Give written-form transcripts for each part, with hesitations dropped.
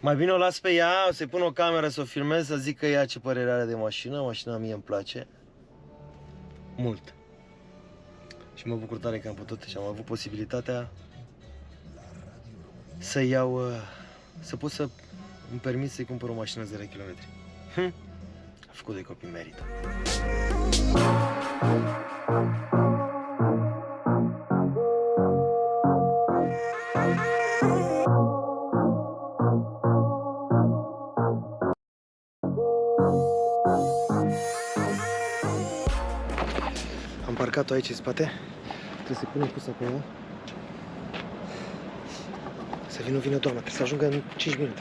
Mai bine o las pe ea, să-i pun o cameră să o filmez, să zic că ea ce părere are de mașină. Mașina mie îmi place mult. Și mă bucur tare că am putut și am avut posibilitatea să iau, să pot să îmi permit să-i cumpăr o mașină 0 km. A făcut de copii, merită. Am parcat-o aici în spate. Trebuie să punem pusa pe ea. Să vină doamna, trebuie să ajungă în 5 minute.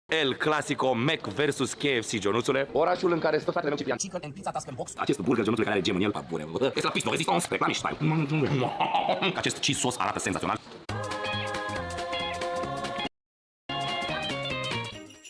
El Clasico Mac vs KFC, Ionuțule. Orașul în care stă fratele meu Ciprian. Chicken and pizza task and box. Acest burger, Ionuțule, care are gem în el, bune. Este la pistol resistance, reclamiș style. Acest cheese sauce arată senzațional.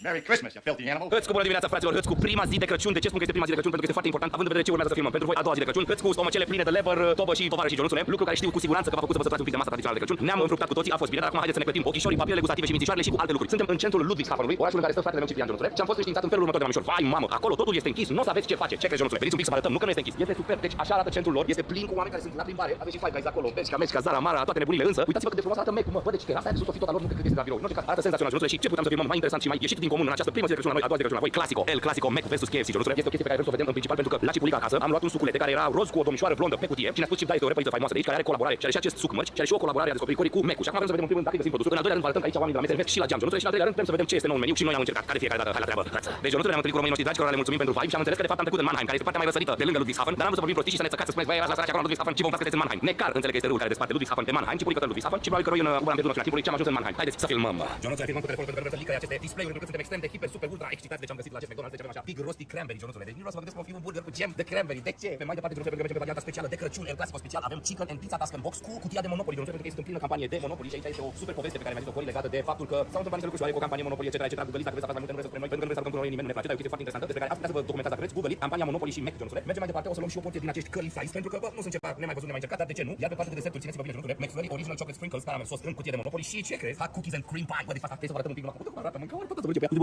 Merry Christmas, you filthy animal! Hăți cu bună dimineața, fraților, hăți cu prima zi de Crăciun. De ce spun că este prima zi de Crăciun? Pentru că este foarte important, având în vedere ce urmează să filmăm. Pentru voi a doua zi de Crăciun, hăți cu stomacele pline de lever, tobă și tovară și Ionuțule. Lucru care știu cu siguranță că v-a făcut să vă săturați un pic de masa tradițională de Crăciun. Ne-am înfructat cu toții, a fost bine, dar acum haideți să ne plătim ochii, papilele gustative și mințișoarele și cu alte lucruri. Suntem în centrul Ludwigshafenului, orașul în care stă fratele meu Ciprian, Ionuțule. Și am fost înștiințat în felul următor de la Mișor. Vai, mamă, acolo totul este închis, nu o să aveți ce face. Ce crezi, Ionuțule? Veniți un pic să vă arătăm, nu că nu este închis. Este super, deci așa arată centrul lor, este plin cu oameni care sunt la plimbare. Aveți și Five Guys acolo, Bershka, Meșca, Zara, Mara, toate nebunile, însă uitați-vă cât de frumos arată Mac, mă, bă, deci terasa de sus o fi tot al lor, nu cred că este la birou. Nu știu că arată senzațional, Ionuțule, și ce putem să filmăm mai interesant și mai ieșit din comun în această primă zi de Crăciun la noi, a doua zi de Crăciun la voi, Clasico, El Clasico Mac vs KFC, Ionuțule. Este o chestie pe care vrem să o vedem în principal pentru că la cipulica acasă am luat un suculete care era roz cu o domnișoară blondă pe cutie și ne-a spus Chip, da, este o repăriță faimoasă de aici care are colaborare și are și acest suc mărci și are și o colaborare a descoperirii cu Mac-ul. Și acum vrem să vedem în primul rând dacă găsim produsul. În al doilea rând vă arătăm că aici oamenii de la mese merg și la geam, Ionuțule, și în al treilea rând vrem să vedem ce este noul meniu și noi am încercat care fiecare dată, hai la treabă. Deci Ionuțule, ne-am întâlnit cu românii noștri dragi, care le mulțumim pentru Vibe și am înțeles că de fapt am trecut în Mannheim, care este partea mai răsărită de lângă Ludwigshafen, dar am vrut să vorbim prostii și să ne țăcați să spuneți, băi, erați la săraci acolo în Ludwigshafen și vom face că sunteți în Mannheim. Necar înțeleg că este râul care desparte Ludwigshafen de Mannheim, cipulică de Ludwigshafen și probabil că noi în Uber am pierdut noțiunea timpului și am ajuns în Mannheim. Haideți să filmăm. Ionuțule, filmăm cu telefonul pentru că vrem să licări aceste display-uri pentru că suntem extrem de hiper, super, ultra excitați de ce am găsit la acest McDonald's, deci avem așa pig rosti cranberry, Ionuțule. Deci nu vreau să vă gândesc că va fi un burger cu gem de cranberry. De ce? Pe mai departe, Ionuțule, pentru că mergem pe varianta specială de Crăciun, El Clasico special, avem chicken and pizza task and box cu cutia de Monopoly, Ionuțule, pentru că este în plină campanie de Monopoly și aici este o super poveste pe care mi-a zis-o Cori legată de faptul că s-au întâmplat niște lucruri cu o campanie Monopoly, etc. Google dacă vreți să aflați mai multe, nu vreți să spunem noi, pentru că nu vreți să aruncăm noi nimeni, nu ne place, dar e o chestie foarte interesantă despre care ați putea să vă documentați dacă vreți. Google campania Monopoly și Mac, Ionuțule. Mergem mai departe, o să luăm și o porție din acești curly fries pentru că bă, nu sunt ceva nemai văzut, nemai încercat, dar de ce nu? Iar pe partea de deserturi, țineți-vă bine, Ionuțule, McFlurry Original Chocolate Sprinkles caramel sauce în cutie de Monopoly și ce crezi? Fac cookies and cream pie. Bă, de fapt, trebuie să vă arătăm un pic numai cum arată mâncare, puteți să vă duceți pe ea.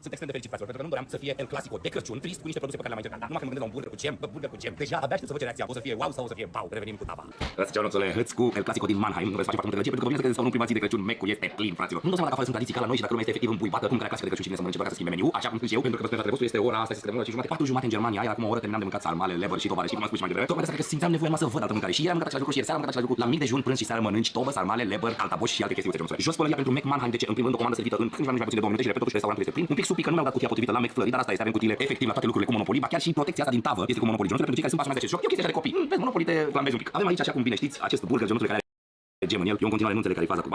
Sunt extrem de fericit, fraților, pentru că nu doream să fie El Clasico de Crăciun, trist cu niște produse pe care le-am mai încercat. Dar numai când mă gândesc la un burger cu gem, bă, burger cu gem. Deja abia aștept să văd ce reacția. O să fie wow sau o să fie bau. Revenim cu tava. Asta ce Ionuțule, hăți cu El Clasico din Mannheim. Nu veți face foarte multe pentru că vine să credeți că în prima zi de Crăciun Mac-ul este plin, fraților. Nu dau seama dacă afară sunt tradiții ca la noi și dacă lumea este efectiv îmbuibată cum care clasică de Crăciun și vine să mănânce doar să schimbe meniu, așa cum sunt și eu, pentru că spuneam că este ora asta, este de 1:30, 4:30 în Germania, iar acum o oră terminam de mâncat sarmale, leber și tovară și cum am spus și mai devreme. Tocmai de asta că simțeam nevoia să văd altă mâncare și ieri am mâncat același lucru și ieri seara am mâncat același lucru. La mic dejun, prânz și seară mănânci tobă, sarmale, leber, caltaboș și alte chestii uite. Jos până pentru Mac Mannheim, de ce în primul rând o comandă servită în câțiva minute mai puțin de 2 minute și repet totuși restaurantul este plin. Un pic supică, nu mi-au dat cutia potrivită la McFlurry, dar asta este, avem cutiile efectiv la toate lucrurile cu Monopoly, ba chiar și protecția asta din tavă este cu Monopoly, Ionuțule, pentru cei care sunt pasionați de acest joc. E o chestie așa de copii. Vezi, Monopoly te flambezi un pic. Avem aici, așa cum bine știți, acest burger, Ionuțule, care gem în el, eu în continuare nu înțeleg care e faza cu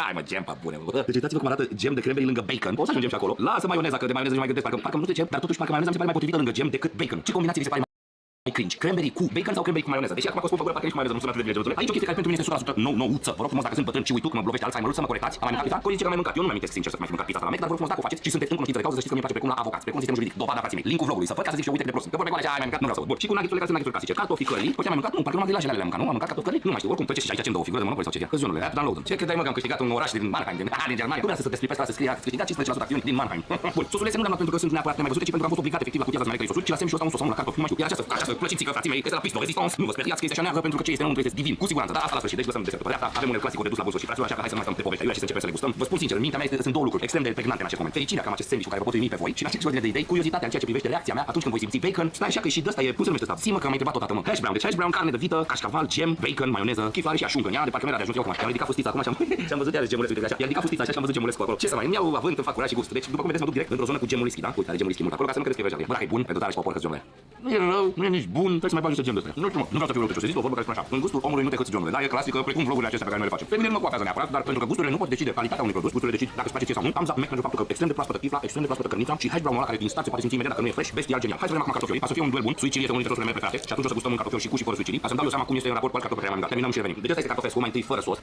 hai mă, gem, pa bune, bă. Deci uitați-vă cum arată gem de cranberry lângă bacon. O să ajungem și acolo. Lasă maioneza, că de maioneză nu mai gândesc, parcă nu știu ce, dar totuși parcă maioneza mi se pare mai potrivită lângă gem decât bacon. Ce combinație vi se pare mai cringe? Cranberry cu bacon sau cranberry cu maioneză? Deși acum că spun pe gură parcă nici maioneză nu sună atât de bine, Ionuțule. Aici o chestie care pentru mine este 100% nouță. Vă rog frumos, dacă sunt bătrân și uit tu, că mă blovește Alzheimer, să mă corectați. Am mai mâncat pizza? Cori zice că am mai mâncat. Eu nu mi-amintesc sincer să mai fi mâncat pizza la Mac, dar vă rog frumos, dacă o faceți și sunteți în cunoștință de cauză, să știți că mi-e place precum la avocați, precum sistemul juridic, dovada frații mei, linkul vlogului, să văd ca să zic și eu, uite cât de prost. Că vorbe goale, ai mai mâncat, nu vreau să văd. Bun, și cu nuggets-urile care sunt nuggets-uri clasice. Cartofi curly, poate mai mâncat, nu, parcă numai grilajele le-am mâncat, nu? Am mâncat cartofi curly, nu mai știu, oricum trece și aici ce-mi dă o figură de Monopoly sau ce e. Că zonule, download. Ce credeai mă că am câștigat un oraș din Mannheim, din Germania? Nu vreau să te explic pe asta, să scrie, câștigat 15% acțiuni din Mannheim. Bun, sosulețe nu le-am luat pentru că sunt neapărat mai văzute, ci pentru că am fost obligat efectiv la cutia asta mai sosul, și la sem și o stau un sosam la cartofi, nu mai știu. Iar această plăcințică frații mei, este la pistol resistance. Nu vă speriați că este așa neagră pentru că ce este înăuntru este divin, cu siguranță, dar asta la sfârșit. Deci lăsăm desertul pe dreapta, avem un El Clasico redus la bun și fraților, așa că hai să mai stăm pe poveste și să începem să le gustăm. Vă spun sincer, în mintea mea sunt două lucruri extrem de pregnante în acest moment. Fericirea că am acest sandwich cu care vă pot primi pe voi și în același ordine de idei, curiozitatea în ceea ce privește reacția mea atunci când voi simți bacon. Stai așa că și de ăsta e, cum se numește asta? Simă că am mai întrebat o dată, mă. Hash brown, deci hash brown, carne de vită, cașcaval, gem, bacon, maioneză, chiflare și așungă. Ea de parcă mi-era de ajuns eu acum. Am ridicat fustița acum și am văzut iarăși gemulescu de așa. I-am ridicat fustița așa și am văzut gemulescu acolo. Ce să mai îmi iau avânt, îmi fac curaj și gust. Deci după cum vedeți mă duc direct într-o zonă cu gemul whisky, da? Uite, are gemul whisky mult acolo ca să nu credeți că e vegetarian. Bă, dacă e bun, pentru tare și poporcă gemule. Nu e rău, nu e nici bun, trebuie să mai bagi niște gem de ăsta. Nu știu, nu vreau să fiu rău pe ce zic, o vorbă care spune așa. În gustul omului nu te hăți gemule, da? E clasică, precum vlogurile acestea pe care noi le facem. Pe mine nu mă coafează neapărat, dar pentru că gusturile nu pot decide calitatea unui produs, gusturile decid dacă îți place ce sau nu. Am zis Mac pentru faptul că extrem de proaspătă chifla, extrem de proaspătă cărnița și hash brown ăla care din start se poate simți imediat dacă nu e fresh, bestial genial. Hai să vedem acum cartofiul. Ca să fie un duel bun, sweet chili este unul dintre sosurile mele preferate și atunci o să gustăm un cartofiu și cu și fără sweet chili. Ca să-mi dau eu seama cum este în raport cu alt cartofi pe care am mâncat. Terminăm și revenim. Deci ăsta este cartofescu, mai întâi fără sos.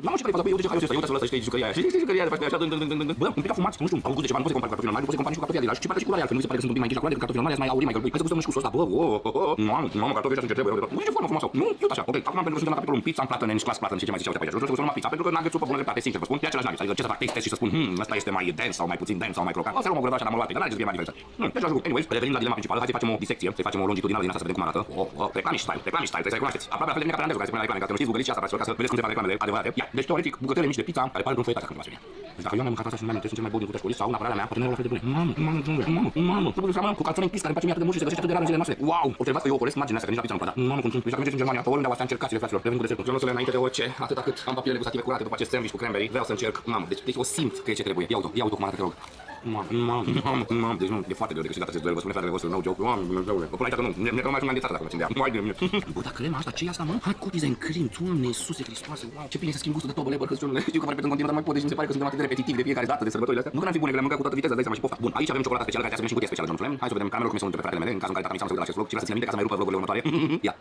N-am ce care faza, eu de ce eu uite să lăsă jucăria aia. Și jucăria de parcă așa bă, un pic afumați, nu știu, au gust de ceva, nu poți să compari cartofii normali, poți să compari și cu cartofii de la și ce pare și cu la real, că nu mi se pare că sunt un pic mai închiși la culoare decât cartofii normali, mai aurii, mai gălbui. Hai să gustăm și cu sos, da, bă, Mamă, cartofi ăștia ce trebuie. Nu e formă frumoasă. Nu, eu așa. Ok, acum pentru că suntem la capitolul pizza, în plată, class plată, și ce mai ziceau pe aici. Vreau să numai pizza, pentru că nuggets-ul pe bună dreptate, sincer vă spun, e același nuggets. Adică ce să fac taste test și să spun, ăsta este mai dense sau mai puțin dense sau mai crocant. O să luăm o gură așa, dar mă dar n-are ce să fie mai diferență. Deci așa, anyways, revenind la dilema principală, hai să facem o disecție, să facem o longitudinală din asta să vedem cum arată. Reclamish style, trebuie să recunoașteți. Aproape la fel de bine ca pe Andrew, care se pune la reclame, ca să nu știți googleiți asta, fraților, ca să vedeți cum se fac reclamele adevărate. Ia, deci teoretic, bucătările mici de pizza care par într-un foietat, dacă nu v-ați Deci dacă eu am mâncat asta și mai multe, sunt cel mai bun din putea școlii sau, în apărarea mea, poate nu la fel de bune. Mamă, nu puteți cu calțone închis care îmi place mie atât de mult și se găsește atât de rar în zilele noastre. Wow! Observați că eu ocolesc marginea asta, că nici la pizza nu pot da. Mamă, cum sunt, dacă mergeți în Germania, pe oriunde astea încercați-le, fraților, revenim cu desertul. Jonuțele înainte de orice, atât cât am papilele gustative curate după acest sandwich cu cranberry, vreau să încerc. Mamă, deci o simt că e ce trebuie. Ia-o cum arată, te rog. Mamă, deci nu, e foarte greu de câștigat acest duel, vă spune fratele vostru, no joke, Dumnezeule. Până aici că nu, ne rău mai fi mai înghețată dacă mă țin de ea. Mai de mine. Bă, dar crema asta, ce e asta, mă? Hai cookies and cream, Doamne, Iisuse Hristoase, wow, ce bine să schimb gustul de tobă, bărcăciunile. Știu că mă repet în continuu, dar mai pot, deci mi se pare că suntem atât de repetitivi de fiecare dată de sărbătorile astea. Nu că n-ar fi bune, că le-am mâncat cu toată viteza, dai seama și pofta. Bun, aici avem ciocolată specială care trebuie să venim și cutie specială, Jonuțule. Hai să vedem camerul cum sunt pe fratele mele, în cazul în care tata mi s-a la acest vlog și vreau să țin minte ca să mai rupă vlogurile următoare. Ia.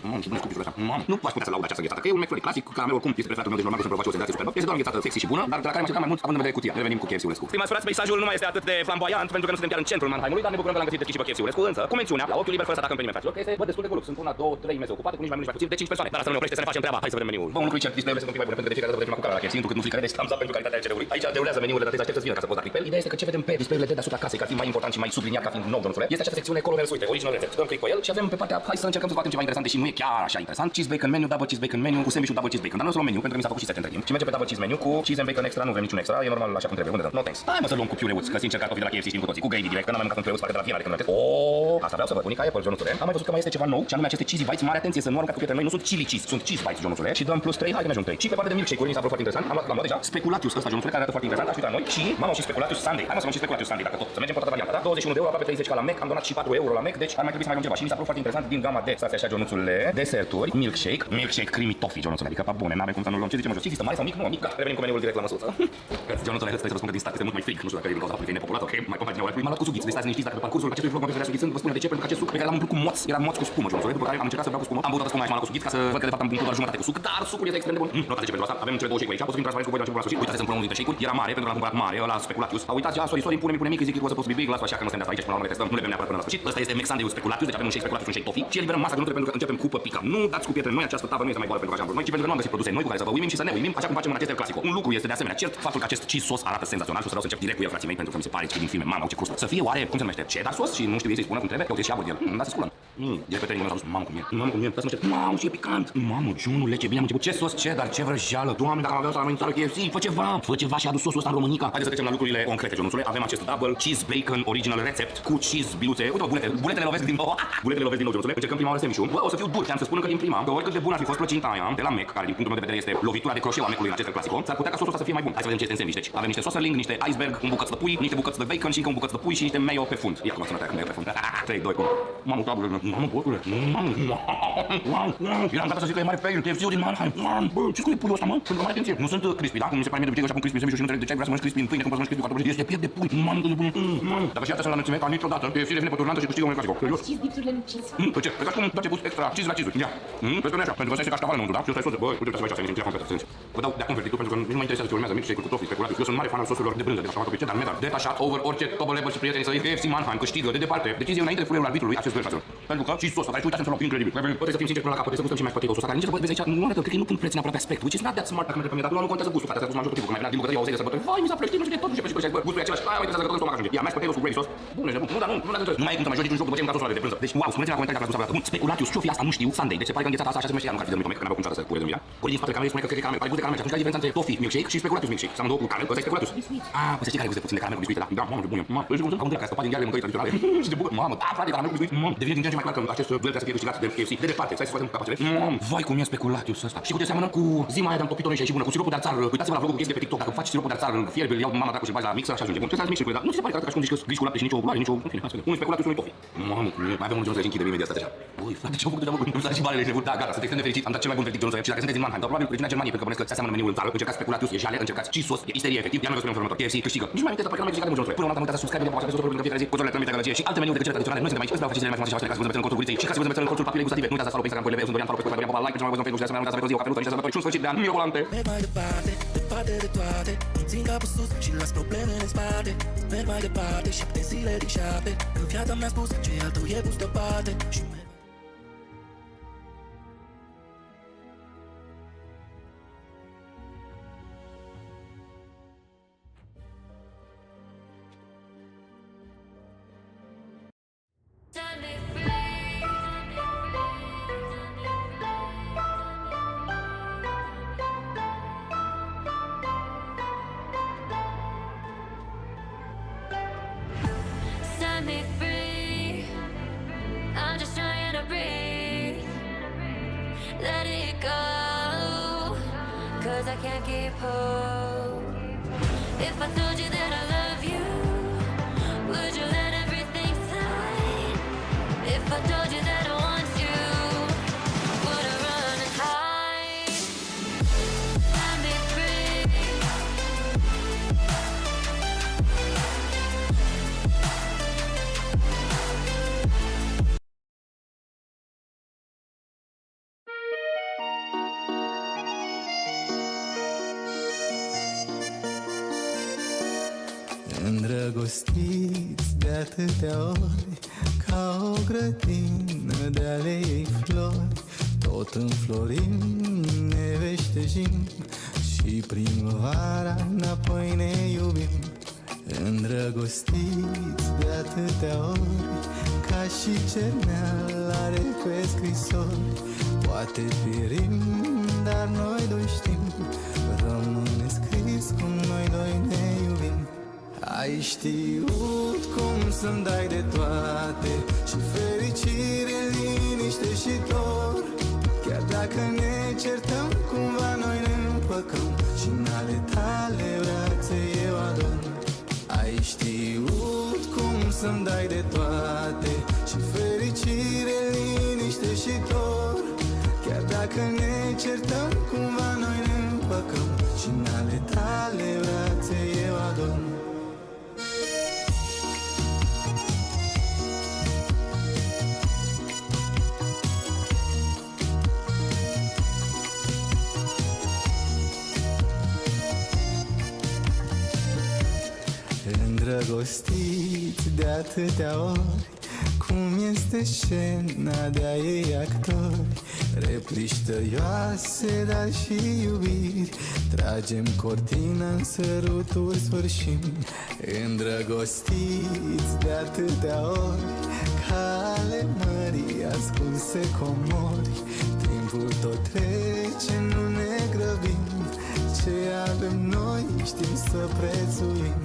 Mamă, și bune scupișul ăsta. Mamă, nu aș putea să laud această înghețată, că e un McFlurry clasic, caramel oricum este preferatul meu, deci normal că sunt provoace o senzație superbă. Este doar o înghețată sexy și bună, dar de la care m-am cercat mai mult având în vedere cutia. Revenim cu KFC-ulescu. Stimați frați, peisajul nu mai este atât de flamboyant pentru că nu suntem chiar în centrul Mannheimului, dar ne bucurăm că l-am găsit deschis și pe KFC-ulescu, însă cu mențiunea la ochiul liber fără să atacăm pe nimeni, fraților, că este destul de golux. Sunt 1, 2, 3 mese ocupate cu nici mai mult nici mai puțin de 5 persoane. Dar asta nu ne oprește să ne facem treaba. Hai să vedem meniul. Bă, un lucru ce display-urile sunt un pic mai bune pentru că de fiecare dată putem cu camera la KFC, întrucât nu flicare, deci thumbs up pentru calitatea CD-ului. Aici deulează meniurile, dar te aștept să vină ca să poți da click pe el. Ideea este că ce vedem pe display-urile de deasupra casei, ca fiind mai important și mai subliniat ca fiind nou, Jonuțule, este această secțiune colonel suite, original recept. Dăm click pe el și avem pe partea, hai să încercăm să facem ceva interesant, deși nu e chiar așa interesant. Cheese bacon menu, double cheese bacon menu cu sandwich double cheese bacon. Dar nu o să luăm meniu pentru că mi s-a făcut și set între timp. Și merge pe double cheese menu cu cheese and bacon extra, nu vrem niciun extra, e normal așa cum trebuie. Unde dăm? No thanks. Hai mă să luăm cu piureuț, că sincer cartofi de la KFC știm cu toții, cu gravy direct, că n-am mâncat un piureuț parcă de la Viena, când mergeți. Asta vreau să văd. Unica Apple, Jonuțule. Am mai văzut că mai este ceva nou, și anume aceste cheesy bites. Mare atenție să nu aruncați cu prieteni noi, nu sunt chili cheese, sunt cheese bites, Jonuțule. Și dăm plus 3, hai că ne ajung 3. Și pe partea de milkshake-uri mi s-a părut foarte interesant. Am luat deja Speculatius ăsta, Jonuțule, care arată foarte interesant, aș uita noi. Și mamă și Speculatius Sunday. Hai mă să luăm și Speculatius Sunday, dacă tot. Să mergem pe toată varianta, da? 21 de euro, aproape 30 ca la Mac, am donat și 4 euro la Mac, deci ar mai trebui să mai luăm ceva. Și mi s-a părut foarte interesant din gama de, stați așa, Jonuțule, deserturi, milkshake creamy toffee, Jonuțule, adică pe bune, n-avem cum să nu luăm. Ce zicem, jos? Există mare sau mic? Nu, mic. Revenim cu meniul direct la măsuță. Jonuțule, trebuie să vă spun că din start este mult mai frig, nu știu dacă e din cauza faptului că e nepopulat, ok? Mai compagina oarecum. M-am luat cu sughiți, deci stați liniștiți dacă pe parcursul acestui vlog mă veți sughițând, vă spun de ce, pentru că acest suc pe care l-am umplut cu moț, era moț cu spumă, Jonuțule, după care am încercat să beau cu spumă. Am băut toată spuma și m-am luat cu sughiți ca să văd că de fapt am umplut doar jumătate cu suc, dar sucul este extrem de bun. Notați ce pentru asta, avem cele două shake-uri aici, pot să fim transparenți cu voi la început la sfârșit. Uitați să-mi pun unul dintre shake-uri, era mare pentru că l-am cumpărat mare, ăla Speculatius. Uitați, sorry, pune mic, zic că o să poți big, las așa că nu suntem de asta aici și până la urmă testăm, nu le bem neapărat până la sfârșit. Ăsta este Mexandeu Speculatius, deci avem un shake Speculatius, un shake toffee și eliberăm masa de pentru că începem cu păpica. Nu dați cu prieteni noi, această tavă nu este mai goală pentru că așa am vrut noi, ci pentru că nu am găsit produse noi cu care să vă uimim și să ne uimim, așa cum facem în acest clasico. Un lucru este de asemenea cert faptul că acest cheese sauce arată senzațional și o să vreau să încep direct cu el, frații mei, pentru că mi se pare că din filme, mamă, ce crustă. Să fie oare, cum se numește, cheddar sauce și nu știu ei să-i spună cum trebuie, uite și abur de el. Da, se sculă. De pe terenul meu s-a dus, mamă cum e, dați-mă ce, mamă, ce e picant. Mamă, Junule, ce bine am început. Ce sos cheddar, ce vrăjeală. Doamne, dacă am avea să la noi în țară KFC, fă ceva și adu sosul ăsta în Românica. Haideți să trecem la lucrurile concrete, Jonuțule. Avem acest double cheese bacon original recept cu cheese biluțe. Uite, buletele lovesc din nou. Buletele lovesc din nou, Jonuțule. Încercăm prima oară sandwich-ul. Bă, o să fiu dur, am să spun că din prima, că oricât de bun ar fi fost plăcinta aia de la Mac, care din punctul meu de vedere este lovitura de croșeu a Mac-ului în acest clasico, s-ar putea ca sosul ăsta să fie mai bun. Hai să vedem ce este în sandwich. Deci, avem niște saucerling, niște iceberg, un bucăț de pui, niște bucăți de bacon și încă un bucăț de pui și niște mayo pe fund. Ia cum să mayo pe fund. 3, 2, 1. Mamă, tabule, mamă, botule. Eram gata să zic că e mare fail, KFC-ul din Mannheim. Bă, ce scrie puiul ăsta, mă? Pentru că mare atenție. Nu sunt crispy, da? Cum mi se pare mie de obicei că așa pun crispy sandwich și nu înțeleg de ce vrea să mănânci crispy în pâine, când poți să mănânci crispy cu cartofi. Este piept de pui. Mamă, de bune. Dacă și atâta să la înălțime ca niciodată, KFC devine pe turnantă și câștigă un clasico. Serios. Cheese dipsurile în cheese. Pe ce? Pe cum doar ce pus extra cheese la cheese-uri. Ia. Vezi că nu e așa, pentru că ăsta este cașcaval înăuntru, da? Și ăsta e sos de, bă, uite, să faci asta, e complet, să vă dau de acum verdictul pentru că nu mă interesează ce urmează, milkshake cu toffee, Speculatius. Eu sunt mare fan al sosurilor de brânză, de cașcaval, dar mega detașat over orice top level și prieteni să zic KFC Mannheim câștigă de departe. Decizie înainte de fulerul arbitrului acest duel, fraților. Pentru că și sosul, dar uitați să-mi incredibil. Poate să fim sinceri până la capăt, să gustăm și mai poate sosul, care nici să vezi aici, nu arată, cred că nu pun preț neapărat pe aspect, which is not that smart dacă merge pe mine, dar nu contează gustul, frate, s-a dus majorul tipul, că mai venea din bucătărie, auzeai de sărbători, vai, mi s-a plătit, nu știu de tot, nu știu ce, bă, gustul e același, mai interesează că tot în stomac ajunge. Ia, mashed potatoes cu gravy sauce. Bun, nu, dar nu nu mai cum să mai joci niciun joc după ce am dat sosul de brânză. Deci, wow, spuneți-mi la comentarii dacă ați gustat. Bun, Speculatius, ce-o fi asta, nu știu, Sunday. Deci se pare că înghețata asta așa se numește ea, nu care fi de mică, că n-avea cum să pure de mine. Coi din spatele camerei spune că cred că caramel, pare gust de caramel. Și atunci care e diferența între toffee milkshake și Speculatius milkshake? Să amândouă cu caramel, ăsta e Speculatius. Ah, păi să știi care gust de puțin de caramel cu biscuite, da. Da, mamă, ce bune. Mamă, deci cum că a scăpat din ghearele mâncării tradiționale. Și de bucă, mamă, da, frate, caramel cu biscuit. Mamă, devine din ce în ce mai clar că acest duel trebuie să fie câștigat de KFC. De departe, stai să facem capacele. Vai cum e Speculatius ăsta. Și cu ce seamănă cu zima aia de-am topit-o noi și bună, cu siropul de arțar. Uitați-vă la vlogul cu chestii de pe TikTok, dacă faci siropul de arțar, fierbi, îl iau mama dracu și bagi la mixer și ajunge. Bun, trebuie să mixer, dar nu ți se pare că arată ca și cum zici cu lapte și nicio culoare, nicio, în fine, hai să vedem. Unul Speculatius, unul toffee. Mamă, mai avem unul de închide imediat asta așa. Ui, frate, ce-au făcut deja, bă, nu s-a și balele și da, gata, sunt extrem de fericit. Am dat cel mai bun verdict, și dacă sunteți din Mannheim, dar probabil regiunea Germaniei, pentru că bănesc că se aseamănă meniul în țară, încercați Speculatius, e jale, încercați cheese sauce, e isterie efectiv. Ia mai vă spunem următor, KFC câștigă. Nici mai amintesc, pentru că nu mai câștigat de mult. Până la urmă, uitați să subscribe-vă, apăsați pe butonul de fiecare zi, coțurile electronice, gălăgie și alte meniuri decât cele tradiționale. Noi suntem aici, vreau facile mai frumoase și ca să vă înveți în cortul guriței și ca să vă înveți în cortul papilei gustative. Nu uitați să follow pe Instagram, pe eu sunt Dorian, follow pe Dorian, like, pentru că mai văzut pe Facebook, de asemenea, nu uitați să aveți o cafeluță, niște sărbători și un sfârșit de an mirabolante. Merg mai departe, departe de toate. Îmi țin capul sus și las problemele în spate. Merg mai departe, 7 zile din 7. Când viața mi-a spus ce al tău e pus deoparte și merg let it go, 'cause I can't keep hope. If I told you that I love you, would you let everything slide? If I told you that I want you, would I run and hide? Let me free. Îndrăgostiți de atâtea ori, ca o grădină de ale ei flori, tot înflorim, ne veștejim și primăvara înapoi ne iubim. Îndrăgostiți de atâtea ori, ca și cerneala cu scrisori, poate pierim, dar noi doi știm, rămâne scris cum noi doi ne iubim. Ai știut cum să-mi dai de toate, și fericire, liniște și dor. Chiar dacă ne certăm, cumva noi ne împăcăm, și în ale tale brațe eu ador. Ai știut cum să-mi dai de toate, și fericire, liniște și dor. Chiar dacă ne certăm, cumva noi ne împăcăm, și în ale tale brațe eu ador. Îndrăgostiți de atâtea ori, cum este scena de-a ei actori, replici tăioase, dar și iubiri, tragem cortina, în săruturi sfârșim. Îndrăgostiți de atâtea ori, ca ale mării ascunse comori, timpul tot trece, nu ne grăbim, ce avem noi știm să prețuim.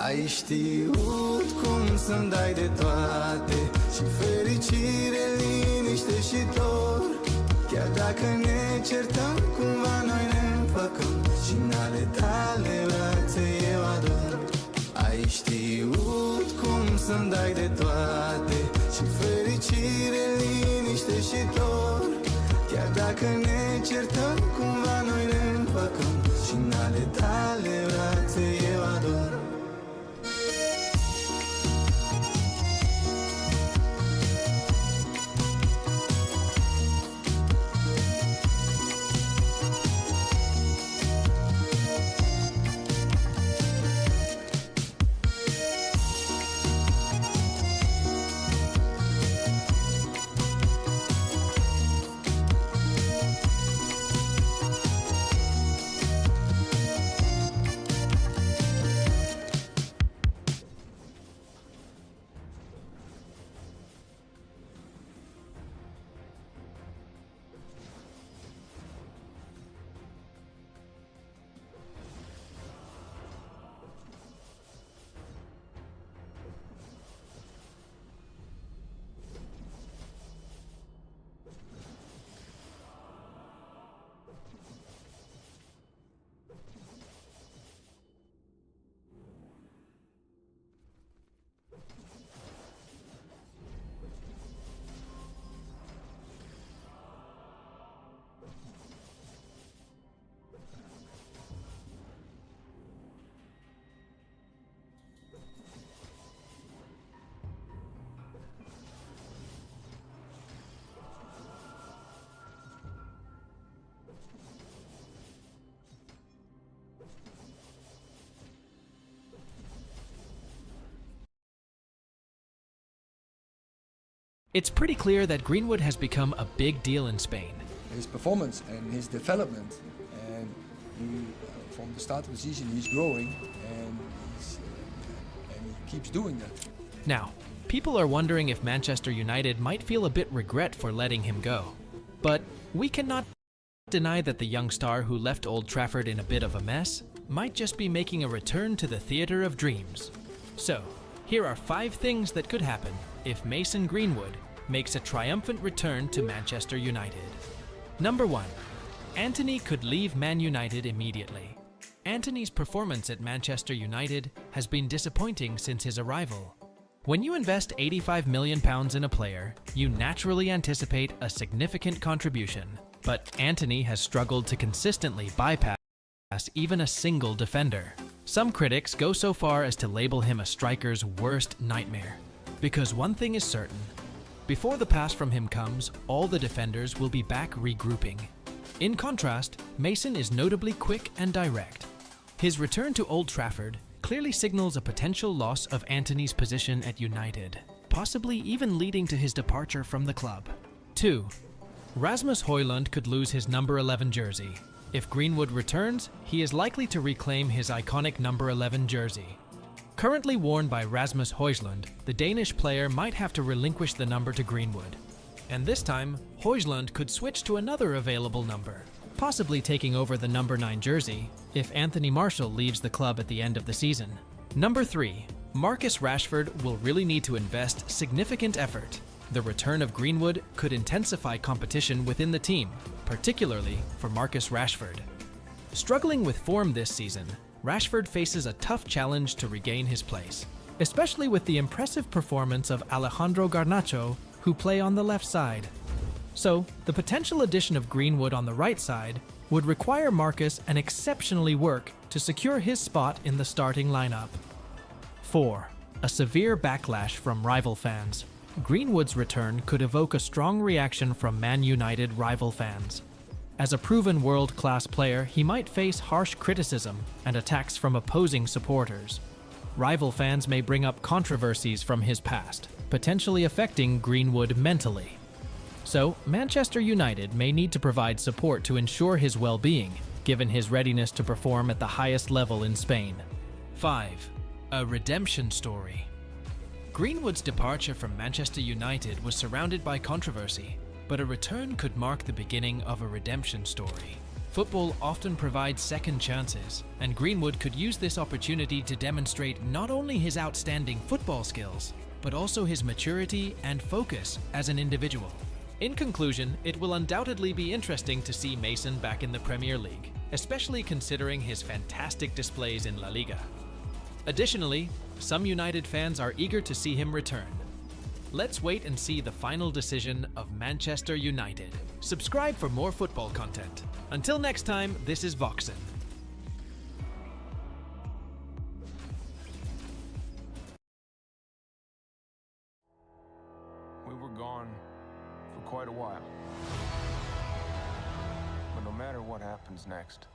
Ai știut cum să-mi dai de toate, și fericire, liniște și dor. Chiar dacă ne certăm, cumva noi ne împăcăm, și în ale tale brațe eu ador. Ai știut cum să-mi dai de toate, și fericire, liniște și dor. Chiar dacă ne certăm, cumva noi ne împăcăm, și în ale tale brațe eu ador. It's pretty clear that Greenwood has become a big deal in Spain. His performance and his development, and from the start of the season he's growing, and he keeps doing that. Now, people are wondering if Manchester United might feel a bit regret for letting him go. But we cannot deny that the young star who left Old Trafford in a bit of a mess might just be making a return to the theatre of dreams. So, here are 5 things that could happen if Mason Greenwood makes a triumphant return to Manchester United. Number 1. Antony could leave Man United immediately. Antony's performance at Manchester United has been disappointing since his arrival. When you invest £85 million in a player, you naturally anticipate a significant contribution. But Antony has struggled to consistently bypass even a single defender. Some critics go so far as to label him a striker's worst nightmare. Because one thing is certain, before the pass from him comes, all the defenders will be back regrouping. In contrast, Mason is notably quick and direct. His return to Old Trafford clearly signals a potential loss of Antony's position at United, possibly even leading to his departure from the club. 2. Rasmus Højlund could lose his number 11 jersey. If Greenwood returns, he is likely to reclaim his iconic number 11 jersey. Currently worn by Rasmus Højlund, the Danish player might have to relinquish the number to Greenwood. And this time, Højlund could switch to another available number, possibly taking over the number 9 jersey if Anthony Martial leaves the club at the end of the season. Number 3. Marcus Rashford will really need to invest significant effort. The return of Greenwood could intensify competition within the team, particularly for Marcus Rashford. Struggling with form this season, Rashford faces a tough challenge to regain his place, especially with the impressive performance of Alejandro Garnacho, who play on the left side. So, the potential addition of Greenwood on the right side would require Marcus an exceptionally work to secure his spot in the starting lineup. 4. A severe backlash from rival fans. Greenwood's return could evoke a strong reaction from Man United rival fans. As a proven world-class player, he might face harsh criticism and attacks from opposing supporters. Rival fans may bring up controversies from his past, potentially affecting Greenwood mentally. So, Manchester United may need to provide support to ensure his well-being, given his readiness to perform at the highest level in Spain. 5. A redemption story. Greenwood's departure from Manchester United was surrounded by controversy, but a return could mark the beginning of a redemption story. Football often provides second chances, and Greenwood could use this opportunity to demonstrate not only his outstanding football skills, but also his maturity and focus as an individual. In conclusion, it will undoubtedly be interesting to see Mason back in the Premier League, especially considering his fantastic displays in La Liga. Additionally, some United fans are eager to see him return. Let's wait and see the final decision of Manchester United. Subscribe for more football content. Until next time, this is Voxen. We were gone for quite a while. But no matter what happens next,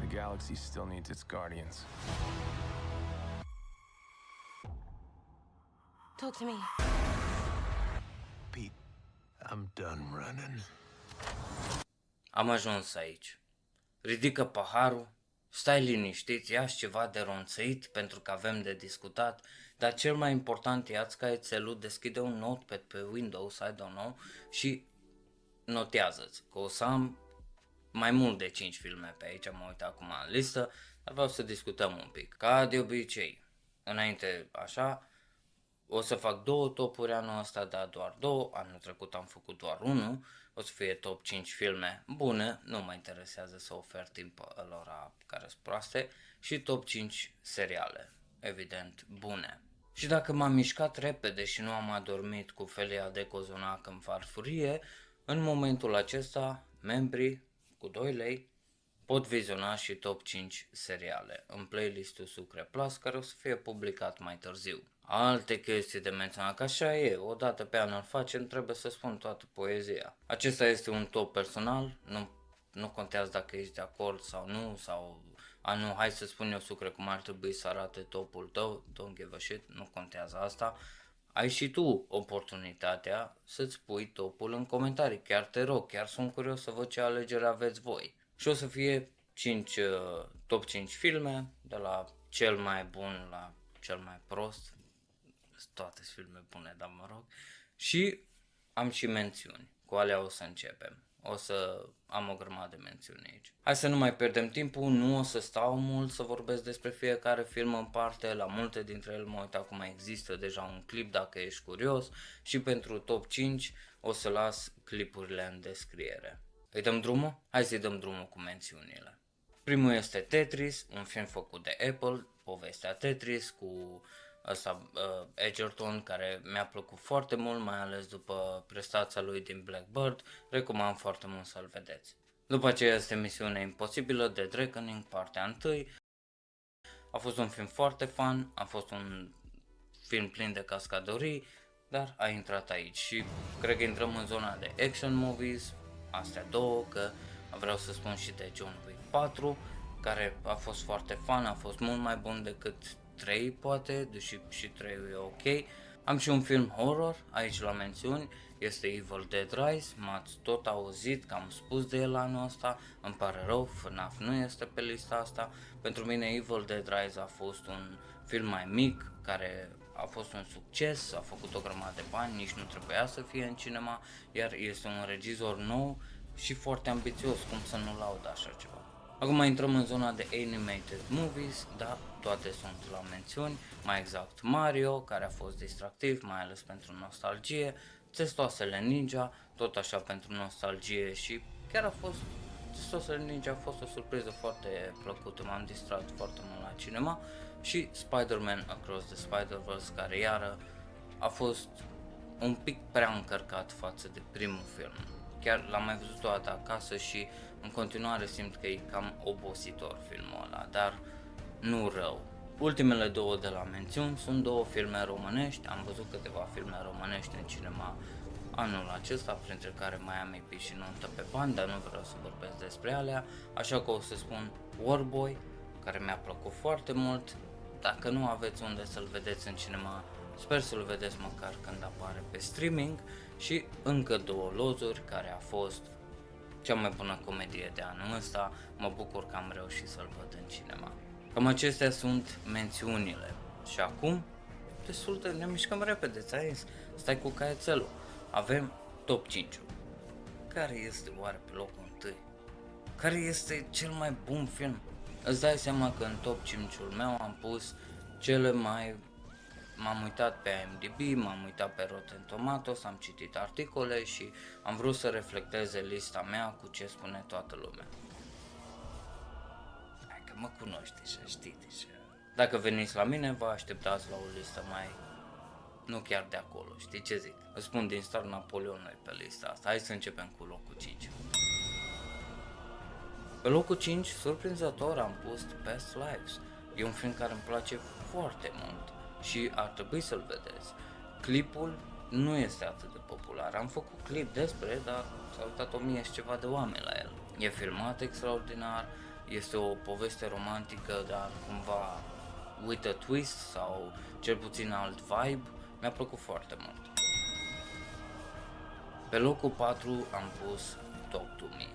the galaxy still needs its guardians. Talk to me. Pete, I'm done running. Am ajuns aici. Ridică paharul, stai liniștit, ia-ți ceva de ronțăit pentru că avem de discutat, dar cel mai important ia-ți caietelul, deschide un notepad pe Windows, I don't know, și notează-ți că o să am mai mult de 5 filme pe aici, mă uit acum în listă, dar vreau să discutăm un pic. Ca de obicei, înainte așa, o să fac 2 topuri anul ăsta, dar doar 2, anul trecut am făcut doar 1, o să fie top 5 filme bune, nu mă interesează să ofer timp lor care sunt proaste, și top 5 seriale, evident, bune. Și dacă m-am mișcat repede și nu am adormit cu felia de cozonac în farfurie, în momentul acesta, membrii cu 2 lei pot viziona și top 5 seriale în playlistul Sucre Plus, care o să fie publicat mai târziu. Alte chestii de menționat, că așa e, odată pe an îl facem, trebuie să spun toată poezia. Acesta este un top personal, nu contează dacă ești de acord sau nu, sau nu, hai să spun eu, Sucre, cum ar trebui să arate topul tău, don't give a shit, nu contează asta. Ai și tu oportunitatea să-ți pui topul în comentarii, chiar te rog, chiar sunt curios să văd ce alegere aveți voi. Și o să fie top 5 filme, de la cel mai bun la cel mai prost, toate filme bune, dar mă rog, și am și mențiuni, cu alea o să începem. o să am o grămadă de mențiuni aici. Hai să nu mai pierdem timpul, nu o să stau mult să vorbesc despre fiecare film în parte, la multe dintre ele mă uit acum, există deja un clip dacă ești curios și pentru top 5 o să las clipurile în descriere. Îi dăm drumul? Hai să-i dăm drumul cu mențiunile. Primul este Tetris, un film făcut de Apple, povestea Tetris cu ăsta, Edgerton, care mi-a plăcut foarte mult, mai ales după prestația lui din Blackbird, recomand foarte mult să-l vedeți. După aceea este Misiunea Imposibilă, The Reckoning, partea 1. A fost un film foarte fun, a fost un film plin de cascadorii, dar a intrat aici și cred că intrăm în zona de action movies, astea două, că vreau să spun și de John Wick 4, care a fost foarte fun, a fost mult mai bun decât 3 poate, deși și 3 e ok. Am și un film horror aici la mențiuni, este Evil Dead Rise, m-ați tot auzit că am spus de el anul ăsta, îmi pare rău, FNAF nu este pe lista asta. Pentru mine Evil Dead Rise a fost un film mai mic, care a fost un succes, a făcut o grămadă de bani, nici nu trebuia să fie în cinema, iar este un regizor nou și foarte ambițios, cum să nu laud așa ceva. Acum intrăm în zona de animated movies, da, toate sunt la mențiuni, mai exact Mario, care a fost distractiv, mai ales pentru nostalgie, Testoasele Ninja, tot așa pentru nostalgie și chiar a fost, Testoasele Ninja a fost o surpriză foarte plăcută, m-am distrat foarte mult la cinema, și Spider-Man Across the Spider-Verse, care iară a fost un pic prea încărcat față de primul film. Chiar l-am mai văzut o dată acasă și în continuare simt că e cam obositor filmul ăla, dar nu rău. Ultimele două de la mențiuni sunt două filme românești, am văzut câteva filme românești în cinema anul acesta, printre care Miami Beach și Nuntă pe bani, dar nu vreau să vorbesc despre alea, așa că o să spun Warboy, care mi-a plăcut foarte mult. Dacă nu aveți unde să-l vedeți în cinema, sper să-l vedeți măcar când apare pe streaming, și încă două lozuri, care a fost cea mai bună comedie de anul ăsta, mă bucur că am reușit să-l văd în cinema. Cam acestea sunt mențiunile. Și acum, destul de ne mișcăm repede, stai cu caietelul. Avem top 5. Care este oare pe locul 1? Care este cel mai bun film? Îți dai seama că în top 5-ul meu am pus cele mai... M-am uitat pe IMDb, m-am uitat pe Rotten Tomatoes, am citit articole și am vrut să reflecteze lista mea cu ce spune toată lumea. Hai că mă cunoști deja, știi deja. Dacă veniți la mine, vă așteptați la o listă mai... nu chiar de acolo, știi ce zic? Îți spun din start, Napoleon nu e pe lista asta. Hai să începem cu locul 5. Pe locul 5, surprinzător, am pus Past Lives. E un film care îmi place foarte mult și ar trebui să-l vedeți. Clipul nu este atât de popular. Am făcut clip despre, dar s-au uitat 1000 și ceva de oameni la el. E filmat extraordinar, este o poveste romantică, dar cumva with a twist sau cel puțin alt vibe. Mi-a plăcut foarte mult. Pe locul 4 am pus Talk to Me.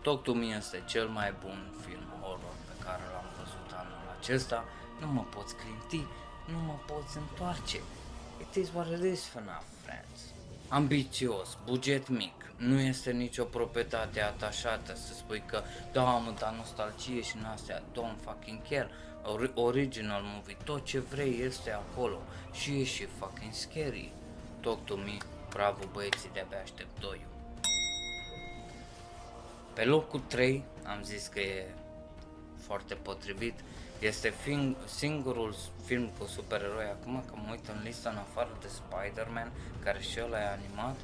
Talk to Me este cel mai bun film horror pe care l-am văzut anul acesta. Nu mă poți clinti, nu mă poți întoarce. It is what it is, FNAF, friends. Ambițios, buget mic, nu este nicio proprietate atașată să spui că da, mă, da, nostalgie și în astea, don't fucking care. Original movie, tot ce vrei este acolo și e și fucking scary. Talk to Me, bravo băieții, de-abia aștept 2. Pe locul 3 am zis că e foarte potrivit, este singurul film cu supereroi, acum că mă uit în lista, în afară de Spider-Man, care și ăla e animat.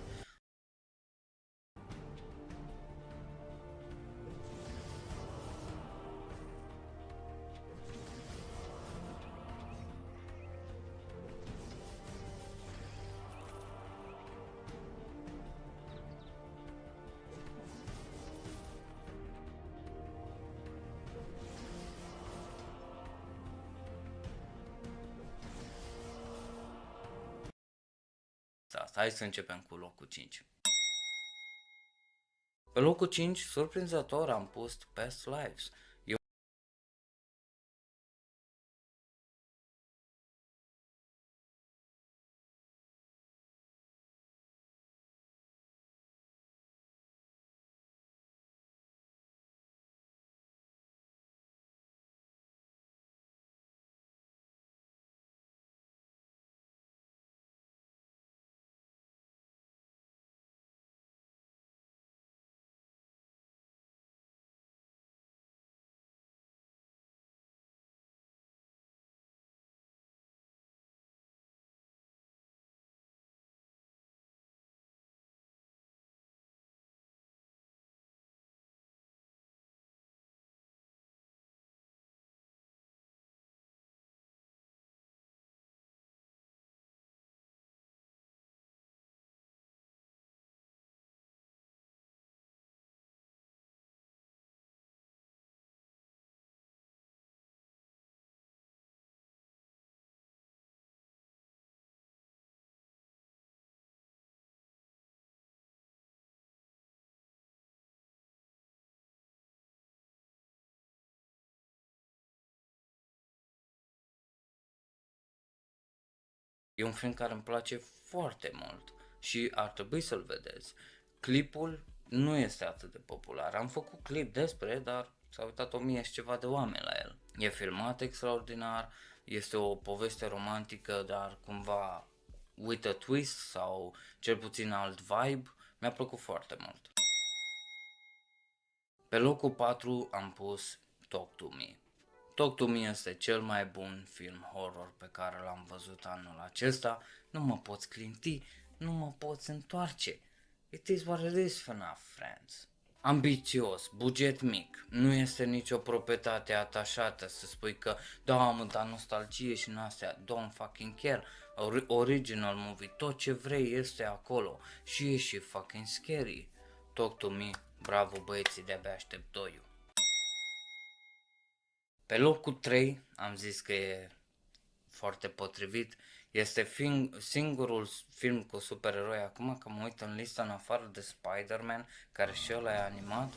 Hai să începem cu locul 5. Pe locul 5, surprinzător, am pus Past Lives. E un film care îmi place foarte mult și ar trebui să-l vedeți. Clipul nu este atât de popular. Am făcut clip despre, dar s-a uitat 1000 și ceva de oameni la el. E filmat extraordinar, este o poveste romantică, dar cumva with a twist sau cel puțin alt vibe. Mi-a plăcut foarte mult. Pe locul 4 am pus Talk to Me. Talk to Me este cel mai bun film horror pe care l-am văzut anul acesta. Nu mă poți clinti, nu mă poți întoarce. It is what it is, FNAF friends. Ambițios, buget mic, nu este nicio proprietate atașată să spui că da, mă, dar nostalgie și în astea, don't fucking care. Original movie, tot ce vrei este acolo și e și fucking scary. Talk to Me, bravo băieții, de-abia aștept doiul. Pe locul 3 am zis că e foarte potrivit, este singurul film cu supereroi, acum că mă uit în lista în afară de Spider-Man, care și ăla e animat,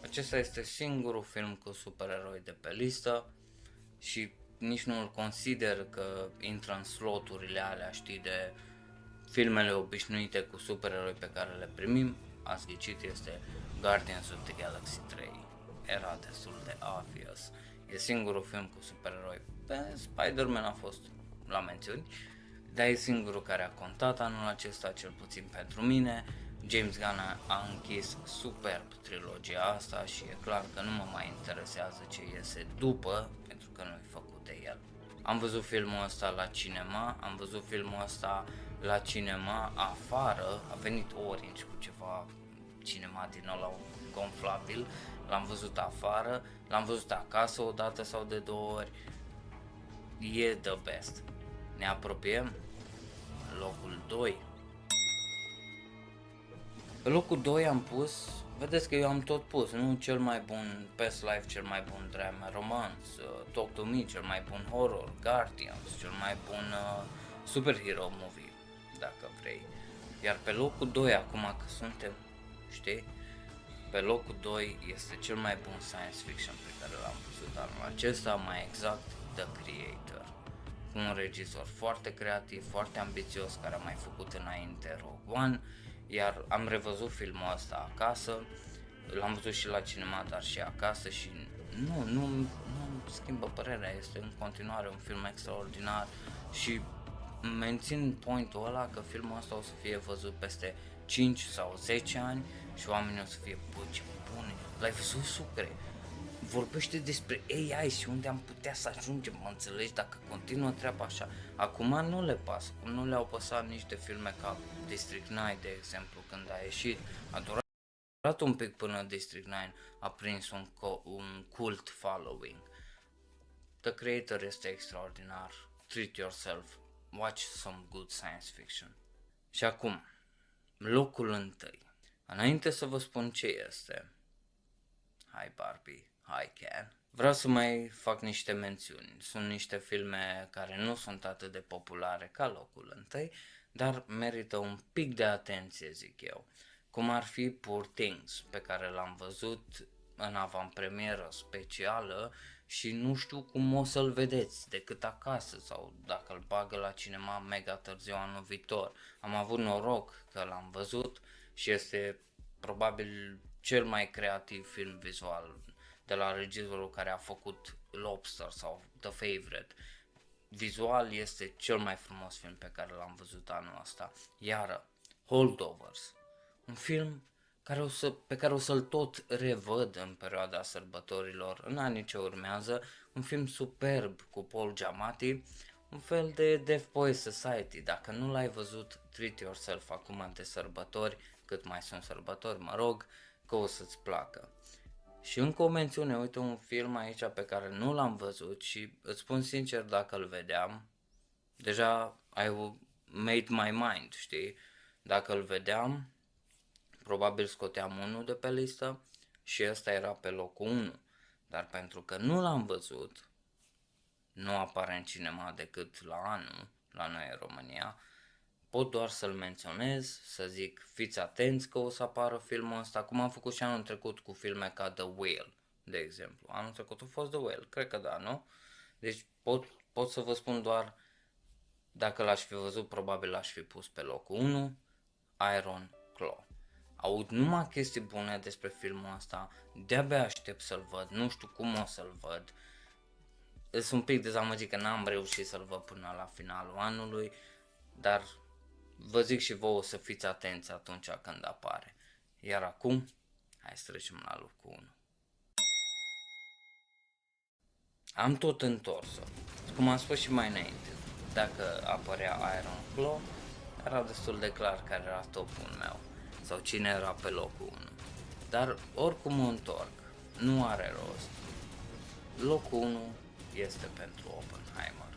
acesta este singurul film cu supereroi de pe listă și nici nu îl consider că intră în sloturile alea, știi, de filmele obișnuite cu supereroi pe care le primim. Ați ghicit, este Guardians of the Galaxy 3. Era destul de obvious. E singurul film cu supereroi. Spider-Man a fost la mențiuni, dar e singurul care a contat anul acesta, cel puțin pentru mine. James Gunn a închis superb trilogia asta și e clar că nu mă mai interesează ce iese după, pentru că nu-i făcut de el. Am văzut filmul ăsta la cinema, am văzut filmul ăsta la cinema afară, a venit Orange cu ceva cinema din ăla gonflabil, l-am văzut afară, l-am văzut acasă o dată sau de 2 ori, e the best. Ne apropiem, locul 2. Pe locul 2 am pus, vedeți că eu am tot pus, nu cel mai bun Past Life, cel mai bun drama romance, Talk to Me, cel mai bun horror, Guardians, cel mai bun superhero movie, dacă vrei. Iar pe locul 2, acum că suntem, știi, pe locul 2 este cel mai bun science fiction pe care l-am văzut anul acesta, mai exact The Creator. Un regizor foarte creativ, foarte ambițios, care a mai făcut înainte Rogue One, iar am revăzut filmul ăsta acasă, l-am văzut și la cinema, dar și acasă și nu schimbă părerea, este în continuare un film extraordinar și mențin pointul ăla că filmul ăsta o să fie văzut peste 5 sau 10 ani și oamenii o să fie, bă, ce bune, l-ai văzut, sucre? Vorbește despre AI și unde am putea să ajungem, mă înțelegi, dacă continuă treaba așa. Acum nu le pasă, nu le-au păsat nici de filme ca District 9, de exemplu, când a ieșit. A durat un pic până District 9 a prins un cult following. The Creator este extraordinar, treat yourself, watch some good science fiction. Și acum, locul 1. Înainte să vă spun ce este, hai Barbie, hai Ken, vreau să mai fac niște mențiuni. Sunt niște filme care nu sunt atât de populare ca locul 1, dar merită un pic de atenție, zic eu. Cum ar fi Poor Things, pe care l-am văzut în avantpremieră specială și nu știu cum o să-l vedeți decât acasă sau dacă îl bagă la cinema mega târziu anul viitor. Am avut noroc că l-am văzut și este probabil cel mai creativ film vizual de la regizorul care a făcut Lobster sau The Favourite. Vizual este cel mai frumos film pe care l-am văzut anul ăsta. Iar Holdovers, un film pe care o să-l tot revăd în perioada sărbătorilor, în anii ce urmează, un film superb cu Paul Giamatti, un fel de Deaf Boys Society. Dacă nu l-ai văzut, treat yourself acum de sărbători, cât mai sunt sărbători, mă rog, că o să-ți placă. Și încă o mențiune, uite un film aici pe care nu l-am văzut și îți spun sincer, dacă îl vedeam, deja I made my mind, știi? Dacă îl vedeam, probabil scoteam unul de pe listă și ăsta era pe locul 1. Dar pentru că nu l-am văzut, nu apare în cinema decât la anul, la noi în România, pot doar să-l menționez, să zic fiți atenți că o să apară filmul ăsta, cum am făcut și anul trecut cu filme ca The Whale, de exemplu. Anul trecut a fost The Whale, cred că da, nu? Deci pot să vă spun doar Dacă l-aș fi văzut, probabil l-aș fi pus pe locul 1, Iron Claw. Aud numai chestii bune despre filmul ăsta, de-abia aștept să-l văd, nu știu cum o să-l văd. Sunt un pic dezamăgit că n-am reușit să-l văd până la finalul anului, dar vă zic și vouă să fiți atenți atunci când apare. Iar acum, hai să trecem la locul 1. Am tot întors-o. Cum am spus și mai înainte, dacă apărea Iron Claw, era destul de clar care era topul meu sau cine era pe locul 1. Dar oricum o întorc, nu are rost. Locul 1 este pentru Oppenheimer.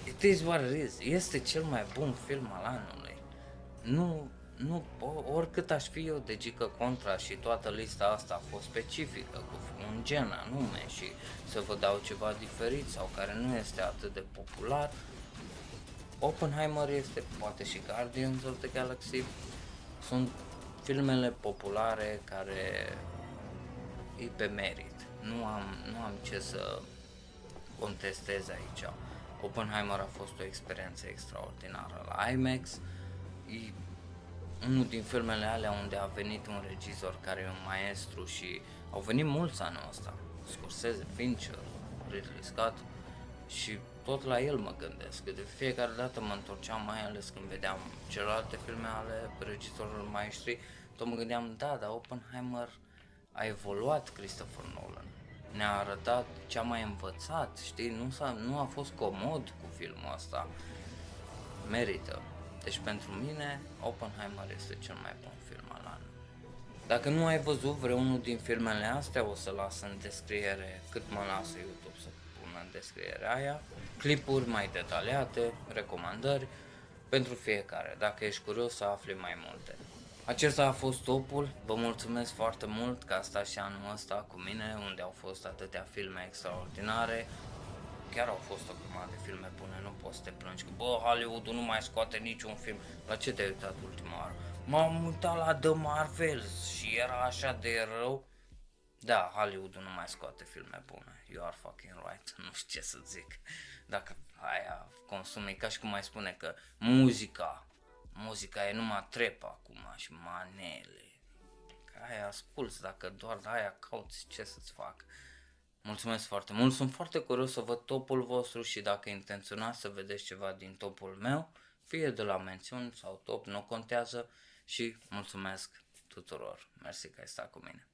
It is what it is. Este cel mai bun film al anului. Oricât aș fi eu de gică contra și toată lista asta a fost specifică cu un gen anume și să vă dau ceva diferit sau care nu este atât de popular, Oppenheimer este, poate și Guardians of the Galaxy, sunt filmele populare care e pe merit. Nu am ce să contestez aici. Oppenheimer a fost o experiență extraordinară la IMAX. E unul din filmele alea unde a venit un regizor care e un maestru și au venit mulți anul ăsta. Scorsese, Fincher, Ridley Scott și tot la el mă gândesc. De fiecare dată mă întorceam, mai ales când vedeam celelalte filme ale regizorilor maestri, tot mă gândeam, dar Oppenheimer a evoluat Christopher Nolan. Ne-a arătat ce a mai învățat, știi, nu a fost comod cu filmul ăsta. Merită. Deci pentru mine, Oppenheimer este cel mai bun film al anului. Dacă nu ai văzut vreunul din filmele astea, o să las în descriere, cât mă lasă YouTube să pun în descrierea aia, clipuri mai detaliate, recomandări pentru fiecare, dacă ești curios să afli mai multe. Acesta a fost topul, vă mulțumesc foarte mult că ați stat și anul ăsta cu mine, unde au fost atâtea filme extraordinare. Chiar au fost o grămadă de filme bune, nu poți să te plângi că Hollywood-ul nu mai scoate niciun film. La ce te-ai uitat ultima oară? M-am uitat la The Marvels și era așa de rău. Da, Hollywood-ul nu mai scoate filme bune. You are fucking right. Nu știu ce să zic. Dacă aia consumi, ca și cum mai spune că muzica e numai trep acum și manele. Că aia asculți, dacă doar de aia cauți, ce să-ți fac. Mulțumesc foarte mult, sunt foarte curios să văd topul vostru și dacă intenționați să vedeți ceva din topul meu, fie de la mențiuni sau top, nu contează și mulțumesc tuturor. Mersi că ai stat cu mine.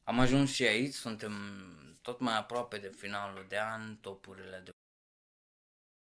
Am ajuns și aici, suntem tot mai aproape de finalul de an, topurile de...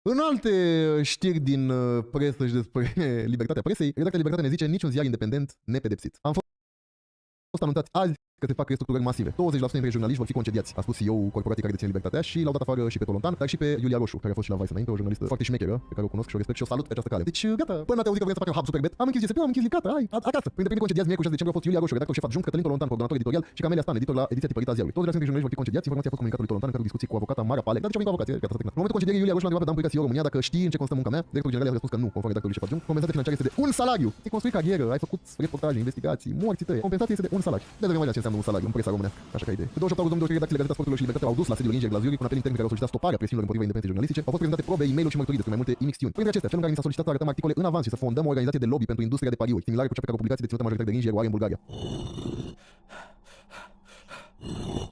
În alte știri din presă și despre libertatea presei, redacția Libertate ne zice niciun ziar independent nepedepsit. Am fost anunțați azi că se fac restructurări masive. 20% dintre jurnaliști vor fi concediați, a spus CEO-ul corporației care deține Libertatea și l-au dat afară și pe Tolontan, dar și pe Iulia Roșu, care a fost și la Vice înainte, o jurnalistă foarte șmecheră, pe care o cunosc și o respect și o salut pe această cale. Deci, gata, până te-au zis că vrei să faci un hub superbet, am închis GSP, am închis gata, hai, acasă. Printre primii concediați miercuri 6 decembrie au fost Iulia Roșu, redactor șef adjunct, Cătălin Tolontan, coordonator editorial și Camelia Stan, editor la ediția tipărită a ziarului. 20% dintre jurnaliști vor fi concediați, informația a fost comunicată lui Tolontan în cadrul discuții cu avocata Mara Pale. Dar de ce cu avocație? Gata, să terminat. În momentul concedierii Iulia Roșu l-a întrebat pe Dan Puica, CEO România, dacă știi în ce constă munca mea. Directorul general a răspuns că nu, conform redactorului șef adjunct. Compensația financiară este de un salariu. Ai construit carieră, ai făcut reportaje, investigații, morți tăi. Compensația este de un salariu. De mai ce înseamnă un salariu în presa românească. Așa că idee. Pe 28 august 2023, redacțiile Gazeta Sporturilor și Libertate au dus la sediul Inger la Zurich cu un apel intern care au solicitat stoparea presiunilor împotriva independenței jurnalistice. Au fost prezentate probe, e-mail-uri și mărturii despre mai multe imixtiuni. Printre acestea, felul în care ni s-a solicitat să arătăm articole în avans și să fondăm o organizație de lobby pentru industria de pariuri, similare cu cea pe care o publicație deținută majoritar de Inger o are în Bulgaria.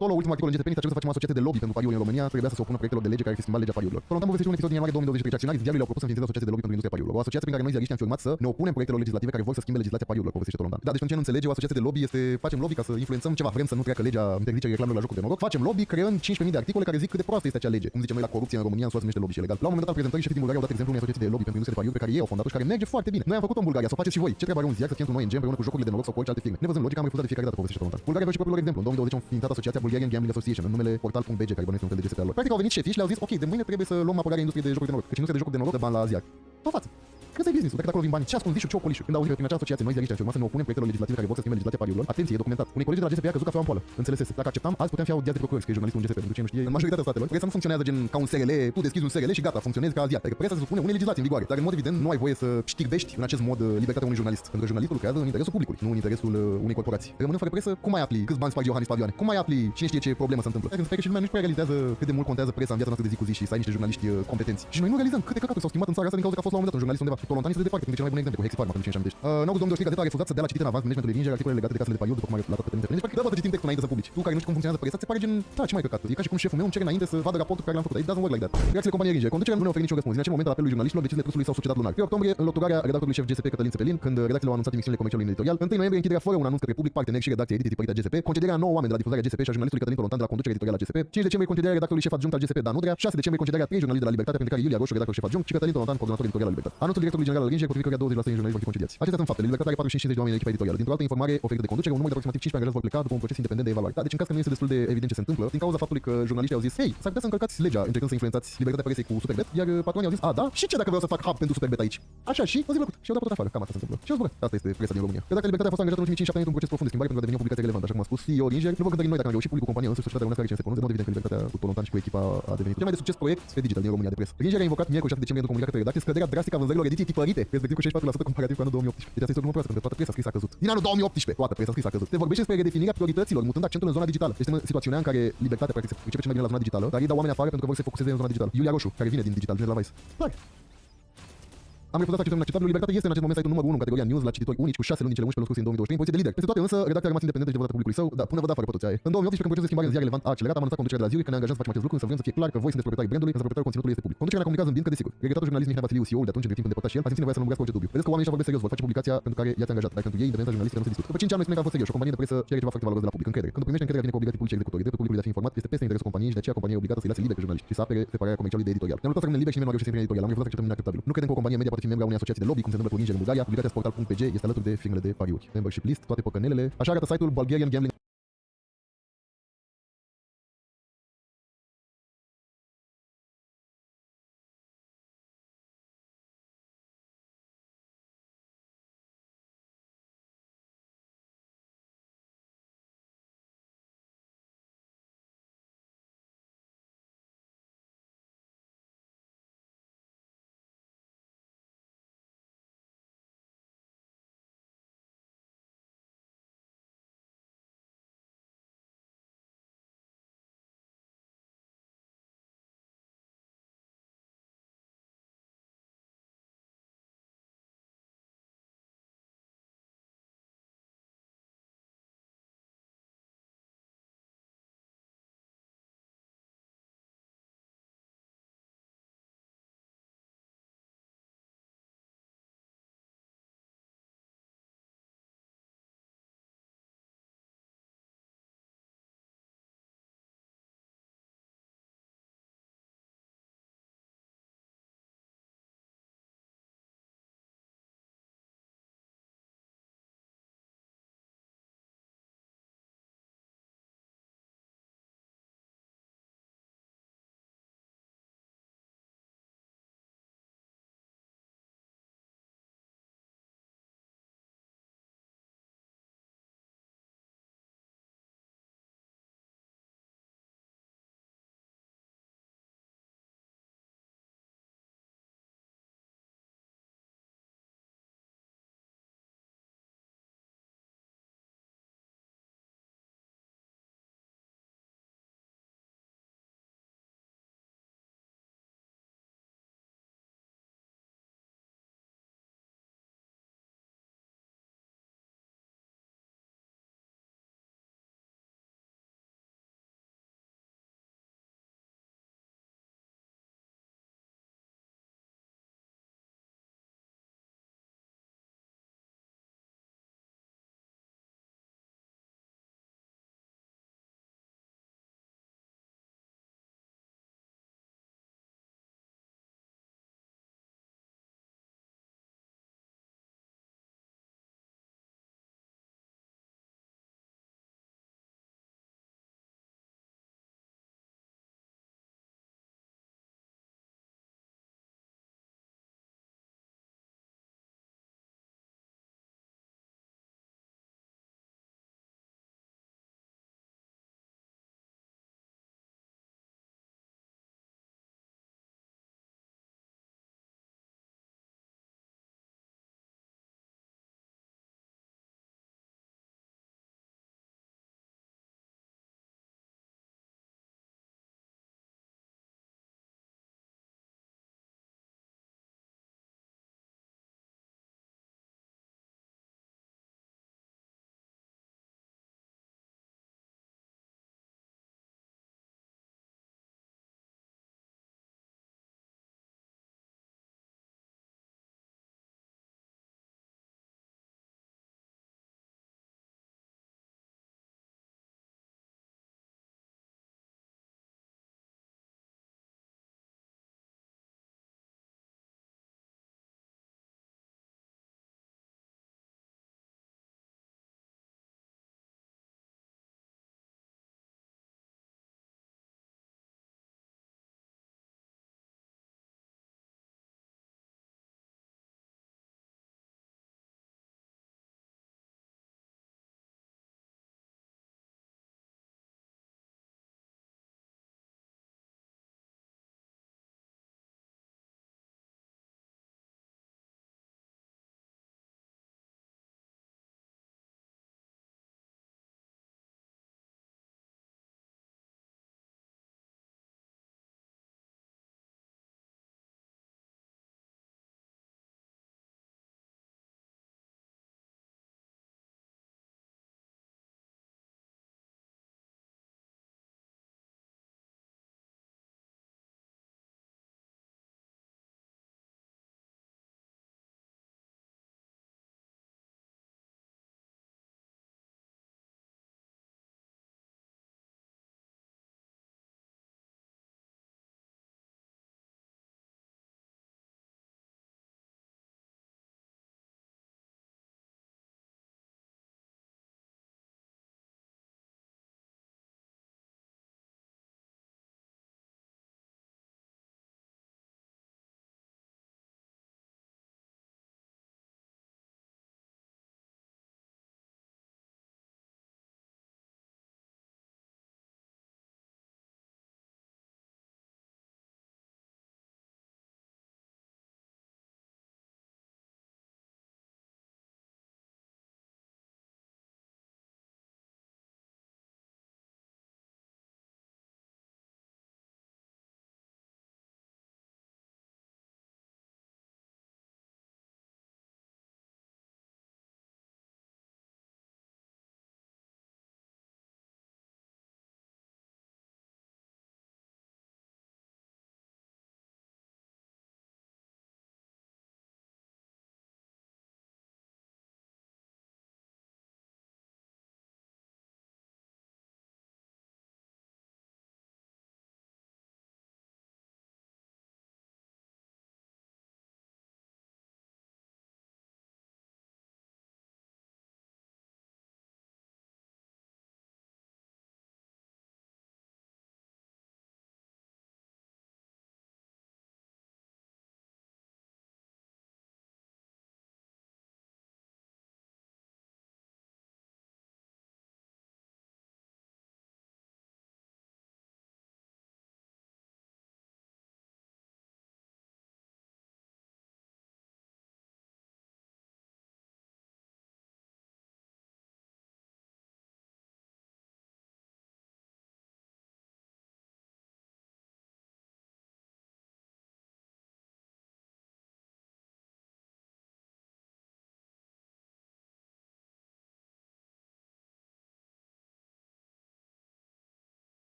Solo, ultimul articol în GTP, a cerut să facem o asociație de lobby pentru pariuri în România, trebuia să se opună proiectelor de lege care ar fi schimbat legea pariurilor. Tolontan povestește un episod din ianuarie 2023. Acționarii ziarului au propus să înființeze o asociație de lobby pentru industria pariurilor. O asociație prin care noi ziariști am fi urmat să ne opunem proiectelor legislative care vor să schimbe legislația pariurilor, povestește Tolontan. Da, deci pentru ce nu înțelege, o asociație de lobby este facem lobby ca să influențăm ceva, vrem să nu treacă legea interzicerii reclamelor la jocuri de noroc. Facem lobby creând 15.000 de articole care zic cât de proastă este acea lege. Cum zicem noi la corupție în România, în SUA se numește lobby și legal. La un moment dat al prezentării șefii din Bulgaria au dat exemplu unei asociații de lobby pentru industria de pariuri pe care ei au fondat și care merge foarte bine. Noi am făcut-o în Bulgaria, să o faceți și voi. Ce trebuie are un ziar să fie într-un ONG împreună cu jocurile de noroc sau cu orice alte firme. Nevăzând logica, am refuzat de fiecare dată, povestește Tolontan. Bulgaria a și propriul exemplu. În 2020 am înființat asociația Bulgarian Gambling Association în numele portal.bg care bănuiesc un fel de GSP al lor. Practic au venit șefii și le-au zis, ok, de mâine trebuie să luăm apărarea industriei de jocuri de noroc. Deci industria de jocuri de noroc de bani la ziar. Pe față. Că ăsta e business-ul. Dacă de acolo vin bani, ce ascunzi și ce ocolișuri. Când auzi că prin acea asociație noi ziariști am să ne opunem proiectelor legislative care vor să schimbe legislația pariurilor, atenție, e documentat. Unei colegi de la GSP a căzut cafeaua în poală. Înțelesese. Dacă acceptam, azi puteam fi audiați de procurori, că e jurnalistul în GSP, pentru cine nu știe, în majoritatea statelor. Presa nu funcționează gen ca un SRL, tu deschizi un SRL și gata, funcționezi ca aziat. Adică presa se supune unei legislații în vigoare, dar în mod evident nu ai voie să știrbești în acest mod libertatea unui jurnalist, pentru că jurnalistul lucrează în interesul publicului, nu în interesul unei corporații. Rămânând fără presă, cum mai afli câți bani sparge Iohannis pavioane? Cum mai afli cine știe ce problemă se întâmplă? Dacă că și lumea nu-și prea realizează cât de mult contează presa în viața noastră de zi cu zi și să ai niște jurnaliști competenți. Și noi nu realizăm câte căcaturi s-au schimbat în țara asta din cauza că a fost la un moment dat un jurnalist undeva. Tolontan este de departe, printre cele mai bune exemple, cu Hexi Pharma, pentru cine își amintește. În august 2023, gazeta a refuzat să dea la citit în avans managementul de articole legate de casele de pariuri, după cum a relatat Cătălin Tăpănești. Practic, să citim textul înainte să publici. Tu care nu știi cum funcționează presa, ți se pare gen, da, ce mai căcat. E ca și cum șeful meu îmi cere înainte să vadă raportul care l-am făcut. It doesn't work like that. Reacțiile companiei Ranger. Conducerea nu ne oferă niciun răspuns. Din acel moment al apelului jurnaliștilor, deciziile trusului s-au sucedat lunar. Pe octombrie, înlăturarea redactorului șef GSP Cătălin Țepelin, când redacțiile au anunțat emisiunile comercialului editorial. 1 noiembrie, închiderea fără un anunț către public, parteneri și redacția ediției tipărită GSP, concederea 9 oameni de la difuzarea GSP și a jurnalistului Cătălin Tolontan de la conducerea editorială a GSP. 5 decembrie, concederea redactorului șef adjunct al GSP Dan Udrea, 6 decembrie, concederea 3 jurnaliști de la Libertate, printre care Iulia Roșu, redactor șef adjunct, și Cătălin Tolontan, coordonator editorial al Libertate. Anunțul directorului general al Ranger, potrivit căruia 20% din jurnaliști vor fi concediați. Acestea sunt faptele. Libertatea are 45-50 de oameni în echipa editorială. Dintr-o altă informare oferită de conducere, un număr de aproximativ 15 angajați vor pleca după un proces independent de evaluare. Da, deci în caz că nu este destul de evident ce se întâmplă, din cauza faptului că jurnaliștii au zis, hei, s-ar putea să încălcați legea încercând să influențați libertatea presei cu Superbet, iar patronii au zis, a, da, și ce dacă vreau să fac hub pentru Superbet aici? Așa și o zi plăcut. Și au dat tot afară. Cam asta se întâmplă. Și au zburat. Asta este presa din România. Redacția Libertatea a fost angajată în ultimii 5-7 ani într-un proces profund de schimbare pentru a deveni o publicație relevantă, așa cum a spus CEO Ranger. Nu vă gândiți noi dacă am reușit publicul companiei, însă societatea românească are ce se pronunță, de mod evident că Libertatea cu Tolontan și cu echipa a devenit cel mai de succes proiect pe digital din România de presă. Ranger a invocat miercuri 6 decembrie într-un comunicat pe redacție scăderea drastică a vânzărilor ediției tipărite, respectiv cu 64% comparativ cu anul 2018. Deci asta este o proastă, pentru că toată presa scrisă a căzut. Din anul 2018, toată presa scrisă a căzut. Se vorbește despre redefinirea priorităților, mutând accentul în zona digitală. Este situația în care Libertatea practic se pricepe cel mai bine la zona digitală, dar ei dau oameni afară pentru că vor să se focuseze în zona digitală. Iulia Roșu, care vine din digital, vine de la Vice. Clar. Am refuzat acest inacceptabil. Libertatea este în acest moment site-ul numărul 1 în categoria news la cititori unici cu 6 luni din cele 11 luni scrise în 2023 în poziție de lider. Peste toate însă, redacția a rămas independentă și devotă publicului său, da, până vă da fără pe toți aia. În 2018, când procesul de schimbare în ziar relevant a accelerat, am anunțat conducerea de la Ziuri că ne angajăm să facem acest lucru, însă vrem să fie clar că voi sunteți proprietarii brandului, însă proprietarul conținutului este public. Conducerea ne-a comunicat zâmbind că desigur. Regretatul jurnalist Mihai Vasiliu, CEO-ul de atunci, între timp îndepărtat și el, a simțit nevoia să lămurească orice dubiu. Vedeți că oamenii ăștia vorbesc serios, vor face publicația pentru care i-ați angajat, dar pentru ei independența jurnalistică nu se discută. După 5 ani noi spunem că a fost serios și o companie de presă cere ceva foarte valoros de la public, încredere. Când primește încrederea vine cu obligații publice executorii. Dreptul publicului de a fi informat este peste interesul companiei și de aceea compania e obligată să-i lase liber pe jurnaliști și să apere separarea comercialului de editorial. Ne-am luptat să rămânem liberi și nimeni nu a reușit să intre în editorial. Am refuzat să acceptăm inacceptabil. Nu credem că o companie media poate fi membra unei asociații de lobby, cum se întâmplă cu Ranger în Bulgaria. Publicația Sportal.pg este alături de firmele de pariuri. Membership list, toate păcănelele. Așa arată site-ul Bulgarian Gambling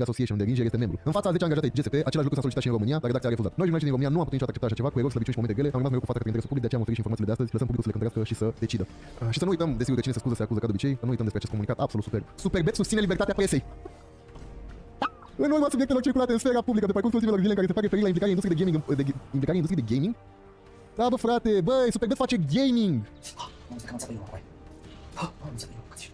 Trade Association, de Ringer este membru. În fața a 10 angajați ai GSP, același lucru s-a solicitat și în România, dar redacția a refuzat. Noi, jurnaliștii din România, nu am putut niciodată accepta așa ceva, cu erori, slăbiciuni și momente grele, am rămas mereu cu fața către interesul public, de aceea am oferit și informațiile de astăzi, lăsăm publicul să le cântărească și să decidă. Și să nu uităm, desigur, că cine se scuză se acuză ca de obicei, să nu uităm despre acest comunicat absolut superb. Superbet susține libertatea presei. În urma subiectelor circulate în sfera publică pe parcursul ultimelor zile în care se fac referire la implicarea industriei de gaming, da, bă, frate, băi, Superbet face gaming!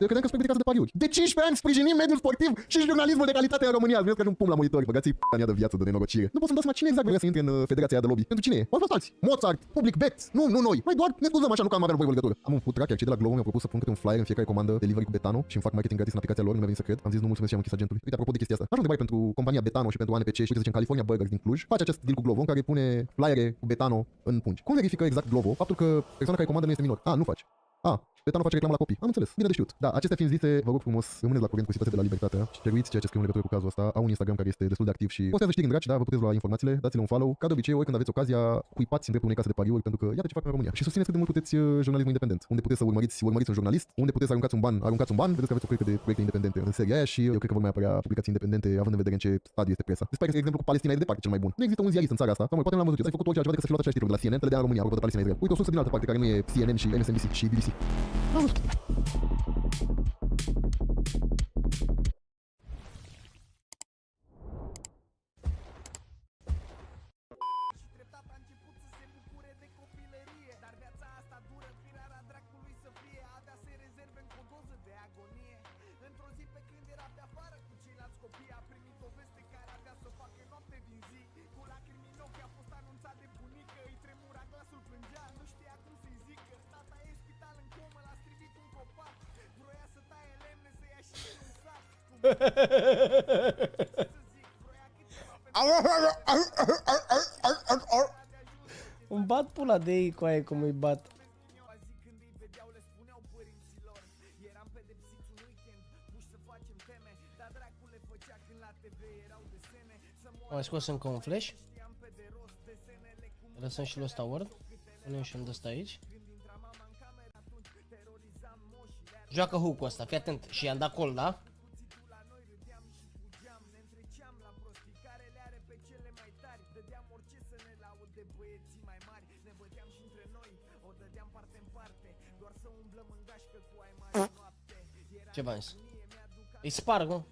Eu credeam că Superbet e casă de pariuri. De 15 ani sprijinim mediul sportiv și jurnalismul de calitate în România. Ați văzut ca un pum la monitor, băgați-i p***a de viață de nenorocire. Nu pot să-mi dau seama cine exact vrea să intre în federația aia de lobby. Pentru cine e? Au fost alți. Mozart, Public Bet. Nu noi. Noi doar ne scuzăm așa, nu că am avea nevoie de legătură. Am un food truck, iar cei de la Glovo mi-au propus să pun câte un flyer în fiecare comandă delivery cu Betano și îmi fac marketing gratis în aplicația lor, nu mi-a venit să cred. Am zis nu mulțumesc și am închis agentului. Uite, apropo de chestia asta. Aș întrebai pentru compania Betano și pentru ANPC și uite, să zicem California Burgers din Cluj. Face acest deal cu Glovo în care pune flyere cu Betano în pungi. Cum verifică exact Glovo faptul că persoana care comandă nu este minor? Nu face. Betano face reclamă la copii. Am înțeles. Bine de știut. Da, acestea fiind zise, vă rog frumos, rămâneți la curent cu situația de la Libertatea și ceruiți ceea ce scriu în legătură cu cazul ăsta. Au un Instagram care este destul de activ și postează știri în dragi, da, vă puteți lua informațiile, dați-le un follow. Ca de obicei, oricând aveți ocazia, cuipați în dreptul unei case de pariuri, pentru că iată ce fac în România. Și susțineți cât de mult puteți jurnalismul independent. Unde puteți să urmăriți un jurnalist, unde puteți să aruncați un ban, vedeți că aveți o proiecte de proiecte independente în seria aia și eu cred că vor mai apărea publicații independente, având în vedere în ce stadiu este presa. Despre că exemplu cu Palestina e de departe cel mai bun. Nu există un ziarist în țara asta, sau poate nu l-am văzut eu, ai făcut orice altceva decât să fi luat așa știri de la CNN, te le dea în România, apropo de Palestina Israel. Uite o sursă din altă parte care nu e CNN și MSNBC și BBC. Îmi bat pula de ei cu aia cum îi bat. Am scos încă un flash. Lăsăm și lui ăsta word. Punem și unde ăsta aici. Joacă hook-ul ăsta, fii atent. Și i-am dat call, da? Ce v-am zis? Îi sparg, mă.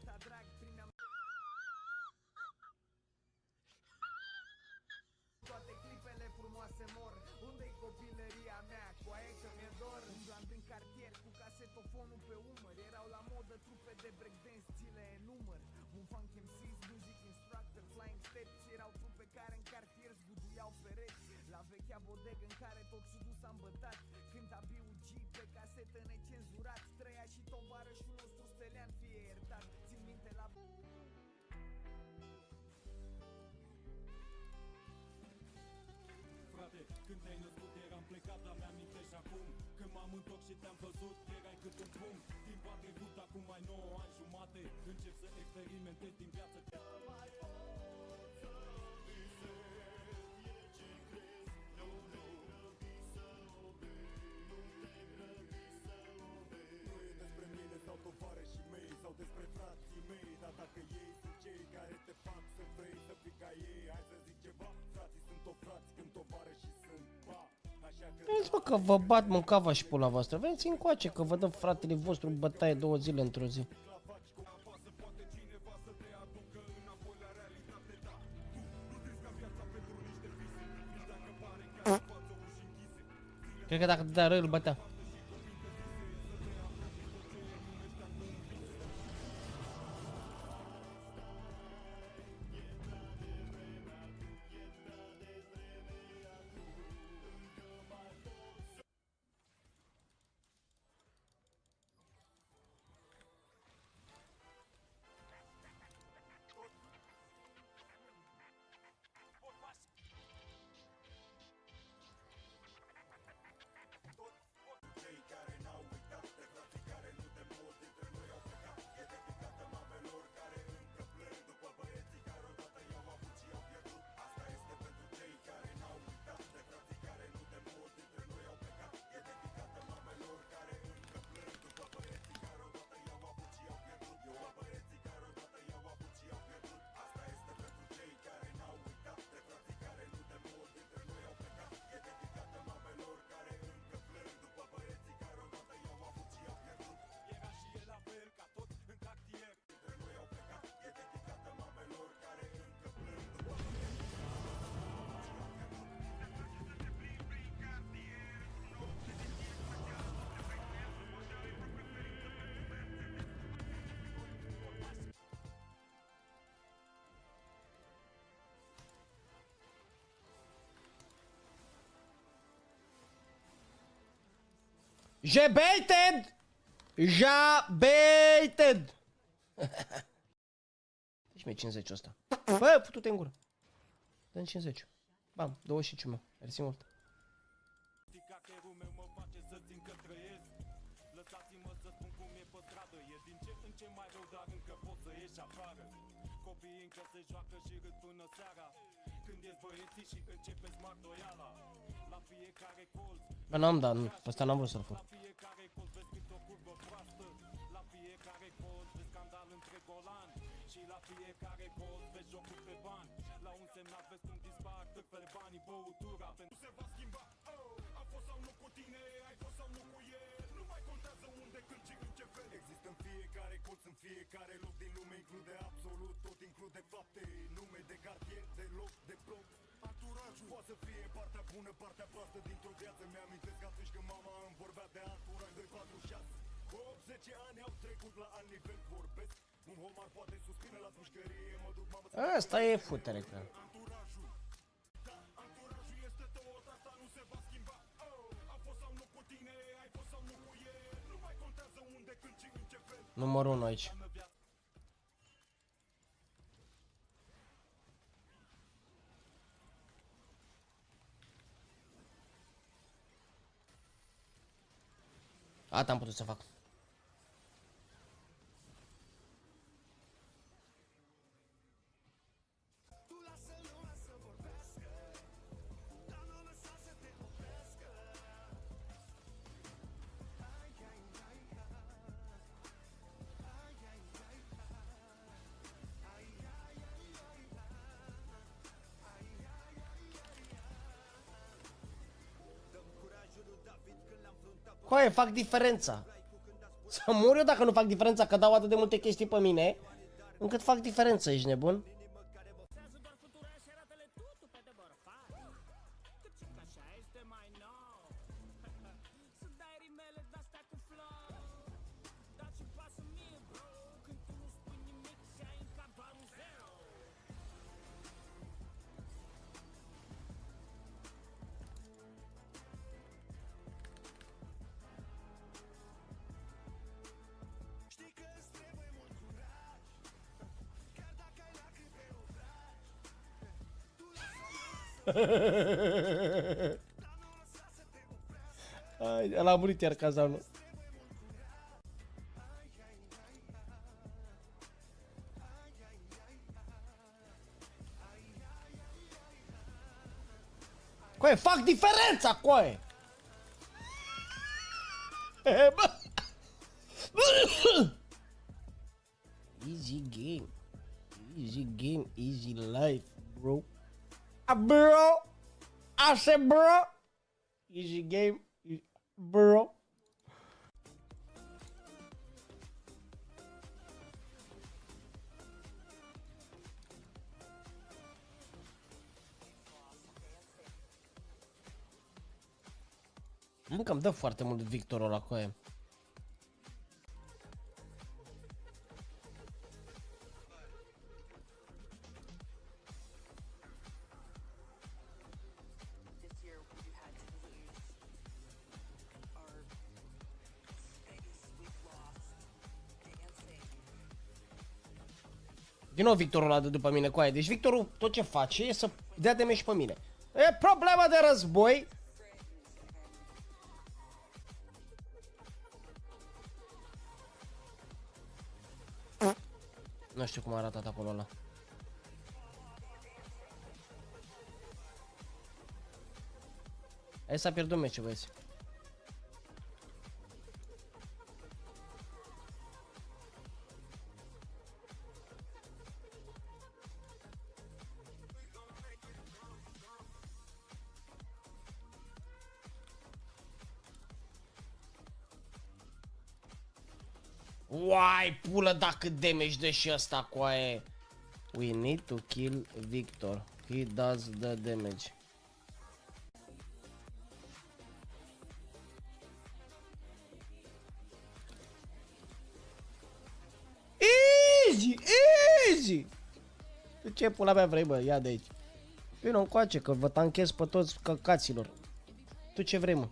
Când te-ai născut eram plecat, dar mi-amintești acum când m-am întors și te-am văzut, erai cât un pum. Timp a trecut, acum ai 9 ani jumate, încep să experimentezi din viață. Mai pot să visezi, e ce crezi, nu te grăbi să obei, nu te grăbi să obei. Nu e despre mine sau tovarășii mei, sau despre frații mei, dar dacă ei sunt cei care te fac să vrei să fii ca ei, hai să zic ceva, frații sunt o frați când tovarășii sunt ba. Veniți mă că vă bat mâncava și pula voastră, veniți încoace că vă dă fratele vostru bătaie 2 zile într-o zi. Cred că dacă te dea rău îl bătea. Jebaited! Jabaited! Deci mi-e 50 ăsta. Bă, putu-te în gură. Dă-mi 50. Bam, 25 mă. Mersi mult. Lăsați-mă să spun cum e pe stradă. E din ce în ce mai rău, dar încă poți să ieși afară. Copiii încă se joacă și râd până seara. Când ești băieții și începeți martoiala. La fiecare colț. Bă, n-am dat, pe ăsta n-am vrut să-l fur. La fiecare colț vezi cât o curbă proastă. La fiecare colț vezi scandal între golan. Și la fiecare colț vezi jocuri pe bani. La un semnat vezi cum dispar târfele, banii, băutura. Pentru se va schimba. A fost sau nu cu tine, ai fost sau nu cu el. Nu mai contează unde, când și în ce fel. Există în fiecare colț, în fiecare loc din lume. Include absolut tot, include fapte, nume de cartier, de loc, de bloc. Anturajul poate să fie partea bună, partea proastă dintr-o viață. Mi-amintesc atunci când mama îmi vorbea de anturaj 2, 4, 6. 8-10 ani au trecut, la alt nivel vorbesc. Un homar poate suspină la pușcărie, mă duc mamă. Asta e futere, că. Anturajul, da, anturajul este tot, asta nu se va schimba. A fost sau nu cu tine, ai fost sau nu cu el. Nu mai contează unde, când și în ce fel. Numărul 1 aici. Asta am putut să fac. Coaie, fac diferența. Să mor eu dacă nu fac diferența, că dau atât de multe chestii pe mine, încât fac diferență, ești nebun? Ai, ăla a murit iar cazanul. Coaie, fac diferența, coaie! Easy game. Easy game, easy life, bro. Bro! I said bro! Easy game, bro. Încă îmi dă foarte mult Victorul ăla, coaie. Din nou Victorul ăla de după mine, coaie. Deci Victorul tot ce face e să dea de și pe mine. E problema de război. Nu știu cum a arătat acolo ăla. Hai s-a pierdut meciul, băieți. Uai, pulă, dacă damage de și ăsta, coaie. We need to kill Victor. He does the damage. Easy, easy. Tu ce pula mea vrei, bă? Ia de aici. Vino încoace, că vă tanchez pe toți căcaților. Tu ce vrei, mă?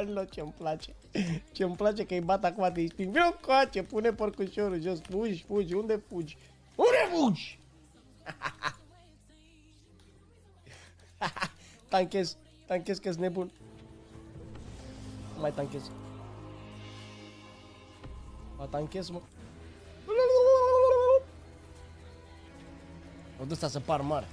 Nu, ce-mi place. Ce-mi place că-i bat acum de instinct. Vino coace, pune porcușorul jos. Fugi, fugi, unde fugi? Unde fugi? Tanchez că-s nebun. Mai tanchez. Mă tanchez, mă. O dus să par mare.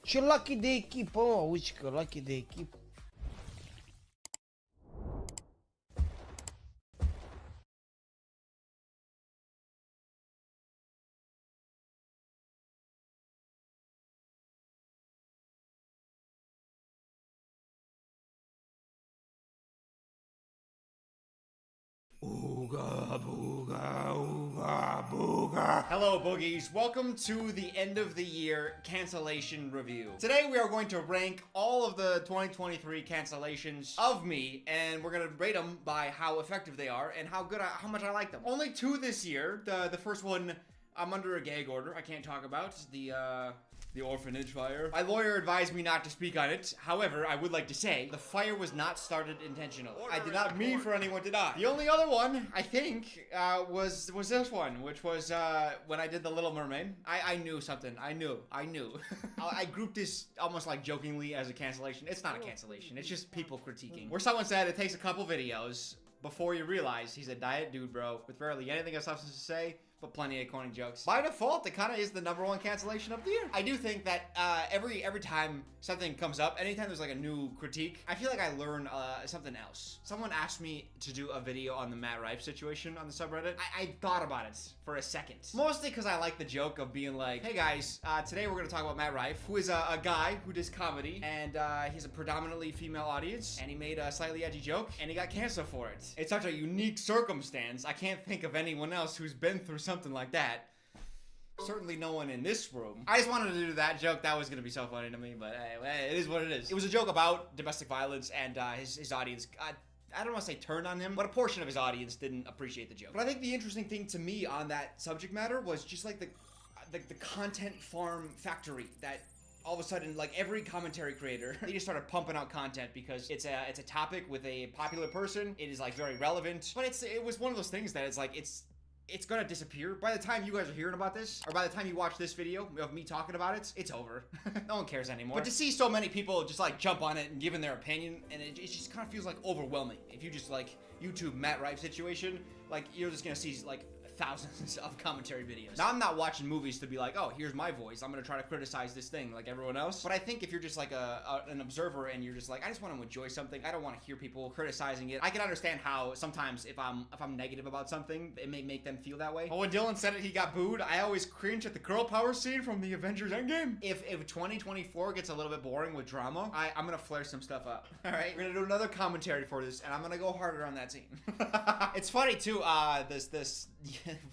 Ce lucky de echipă, mă, uite că lucky de echipă. Hello, Boogies. Welcome to the end of the year cancellation review. Today we are going to rank all of the 2023 cancellations of me, and we're gonna rate them by how effective they are and how much I like them. Only 2 this year. The first one I'm under a gag order. I can't talk about the orphanage fire. My lawyer advised me not to speak on it. However, I would like to say the fire was not started intentionally. I did not mean for anyone to die. The only other one, I think, was this one, which was when I did the Little Mermaid. I knew something. I knew. I grouped this almost like jokingly as a cancellation. It's not a cancellation. It's just people critiquing. Where someone said it takes a couple videos before you realize he's a diet dude, bro, with barely anything of substance to say, but plenty of corny jokes. By default, it kind of is the #1 cancellation of the year. I do think that every time something comes up, anytime there's like a new critique, I feel like I learn something else. Someone asked me to do a video on the Matt Rife situation on the subreddit. I thought about it for a second. Mostly because I like the joke of being like, hey guys, today we're going to talk about Matt Rife, who is a guy who does comedy, and he's a predominantly female audience, and he made a slightly edgy joke, and he got canceled for it. It's such a unique circumstance. I can't think of anyone else who's been through something like that. Certainly no one in this room. I just wanted to do that joke. That was gonna be so funny to me, but hey, it is what it is. It was a joke about domestic violence, and his audience, I don't want to say turned on him, but a portion of his audience didn't appreciate the joke. But I think the interesting thing to me on that subject matter was just like the content farm factory that all of a sudden, like every commentary creator, they just started pumping out content because it's a topic with a popular person. It is like very relevant, but it was one of those things that it's like it's gonna disappear. By the time you guys are hearing about this, or by the time you watch this video of me talking about it, it's over. No one cares anymore. But to see so many people just like jump on it and giving their opinion, and it just kind of feels like overwhelming. If you just like YouTube Matt Rife situation, like you're just gonna see like thousands of commentary videos. Now I'm not watching movies to be like, oh, here's my voice, I'm gonna try to criticize this thing like everyone else. But I think if you're just like an observer and you're just like, I just want to enjoy something, I don't want to hear people criticizing it. I can understand how sometimes if I'm negative about something, it may make them feel that way. But when Dylan said it, he got booed. I always cringe at the girl power scene from the Avengers Endgame. If 2024 gets a little bit boring with drama, I'm gonna flare some stuff up. All right, we're gonna do another commentary for this, and I'm gonna go harder on that scene. It's funny too. This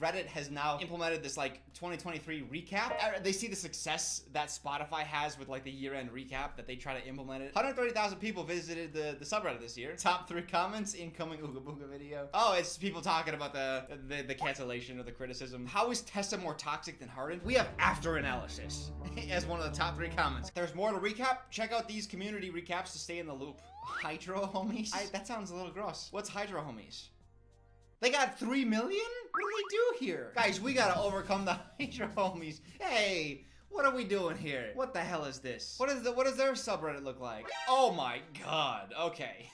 Reddit has now implemented this like 2023 recap. They see the success that Spotify has with like the year-end recap that they try to implement it. 130,000 people visited the subreddit this year. Top 3 comments, incoming Ooga Booga video. Oh, it's people talking about the cancellation or the criticism. How is Tessa more toxic than Harden? We have after analysis as one of the top 3 comments. There's more to recap. Check out these community recaps to stay in the loop. Hydro homies? That sounds a little gross. What's Hydro homies? They got 3 million? What do they do here? Guys, we gotta overcome the Hydro homies. Hey, what are we doing here? What the hell is this? What does their subreddit look like? Oh my god. Okay.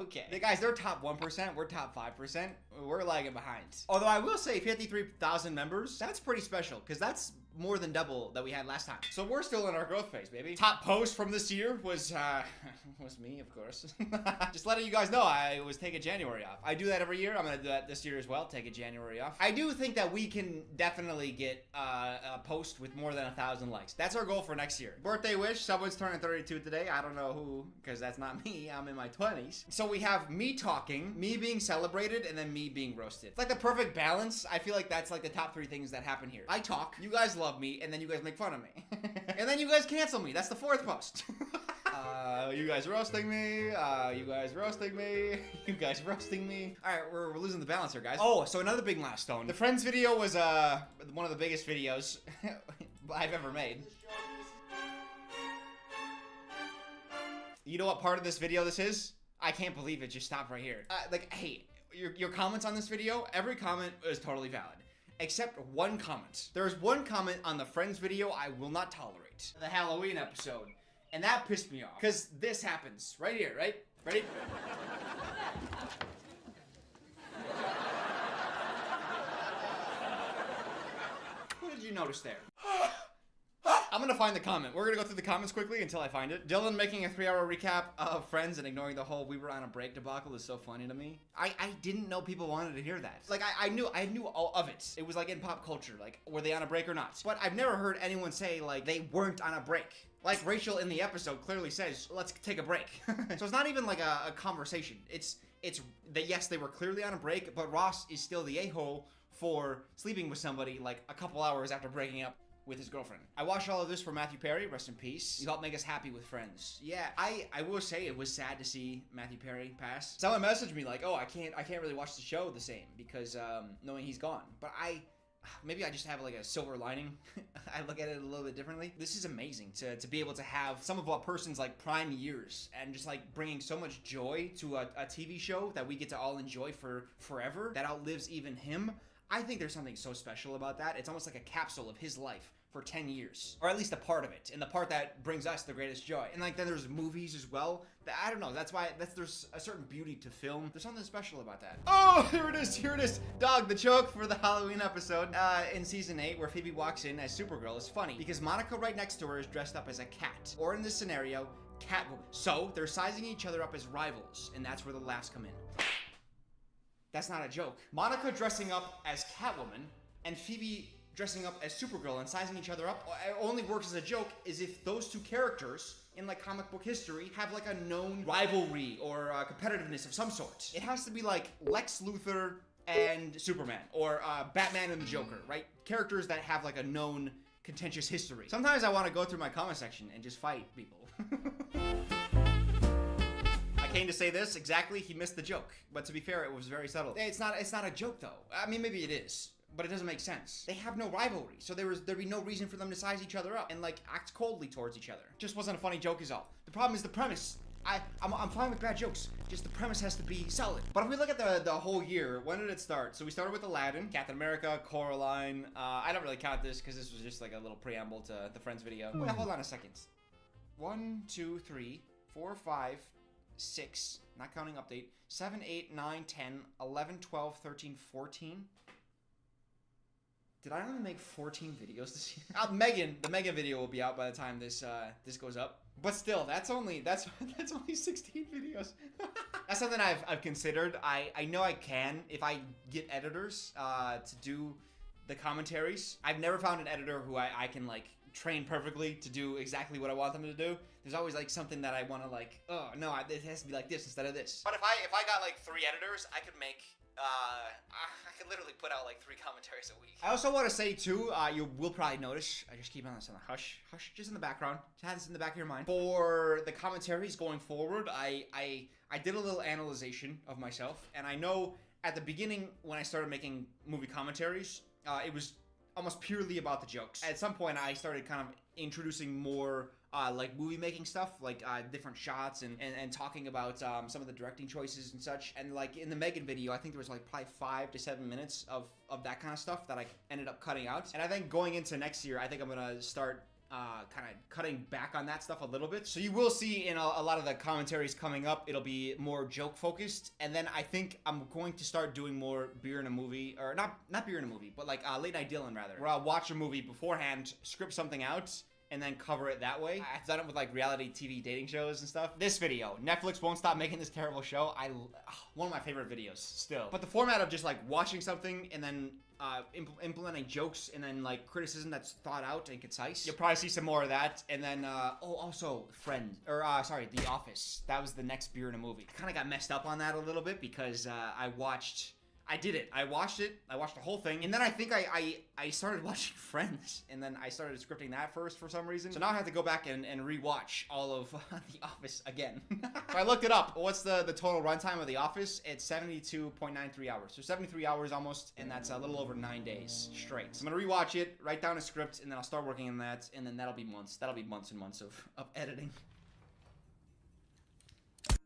Okay. Guys, they're top 1%. We're top 5%. We're lagging behind. Although I will say 53,000 members, that's pretty special because that's more than double that we had last time. So we're still in our growth phase, baby. Top post from this year was me, of course. Just letting you guys know I was taking January off. I do that every year. I'm gonna do that this year as well, take a January off. I do think that we can definitely get a post with more than 1,000 likes. That's our goal for next year. Birthday wish, someone's turning 32 today. I don't know who, because that's not me. I'm in my 20s. So we have me talking, me being celebrated, and then me being roasted. It's like the perfect balance. I feel like that's like the top 3 things that happen here. I talk, you guys love me, and then you guys make fun of me. And then you guys cancel me. That's the 4th post. You guys roasting me. You guys roasting me. You guys roasting me. All right, we're losing the balance here, guys. Oh, so another big milestone. The Friends video was one of the biggest videos I've ever made. You know what part of this video this is? I can't believe it just stopped right here. Like, hey, your comments on this video, every comment is totally valid. Except one comment. There's one comment on the Friends video I will not tolerate. The Halloween episode. And that pissed me off. Because this happens right here, right? Ready? What did you notice there? I'm gonna find the comment. We're gonna go through the comments quickly until I find it. Dylan making a 3-hour recap of Friends and ignoring the whole "we were on a break" debacle is so funny to me. I didn't know people wanted to hear that. Like I knew all of it. It was like in pop culture, like were they on a break or not? But I've never heard anyone say like they weren't on a break. Like Rachel in the episode clearly says, let's take a break. So it's not even like a conversation. It's that yes, they were clearly on a break, but Ross is still the a-hole for sleeping with somebody like a couple hours after breaking up with his girlfriend. I watched all of this for Matthew Perry, rest in peace. You helped make us happy with Friends. Yeah, I will say it was sad to see Matthew Perry pass. Someone messaged me like, oh, I can't really watch the show the same because knowing he's gone. But maybe I just have like a silver lining. I look at it a little bit differently. This is amazing to be able to have some of a person's like prime years and just like bringing so much joy to a TV show that we get to all enjoy for forever that outlives even him. I think there's something so special about that. It's almost like a capsule of his life for 10 years, or at least a part of it, and the part that brings us the greatest joy. And like then there's movies as well. I don't know. That's why there's a certain beauty to film. There's something special about that. Oh, here it is. Dog, the joke for the Halloween episode in season 8 where Phoebe walks in as Supergirl is funny because Monica right next to her is dressed up as a cat, or in this scenario, Catwoman. So they're sizing each other up as rivals, and that's where the laughs come in. That's not a joke. Monica dressing up as Catwoman and Phoebe dressing up as Supergirl and sizing each other up only works as a joke is if those two characters in like comic book history have like a known rivalry or competitiveness of some sort. It has to be like Lex Luthor and Superman, or Batman and the Joker, right? Characters that have like a known contentious history. Sometimes I want to go through my comment section and just fight people. I came to say this exactly. He missed the joke, but to be fair, it was very subtle. It's not a joke though. I mean, maybe it is, but it doesn't make sense. They have no rivalry, so there'd be no reason for them to size each other up and like act coldly towards each other. Just wasn't a funny joke is all. The problem is the premise. I'm fine with bad jokes, just the premise has to be solid. But if we look at the whole year, when did it start? So we started with Aladdin, Captain America, Coraline. I don't really count this because this was just like a little preamble to the Friends video. Wait, hold on a second. 1, 2, 3, 4, 5, 6, not counting update, 7, 8, 9, 10, 11, 12, 13, 14. Did I only make 14 videos this year? The Megan video will be out by the time this goes up. But still, that's only 16 videos. That's something I've considered. I know I can if I get editors to do the commentaries. I've never found an editor who I can like train perfectly to do exactly what I want them to do. There's always like something that I want to like, oh no, it has to be like this instead of this. But if I got like 3 editors, I could make I could literally put out like 3 commentaries a week. I also want to say too, you will probably notice, I just keep on this on the hush, just in the background. Just have this in the back of your mind. For the commentaries going forward, I did a little analyzation of myself, and I know at the beginning when I started making movie commentaries, it was almost purely about the jokes. At some point, I started kind of introducing more like movie making stuff, like different shots and talking about some of the directing choices and such. And like in the Megan video, I think there was like probably 5 to 7 minutes of that kind of stuff that I ended up cutting out. And I think going into next year, I think I'm gonna start kind of cutting back on that stuff a little bit. So you will see in a lot of the commentaries coming up, it'll be more joke focused. And then I think I'm going to start doing more beer in a movie, or not beer in a movie, but like late night Dylan rather, where I'll watch a movie beforehand, script something out, and then cover it that way. I've done it with like reality TV dating shows and stuff. This video, Netflix won't stop making this terrible show. One of my favorite videos still. But the format of just like watching something and then implementing jokes and then like criticism that's thought out and concise. You'll probably see some more of that. And then, also The Office. That was the next beer in a movie. I kind of got messed up on that a little bit because I watched I did it. I watched it. I watched the whole thing. And then I think I started watching Friends. And then I started scripting that first for some reason. So now I have to go back and rewatch all of The Office again. So I looked it up. What's the total runtime of The Office? It's 72.93 hours. So 73 hours almost. And that's a little over 9 days straight. So I'm going to rewatch it, write down a script, and then I'll start working on that. And then that'll be months. That'll be months and months of editing.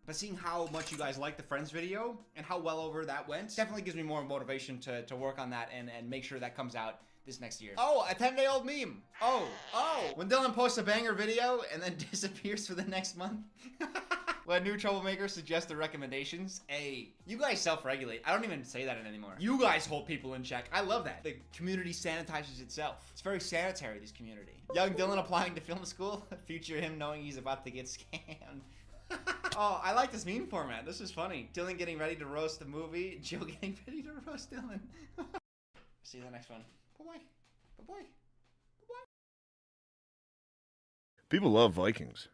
But seeing how much you guys liked the Friends video and how well over that went definitely gives me more motivation to work on that and make sure that comes out this next year. Oh, a 10-day-old meme. Oh. When Dylan posts a banger video and then disappears for the next month. When new troublemakers suggest the recommendations. Hey, you guys self-regulate. I don't even say that anymore. You guys hold people in check. I love that. The community sanitizes itself. It's very sanitary, this community. Young Dylan applying to film school. Future him knowing he's about to get scammed. Oh, I like this meme format. This is funny. Dylan getting ready to roast the movie. Joe getting ready to roast Dylan. See you in the next one. Bye-bye. Bye-bye. People love Vikings.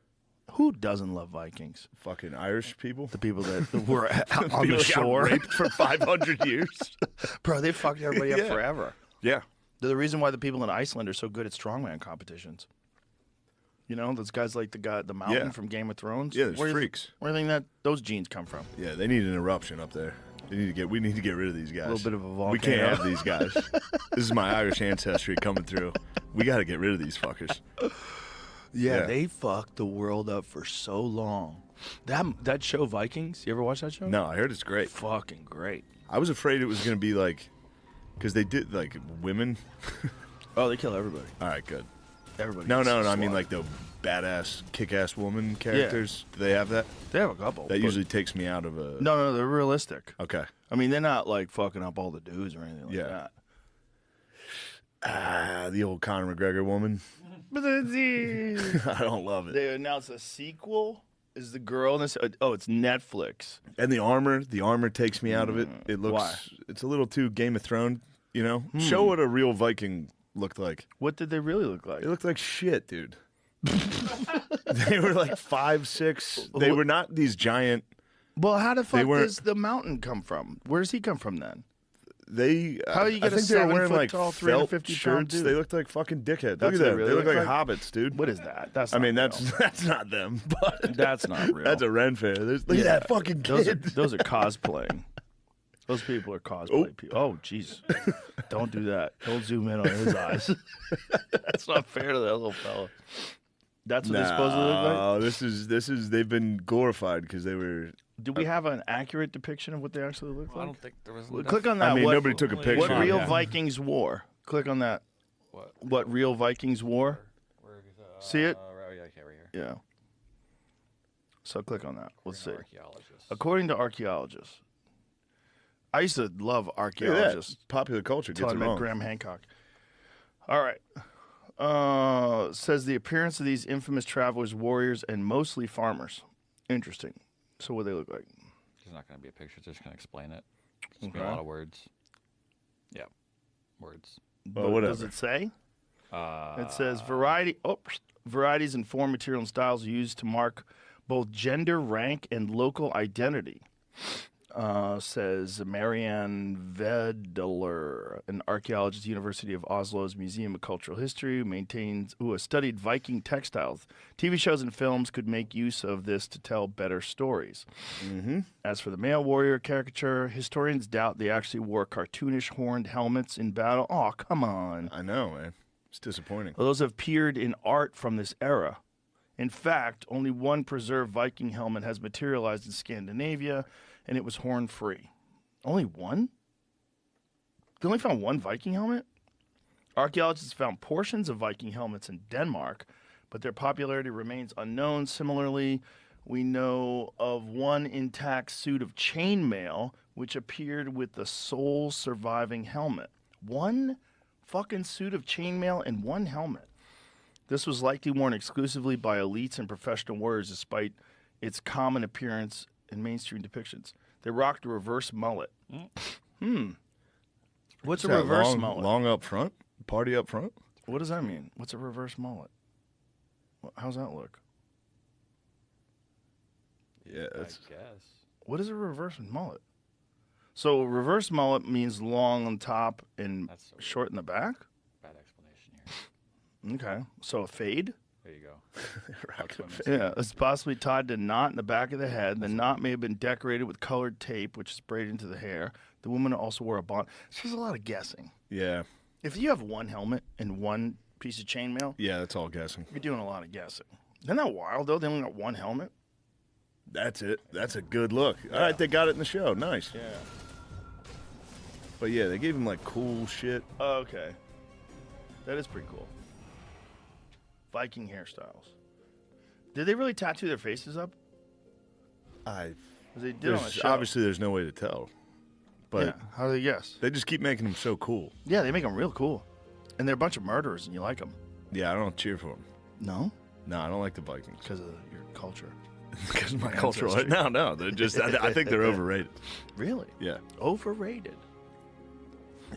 Who doesn't love Vikings? Fucking Irish people. The people that were on the People shore. got raped for 500 years. Bro, they fucked everybody up Yeah. forever. Yeah. They're the reason why the people in Iceland are so good at strongman competitions. You know, those guys like the mountain Yeah. from Game of Thrones. Yeah, there's Where do you- freaks. Where do you think that those genes come from? Yeah, they need an eruption up there. We need to get rid of these guys. A little bit of a volcano. We can't have these guys. This is my Irish ancestry coming through. We got to get rid of these fuckers. Yeah, they fucked the world up for so long. That show Vikings, you ever watch that show? No, I heard it's great. Fucking great. I was afraid it was going to be like, because they did like women. Oh, they kill everybody. All right, good. Everybody. No, gets I mean slaughtered. like the badass, kick-ass woman characters. Do they have that? They have a couple. That but- usually takes me out of a. No, they're realistic. Okay. I mean, they're not like fucking up all the dudes or anything like Yeah. that. The old Conor McGregor woman. But I don't love it. they announced a sequel. Is the girl in this? Oh, it's Netflix. And the armor takes me out of it. It looks. Why? It's a little too Game of Thrones. You know. Show what a real Viking looked like. What did they really look like? They looked like shit, dude. They were like 5, 6. They were not these giant. Well, how the fuck weren't- does the mountain come from? Where does he come from then? They. How do you I get a think they were wearing 7 foot like tall, felt 350 pound shirts. dude? They looked like fucking dickheads. Look That's at what they them. really They look look like like? hobbits, dude. What is that? That's. I not mean, real. that's not them. But That's not real. that's a Ren fair. Look at that fucking kid. Those are cosplaying. Those people are cosplay people. Oh, jeez. Don't do that. Don't zoom in on his eyes. That's not fair to that little fella. That's what they're supposed to look like? No, this is. They've been glorified because they were. Do we have an accurate depiction of what they actually look like? I don't think there was. Well, click on that. I mean, what, nobody took a picture. What real Yeah. Vikings wore? Click on that. What real Vikings wore? See it? Right here. Yeah. So click on that. Let's see. Archaeologists. According to archaeologists, I used to love Look at that. archaeologists. Popular culture Until gets I it met wrong. Graham Hancock. All right. Says the appearance of these infamous travelers, warriors, and mostly farmers. Interesting. So what do they look like? There's not going to be a picture. It's just going to explain it. It's going to be a Okay. lot of words. Yeah. Words. Well, What whatever. does it say? It says varieties and form, material, and styles used to mark both gender, rank, and local identity. Says Marianne Vedeler, an archaeologist at the University of Oslo's Museum of Cultural History, who has studied Viking textiles. TV shows and films could make use of this to tell better stories. Mm-hmm. As for the male warrior caricature, historians doubt they actually wore cartoonish horned helmets in battle. Oh, come on. I know, man. It's disappointing. Well, those have appeared in art from this era. In fact, only one preserved Viking helmet has materialized in Scandinavia, and it was horn-free. Only one? They only found one Viking helmet? Archaeologists found portions of Viking helmets in Denmark, but their popularity remains unknown. Similarly, we know of one intact suit of chainmail, which appeared with the sole surviving helmet. One fucking suit of chainmail and one helmet. This was likely worn exclusively by elites and professional warriors, despite its common appearance in mainstream depictions. They rocked a reverse mullet. What's a Is that reverse mullet? Long up front? Party up front? What does that mean? What's a reverse mullet? How's that look? Yeah, that's. I guess. What is a reverse mullet? So reverse mullet means long on top and short in the back? Bad explanation here. Okay. So a fade? There you go. Yeah, it's possibly tied to a knot in the back of the head. The knot may have been decorated with colored tape, which is braided into the hair. The woman also wore a bond. This is a lot of guessing. Yeah. If you have one helmet and one piece of chainmail, Yeah, that's all guessing. you're doing a lot of guessing. Isn't that wild, though? They only got one helmet. That's it. That's a good look. All right, they got it in the show. Nice. Yeah. But yeah, they gave him like cool shit. Oh, okay. That is pretty cool. Viking hairstyles. Did they really tattoo their faces up? They did on the show. Obviously, there's no way to tell. But yeah. How do they guess? They just keep making them so cool. Yeah, they make them real cool. And they're a bunch of murderers, and you like them. Yeah, I don't cheer for them. No? No, I don't like the Vikings. Because of your culture. Because of my culture. No, they're just. I think they're overrated. Really? Yeah. Overrated.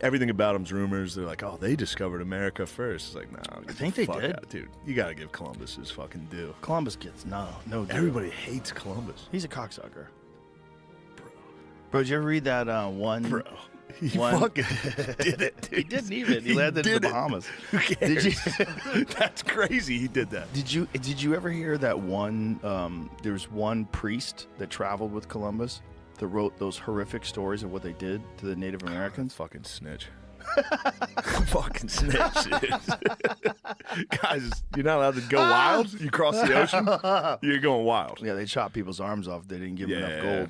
Everything about them's rumors. They're like, oh, they discovered America first. It's like, nah. I think they did. Dude, you got to give Columbus his fucking due. Columbus gets no due. Everybody hates Columbus. He's a cocksucker. Bro, did you ever read that one? Bro, he fucking did it, dude. He didn't even. He landed in the Bahamas. Who cares? Did you? That's crazy. He did that. Did you ever hear that one? There's one priest that traveled with Columbus that wrote those horrific stories of what they did to the Native Americans. Fucking snitch. Fucking snitch, dude. Guys, you're not allowed to go wild. You cross the ocean, you're going wild. Yeah, they chopped people's arms off. They didn't give them enough gold.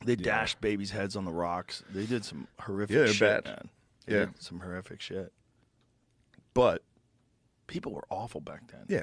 They dashed babies' heads on the rocks. They did some horrific shit, man. They did some horrific shit. But people were awful back then. Yeah.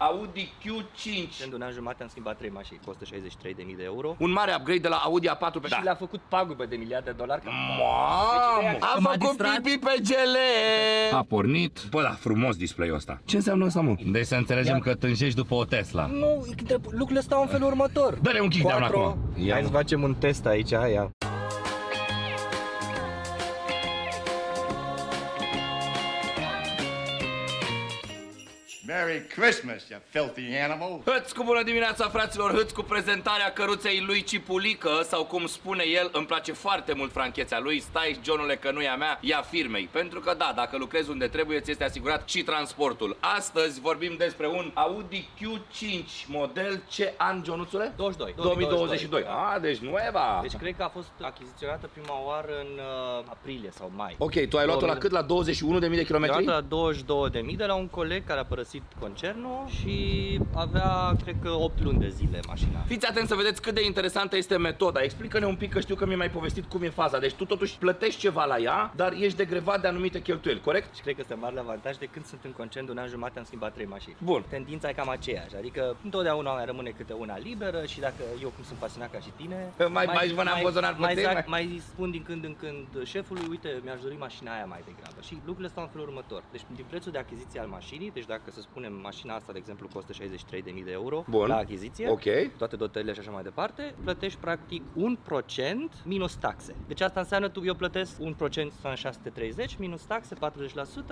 Audi Q5. În un an jumate am schimbat 3 mașini, costă 63.000 de euro. Un mare upgrade de la Audi A4 pe Și le-a făcut pagubă de miliarde de dolari. Mamă! A făcut pipi pe gele! A pornit. Bă, da, frumos display-ul ăsta. Ce înseamnă asta, mă? Deci să înțelegem că tânjești după o Tesla. Nu, lucrurile stau în felul următor. Dă-ne un kickdown acum. Hai să facem un test aici, ia. Merry Christmas, you filthy animal. Hâț cu bună dimineața, fraților, hâț cu prezentarea căruței lui Cipulică, sau cum spune el, îmi place foarte mult franchețea lui, stai, Johnule, că nu e a mea, ea firmei. Pentru că da, dacă lucrezi unde trebuie, ți este asigurat și transportul. Astăzi vorbim despre un Audi Q5, model ce an, Johnuțule? 2022. A, deci nueva. Deci cred că a fost achiziționată prima oară în aprilie sau mai. Ok, tu ai luat-o la cât? La 21.000 de kilometri? Eu am luat la 22.000 de la un coleg care a părăsit concernul și avea, cred că, 8 luni de zile mașina. Fiți atenți să vedeți cât de interesantă este metoda. Explică-ne un pic, că știu că mi-ai mai povestit cum e faza. Deci tu totuși plătești ceva la ea, dar ești degrevat de anumite cheltuieli, corect? Și cred că este marele avantaj. De când sunt în concern de un an jumate am schimbat 3 mașini. Bun. Tendința e cam aceeași, adică întotdeauna mai rămâne câte una liberă și dacă eu, cum sunt pasionat ca și tine, mai spun din când în când șefului, uite, mi-aș dori mașina aia mai degrabă. Și lucrurile stau în felul următor. Deci din prețul de achiziție al mașinii, deci dacă să spunem mașina asta, de exemplu, costă 63.000 de euro. Bun. La achiziție, ok, toate dotările și așa mai departe, plătești practic 1% minus taxe. Deci asta înseamnă eu plătesc 1% în 630 minus taxe 40%,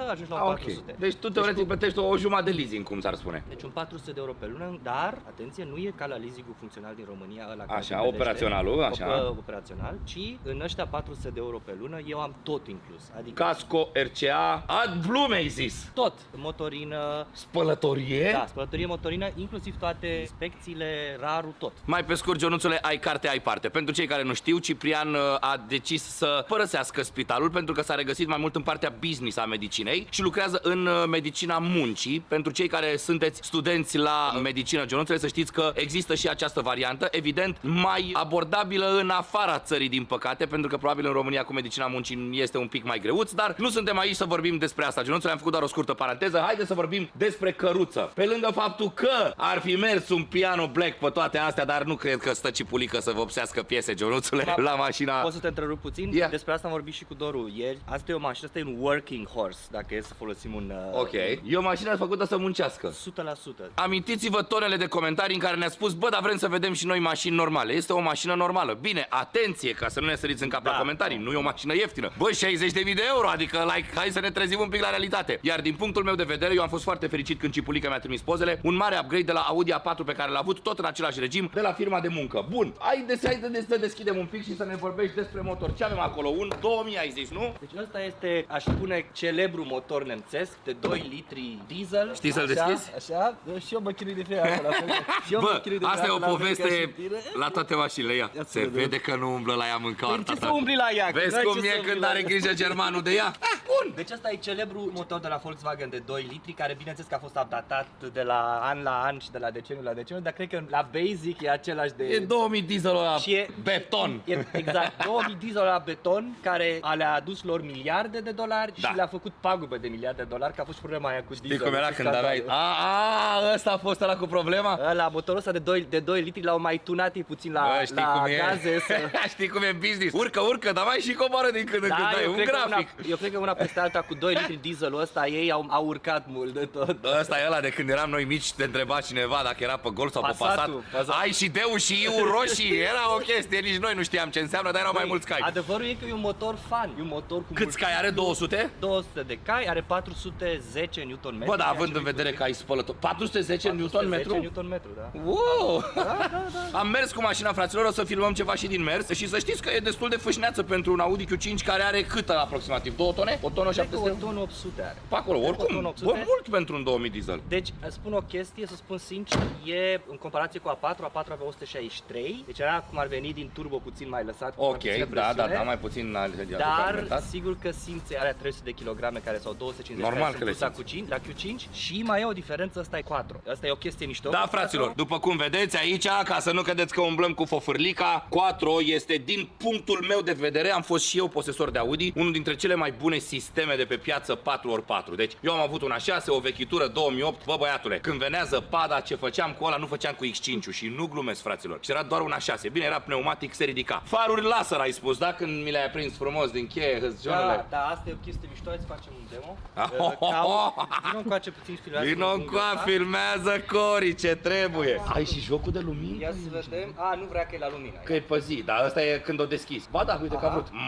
ajungi la 400. Deci tu teoretic plătești o jumătate de leasing, cum s-ar spune. Deci un 400 de euro pe lună, dar atenție, nu e ca la leasingul funcțional din România, ăla așa, operaționalul, așa. Operațional, ci în ăștia 400 de euro pe lună eu am tot inclus. Adică casco, RCA, AdBlue mi-ai zis. Tot, motorină, spălătorie? Da, spălătorie, motorină, inclusiv toate inspecțiile, rarul, tot. Mai pe scurt, Johnuțule, ai carte, ai parte. Pentru cei care nu știu, Ciprian a decis să părăsească spitalul pentru că s-a regăsit mai mult în partea business a medicinei și lucrează în medicina muncii. Pentru cei care sunteți studenți la medicină, Johnuțule, să știți că există și această variantă, evident, mai abordabilă în afara țării, din păcate, pentru că probabil în România cu medicina muncii este un pic mai greuț, dar nu suntem aici să vorbim despre asta. Johnuțule, am făcut doar o scurtă paranteză. Haideți să vorbim despre căruță. Pe lângă faptul că ar fi mers un piano black pe toate astea, dar nu cred că stă Cipulică să vopsească piese, Johnuțule, la mașina. Poți să te întrerup puțin? Yeah. Despre asta am vorbit și cu Doru ieri. Asta e o mașină, asta e un working horse, dacă e să folosim un... Ok. E o mașină făcută să muncească. 100%. Amintiți-vă tonele de comentarii în care ne-a spus, bă, dar vrem să vedem și noi mașini normale. Este o mașină normală. Bine, atenție, ca să nu ne săriți în cap la comentarii. Nu e o mașină ieftină. Bă, 60.000 de euro, adică, hai să ne trezim un pic la realitate. Iar din punctul meu de vedere, eu am fost foarte fericit când Cipulică mi-a trimis pozele. Un mare upgrade de la Audi A4 pe care l-a avut tot în același regim de la firma de muncă. Bun, haideți să deschidem un pic și să ne vorbești despre motor. Ce avem acolo? Un 2000 ai zis, nu? Deci ăsta este, aș spune, celebru motor nemțesc de 2 litri diesel. Știi să-l deschizi? Așa, și eu mă chinui de fiecare dată. Bă, asta e o poveste la toate mașinile, ia. Se vede că nu umblă la ea mâncare. Ce să umbli la ea? Vezi cum e când are grijă germanul de ea? Bun. Deci asta e celebru motor de la Volkswagen de 2 litri, care bineînțeles că a fost updatat de la an și de la deceniu la deceniu, dar cred că la basic e același de... E 2000 diesel la beton. Exact, 2000 diesel la beton, care le-a adus lor miliarde de dolari și le-a făcut pagubă de miliarde de dolari, că a fost problema aia cu diesel. Știi cum era când aveai... Ăsta a fost ăla cu problema? Ăla, motorul ăsta de 2 litri l-au mai tunat puțin la gaze. Știi cum e business? Urcă, dar mai și coboară din când în când. Dai un grafic. Eu cred că una peste alta cu 2 litri dieselul ăsta, ei au urcat mult de tot. Ăsta e ăla de când eram noi mici, te întreba cineva dacă era pe Golf sau pe Passat. Ai și Deu și Iu roșii, era o chestie, nici noi nu știam ce înseamnă, dar erau mai mulți cai. Adevărul e că e un motor fan, e un motor cu... Câți cai are? 200? 200 de cai, are 410 Nm. Bă, dar având în vedere că ai spălător, 410 Nm? 410 Nm, da. Wow! Da. Am mers cu mașina, fraților, o să filmăm ceva și din mers și să știți că e destul de fâșneață pentru un Audi Q5 care are câtă aproximativ? 2 tone? O tonă 700? 1 tonă 800 are. Pe acolo, oricum, bă, mult pentru un 2000 diesel. Deci, spun o chestie, să spun sincer, e în comparație cu A4 avea 163, deci era cum ar veni din turbo puțin mai lăsat. Ok, da, mai puțin. Dar sigur că simți, are 300 de kilograme care sau 250 normal care sunt la Q5 și mai e o diferență, ăsta e 4. Asta e o chestie mișto. Da, fraților, după cum vedeți aici, ca să nu credeți că umblăm cu fofârlica, 4 este, din punctul meu de vedere, am fost și eu posesor de Audi, unul dintre cele mai bune sisteme de pe piață 4x4. Deci eu am avut un A6, o vechitură 2008. Bă, băiatule, când venea zăpada, ce făceam cu ăla, nu făceam cu X5-ul și nu glumesc, fraților. Și era doar un A6. Bine, era pneumatic, se ridica. Faruri laser, ai spus, da? Când mi le-ai aprins frumos din cheie, hâzcionule. Da, asta e o chestie mișto, hai să facem un demo. Vino încoace puțin, filmează. Vino încoa, filmează Cori, ce trebuie. Ai și jocul de lumină? Ia să vedem. Nu vrea că e la lumină. Că e pe zi, dar ăsta e când o deschizi. Ba da, uite că a vrut. Deci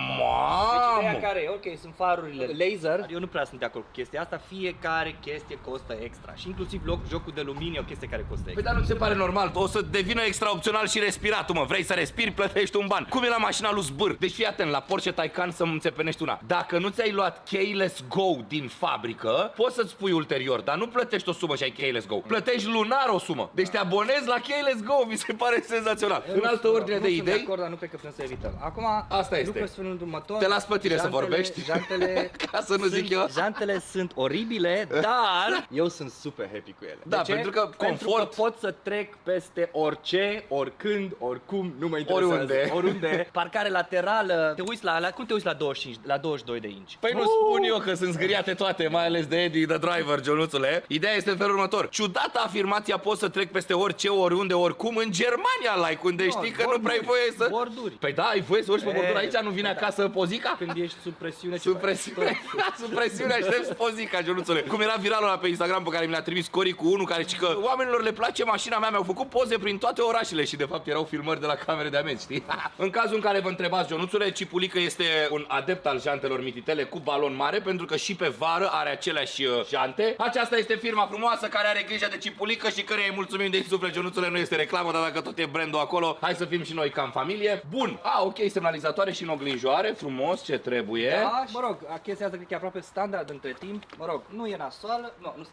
ideea care e, ok, sunt farurile laser. Eu nu prea sunt de acord cu chestia asta. Fiecare chestie costă extra. Și inclusiv jocul de lumină e o chestie care costă extra. Păi dar nu ți se pare normal? O să devină extra opțional și respiratul, mă. Vrei să respiri, plătești un ban. Cum e la mașina lui Zbâr? Deci fii atent, la Porsche Taycan să-mi înțepenești una. Dacă nu ți-ai luat keyless go din fabrică, poți să-ți pui ulterior, dar nu plătești o sumă și ai keyless go. Plătești lunar o sumă. Deci te abonezi la keyless go, mi se pare senzațional. În altă ordine de idei. De acord, dar nu cred că putem să evităm. Acum, asta este. lucrul în următor. Te las pe tine să vorbești. Jantele, ca să nu zic eu. Jantele sunt oribile, dar eu sunt super happy cu ele. Da, de ce? pentru că confort. Pentru că pot să trec peste orice, oricând, oricum, nu mă interesează. Oriunde. Parcare laterală. Te uiți la alea, cum te uiți la 25, la 22 de inch? Păi nu spun eu că sunt zgâriate toate, mai ales de Eddie the Driver, Ionuțule. Ideea este în felul următor. Ciudată afirmația pot să trec peste orice, oriunde, oricum în Germania, like, unde știi că nu prea ai voie să... Borduri. Păi da, ai voie să urci pe borduri aici, nu vine acasă pozica? Când ești sub presiune. Sub presiune, sub presiune aștepți pozica, Ionuțule. Cum era viralul ăla pe Instagram pe care mi l-a trimis Cori cu unul care zice că oamenilor le place mașina mea, mi-au făcut poze prin toate orașele și de fapt erau filmări de la camere de amenzi, știi? În cazul în care vă întrebați, Ionuțule, Cipulică este un adept al jantelor mititele cu balon mare pentru că și pe vară are aceleași jante. Aceasta este firma frumoasă care are grijă de Cipulică și căreia îi mulțumim din suflet, Ionuțule, nu este reclamă, dar dacă tot e brandul acolo, hai să fim și noi ca în familie. Bun, ok, semnalizatoare și în oglinjoare, frumos, ce trebuie. Da, mă rog, chestia asta cred că e aproape standard între timp. Mă rog, nu e nasoală, nu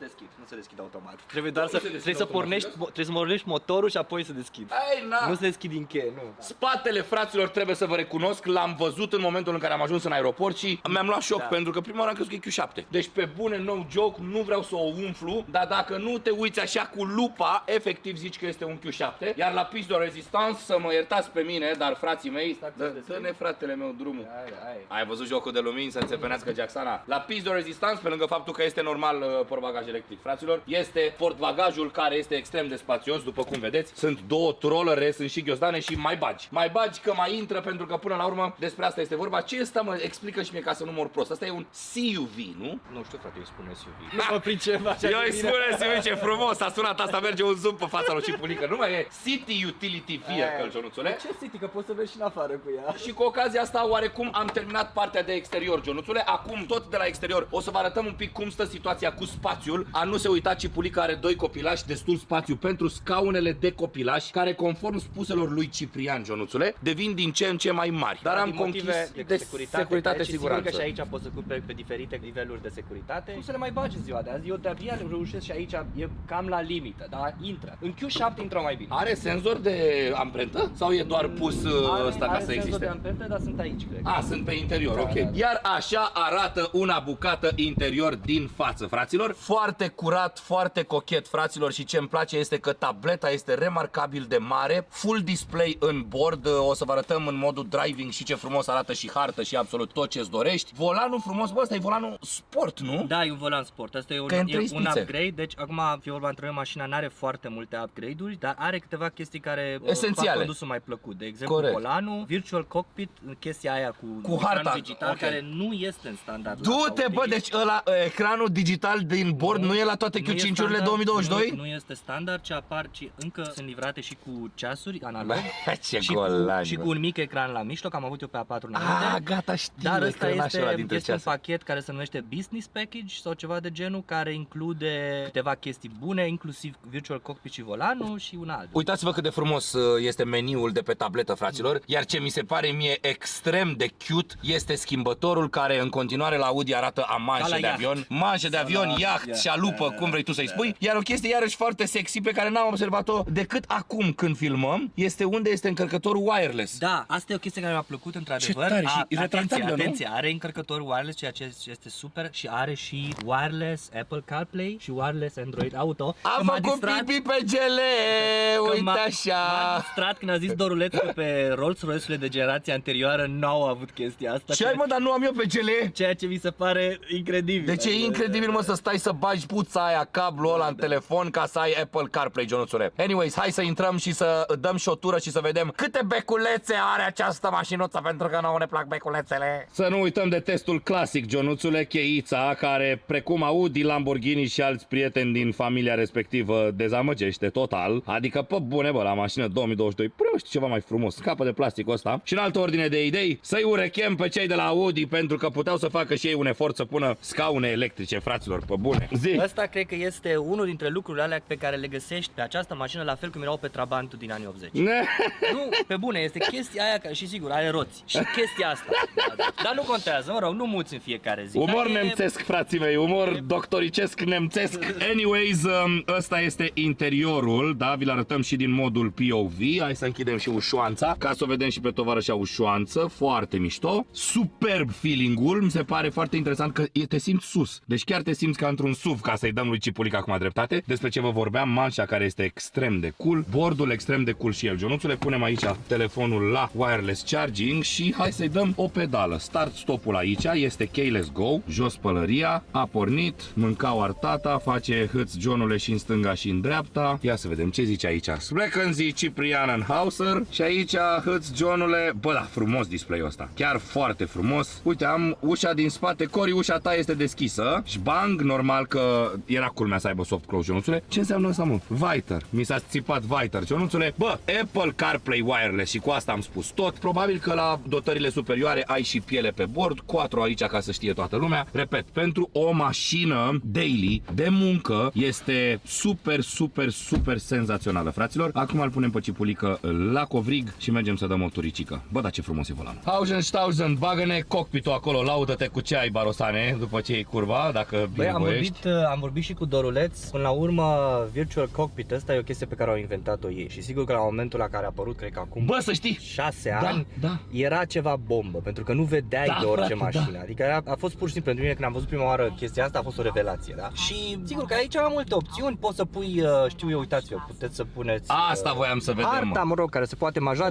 se deschide automat. Trebuie doar să pornești motorul și apoi să deschizi. Nu se deschide din cheie, nu. Spatele, fraților, trebuie să vă recunosc, l-am văzut în momentul în care am ajuns în aeroport și mi-am luat șoc pentru că prima oară am crezut că e Q7. Deci pe bune, no joke, nu vreau să o umflu, dar dacă nu te uiți așa cu lupa, efectiv zici că este un Q7. Iar la piste de rezistance, să mă iertați pe mine, dar frații mei, dă-ne fratele meu drumul. Ai văzut jocul de lumini să înțepenească Jacksana. La piste de rezistance, pe lângă faptul că este normal portbagaj electric, fraților, este portbagajul care este extrem de spațios, după cum vedeți. Sunt două trollere, sunt și ghiozdane și mai bagi că mai intră, pentru că până la urmă despre asta este vorba. Ce este, mă, explică și mie ca să nu mor prost. Asta e un CUV, nu? Nu știu, frate, îi spune SUV. Nu mă pricep așa. Eu îi spune SUV, ce frumos, a sunat asta, merge un zoom pe fața lui Cipulică. Nu mai e City Utility Vehicle, Ionuțule. Ce City, că poți să mergi și în afară cu ea. Și cu ocazia asta, oarecum am terminat partea de exterior, Ionuțule. Acum, tot de la exterior, o să vă arătăm un pic cum stă situația cu spațiul. A nu se uita, Cipulică are 2 copilași, destul spațiu pentru scaunele de copilași, care conform spuselor lui Ciprian, Ionuțule, devin din ce în ce mai mari. Dar am conchis de securitate și siguranță. Și aici poți să cumperi pe diferite niveluri de securitate. Nu se le mai bagi ziua de azi. Eu de-abia reușesc și aici e cam la limită, dar intră. În Q7 intră mai bine. Are senzor de amprentă? Sau e doar pus ăsta ca să existe? Are senzor de amprentă, dar sunt aici, cred. Sunt pe interior, ok. Iar așa arată una bucată interior din față, fraților. Foarte curat, foarte cochet, fraților, și ce îmi place este că tableta este remarcabil de mare, full display în bord. O să vă arătăm în modul driving și ce frumos arată și hartă și absolut tot ce-ți dorești. Volanul frumos, bă, ăsta e volanul sport, nu? Da, e un volan sport. Asta e un upgrade, deci acum fie vorba între noi, mașina n-are foarte multe upgrade-uri, dar are câteva chestii care fac condusul mai plăcut. De exemplu, volanul, virtual cockpit, chestia aia cu harta digital, care nu este în standard. Du-te, bă, deci ăla, ecranul digital din bord nu e la toate Q5-urile 2022? Nu este standard, ce apar, ci încă sunt livrate și cu ceasuri analog. Și cu un mic ecran la mijloc, am avut eu pe A4 înainte. Gata, știu. Dar ăsta este un pachet care se numește Business Package sau ceva de genul, care include câteva chestii bune, inclusiv virtual cockpit și volanul și un alt. Uitați-vă cât de frumos este meniul de pe tabletă, fraților. Iar ce mi se pare mie extrem de cute este schimbătorul, care în continuare la Audi arată a manșe de avion. Manșe de avion, iaht, șalupă, cum vrei tu să-i spui. Iar o chestie iarăși foarte sexy pe care n-am observat-o decât acum când filmăm, este unde este încărcătorul wireless. Da, asta e o chestie care mi-a plăcut într-adevăr. Atenție, are încărcător wireless, ceea ce este super, și are și wireless Apple CarPlay și wireless Android Auto. Am făcut pipi pe gele, uite așa. M-a distrat când a zis Doruleț că pe Rolls-Royce-urile de generația anterioară n-au avut chestia asta. Ce ai, mă, dar nu am eu pe gele, Ceea ce mi se pare incredibil. Deci e incredibil, mă, să stai să bagi puța aia, cablul ăla în telefon ca să ai Apple CarPlay, Ionuțule. Anyways, hai să intrăm și să dăm și o tură și să vedem câte beculețe are această mașinuță, pentru că nouă ne plac beculețele. Să nu uităm de testul clasic, Ionuțule, cheița, care, precum Audi, Lamborghini și alți prieteni din familia respectivă, dezamăgește total. Adică, pe bune, bă, la mașină 2022, până știu ceva mai frumos, scapă de plasticul ăsta. Și în altă ordine de idei, să-i urechem pe cei de la Audi, pentru că puteau să facă și ei un efort să pună scaune electrice, fraților, pe bune. Zi! Asta cred că este unul dintre lucrurile alea pe care le găsești pe această mașină, la fel cum erau pe Trabantul din anii 80. Nu, pe bune, este chestia aia, și sigur, are roți. Și chestia asta. Dar nu contează, mă rog, nu muți în fiecare zi. Umor nemțesc, frații mei, umor doctoricesc nemțesc. Anyways, ăsta este interiorul, da, vi-l arătăm și din modul POV. Hai să închidem și ușoanța, ca să o vedem și pe tovarășa ușoanță, foarte mișto. Superb feeling-ul, mi se pare foarte interesant că te simți sus. Deci chiar te simți ca într-un SUV, ca să-i dăm lui Cipulic acum dreptate. Despre ce vă vorbeam, manșa care este extrem de cool, bordul extrem de cool și el. Ionuțule, punem aici telefonul la wireless charging și hai să-i dăm o pedală. Start-stopul aici este keyless go, jos pălăria, a pornit, mâncau artata, face hâț Johnule și în stânga și în dreapta. Ia să vedem ce zice aici. Sprecânzi Ciprian Enhauser și aici hâț Johnule. Bă, da, frumos display-ul ăsta. Chiar foarte frumos. Uite, am ușa din spate, Cori, ușa ta este deschisă. Șbang, normal că era culmea să aibă soft close, Ionuțule. Ce înseamnă asta, mă? Viter. Mi s-a țipat Viter, Ionuțule. Bă, Apple CarPlay wireless și cu asta am spus tot. Probabil că la dotările superioare ai și piele pe bord, 4 aici ca să știe toată lumea. Repet, pentru o mașină daily de muncă este super, super, super senzațională, fraților. Acum îl punem pe Cipulică la covrig și mergem să dăm o turicică. Bă, da, ce frumos e volanul. Hausen, bagă-ne cockpit-ul acolo, laudă-te cu ce ai, Barosane, după ce iei curva, dacă bine am vorbit și cu Doruleț. Până la urmă, Virtual Cockpit ăsta e o chestie pe care au inventat-o ei. Și sigur că la momentul la care a apărut, cred că acum, bă, să știi, 6 ani, era ceva bombă, pentru că nu vedeai de orice mașină. Adică a fost pur și simplu, pentru mine, când am văzut prima oară chestia asta, a fost o revelație, da? Și sigur că aici am multe opțiuni, poți să pui, știu eu, uitați-vă, puteți să puneți asta voiam să vedem, harta, mă rog, care se poate maja,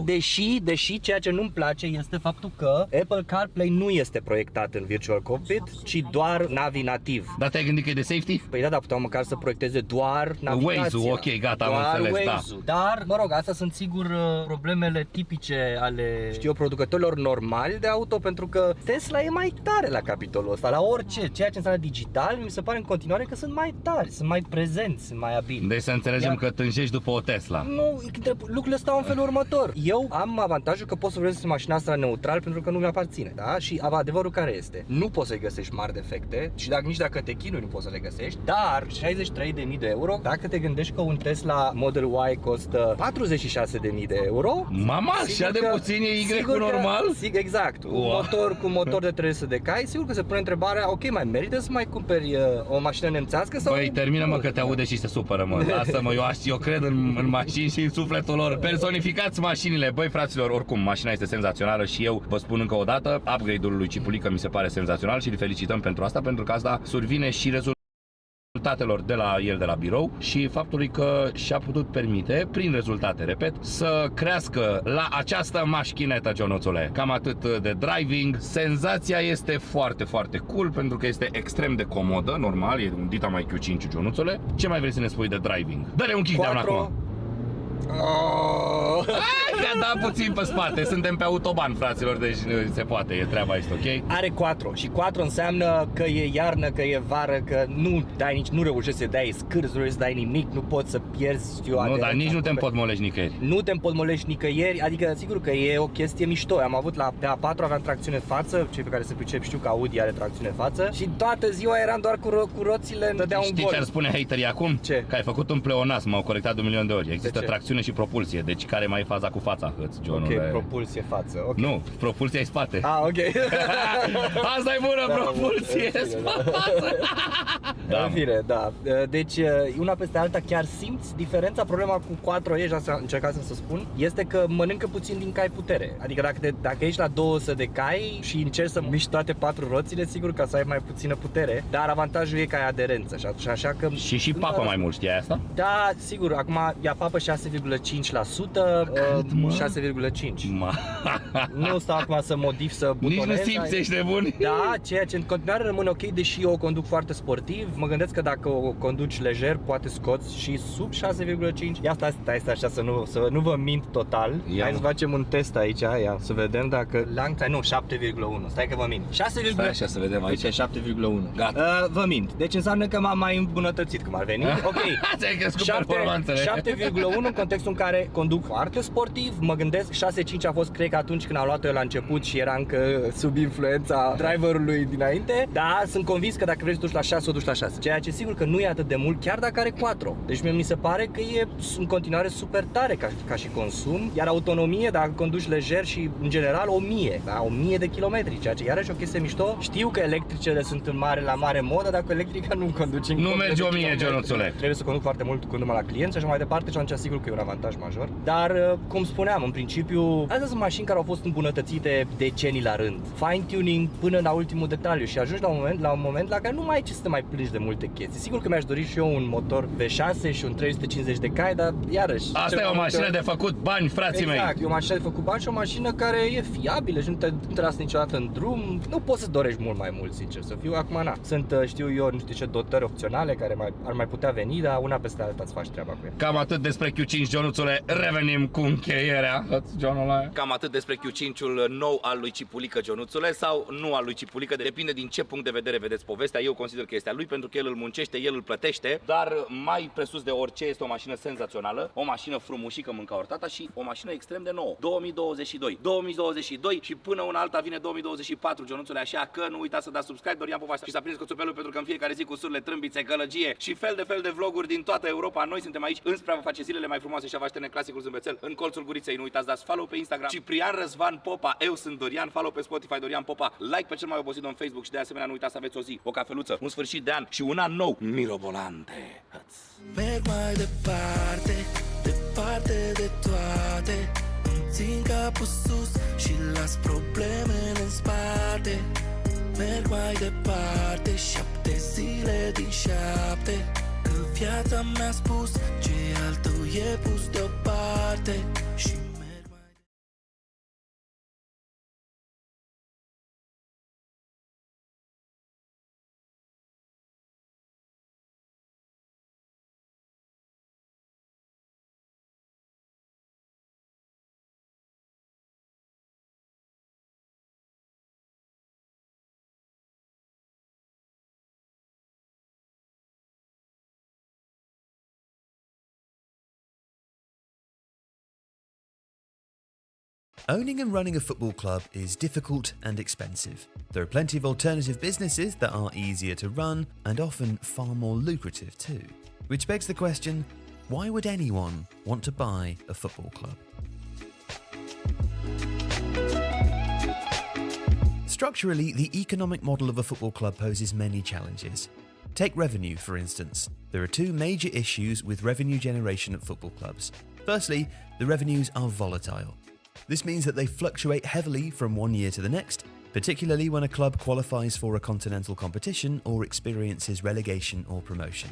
deși ceea ce nu-mi place este faptul că Apple CarPlay nu este proiectat în Virtual Cockpit, ci doar navi nativ. Dar te-ai gândit că e de safety? Păi da, puteau măcar să proiecteze doar navigația. Waze-ul, ok, gata, am înțeles, da. Dar, mă rog, astea sunt sigur problemele tipice ale, știu eu, producătorilor normali de auto, pentru că Tesla e mai tare la capitolul ăsta, la orice, ceea ce înseamnă digital, mi se pare în continuare că sunt mai tari, sunt mai prezenți, sunt mai abili. Deci să înțelegem că tânjești după o Tesla. Nu, lucrurile stau în felul următor. Eu am avantajul că pot să vorbesc mașina asta neutral pentru că nu mi aparține, da? Și adevărul care este? Nu poți să-i găsești mari defecte și nici dacă te chinui nu poți să le găsești, dar 63.000 de euro, dacă te gândești că un Tesla Model Y costă 46.000 de euro. Mama, așa de puțin e Y-ul normal? Exact. Un motor de 300 de cai, sigur că se pune întrebarea, ok, mai merită să mai cumperi o mașină nemțească sau... Băi, termină-mă că te aude și se supără, mă. Lasă-mă, eu cred în mașini și în sufletul lor. Personificați mașinile. Băi, fraților, oricum, mașina este senzațională și eu vă spun încă o dată, upgrade-ul lui Cipulică mi se pare senzațional și îl felicităm pentru asta, pentru că asta survine și rezultatelor de la el de la birou și faptului că și-a putut permite, prin rezultate, repet, să crească la această mașchinetă, Ionuțule. Cam atât de driving. Senzația este foarte, foarte cool pentru că este extrem de comodă, normal, e un Dita mai Q5, Ionuțule. Ce mai vrei să ne spui de driving? Dă-ne un kickdown acum. Hai că da puțin pe spate. Suntem pe autoban, fraților, deci se poate, e treaba este, ok? Are 4 și 4 înseamnă că e iarnă, că e vară, că nu reușești să dai scârzi, nu reușești să dai nimic, nu poți să pierzi, știu, nu, dar nici nu te împotmolești nicăieri. Nu te împotmolești nicăieri, adică sigur că e o chestie mișto. Am avut pe A4 aveam tracțiune față, cei pe care se pricep știu că Audi are tracțiune față și toată ziua eram doar cu roțile, îmi dădea un gol. Știi ce ar spune haterii acum? Ce? Că ai făcut un pleonasm, m-au corectat de 1.000.000 de ori. Există tracțiune și propulsie, deci care mai e faza cu fața, Johnule? Ok, propulsie față, ok. Nu, propulsie e spate. Ah, ok. Asta e bună, propulsie față. Da, în fine, da. Deci, una peste alta chiar simți diferența. Problema cu 4E, asta încercasem să spun, este că mănâncă puțin din cai putere. Adică dacă ești la 200 de cai și încerci să miști toate 4 roțile, sigur că să ai mai puțină putere, dar avantajul e că ai aderență și așa că... Și papă mai mult, știai asta? Da, sigur, acum ea papă 6,5%. mă? 6,5. Nu stau acum să modif, să butonez. Nici nu simți, ești nebun? Da, ceea ce în continuare rămâne ok, deși eu o conduc foarte sportiv. Mă gândesc că dacă o conduci lejer, poate scoți și sub 6,5. Ia stai așa să nu vă mint total. Hai să facem un test aici, ia, să vedem dacă... Nu, 7,1. Stai că vă mint. 6,1. Stai așa să vedem aici. 7,1. Gata. Vă mint. Deci înseamnă că m-am mai îmbunătățit cum ar veni. Ok. Ți-ai crescut performanțele. 7,1 în contextul în care conduc foarte sportiv. Mă gândesc 6,5 a fost, cred că atunci când am luat-o eu la început și era încă sub influența driverului dinainte. Da, sunt convins că dacă vrei să duci la 6, o duci la 6. Ceea ce sigur că nu e atât de mult, chiar dacă are 4. Deci mi se pare că e în continuare super tare ca și consum. Iar autonomie, dacă conduci lejer și în general 1000, da? 1000 de kilometri, ceea ce iarăși o chestie mișto. Știu că electricele sunt la mare modă, dacă electrica nu conduci în nu merge 1000, Ionuțule. Trebuie să conduc foarte mult cu numai la clienți și așa mai departe și atunci sigur că e un avantaj major. Dar, cum spuneam, în principiu, astea sunt mașini care au fost îmbunătățite decenii la rând. Fine-tuning până la ultimul detaliu și ajungi la un moment la care nu mai ai ce să te mai plângi de multe chestii. Sigur că mi-aș dori și eu un motor V6 și un 350 de cai, dar iarăși... Asta e o mașină de făcut bani, frații mei. Exact, e o mașină de făcut bani și o mașină care e fiabilă și nu te lasă niciodată în drum. Nu poți să dorești mult mai mult, sincer să fiu. Acum, știu eu, nu știu ce dotări opționale care ar mai putea veni, dar una peste alta îți faci treaba cu ea. Cam atât despre Q5, Ionuțule. Revenim cu încheierea. Cam atât despre Q5-ul nou al lui Cipulică, Ionuțule, sau nu al lui Cipulică, depinde din ce punct de vedere vedeți povestea. Eu consider că este a lui pentru că el îl muncește, el îl plătește, dar mai presus de orice este o mașină senzațională, o mașină frumușică mânca ortata și o mașină extrem de nouă. 2022 și până una alta vine 2024, Ionuțule, așa că nu uitați să dați subscribe, Dorian Popa și să aprindeți cățupelul pentru că în fiecare zi cu surle, trâmbițe, gălăgie și fel de vloguri din toată Europa. Noi suntem aici înspre a vă face zilele mai frumoase și a vă așterne clasicul zâmbețel în colțul guriței. Nu uitați, dați follow pe Instagram Ciprian Răzvan Popa, eu sunt Dorian, follow pe Spotify Dorian Popa, like pe cel mai obosit în Facebook și de asemenea nu uitați să aveți o zi, o cafeluță, un sfârșit de an și un an nou mirobolante. Merg mai departe, departe de toate. Îmi țin capul sus și las problemele în spate. Merg mai departe, 7 zile din 7. Că viața mi-a spus ce al tău e pus deoparte. Și Owning and running a football club is difficult and expensive. There are plenty of alternative businesses that are easier to run and often far more lucrative too. Which begs the question, why would anyone want to buy a football club? Structurally, the economic model of a football club poses many challenges. Take revenue, for instance. There are two major issues with revenue generation at football clubs. Firstly, the revenues are volatile. This means that they fluctuate heavily from one year to the next, particularly when a club qualifies for a continental competition or experiences relegation or promotion.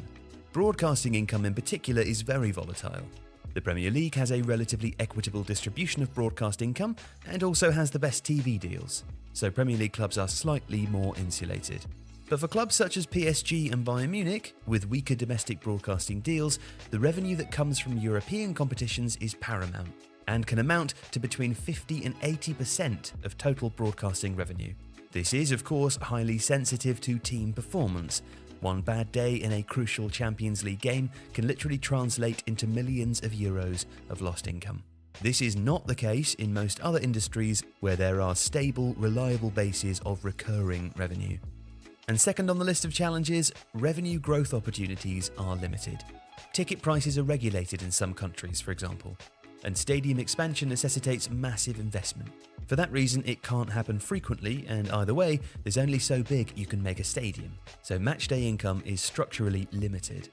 Broadcasting income in particular is very volatile. The Premier League has a relatively equitable distribution of broadcast income and also has the best TV deals, so Premier League clubs are slightly more insulated. But for clubs such as PSG and Bayern Munich, with weaker domestic broadcasting deals, the revenue that comes from European competitions is paramount and can amount to between 50 and 80% of total broadcasting revenue. This is, of course, highly sensitive to team performance. One bad day in a crucial Champions League game can literally translate into millions of euros of lost income. This is not the case in most other industries where there are stable, reliable bases of recurring revenue. And second on the list of challenges, revenue growth opportunities are limited. Ticket prices are regulated in some countries, for example, and stadium expansion necessitates massive investment. For that reason, it can't happen frequently, and either way, there's only so big you can make a stadium, so matchday income is structurally limited.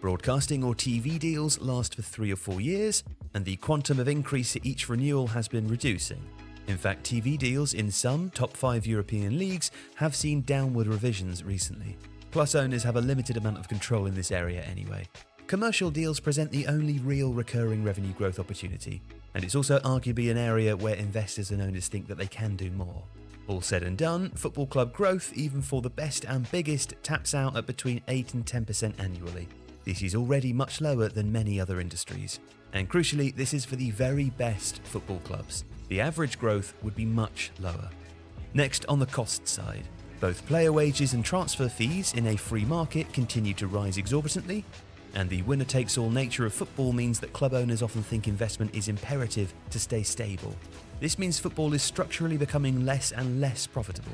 Broadcasting or TV deals last for 3 or 4 years, and the quantum of increase at each renewal has been reducing. In fact, TV deals in some top 5 European leagues have seen downward revisions recently. Plus, owners have a limited amount of control in this area anyway. Commercial deals present the only real recurring revenue growth opportunity, and it's also arguably an area where investors and owners think that they can do more. All said and done, football club growth, even for the best and biggest, taps out at between 8 and 10% annually. This is already much lower than many other industries. And crucially, this is for the very best football clubs. The average growth would be much lower. Next, on the cost side, both player wages and transfer fees in a free market continue to rise exorbitantly, and the winner-takes-all nature of football means that club owners often think investment is imperative to stay stable. This means football is structurally becoming less and less profitable.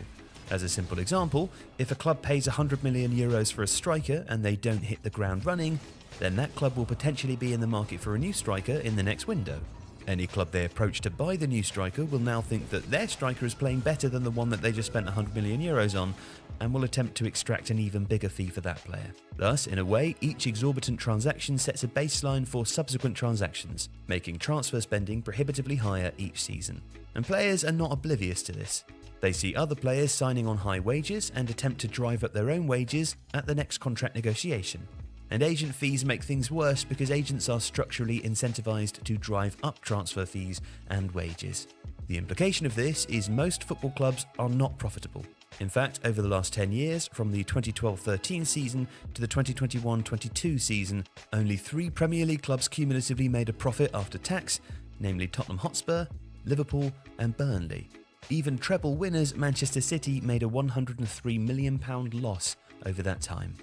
As a simple example, if a club pays 100 million euros for a striker and they don't hit the ground running, then that club will potentially be in the market for a new striker in the next window. Any club they approach to buy the new striker will now think that their striker is playing better than the one that they just spent 100 million euros on, and will attempt to extract an even bigger fee for that player. Thus, in a way, each exorbitant transaction sets a baseline for subsequent transactions, making transfer spending prohibitively higher each season. And players are not oblivious to this. They see other players signing on high wages and attempt to drive up their own wages at the next contract negotiation. And agent fees make things worse because agents are structurally incentivized to drive up transfer fees and wages. The implication of this is most football clubs are not profitable. In fact, over the last 10 years, from the 2012-13 season to the 2021-22 season, only 3 Premier League clubs cumulatively made a profit after tax, namely Tottenham Hotspur, Liverpool and Burnley. Even treble winners Manchester City made a £103 million loss over that time.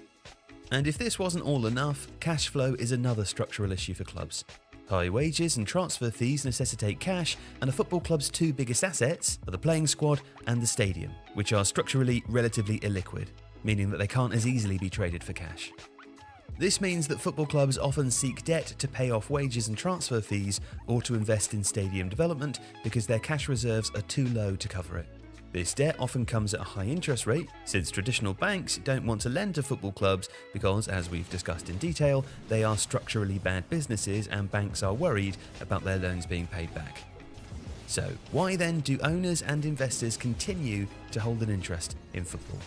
And if this wasn't all enough, cash flow is another structural issue for clubs. High wages and transfer fees necessitate cash, and a football club's 2 biggest assets are the playing squad and the stadium, which are structurally relatively illiquid, meaning that they can't as easily be traded for cash. This means that football clubs often seek debt to pay off wages and transfer fees or to invest in stadium development because their cash reserves are too low to cover it. This debt often comes at a high interest rate, since traditional banks don't want to lend to football clubs because, as we've discussed in detail, they are structurally bad businesses and banks are worried about their loans being paid back. So, why then do owners and investors continue to hold an interest in football?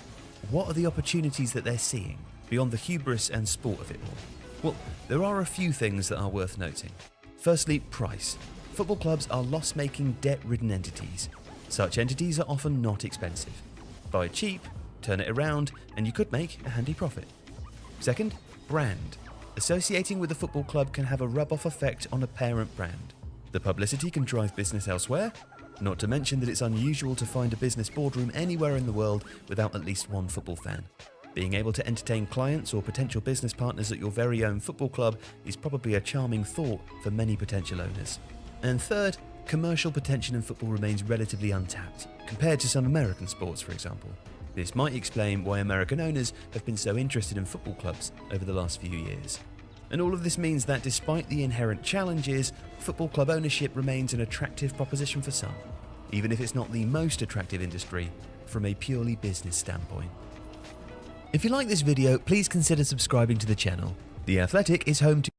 What are the opportunities that they're seeing, beyond the hubris and sport of it all? Well, there are a few things that are worth noting. Firstly, price. Football clubs are loss-making, debt-ridden entities. Such entities are often not expensive. Buy cheap, turn it around, and you could make a handy profit. Second, brand. Associating with a football club can have a rub-off effect on a parent brand. The publicity can drive business elsewhere, not to mention that it's unusual to find a business boardroom anywhere in the world without at least one football fan. Being able to entertain clients or potential business partners at your very own football club is probably a charming thought for many potential owners. And third, commercial potential in football remains relatively untapped, compared to some American sports, for example. This might explain why American owners have been so interested in football clubs over the last few years. And all of this means that despite the inherent challenges, football club ownership remains an attractive proposition for some, even if it's not the most attractive industry from a purely business standpoint. If you like this video, please consider subscribing to the channel. The Athletic is home to...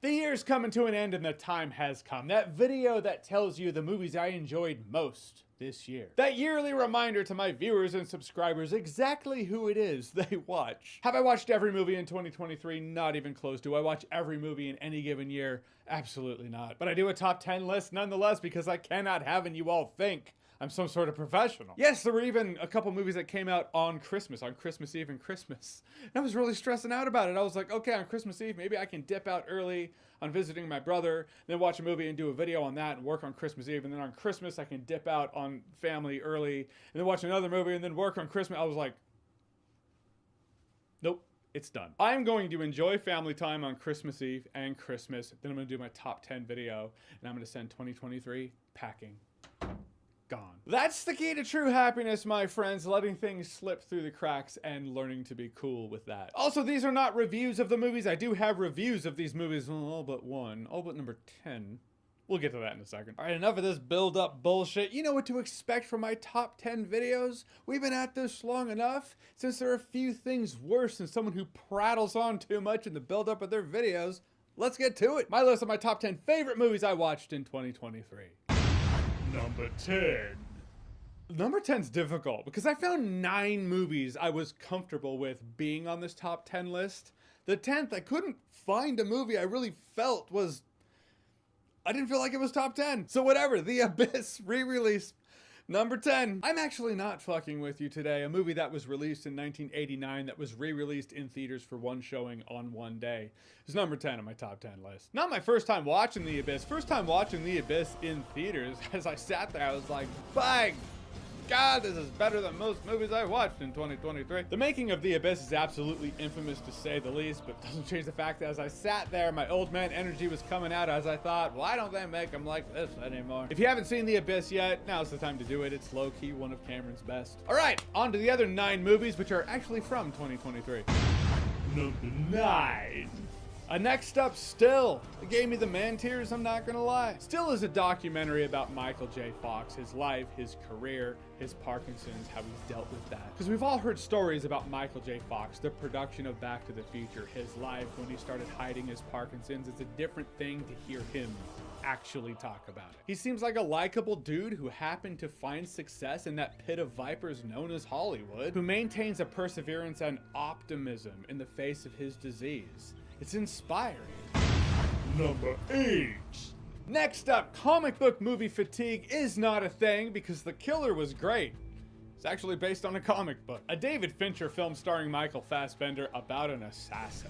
The year's coming to an end and the time has come. That video that tells you the movies I enjoyed most this year. That yearly reminder to my viewers and subscribers exactly who it is they watch. Have I watched every movie in 2023? Not even close. Do I watch every movie in any given year? Absolutely not. But I do a top 10 list nonetheless because I cannot have you all think I'm some sort of professional. Yes, there were even a couple movies that came out on Christmas Eve and Christmas. And I was really stressing out about it. I was like, okay, on Christmas Eve, maybe I can dip out early on visiting my brother, then watch a movie and do a video on that and work on Christmas Eve. And then on Christmas, I can dip out on family early and then watch another movie and then work on Christmas. I was like, nope. It's done. I'm going to enjoy family time on Christmas Eve and Christmas. Then I'm going to do my top 10 video and I'm going to send 2023 packing. Gone. That's the key to true happiness, my friends, letting things slip through the cracks and learning to be cool with that. Also, these are not reviews of the movies. I do have reviews of these movies, all but one, all but number 10. We'll get to that in a second. All right, enough of this build-up bullshit. You know what to expect from my top 10 videos. We've been at this long enough. Since there are few things worse than someone who prattles on too much in the build-up of their videos, let's get to it. My list of my top 10 favorite movies I watched in 2023. Number 10. Number 10's difficult because I found 9 movies I was comfortable with being on this top 10 list. The 10th, I couldn't find a movie I really felt was I didn't feel like it was top 10. So whatever, The Abyss re-release. Number 10. I'm actually not fucking with you today. A movie that was released in 1989 that was re-released in theaters for one showing on one day is number 10 on my top 10 list. Not my first time watching The Abyss. First time watching The Abyss in theaters. As I sat there, I was like, by God, this is better than most movies I watched in 2023. The making of The Abyss is absolutely infamous to say the least, but doesn't change the fact that as I sat there, my old man energy was coming out as I thought, why don't they make them like this anymore? If you haven't seen The Abyss yet, now's the time to do it. It's low-key one of Cameron's best. All right, on to the other 9 movies, which are actually from 2023. Number 9. Next up, Still. It gave me the man tears, I'm not gonna lie. Still is a documentary about Michael J. Fox, his life, his career, his Parkinson's, how he's dealt with that. Because we've all heard stories about Michael J. Fox, the production of Back to the Future, his life when he started hiding his Parkinson's. It's a different thing to hear him actually talk about it. He seems like a likable dude who happened to find success in that pit of vipers known as Hollywood, who maintains a perseverance and optimism in the face of his disease. It's inspiring. Number 8. Next up, comic book movie fatigue is not a thing because The Killer was great. It's actually based on a comic book. A David Fincher film starring Michael Fassbender about an assassin.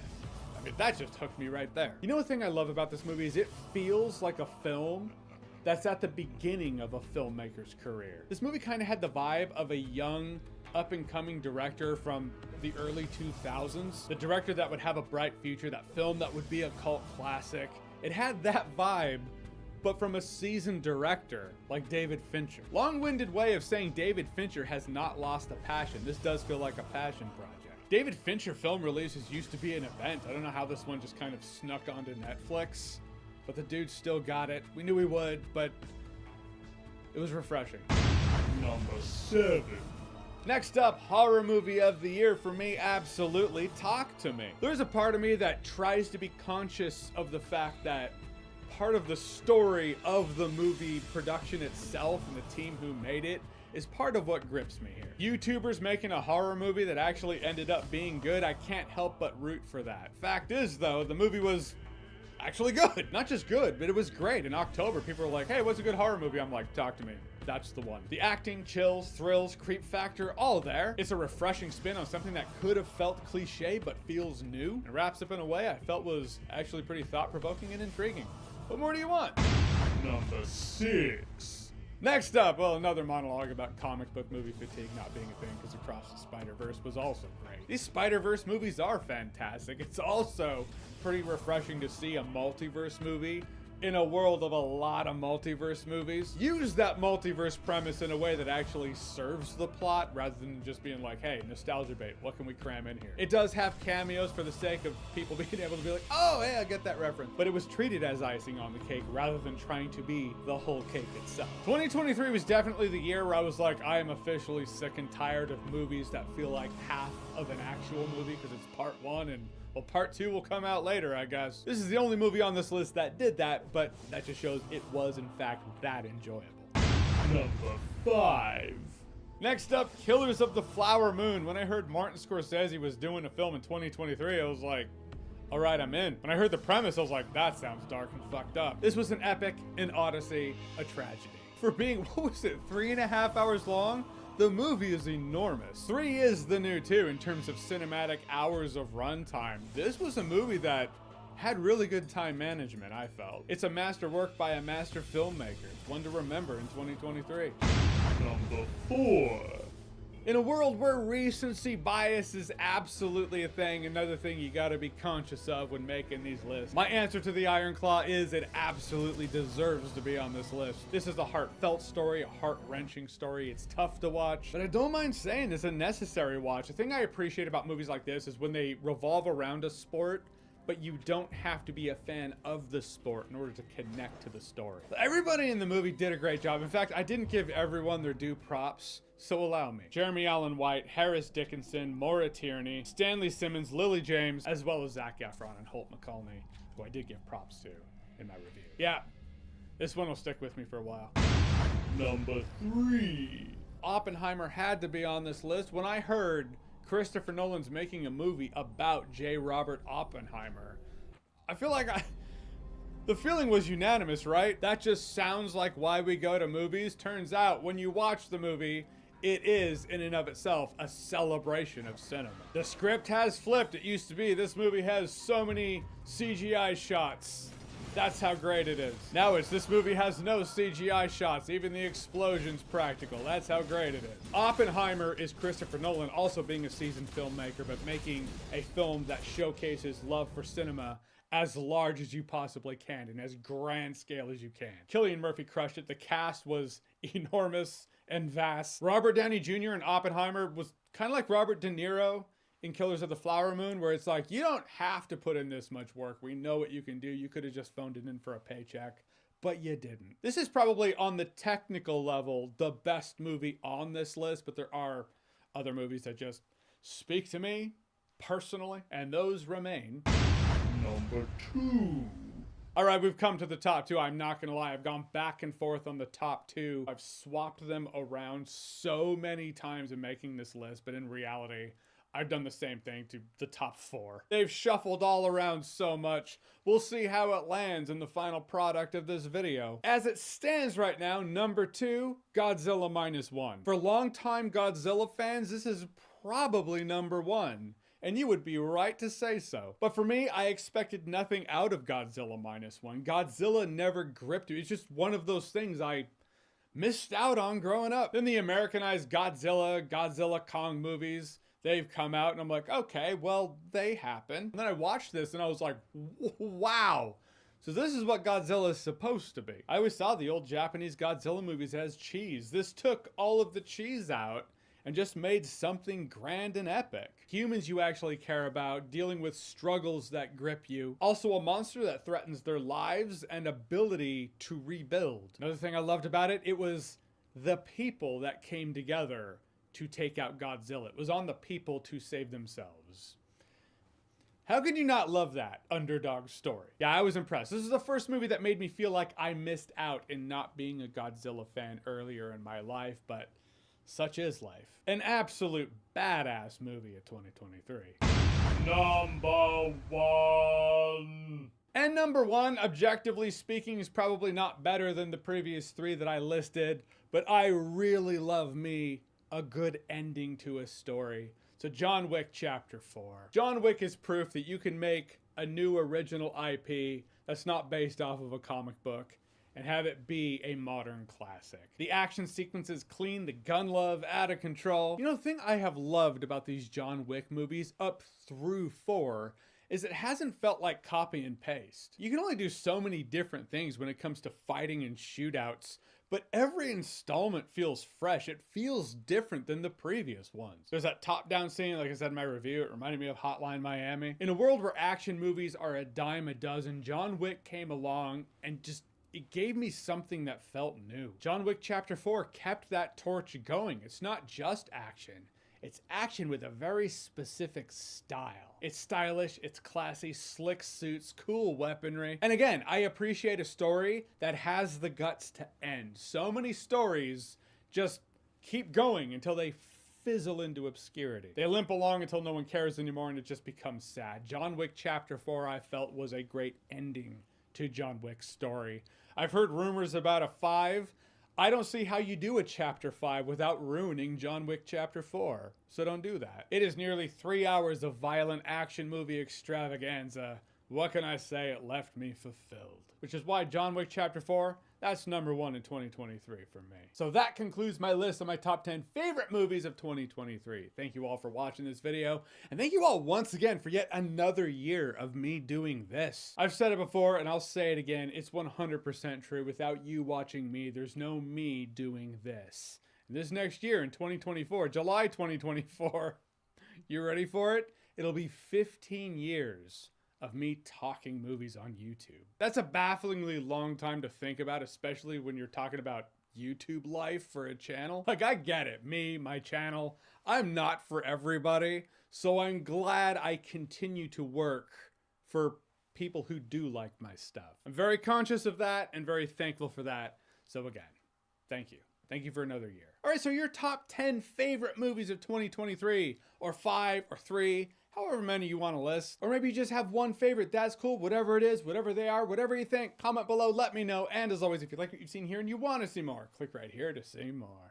I mean, that just hooked me right there. You know the thing I love about this movie is it feels like a film that's at the beginning of a filmmaker's career. This movie kind of had the vibe of a young, up-and-coming director from the early 2000s. The director that would have a bright future, that film that would be a cult classic. It had that vibe, but from a seasoned director like David Fincher. Long-winded way of saying David Fincher has not lost a passion. This does feel like a passion project. David Fincher film releases used to be an event. I don't know how this one just kind of snuck onto Netflix, but the dude still got it. We knew he would, but it was refreshing. Number 7. Next up, horror movie of the year for me, absolutely, Talk to Me. There's a part of me that tries to be conscious of the fact that part of the story of the movie production itself and the team who made it is part of what grips me here. YouTubers making a horror movie that actually ended up being good, I can't help but root for that. Fact is though, the movie was actually good. Not just good, but it was great. In October, people were like, hey, what's a good horror movie? I'm like, Talk to Me. That's the one. The acting, chills, thrills, creep factor, all there. It's a refreshing spin on something that could have felt cliche but feels new. It wraps up in a way I felt was actually pretty thought-provoking and intriguing. What more do you want? Number 6. Next up, well, another monologue about comic book movie fatigue not being a thing because Across the Spider-Verse was also great. These Spider-Verse movies are fantastic. It's also pretty refreshing to see a multiverse movie in a world of a lot of multiverse movies. Use that multiverse premise in a way that actually serves the plot rather than just being like, hey, nostalgia bait, what can we cram in here? It does have cameos for the sake of people being able to be like, oh, hey, I get that reference. But it was treated as icing on the cake rather than trying to be the whole cake itself. 2023 was definitely the year where I was like, I am officially sick and tired of movies that feel like half of an actual movie because it's part 1 and well, part 2 will come out later, I guess. This is the only movie on this list that did that, but that just shows it was, in fact, that enjoyable. Number 5. Next up, Killers of the Flower Moon. When I heard Martin Scorsese was doing a film in 2023, I was like, all right, I'm in. When I heard the premise, I was like, that sounds dark and fucked up. This was an epic, an odyssey, a tragedy. For being, what was it, 3.5 hours long? The movie is enormous. 3 is the new 2 in terms of cinematic hours of runtime. This was a movie that had really good time management, I felt. It's a masterwork by a master filmmaker. One to remember in 2023. Number 4. In a world where recency bias is absolutely a thing, another thing you gotta be conscious of when making these lists, my answer to the Iron Claw is it absolutely deserves to be on this list. This is a heartfelt story, a heart-wrenching story. It's tough to watch, but I don't mind saying it's a necessary watch. The thing I appreciate about movies like this is when they revolve around a sport, but you don't have to be a fan of the sport in order to connect to the story. Everybody in the movie did a great job. In fact, I didn't give everyone their due props, so allow me. Jeremy Allen White, Harris Dickinson, Maura Tierney, Stanley Simmons, Lily James, as well as Zac Efron and Holt McCallany, who I did give props to in my review. Yeah, this one will stick with me for a while. Number 3. Oppenheimer had to be on this list. When I heard Christopher Nolan's making a movie about J. Robert Oppenheimer, I feel like The feeling was unanimous, right? That just sounds like why we go to movies. Turns out when you watch the movie, it is, in and of itself, a celebration of cinema. The script has flipped. It used to be, this movie has so many CGI shots. That's how great it is. Now it's, this movie has no CGI shots. Even the explosion's practical. That's how great it is. Oppenheimer is Christopher Nolan also being a seasoned filmmaker, but making a film that showcases love for cinema as large as you possibly can and as grand scale as you can. Cillian Murphy crushed it. The cast was enormous and vast. Robert Downey Jr. in Oppenheimer was kind of like Robert De Niro in Killers of the Flower Moon, where it's like, you don't have to put in this much work. We know what you can do. You could have just phoned it in for a paycheck, but you didn't. This is probably on the technical level, the best movie on this list, but there are other movies that just speak to me personally, and those remain number 2. All right, we've come to the top 2. I'm not gonna lie, I've gone back and forth on the top 2. I've swapped them around so many times in making this list, but in reality, I've done the same thing to the top 4. They've shuffled all around so much. We'll see how it lands in the final product of this video. As it stands right now, number 2, Godzilla Minus One. For longtime Godzilla fans, this is probably number 1. And you would be right to say so. But for me, I expected nothing out of Godzilla Minus One. Godzilla never gripped me. It's just one of those things I missed out on growing up. Then the Americanized Godzilla Kong movies, they've come out and I'm like, okay, well, they happen. And then I watched this and I was like, wow. So this is what Godzilla is supposed to be. I always saw the old Japanese Godzilla movies as cheese. This took all of the cheese out and just made something grand and epic. Humans you actually care about, dealing with struggles that grip you. Also a monster that threatens their lives and ability to rebuild. Another thing I loved about it, it was the people that came together to take out Godzilla. It was on the people to save themselves. How can you not love that underdog story? Yeah, I was impressed. This is the first movie that made me feel like I missed out in not being a Godzilla fan earlier in my life, but such is life. An absolute badass movie of 2023. Number 1. And number 1, objectively speaking, is probably not better than the previous 3 that I listed, but I really love me a good ending to a story. So John Wick Chapter 4. John Wick is proof that you can make a new original IP that's not based off of a comic book and have it be a modern classic. The action sequence is clean, the gun love out of control. You know, the thing I have loved about these John Wick movies up through 4 is it hasn't felt like copy and paste. You can only do so many different things when it comes to fighting and shootouts, but every installment feels fresh. It feels different than the previous ones. There's that top-down scene, like I said in my review, it reminded me of Hotline Miami. In a world where action movies are a dime a dozen, John Wick came along and just it gave me something that felt new. John Wick Chapter 4 kept that torch going. It's not just action. It's action with a very specific style. It's stylish, it's classy, slick suits, cool weaponry. And again, I appreciate a story that has the guts to end. So many stories just keep going until they fizzle into obscurity. They limp along until no one cares anymore and it just becomes sad. John Wick Chapter 4 I felt was a great ending to John Wick's story. I've heard rumors about a 5. I don't see how you do a Chapter 5 without ruining John Wick Chapter 4, so don't do that. It is nearly 3 hours of violent action movie extravaganza. What can I say? It left me fulfilled. Which is why John Wick Chapter 4, that's number 1 in 2023 for me. So that concludes my list of my top 10 favorite movies of 2023. Thank you all for watching this video, and thank you all once again for yet another year of me doing this. I've said it before, and I'll say it again, it's 100% true. Without you watching me, there's no me doing this. And this next year in 2024, July 2024, you ready for it? It'll be 15 years of me talking movies on YouTube. That's a bafflingly long time to think about, especially when you're talking about YouTube life for a channel. Like, I get it, me, my channel, I'm not for everybody, so I'm glad I continue to work for people who do like my stuff. I'm very conscious of that and very thankful for that. So again, thank you. Thank you for another year. All right, so your top 10 favorite movies of 2023, or 5 or 3, however many you want to list. Or maybe you just have one favorite, that's cool, whatever it is, whatever they are, whatever you think, comment below, let me know. And as always, if you like what you've seen here and you want to see more, click right here to see more.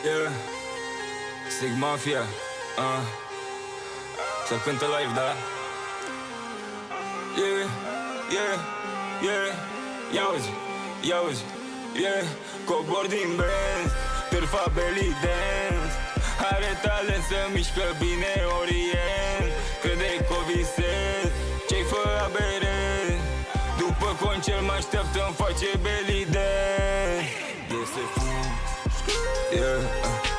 Yeah, Sig Mafia, să cântă live, da? Ia-uzi, cobor din Benz, târfa belly dance. Are talent să mișcă bine orient, crede că o visez, ce-i fă aberent. După concert mă așteaptă-mi face belly dance. Iese fum,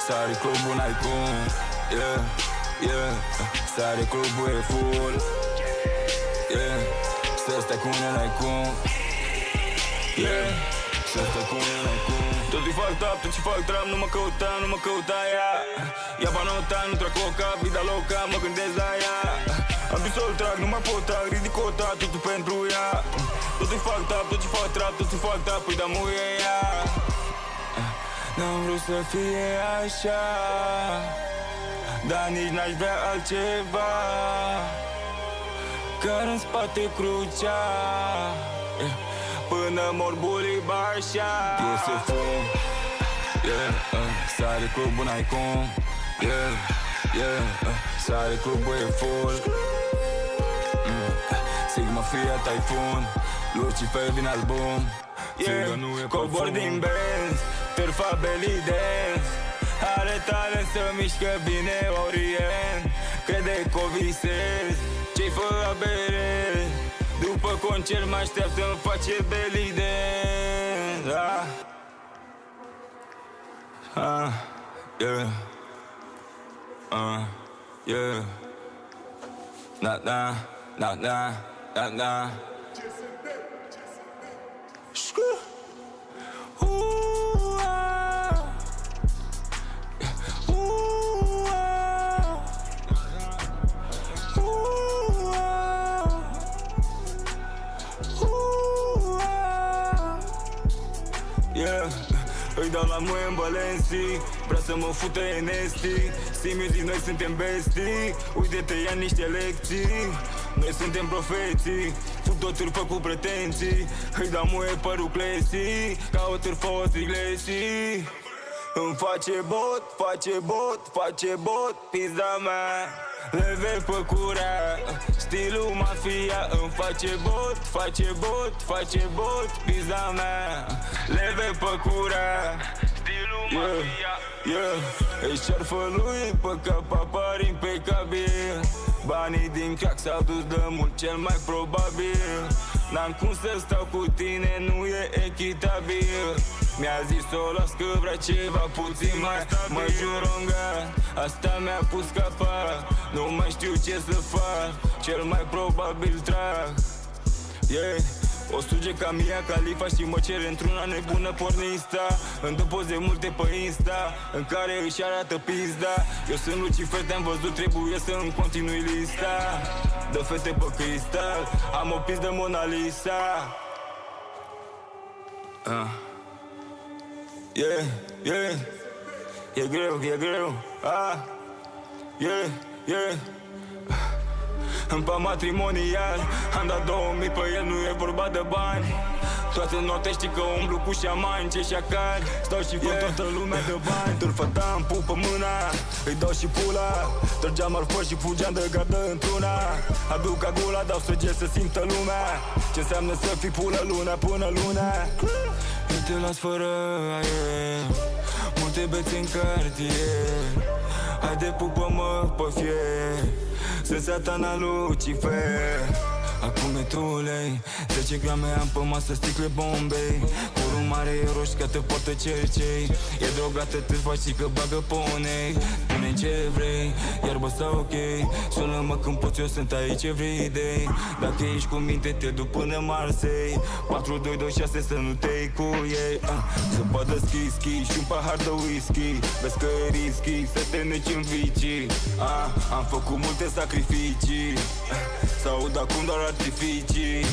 sare clubul, n-ai cum. Sare clubul e full. Să stai cu mine, n-ai cum. Să stai cu mine, n-ai cum. Totul-i fucked up, tot ce fac trap, nu mă căuta ea. Ia banota, nu trag coca, vida loca, mă gândesc la ea. Am dus să-l trag, nu mai pot trag, ridic o ta, totul pentru ea. Totul-i fucked up, tot ce fac trap, totul-i fucked up, păi da muie ea. N-am vrut să fie așa, dar nici n-aș vrea altceva. Că în spate crucea, până mor bulibașa. Iese fum, sare clubul, n-ai cum. Sare clubul e full. Sigma Fia Typhoon, Lucifer din album. Cobor din Benz, târfa belly dance. Are talent să mișcă bine orient, crede că o visez, ce-i fă aberent. După concert mă așteaptă-mi face belly dance. Îi dau la muie în Balenci, vrea să mă fută Enesti. Music, noi suntem bestii, uite-te, ia niște lecții. Noi suntem profeții, fut o târfă cu pretenții. Îi dau muie părul clesii, ca o târfă o ziglesii. Îmi face bot, pizda mea. Leve pe curea, stilul mafia. Îmi face bot, pizda mea. Leve pe curea, stilul mafia. Ești șerfă lui, pe cap apar impecabil. Banii din crack s-au dus de mult, cel mai probabil. N-am cum să stau cu tine, nu e echitabil. Mi-a zis-o las că vrea ceva puțin mai măjurongat. Asta mi-a pus capa, nu mai știu ce să fac. Cel mai probabil trag. O suge ca Mia Khalifa și mă cere într-una nebună pornista. Îmi dă poze multe pe Insta, în care își arată pizda. Eu sunt Lucifer, te-am văzut, trebuie să-mi continui lista. Dă fete pe cristal, am o pizdă Mona Lisa. E greu. În pa matrimonial am dat 2000 pe el, nu e vorba de bani. Toate note știi că umblu cu șamani, ce șacani. Stau și fac toată lumea de bani. Târfă ta îmi pupă mâna, îi dau și pula. Trăgeam marfă și fugeam de gardă într-una. Aduc agula, dau săget să simtă lumea. Ce înseamnă să fii pulă luna până luna. Eu te las fără aer, multe beți în cartier. Haide pupă-mă pe fier, Sunt satana Lucifer. Acum e too late. 10 grame am pe masă, sticle Bombay. Curul mare e roș ca te poartă cercei. E drogată, te faci și că bagă ponei. Pune ce vrei, iarbă sau ok. Sună-mă când poți, eu sunt aici everyday. Dacă ești cu minte, te duc până Marseille. 4, 2, 2, 6, să nu te iei cu ei. Să badă ski și un pahar de whisky. Vezi că e risky, să te neci în vicii. Am făcut multe sacrificii. S-aud acum doar artificii.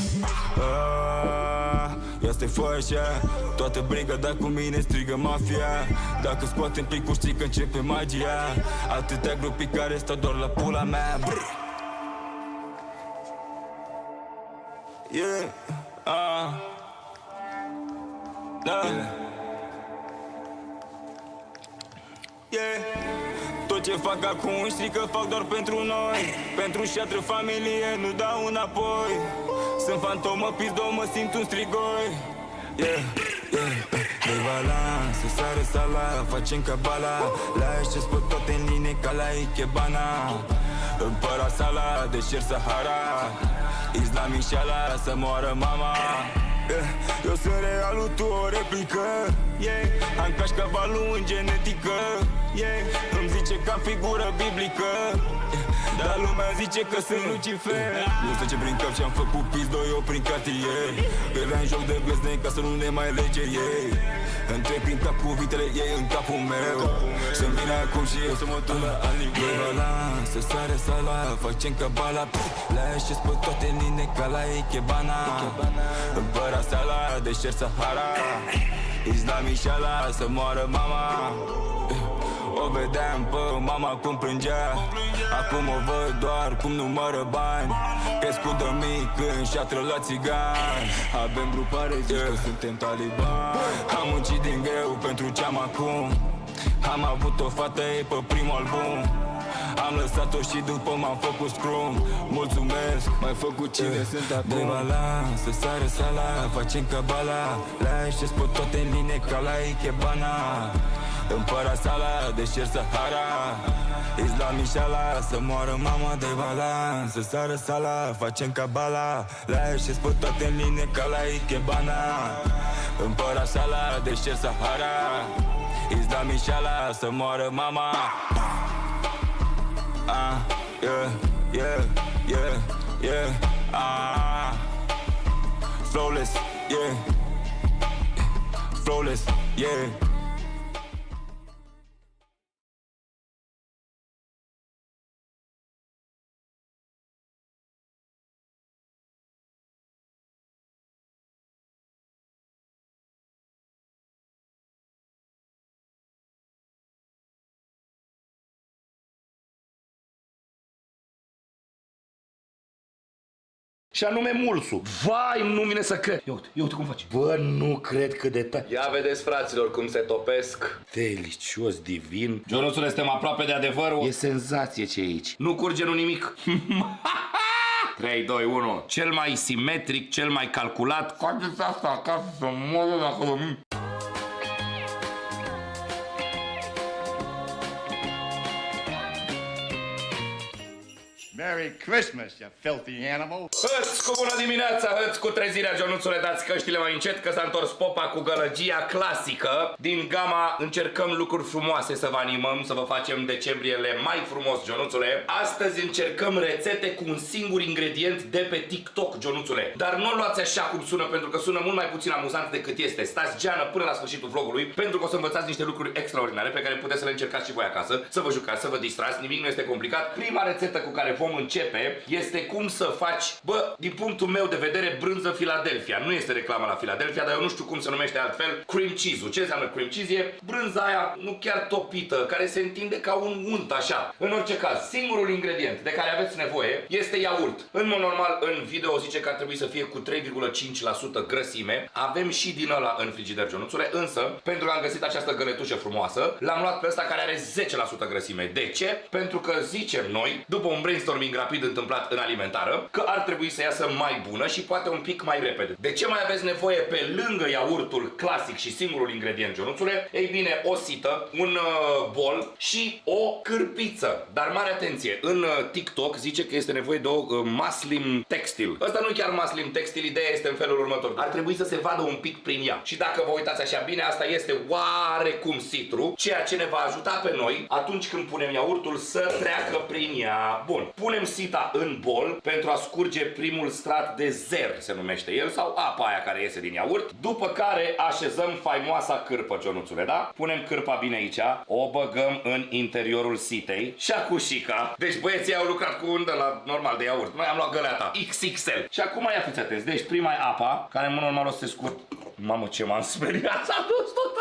Ia stai fă așa. Toată brigada cu mine strigă mafia. Dacă scoatem plicul știi că începe magia. Atâtea grupii care stau doar la pula mea. Yeah, da. Yeah. Tot ce fac acum știi că fac doar pentru noi. Pentru șatră familie nu dau înapoi. Sunt fantomă, pizdo, mă simt un strigoi. Yeah, yeah. Doi balans, să sară sala, facem cabala. La așez pe toate în linie ca la Ikebana. Împăra sala, deșert Sahara. Islamișala, să moară mama. Eu sunt realul, tu o replică. Am cașcavalul în genetică. Îmi zice că am figură biblică. Dar lumea zice că sunt Lucifer. Nu știu ce prin cap ce-am făcut pizdo eu prin cartier. Aveam joc de blesnei ca să nu ne mai lege ei. Întrec prin cap cuvintele ei în capul meu. Să-mi vine acum și eu să mă duc la aligue. Balans, să sare sala, facem cabala. La așez pe toate line ca la Ikebana. Împăra sala, deșert Sahara. Islamișala, să moară mama. O vedeam pe mama cum plângea. Acum o văd doar cum numără bani. Crescut de mic în șatră la țigani. Avem grupare, zici că suntem talibani. Am muncit din greu pentru ce-am acum. Am avut o fată, e pe primul album. Am lăsat-o și după m-am făcut scrum. Mulțumesc, mai făcut cine sunt acum. De balans, să sară sala, facem cabala. La așez pe toate în linie ca la Ikebana. Împăra sala, deșert Sahara. Islamișala, să moară mama. De balans, să sară sala, facem cabala. La așez pe toate în linie ca la Ikebana. Împăra sala, deșert Sahara. Islamișala, să moară mama. Yeah, yeah, yeah, yeah. Flawless, yeah. Flawless, yeah. Și anume mulsul. Vai, nu vine să cred. Ia uite cum faci. Bă, nu cred cât de tare. Ia vedeți, fraților, cum se topesc. Delicios, divin. Jonuțule, suntem aproape de adevăr. E senzație ce e aici. Nu curge nu nimic. 3, 2, 1. Cel mai simetric, cel mai calculat. Faceți asta acasă să moară dacă... Merry Christmas, you filthy animal! Hăți cu bună dimineața, hăți cu trezirea, Jonuțule, dați căștile mai încet că s-a întors popa cu gălăgia clasică. Din gama încercăm lucruri frumoase să vă animăm, să vă facem decembriele mai frumos, Jonuțule. Astăzi încercăm rețete cu un singur ingredient de pe TikTok, Jonuțule. Dar nu o luați așa cum sună, pentru că sună mult mai puțin amuzant decât este. Stați geană până la sfârșitul vlogului, pentru că o să învățați niște lucruri extraordinare pe care puteți să le încercați și voi acasă, să vă jucați, să vă distrați, nimic nu este complicat. Prima rețetă cu care vom începe este cum să faci, bă, din punctul meu de vedere, brânză Philadelphia. Nu este reclamă la Philadelphia, dar eu nu știu cum se numește altfel. Cream cheese-ul. Ce înseamnă cream cheese? E brânza aia nu chiar topită, care se întinde ca un unt așa. În orice caz, singurul ingredient de care aveți nevoie este iaurt. În mod normal, în video zice că ar trebui să fie cu 3,5% grăsime. Avem și din ăla în frigider, Jonuțule, însă, pentru că am găsit această găletușă frumoasă, l-am luat pe ăsta care are 10% grăsime. De ce? Pentru că zicem noi, după un brainstorming swimming rapid întâmplat în alimentară, că ar trebui să iasă mai bună și poate un pic mai repede. De ce mai aveți nevoie pe lângă iaurtul clasic și singurul ingredient, Ionuțule? Ei bine, o sită, un bol și o cârpiță. Dar mare atenție, în TikTok zice că este nevoie de o muslim textil. Ăsta nu e chiar muslim textil, ideea este în felul următor. Ar trebui să se vadă un pic prin ea. Și dacă vă uitați așa bine, asta este oarecum citru, ceea ce ne va ajuta pe noi atunci când punem iaurtul să treacă prin ea. Bun, punem sita în bol pentru a scurge primul strat de zer, se numește el, sau apa aia care iese din iaurt, după care așezăm faimoasa cârpă, Ionuțule, da? Punem cârpa bine aici, o băgăm în interiorul sitei, șacușica. Deci băieții au lucrat cu un de la normal de iaurt. Noi am luat găleata XXL. Și acum ia fiți atenți. Deci prima e apa, care în mod normal o să se scurt. Mamă, ce m-am speriat, s-a dus tot.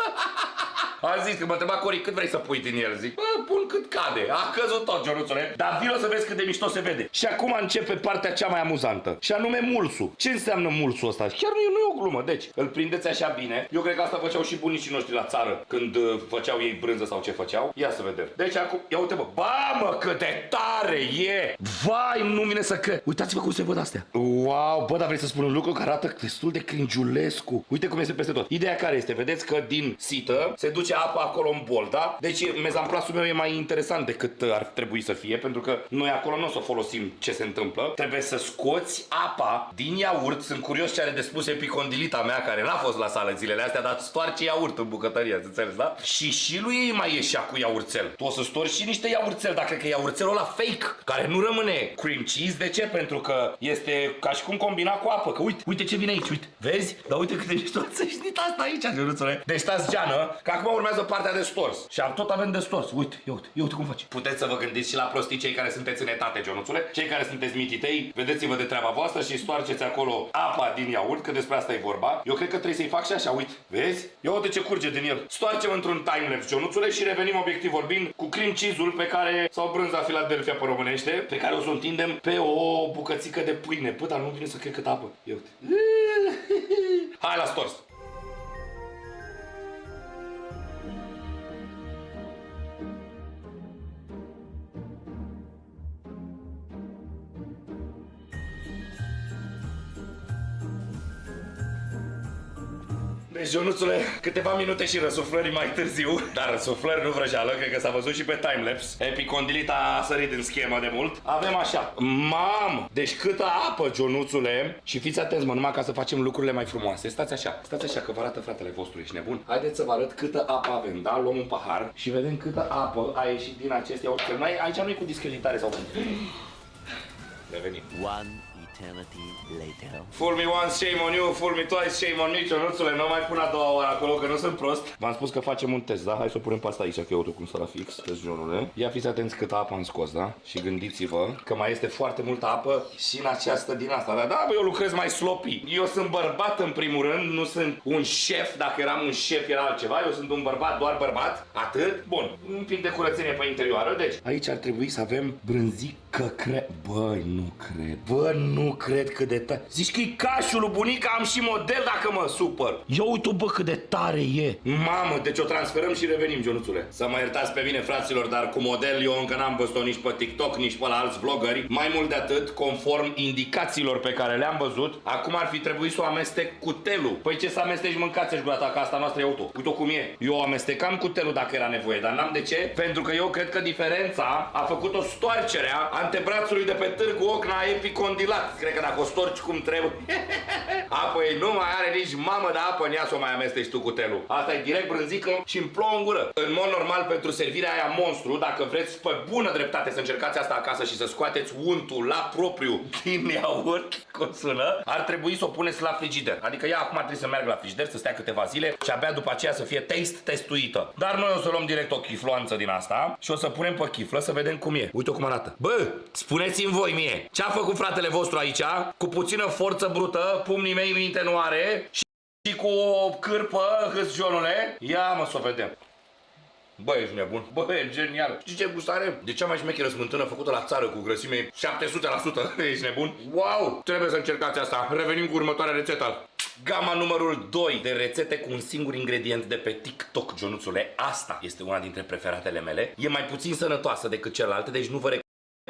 Am zis că mă întreba Cori cât vrei să pui din el. Zic, bă, pun cât cade. A căzut tot, Ionuțule. Dar vino să vezi cât de mișto se vede. Și acum începe partea cea mai amuzantă. Și anume mulsul. Ce înseamnă mulsul ăsta? Chiar nu e o glumă. Deci, îl prindeți așa bine. Eu cred că asta făceau și bunicii noștri la țară când făceau ei brânză sau ce făceau. Ia să vedem. Deci acum, ia uite bă. Ba mă, cât de tare e. Vai, nu vine să cred. Uitați-vă cum se văd astea. Wow, bă, dar vrei să spun un lucru care arată destul de cringiulescu. Uite cum este peste tot. Ideea care este? Vedeți că din sită se duce apa acolo în bol, da? Deci mezamplasul meu e mai interesant decât ar trebui să fie, pentru că noi acolo nu o să folosim ce se întâmplă. Trebuie să scoți apa din iaurt. Sunt curios ce are de spus epicondilita mea, care n-a fost la sală zilele astea, dar stoarce iaurt în bucătărie, înțeles, da? Și lui ei mai ieșea cu iaurțel. Tu o să storci și niște iaurțel, dacă că e iaurțelul ăla fake, care nu rămâne cream cheese. De ce? Pentru că este ca și cum combina cu apă. Că uite ce vine aici, uite. Vezi? Dar uite cât de mișto ți-ai asta aici, Ionuțule. Deci stați geană, că acum urmează partea de stors. Și tot avem de stors. Uite, ia uite cum faci. Puteți să vă gândiți și la prostii cei care sunteți în etate, Ionuțule. Cei care sunteți mititei, vedeți-vă de treaba voastră și stoarceți acolo apa din iaurt, că despre asta e vorba. Eu cred că trebuie să-i fac și așa, uite. Vezi? Ia uite ce curge din el. Stoarcem într-un timelapse, Ionuțule, și revenim obiectiv vorbind cu cream cheese-ul pe care, sau brânza Philadelphia pe românește, pe care o să o întindem pe o bucățică de pâine. Păi, dar nu vine să cred cât apă. Ia uite. Hai la stors. Deci, Ionuțule, câteva minute și răsuflări mai târziu, dar răsuflări nu vrăjeală, cred că s-a văzut și pe timelapse. Epicondilita a sărit în schemă de mult. Avem așa, mamă, deci câtă apă, Ionuțule. Și fiți atenți, mă, numai ca să facem lucrurile mai frumoase. Stați așa că vă arată fratele vostru, ești nebun? Haideți să vă arăt câtă apă avem, da? Luăm un pahar și vedem câtă apă a ieșit din acestea. Aici nu e cu discreditare sau... Revenim. Eternity later. Fool me once, shame on you, fool me twice, shame on me, Ionuțule, nu mai pun a doua oară acolo, că nu sunt prost. V-am spus că facem un test, da? Hai să o punem pe asta aici, că eu cum să la fix, test, Ionule. Ia fiți atenți câtă apă am scos, da? Și gândiți-vă că mai este foarte multă apă și în această din asta, da? Da, eu lucrez mai sloppy. Eu sunt bărbat în primul rând, nu sunt un șef, dacă eram un șef era altceva, eu sunt un bărbat, doar bărbat, atât. Bun, un pic de curățenie pe interioară, deci aici ar trebui să avem brânzică, băi, nu cred cât de tare. Zici că e cașul lui bunica, am și model dacă mă supăr. Ia uite, bă, cât de tare e. Mamă, deci o transferăm și revenim, Ionuțule. Să mă iertați pe mine, fraților, dar cu model eu încă n-am văzut-o nici pe TikTok, nici pe la alți vloggeri. Mai mult de atât, conform indicațiilor pe care le-am văzut, acum ar fi trebuit să o amestec cu telul. Păi ce să amesteci, mâncați-și gura ta, că asta noastră e auto. Uite-o cum e. Eu amestecam cu telul dacă era nevoie, dar n-am de ce. Pentru că eu cred că diferența a făcut-o stoarcerea antebrațului de pe Târgu Ocna epicondilat. Cred că dacă o storci cum trebuie, apoi nu mai are nici mamă de apă în ea să o mai amesteci tu cu telul. Asta e direct brânzică și îmi plouă în gură. În mod normal, pentru servirea aia monstru, dacă vreți pe bună dreptate să încercați asta acasă și să scoateți untul la propriu din iaurt, cum sună, ar trebui să o puneți la frigider. Adică ea acum trebuie să meargă la frigider, să stea câteva zile și abia după aceea să fie taste testuită. Dar noi o să luăm direct o chifloanță din asta și o să punem pe chiflă să vedem cum e. Uite cum arată. Bă, spuneți-mi voi mie, ce a făcut fratele vostru aici, cu puțină forță brută, pumnii mei minte nu are, și cu o cârpă, hâsjonule? Ia mă să o vedem. Bă, ești nebun. Bă, e genial. Știi ce gust are? De cea mai șmecheră smântână făcută la țară cu grăsime 700%. Ești nebun? Wow! Trebuie să încercați asta. Revenim cu următoarea rețetă. Gama numărul 2 de rețete cu un singur ingredient de pe TikTok, Ionuțule. Asta este una dintre preferatele mele. E mai puțin sănătoasă decât celelalte, deci nu vă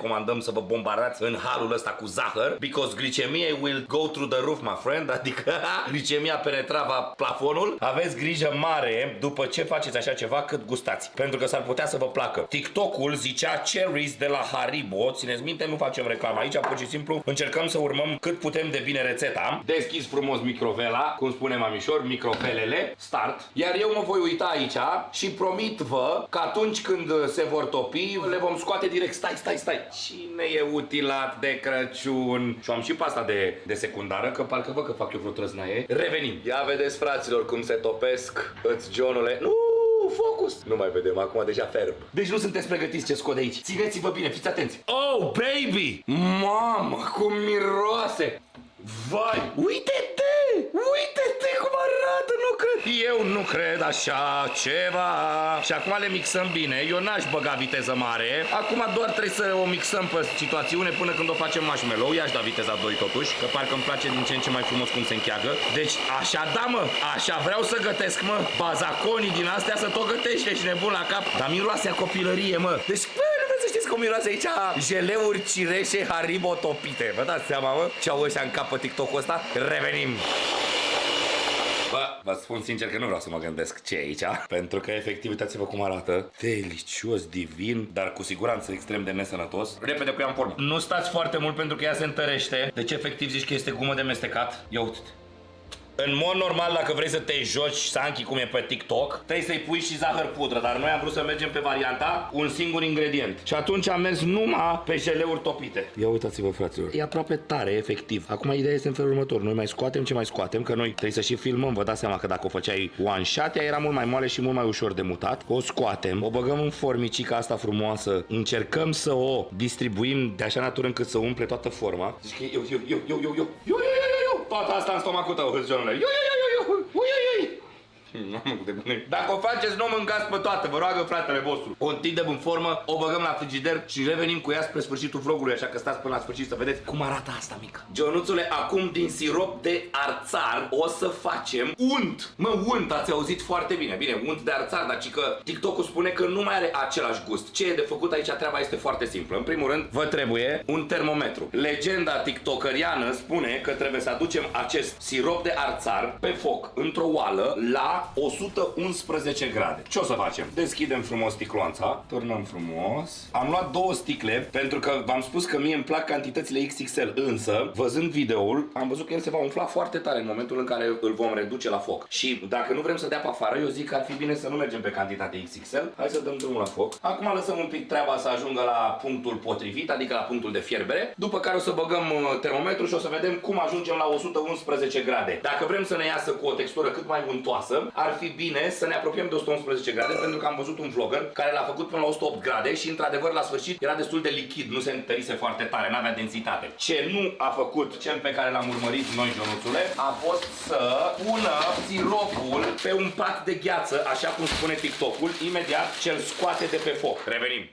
Comandăm să vă bombardați în halul ăsta cu zahăr, because glicemia will go through the roof, my friend, adică glicemia penetrava plafonul. Aveți grijă mare după ce faceți așa ceva cât gustați, pentru că s-ar putea să vă placă. TikTok-ul zicea cherries de la Haribo, țineți minte, nu facem reclamă aici, pur și simplu încercăm să urmăm cât putem de bine rețeta. Deschis frumos microvela, cum spune mamișor, microvelele, start. Iar eu mă voi uita aici și promit vă că atunci când se vor topi, le vom scoate direct. Stai. Cine e utilat de Crăciun? Și am și pasta de secundară, că parcă văd că fac eu vreo trăznaie. Revenim. Ia vedeți, fraților, cum se topesc. Îți Johnule. Nu, focus. Nu mai vedem, acum deja ferb. Deci nu sunteți pregătiți ce scot de aici. Țineți-vă bine, fiți atenți. Oh, baby! Mamă, cum miroase! Vai, uite-te! Uite-te cum arată, nu cred! Eu nu cred așa ceva. Și acum le mixăm bine. Eu n-aș băga viteză mare. Acum doar trebuie să o mixăm pe situațiune până când o facem marshmallow. I-aș da viteza 2 totuși, că parcă îmi place din ce în ce mai frumos cum se încheagă. Deci așa da, mă, așa vreau să gătesc, mă. Bazaconii din astea să tot gătește și nebun la cap. Dar miroase a copilărie, mă. Deci, bă, nu vreau să știți cum miroase aici jeleuri cireșe Haribo topite. Vă dați seama, mă, ce au ăștia în cap pe TikTok-ul ăsta? Revenim. Bă, vă spun sincer că nu vreau să mă gândesc ce e aici, pentru că efectiv uitați-vă cum arată. Delicios, divin, dar cu siguranță extrem de nesănătos. Repede cu ea în formă. Nu stați foarte mult pentru că ea se întărește. Deci efectiv zici că este gumă de mestecat. Ia uite-te. În mod normal, dacă vrei să te joci Sanchi cum e pe TikTok, trebuie să-i pui și zahăr pudră, dar noi am vrut să mergem pe varianta un singur ingredient. Și atunci am mers numai pe jeleuri topite. Ia uitați-vă, fraților. E aproape tare, efectiv. Acum ideea este în felul următor. Noi mai scoatem ce mai scoatem, că noi trebuie să și filmăm. Vă dați seama că dacă o făceai one shot, ea era mult mai moale și mult mai ușor de mutat. O scoatem, o băgăm în formicica asta frumoasă, încercăm să o distribuim de așa natură încât să umple toată forma. Zici că eu. Toată asta în stomacul tău, hâzionule. Dacă o faceți, nu o mâncați pe toată, vă roagă fratele vostru. O întindem în formă, o băgăm la frigider și revenim cu ea spre sfârșitul vlogului, așa că stați până la sfârșit să vedeți cum arată asta mică. Gionuțule, acum din sirop de arțar o să facem unt. Mă, unt, ați auzit foarte bine. Bine, unt de arțar, dar ci că TikTok-ul spune că nu mai are același gust. Ce e de făcut aici? Treaba este foarte simplă. În primul rând, vă trebuie un termometru. Legenda tiktokeriană spune că trebuie să aducem acest sirop de arțar pe foc, într-o oală, la 111 grade. Ce o să facem? Deschidem frumos sticloanța, turnăm frumos. Am luat 2 sticle pentru că v-am spus că mie îmi plac cantitățile XXL, însă, văzând videoul, am văzut că el se va umfla foarte tare în momentul în care îl vom reduce la foc. Și dacă nu vrem să dea pe afară, eu zic că ar fi bine să nu mergem pe cantitate XXL. Hai să dăm drumul la foc. Acum lăsăm un pic treaba să ajungă la punctul potrivit, adică la punctul de fierbere, după care o să băgăm termometru și o să vedem cum ajungem la 111 grade. Dacă vrem să ne iasă cu o textură cât mai untoasă, ar fi bine să ne apropiem de 111 grade, pentru că am văzut un vlogger care l-a făcut până la 108 grade și într-adevăr la sfârșit era destul de lichid, nu se întărise foarte tare, n-avea densitate. Ce nu a făcut cel pe care l-am urmărit noi, Jonuțule, a fost să pună siropul pe un pat de gheață, așa cum spune TikTok-ul, imediat ce îl scoate de pe foc. Revenim.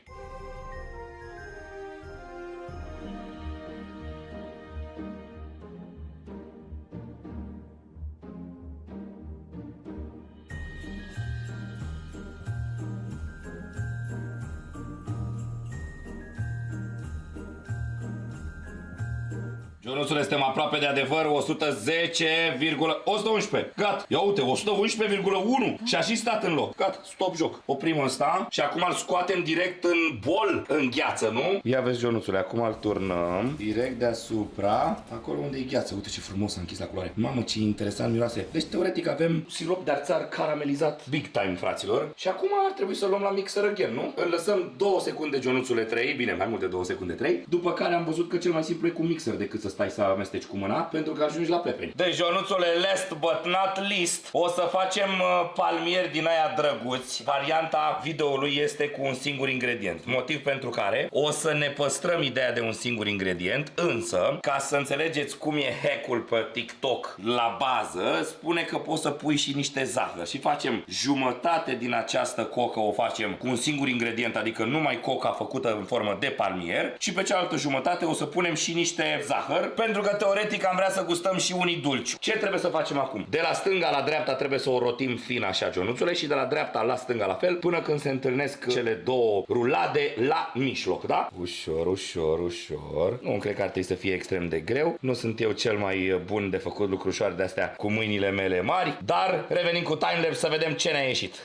Jonuțule, suntem aproape de adevăr, 111. Gata, ia uite, 111,1 și a și stat în loc. Gata, stop joc. Oprim ăsta și acum îl scoatem direct în bol, în gheață, nu? Ia vezi, Jonuțule, acum îl turnăm direct deasupra, acolo unde e gheață. Uite ce frumos a închis la culoare. Mamă, ce interesant miroase. Deci, teoretic, avem sirop de arțar caramelizat big time, fraților. Și acum ar trebui să luăm la mixer again, nu? Îl lăsăm 2 secunde, Jonuțule, 3, bine, mai mult de 2 secunde, 3. După care am văzut că cel mai simplu e cu mixer decât să stai să amesteci cu mâna, pentru că ajungi la pepeni. Deci, Jonuțule, last but not least, o să facem palmieri din aia drăguți. Varianta videoului este cu un singur ingredient. Motiv pentru care o să ne păstrăm ideea de un singur ingredient, însă, ca să înțelegeți cum e hack-ul pe TikTok la bază, spune că poți să pui și niște zahăr. Și facem jumătate din această cocă, o facem cu un singur ingredient, adică numai coca făcută în formă de palmier, și pe cealaltă jumătate o să punem și niște zahăr hamburger, pentru că teoretic am vrea să gustăm și unii dulci. Ce trebuie să facem acum? De la stânga la dreapta trebuie să o rotim fin așa, Ionuțule, și de la dreapta la stânga la fel, până când se întâlnesc cele două rulade la mijloc, da? Ușor, ușor, ușor. Nu cred că ar trebui să fie extrem de greu. Nu sunt eu cel mai bun de făcut lucrușoare de astea cu mâinile mele mari, dar revenim cu timelapse să vedem ce ne-a ieșit.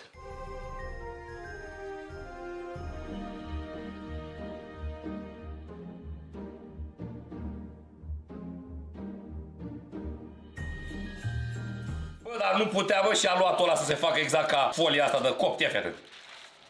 Bă, dar nu putea, bă, și a luat-o ăla să se facă exact ca folia asta de copt, ia fi atât.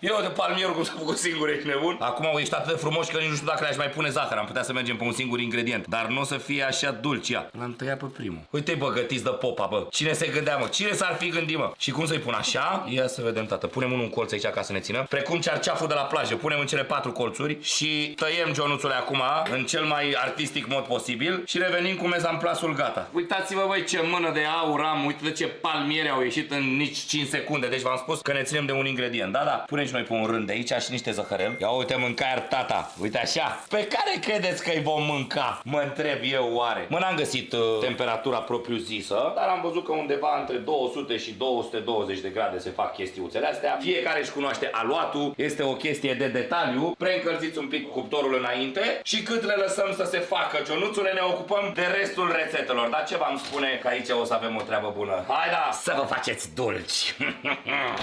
Eu de palmierul cum s-a făcut singur, ești nebun? Acum au ieșit atât de frumoși că nici nu știu dacă le-aș mai pune zahăr. Am putea să mergem pe un singur ingredient, dar nu o să fie așa dulce. Ia, l-am tăiat pe primul. Uite-i, bă, gătiți de popa, bă. Cine se gândea, mă? Cine s-ar fi gândit, mă? Și cum să-i pun așa? Ia să vedem, tată. Punem unul în colț aici ca să ne țină. Precum cearceaful de la plajă. Punem în cele 4 colțuri și tăiem Ionuțule acum în cel mai artistic mod posibil și revenim cu mezamplasul gata. Uitați-vă, băi, ce mână de aur am. Uite de ce palmiere au ieșit în nici 5 secunde. Deci v-am spus că ne ținem de un ingredient. Da, da. Punem și noi pe un rând de aici și niște zăhărel. Ia uite, mâncaier, tata. Uite așa. Pe care credeți că îi vom mânca? Mă întreb eu oare. Mă, n-am găsit temperatura propriu-zisă, dar am văzut că undeva între 200 și 220 de grade se fac chestiuțele astea. Fiecare își cunoaște aluatul. Este o chestie de detaliu. Preîncălziți un pic cuptorul înainte și cât le lăsăm să se facă, Ionuțule, ne ocupăm de restul rețetelor. Dar ce v-am spune? Că aici o să avem o treabă bună. Hai da, să vă faceți dulci.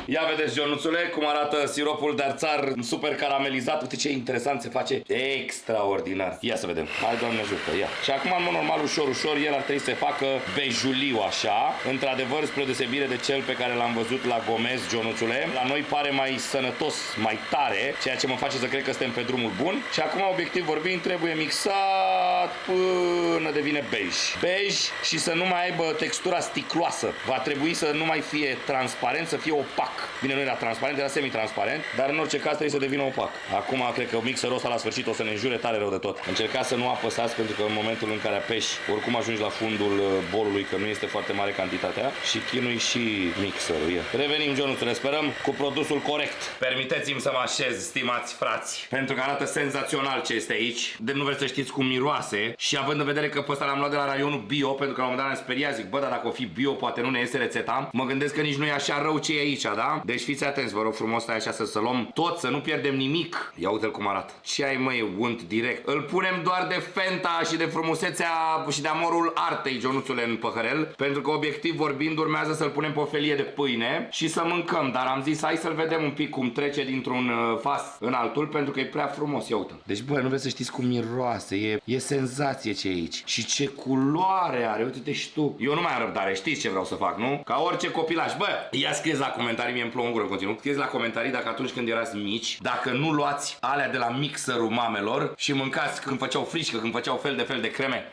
Ia vedeți, Ionuțule, cum arată siropul de arțar super caramelizat. Uite ce interesant se face. Extraordinar. Ia să vedem. Hai, Doamne ajută. Ia. Și acum, în mod normal, ușor, ușor, el ar trebui să se facă bejuliu așa. Într-adevăr, spre deosebire de cel pe care l-am văzut la Gomez, Ionuțule, la noi pare mai sănătos, mai tare, ceea ce mă face să cred că suntem pe drumul bun. Și acum, obiectiv vorbind, trebuie mixat până devine bej. Bej și să nu mai aibă textura sticloasă. Va trebui să nu mai fie transparent, să fie opac. Bine, nu era transparent, era semi-transparent, dar în orice caz trebuie să devină opac. Acum cred că mixerul ăsta la sfârșit o să ne înjure tare rău de tot. Încercați să nu apăsați, pentru că în momentul în care apeși, oricum ajungi la fundul bolului, că nu este foarte mare cantitatea și chinui și mixerul. Revenim, Ionuțule, sperăm cu produsul corect. Permiteți-mi să mă așez, stimați frați, pentru că arată senzațional ce este aici. De nu vreți să știți cum miroase și având în vedere că pe ăsta l-am luat de la raionul bio, pentru că la un moment dat am speriat, zic, bă, dar dacă o fi bio, poate nu ne iese rețeta. Mă gândesc că nici nu e așa rău ce e aici, da? Deci fiți atenți, vă rog frumos, stai așa să luăm tot, să nu pierdem nimic. Ia uite-l cum arată. Ce ai, măi, unt direct. Îl punem doar de fenta și de frumusețea și de amorul artei, Ionuțule, în păhărel, pentru că obiectiv vorbind urmează să-l punem pe o felie de pâine și să mâncăm, dar am zis hai să-l vedem un pic cum trece dintr-un vas în altul, pentru că e prea frumos. Ia uite. Deci, bă, nu vreți să știți cum miroase, e senzație ce e aici. Și ce culoare are, uite-te și tu. Eu nu mai am răbdare, știți ce vreau să fac, nu? Ca orice copilaș. Bă, ia scrieți la comentarii, mie îmi plouă în gură în continuu. Scrieți la comentarii dacă atunci când erați mici, dacă nu luați alea de la mixerul mamelor și mâncați când făceau frișcă, când făceau fel de creme.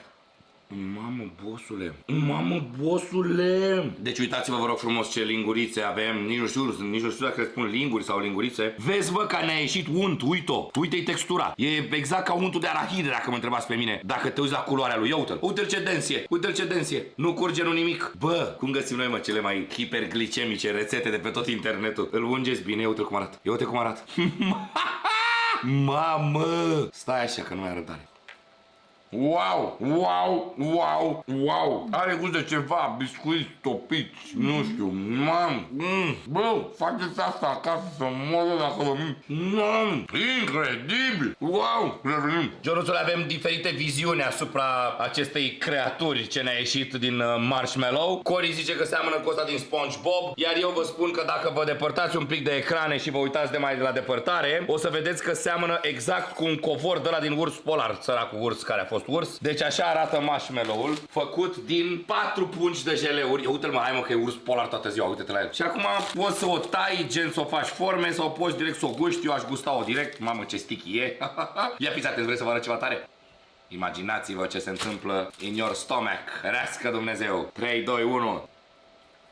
Mamă, bosule! Mamă, bosule! Deci uitați-vă, vă rog frumos, ce lingurițe avem. Nici nu știu dacă spun linguri sau lingurițe. Vezi, bă, că ne-a ieșit unt, uite-o. Uite-i textura. E exact ca untul de arahide, dacă mă întrebați pe mine. Dacă te uiți la culoarea lui, ia uite-l. Uite-l ce densie, uite-l ce densie. Nu curge, nu nimic. Bă, cum găsim noi, mă, cele mai hiperglicemice rețete de pe tot internetul? Îl ungeți bine, ia uite-l cum arată. Ia uite cum arată. Mamă! Stai așa că nu mai am răbdare. Wow, wow, wow, wow. Are gust de ceva, biscuiți topiți, nu știu. Mam, bă, faceți asta acasă să moară dacă vă incredibil. Wow, revenim. Ionuțule, avem diferite viziuni asupra acestei creaturi ce ne-a ieșit din marshmallow. Cori zice că seamănă cu ăsta din SpongeBob, iar eu vă spun că dacă vă depărtați un pic de ecrane și vă uitați de mai de la depărtare, o să vedeți că seamănă exact cu un covor de ăla din urs polar, săracul urs care a fost urs. Deci așa arată marshmallow-ul, făcut din 4 pungi de jeleuri. Ia uite-l, mă, hai, mă, că e urs polar toată ziua, uite-te la el. Și acum poți să o tai, gen să o faci forme, sau poți direct să o guști. Eu aș gusta-o direct. Mamă, ce sticky e. Ia fiți atenți, vreți să vă arăt ceva tare? Imaginați-vă ce se întâmplă in your stomach. Rească Dumnezeu. 3, 2, 1.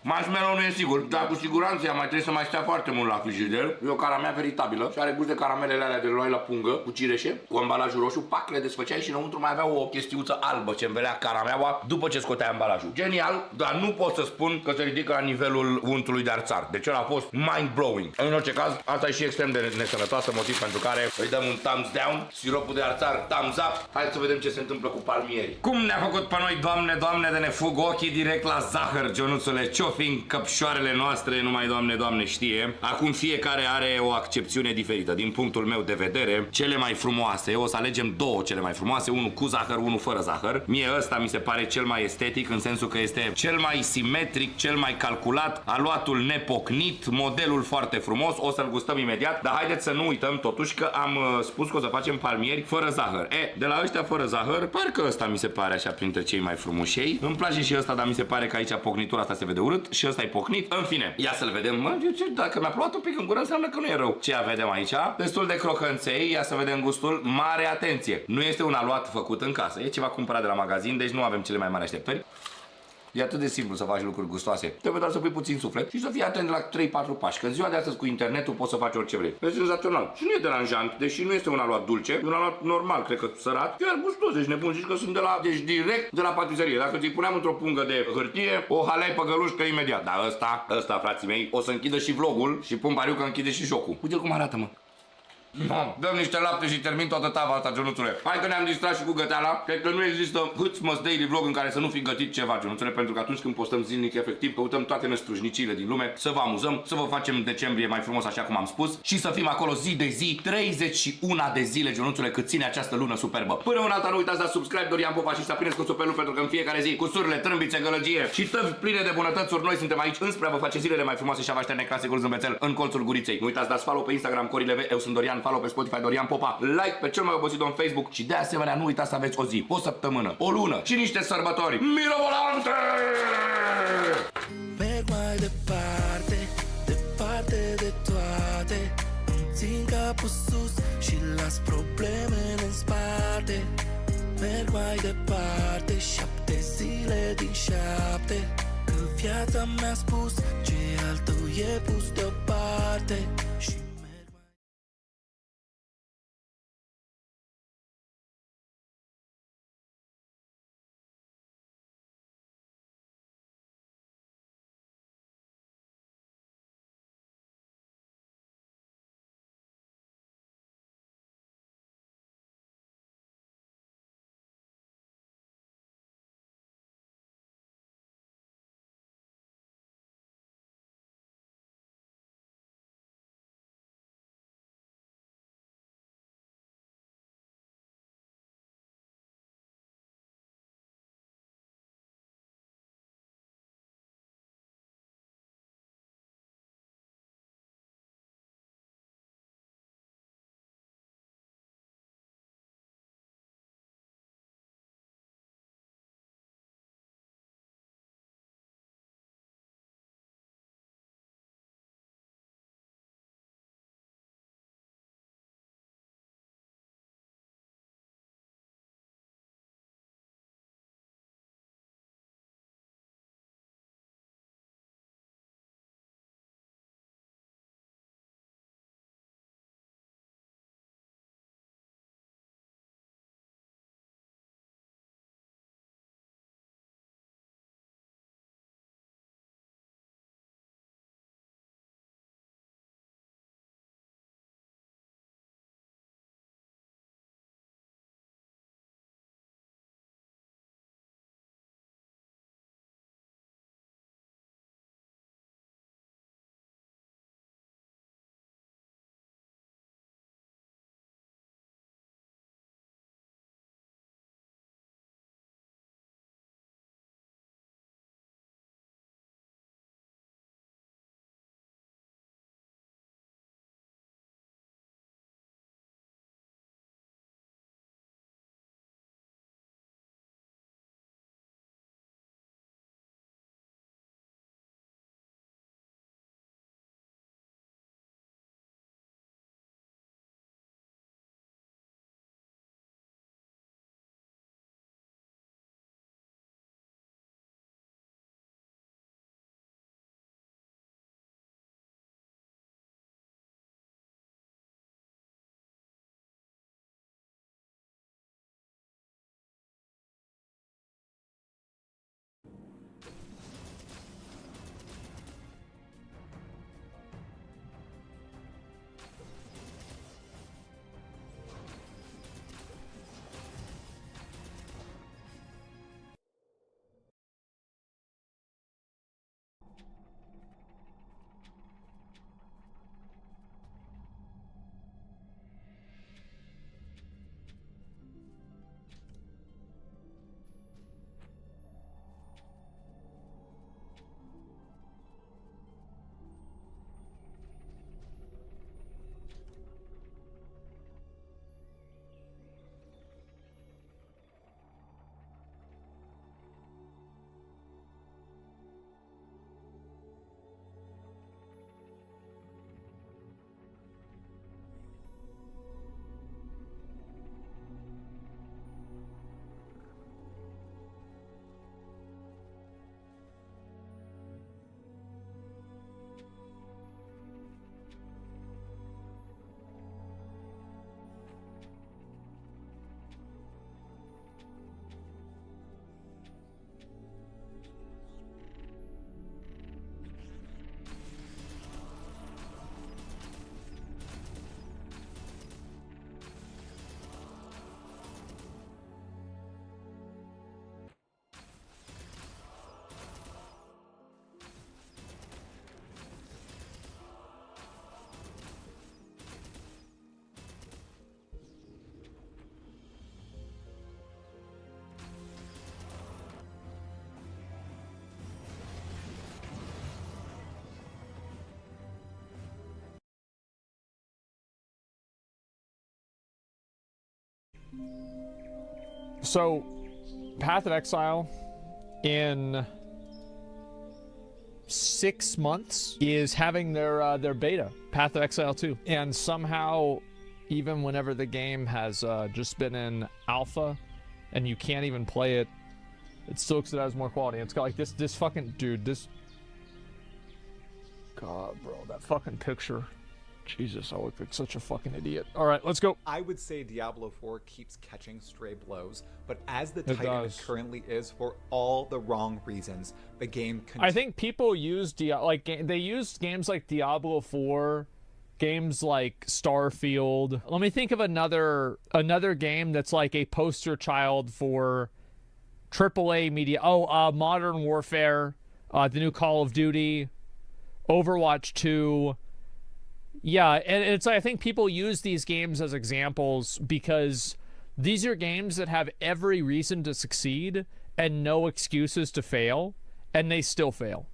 Marshmallow nu e sigur, dar cu siguranță ea mai trebuie să mai stea foarte mult la frigider. E o caramea veritabilă și are gust de caramelele alea de luai la pungă, cu cireșe, cu ambalajul roșu, pac, le desfăceai și înăuntru mai avea o chestiuță albă ce învelea carameaua după ce scoteai ambalajul. Genial, dar nu pot să spun că se ridică la nivelul untului de arțar. Deci ăla a fost mind-blowing. În orice caz, asta e și extrem de nesănătoasă, motiv pentru care îi dăm un thumbs down, siropul de arțar thumbs up. Hai să vedem ce se întâmplă cu palmierii. Cum ne-a făcut pe noi, Doamne, Doamne, de ne fug ochii direct la zahăr, Ionuțule, ce-o fi în căpșoarele noastre, numai Doamne, Doamne știe. Acum fiecare are o accepțiune diferită. Din punctul meu de vedere, cele mai frumoase, o să alegem două cele mai frumoase, unul cu zahăr, unul fără zahăr. Mie ăsta mi se pare cel mai estetic, în sensul că este cel mai simetric, cel mai calculat, aluatul nepocnit, modelul foarte frumos, o să-l gustăm imediat, dar haideți să nu uităm totuși că am spus că o să facem palmieri fără zahăr. De la ăștia fără zahăr, parcă ăsta mi se pare așa printre cei mai frumușei. Îmi place și ăsta, dar mi se pare că aici pocnitura asta se vede urât și ăsta e pocnit. În fine, ia să-l vedem. Mă, dacă mi-a plouat un pic în gură, înseamnă că nu e rău. Ce vedem aici? Destul de crocanței, ia să vedem gustul. Mare atenție! Nu este un aluat făcut în casă, e ceva cumpărat de la magazin, deci nu avem cele mai mari așteptări. E atât de simplu să faci lucruri gustoase. Trebuie doar să pui puțin suflet și să fii atent la 3-4 pași. Că în ziua de astăzi cu internetul poți să faci orice vrei. E senzațional. Și nu e deranjant, deși nu este un aluat dulce, e un aluat normal, cred că sărat. Chiar gustos, deci nebun, zici că sunt de la, deci direct de la patiserie. Dacă ți-i puneam într-o pungă de hârtie, o halai pe gălușcă imediat. Dar ăsta, frații mei, o să închidă și vlogul și pun pariu că închide și jocul. Uite cum arată, mă. Dăm niște lapte și termin toată tava asta, Ionuțule. Hai că ne-am distrat și cu găteala. Cred că nu există Hâțmăs Daily Vlog în care să nu fi gătit ceva, Ionuțule, pentru că atunci când postăm zilnic, efectiv, căutăm toate năstrușnicile din lume, să vă amuzăm, să vă facem decembrie mai frumos, așa cum am spus, și să fim acolo zi de zi, 31 de zile, Ionuțule, cât ține această lună superbă. Până în alta, nu uitați să subscribe, Dorian Popa, și să aprineți cu supelul, pentru că în fiecare zi, cu surle, trâmbițe, gălăgie și tăvi pline de bunătățuri, noi suntem aici înspre a vă face zilele mai frumoase și a vă așterne clasicul zâmbețel în colțul guriței. Nu uitați, dați follow pe Instagram, Corileve, eu sunt Dorian, follow pe Spotify, Dorian Popa, like pe cel mai obosit în Facebook și de asemenea nu uitați să aveți o zi, o săptămână, o lună și niște sărbători mirobolante! Merg mai departe, departe de toate. Îmi țin capul sus și las problemele în spate. Merg mai departe, 7 zile din 7. Că viața mi-a spus ce altul e pus deoparte. Și So, Path of Exile in 6 months is having their beta, Path of Exile 2. And somehow, even whenever the game has just been in alpha and you can't even play it, it still looks it has more quality. It's got like this fucking dude, this God, bro, that fucking picture. Jesus, I look like such a fucking idiot. All right, let's go. I would say Diablo 4 keeps catching stray blows, but as the Titan it currently is, for all the wrong reasons, the game I think people use they use games like Diablo 4, games like Starfield. Let me think of another game that's like a poster child for AAA media. Modern Warfare, the new Call of Duty, Overwatch 2. Yeah, and it's I think people use these games as examples because these are games that have every reason to succeed and no excuses to fail, and they still fail.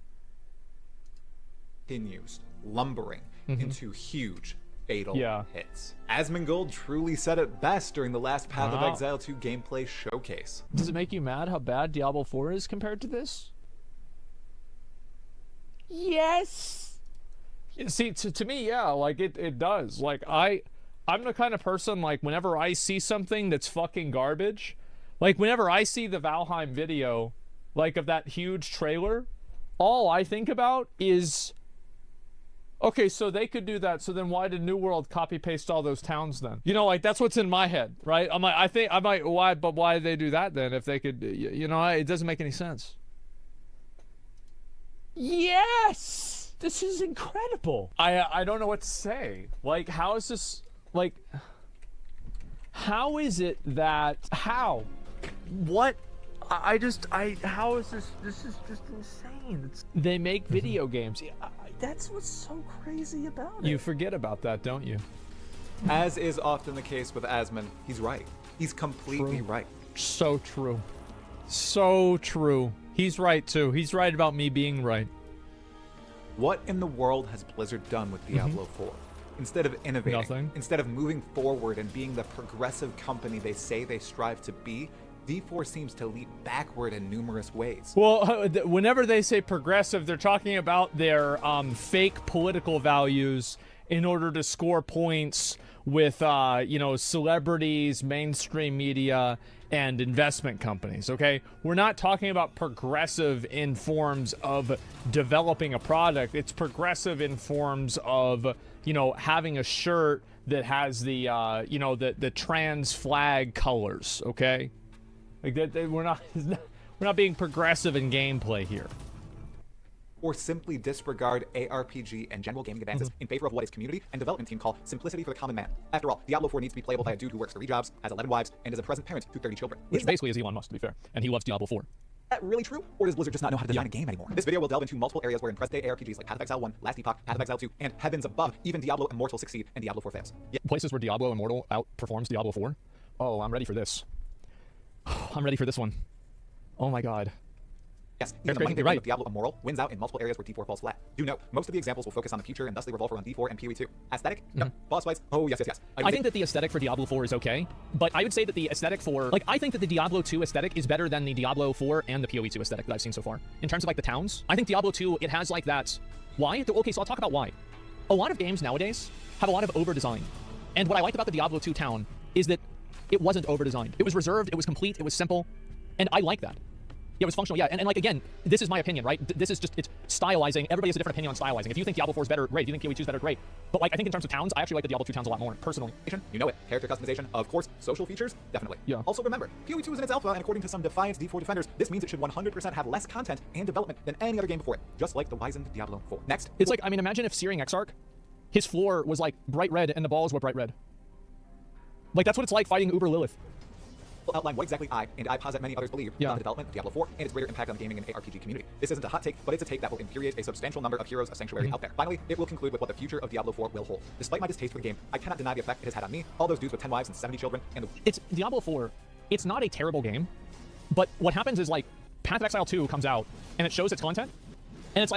Continues lumbering into huge fatal hits. Asmongold truly said it best during the last Path of Exile 2 gameplay showcase. Does it make you mad how bad Diablo 4 is compared to this? Yes! See, to me, yeah, like it does. Like I'm the kind of person, like whenever I see something that's fucking garbage, like whenever I see the Valheim video, like of that huge trailer, all I think about is, okay, so they could do that, so then why did New World copy paste all those towns then? You know, like that's what's in my head, right? I'm like, why did they do that then if they could, you know, it doesn't make any sense. Yes! This is incredible. I don't know what to say. Like, how is this, like, how is it that, how? What? How is this is just insane. They make video games. That's what's so crazy about it. You forget about that, don't you? As is often the case with Asmon, he's right. He's completely right. So true. So true. He's right too. He's right about me being right. What in the world has Blizzard done with Diablo 4? Instead of innovating, Nothing. Instead of moving forward and being the progressive company they say they strive to be, D4 seems to leap backward in numerous ways. Well, whenever they say progressive, they're talking about their fake political values in order to score points with, celebrities, mainstream media, and investment companies, okay? We're not talking about progressive in forms of developing a product. It's progressive in forms of, having a shirt that has the, the trans flag colors, okay? Like we're not being progressive in gameplay here. Or simply disregard ARPG and general gaming advances in favor of what his community and development team call simplicity for the common man. After all, Diablo 4 needs to be playable by a dude who works 3 jobs, has 11 wives, and is a present parent to 30 children. Which basically is Elon Musk, to be fair. And he loves Diablo 4. Is that really true? Or does Blizzard just not know how to design a game anymore? This video will delve into multiple areas where in present-day ARPGs like Path of Exile 1, Last Epoch, Path of Exile 2, and heavens above, even Diablo Immortal succeed and Diablo 4 fails. Places where Diablo Immortal outperforms Diablo 4? Oh, I'm ready for this. I'm ready for this one. Oh my god. Yes, even the right. Diablo Immortal wins out in multiple areas where D4 falls flat. Do note, most of the examples will focus on the future and thus they revolve around D4 and PoE 2. Aesthetic? No. Boss fights? Oh, yes. I think that the aesthetic for Diablo 4 is okay, but I would say that the aesthetic for, I think that the Diablo 2 aesthetic is better than the Diablo 4 and the PoE 2 aesthetic that I've seen so far. In terms of, the towns, I think Diablo 2, it has, that... Why? Okay, so I'll talk about why. A lot of games nowadays have a lot of over-design. And what I liked about the Diablo 2 town is that it wasn't over-designed. It was reserved, it was complete, it was simple, and I like that. Yeah, it was functional, yeah. And again, this is my opinion, right? This is just, it's stylizing. Everybody has a different opinion on stylizing. If you think Diablo 4 is better, great. If you think PoE 2 is better, great. But, I think in terms of towns, I actually like the Diablo 2 towns a lot more, personally. You know it. Character customization, of course. Social features, definitely. Yeah. Also remember, PoE 2 is in its alpha, and according to some Defiance D4 defenders, this means it should 100% have less content and development than any other game before it, just like the wizened Diablo 4. Next. It's imagine if Searing Exarch, his floor was, bright red and the balls were bright red. That's what it's like fighting Uber Lilith. Outline what exactly I, and I posit many others believe, about the development of Diablo 4 and its greater impact on the gaming and ARPG community. This isn't a hot take, but it's a take that will infuriate a substantial number of heroes of Sanctuary out there. Finally, it will conclude with what the future of Diablo 4 will hold. Despite my distaste for the game, I cannot deny the effect it has had on me, all those dudes with 10 wives and 70 children, and It's Diablo 4, it's not a terrible game, but what happens is, Path of Exile 2 comes out, and it shows its content, and it's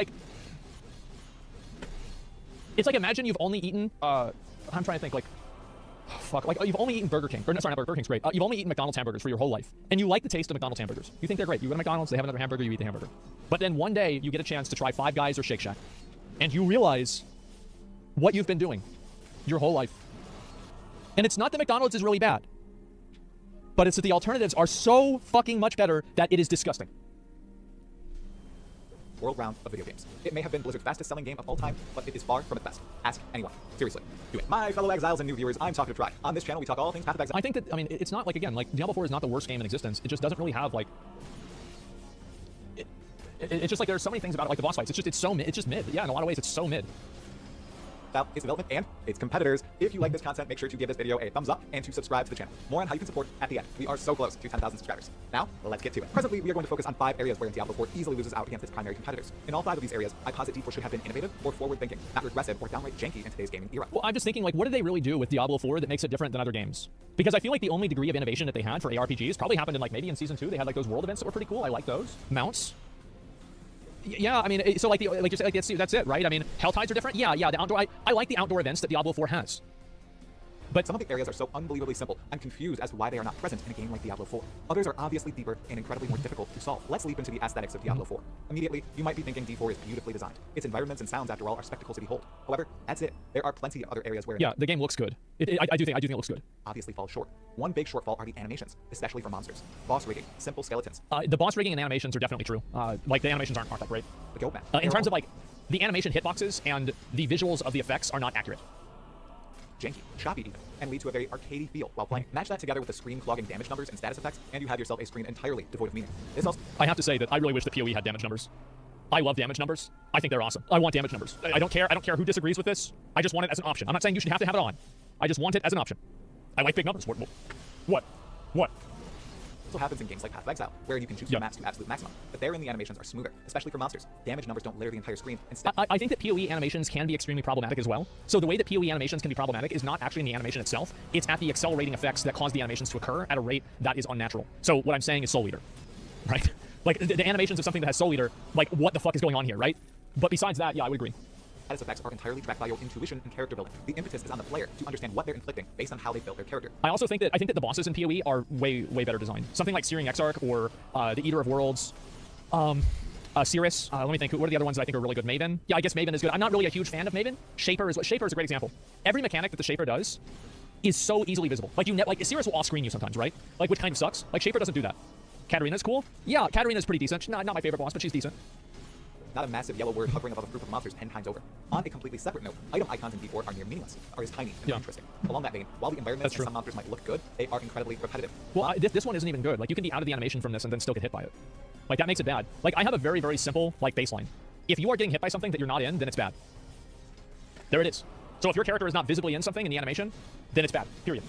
imagine you've only eaten, I'm trying to think, fuck? Like, you've only eaten Burger King. Or, no, sorry, not Burger King's great. You've only eaten McDonald's hamburgers for your whole life. And you like the taste of McDonald's hamburgers. You think they're great. You go to McDonald's, they have another hamburger, you eat the hamburger. But then one day, you get a chance to try Five Guys or Shake Shack. And you realize what you've been doing your whole life. And it's not that McDonald's is really bad. But it's that the alternatives are so fucking much better that it is disgusting. World round of video games. It may have been Blizzard's fastest selling game of all time, but it is far from its best. Ask anyone. Seriously. Do it. My fellow exiles and new viewers, I'm Talkative Try. On this channel, we talk all things Path of Exile. I think that, I mean, it's not like, again, like, Diablo 4 is not the worst game in existence. It just doesn't really have, like... It's just like, there's so many things about it, like the boss fights. It's so mid. It's just mid. Yeah, in a lot of ways, it's so mid. About its development and its competitors. If you like this content, make sure to give this video a thumbs up and to subscribe to the channel. More on how you can support at the end. We are so close to 10,000 subscribers. Now, let's get to it. Presently, we are going to focus on 5 areas where Diablo 4 easily loses out against its primary competitors. In all 5 of these areas, I posit D4 should have been innovative or forward-thinking, not regressive or downright janky in today's gaming era. Well, I'm just thinking, like, what did they really do with Diablo 4 that makes it different than other games? Because I feel like the only degree of innovation that they had for ARPGs probably happened in, like, maybe in Season 2, they had, like, those world events that were pretty cool. I like those. Mounts. Yeah, I mean, so like you said, like that's it, right? I mean, Helltides are different. Yeah, the outdoor. I like the outdoor events that Diablo 4 has. But some of the areas are so unbelievably simple, I'm confused as to why they are not present in a game like Diablo 4. Others are obviously deeper and incredibly more difficult to solve. Let's leap into the aesthetics of Diablo 4. Immediately, you might be thinking D4 is beautifully designed. Its environments and sounds, after all, are spectacles to behold. However, that's it. There are plenty of other areas where the game looks good. I do think it looks good. Obviously falls short. One big shortfall are the animations, especially for monsters. Boss rigging, simple skeletons. The boss rigging and animations are definitely true. Like the animations aren't that great. The goat map. In terms of like the animation hitboxes and the visuals of the effects are not accurate. Janky, choppy even, and lead to a very arcadey feel while playing. Match that together with the screen clogging damage numbers and status effects, and you have yourself a screen entirely devoid of meaning. This also... I have to say that I really wish the PoE had damage numbers. I love damage numbers. I think they're awesome. I want damage numbers. I don't care who disagrees with this. I just want it as an option. I'm not saying you should have to have it on. I just want it as an option. I like big numbers. What? Also happens in games like Path of Exile, where you can choose your maps to absolute maximum, but therein the animations are smoother, especially for monsters. Damage numbers don't litter the entire screen. Instead, I think that PoE animations can be extremely problematic as well. So the way that PoE animations can be problematic is not actually in the animation itself, it's at the accelerating effects that cause the animations to occur at a rate that is unnatural. So what I'm saying is Soul Eater, right? Like the animations of something that has Soul Eater, like what the fuck is going on here, right? But besides that, yeah, I would agree. Status effects are entirely tracked by your intuition and character building. The impetus is on the player to understand what they're inflicting based on how they built their character. I also think that the bosses in PoE are way better designed. Something like Searing Exarch or the Eater of Worlds, Cirrus. Let me think. What are the other ones that I think are really good? Maven. Yeah, I guess Maven is good. I'm not really a huge fan of Maven. Shaper is a great example. Every mechanic that the Shaper does is so easily visible. Like Cirrus will off-screen you sometimes, right? Like which kind of sucks. Like Shaper doesn't do that. Katarina's cool. Yeah, Katarina's pretty decent. Not my favorite boss, but she's decent. Not a massive yellow word hovering above a group of monsters 10 times over. On a completely separate note, item icons in D4 are near meaningless, are as tiny and interesting. Along that vein, while the environments and some monsters might look good, they are incredibly repetitive. Well, this one isn't even good. Like, you can be out of the animation from this and then still get hit by it. Like, that makes it bad. Like, I have a very simple, like, baseline. If you are getting hit by something that you're not in, then it's bad. There it is. So if your character is not visibly in something in the animation, then it's bad. Period.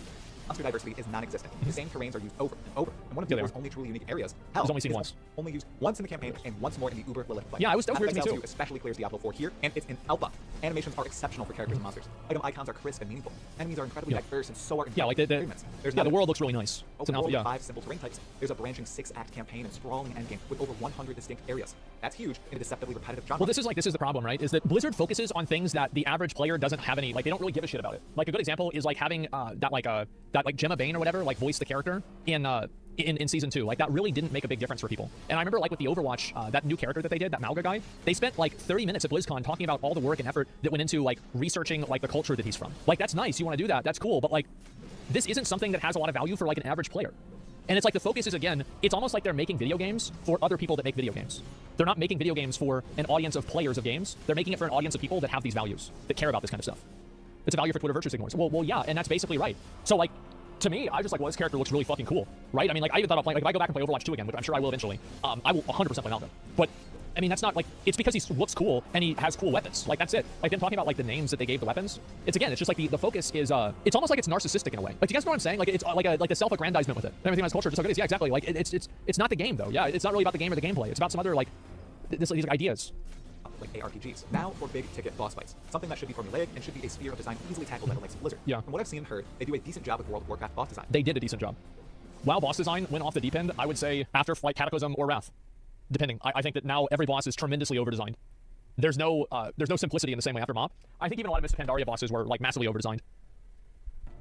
Monster diversity is non-existent. The same terrains are used over and over. And one of D4's only truly unique areas, Hell, only seen once. Only used once in the campaign and once more in the Uber Lilith play. Yeah, that was weird to me too. Especially clears Diablo 4 here, and it's in Alpha. Animations are exceptional for characters and monsters. Item icons are crisp and meaningful. Enemies are incredibly diverse, and so are the world looks really nice. It's an Alpha, 5 simple terrain types. There's a branching 6-act campaign and sprawling endgame with over 100 distinct areas. That's huge in a deceptively repetitive genre. Well, this is the problem, right? Is that Blizzard focuses on things that the average player doesn't have any, like, they don't really give a shit about it. Like, a good example is, like, having that Gemma Bane or whatever, like, voice the character in Season 2. Like, that really didn't make a big difference for people. And I remember, like, with the Overwatch, that new character that they did, that Malga guy, they spent, like, 30 minutes at BlizzCon talking about all the work and effort that went into, like, researching, like, the culture that he's from. Like, that's nice, you want to do that, that's cool, but, like, this isn't something that has a lot of value for, like, an average player. And it's like the focus is, again, it's almost like they're making video games for other people that make video games. They're not making video games for an audience of players of games. They're making it for an audience of people that have these values, that care about this kind of stuff. It's a value for Twitter virtue signals. Well, yeah, and that's basically right. So, like, to me, I was just like, well, this character looks really fucking cool, right? I mean, like, I even thought of playing, like, if I go back and play Overwatch 2 again, which I'm sure I will eventually, I will 100% play Malga. But I mean, that's not like, it's because he looks cool and he has cool weapons. Like, that's it. Like, them talking about, like, the names that they gave the weapons, it's just like the focus is, it's almost like it's narcissistic in a way. Like, do you guys know what I'm saying? Like, it's like a self-aggrandizement with it. Everything has culture, just like it is. Yeah, exactly. Like, it's not the game, though. Yeah, it's not really about the game or the gameplay. It's about some other, like, these like, ideas. Like ARPGs. Now for big ticket boss fights. Something that should be formulaic and should be a sphere of design easily tackled by the likes of Blizzard. Yeah. From what I've seen and heard, they do a decent job with World of Warcraft boss design. They did a decent job. WoW boss design went off the deep end, I would say, after, like, Cataclysm or Wrath. Depending. I think that now every boss is tremendously over-designed. There's no simplicity in the same way after MoP. I think even a lot of Mists of Pandaria bosses were, like, massively over-designed.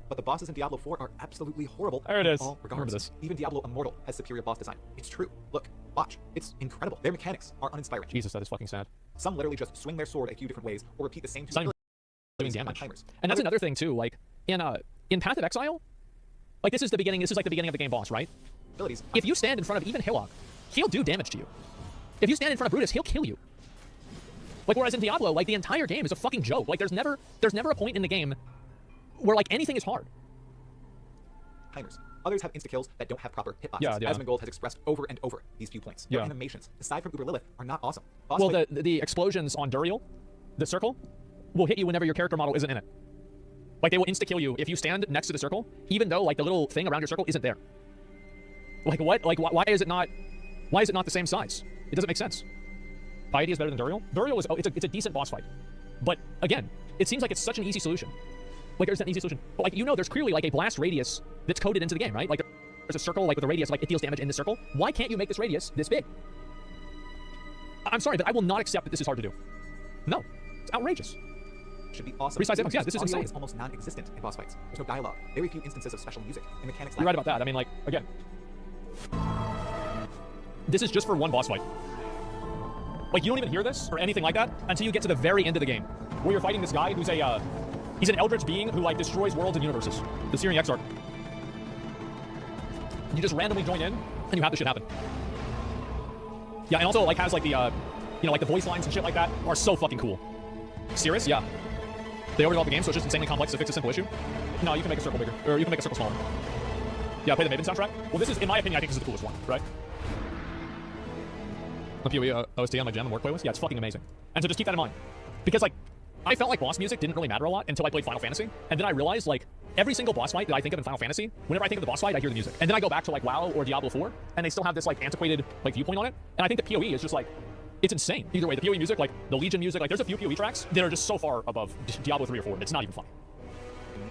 but the bosses in Diablo 4 are absolutely horrible. There it is. In all regards. Remember this. Even Diablo Immortal has superior boss design. It's true. Look, watch. It's incredible. Their mechanics are uninspiring. Jesus, that is fucking sad. Some literally just swing their sword a few different ways or repeat the same doing damage. And that's another thing too, like in Path of Exile, like this is like the beginning of the game boss, right? If you stand in front of even Hillock, he'll do damage to you. If you stand in front of Brutus, he'll kill you. Like whereas in Diablo, like the entire game is a fucking joke. Like there's never a point in the game where like anything is hard. Timers. Others have insta-kills that don't have proper hitboxes. Yeah. Asmongold has expressed over and over these few points. Their animations, aside from Uber Lilith, are not awesome. Well, the explosions on Duriel, the circle, will hit you whenever your character model isn't in it. Like they will insta-kill you if you stand next to the circle, even though like the little thing around your circle isn't there. Like what? Like why is it not the same size? It doesn't make sense. Piety is better than Duriel. Duriel is it's a decent boss fight, but again, it seems like it's such an easy solution. Like there's an easy solution, but like there's clearly like a blast radius that's coded into the game, right? Like there's a circle like with a radius, like it deals damage in the circle. Why can't you make this radius this big? I'm sorry, but I will not accept that this is hard to do. No, it's outrageous. Should be awesome. Resize hitbox, yeah, this is insane. It's almost non-existent in boss fights. There's no dialogue. Very few instances of special music and mechanics. You're right about that. I mean, like again, this is just for one boss fight. Like you don't even hear this or anything like that until you get to the very end of the game, where you're fighting this guy who's he's an eldritch being who like destroys worlds and universes. The Searing Exarch. You just randomly join in and you have this shit happen. Yeah, and also like has like the like the voice lines and shit like that are so fucking cool. Cirrus, yeah. They overdeveloped the game, so it's just insanely complex to fix a simple issue. No, you can make a circle bigger, or you can make a circle smaller. Yeah, play the Maven soundtrack. Well, this is, in my opinion, I think this is the coolest one, right? The PoE OST on my Gem and Work playlist. Yeah, it's fucking amazing. And so just keep that in mind, because like I felt like boss music didn't really matter a lot until I played Final Fantasy, and then I realized like every single boss fight that I think of in Final Fantasy, whenever I think of the boss fight, I hear the music, and then I go back to like WoW or Diablo 4, and they still have this like antiquated like viewpoint on it, and I think the PoE is just like. It's insane. Either way, the PoE music, like the Legion music, like there's a few PoE tracks that are just so far above Diablo 3 or 4, it's not even funny.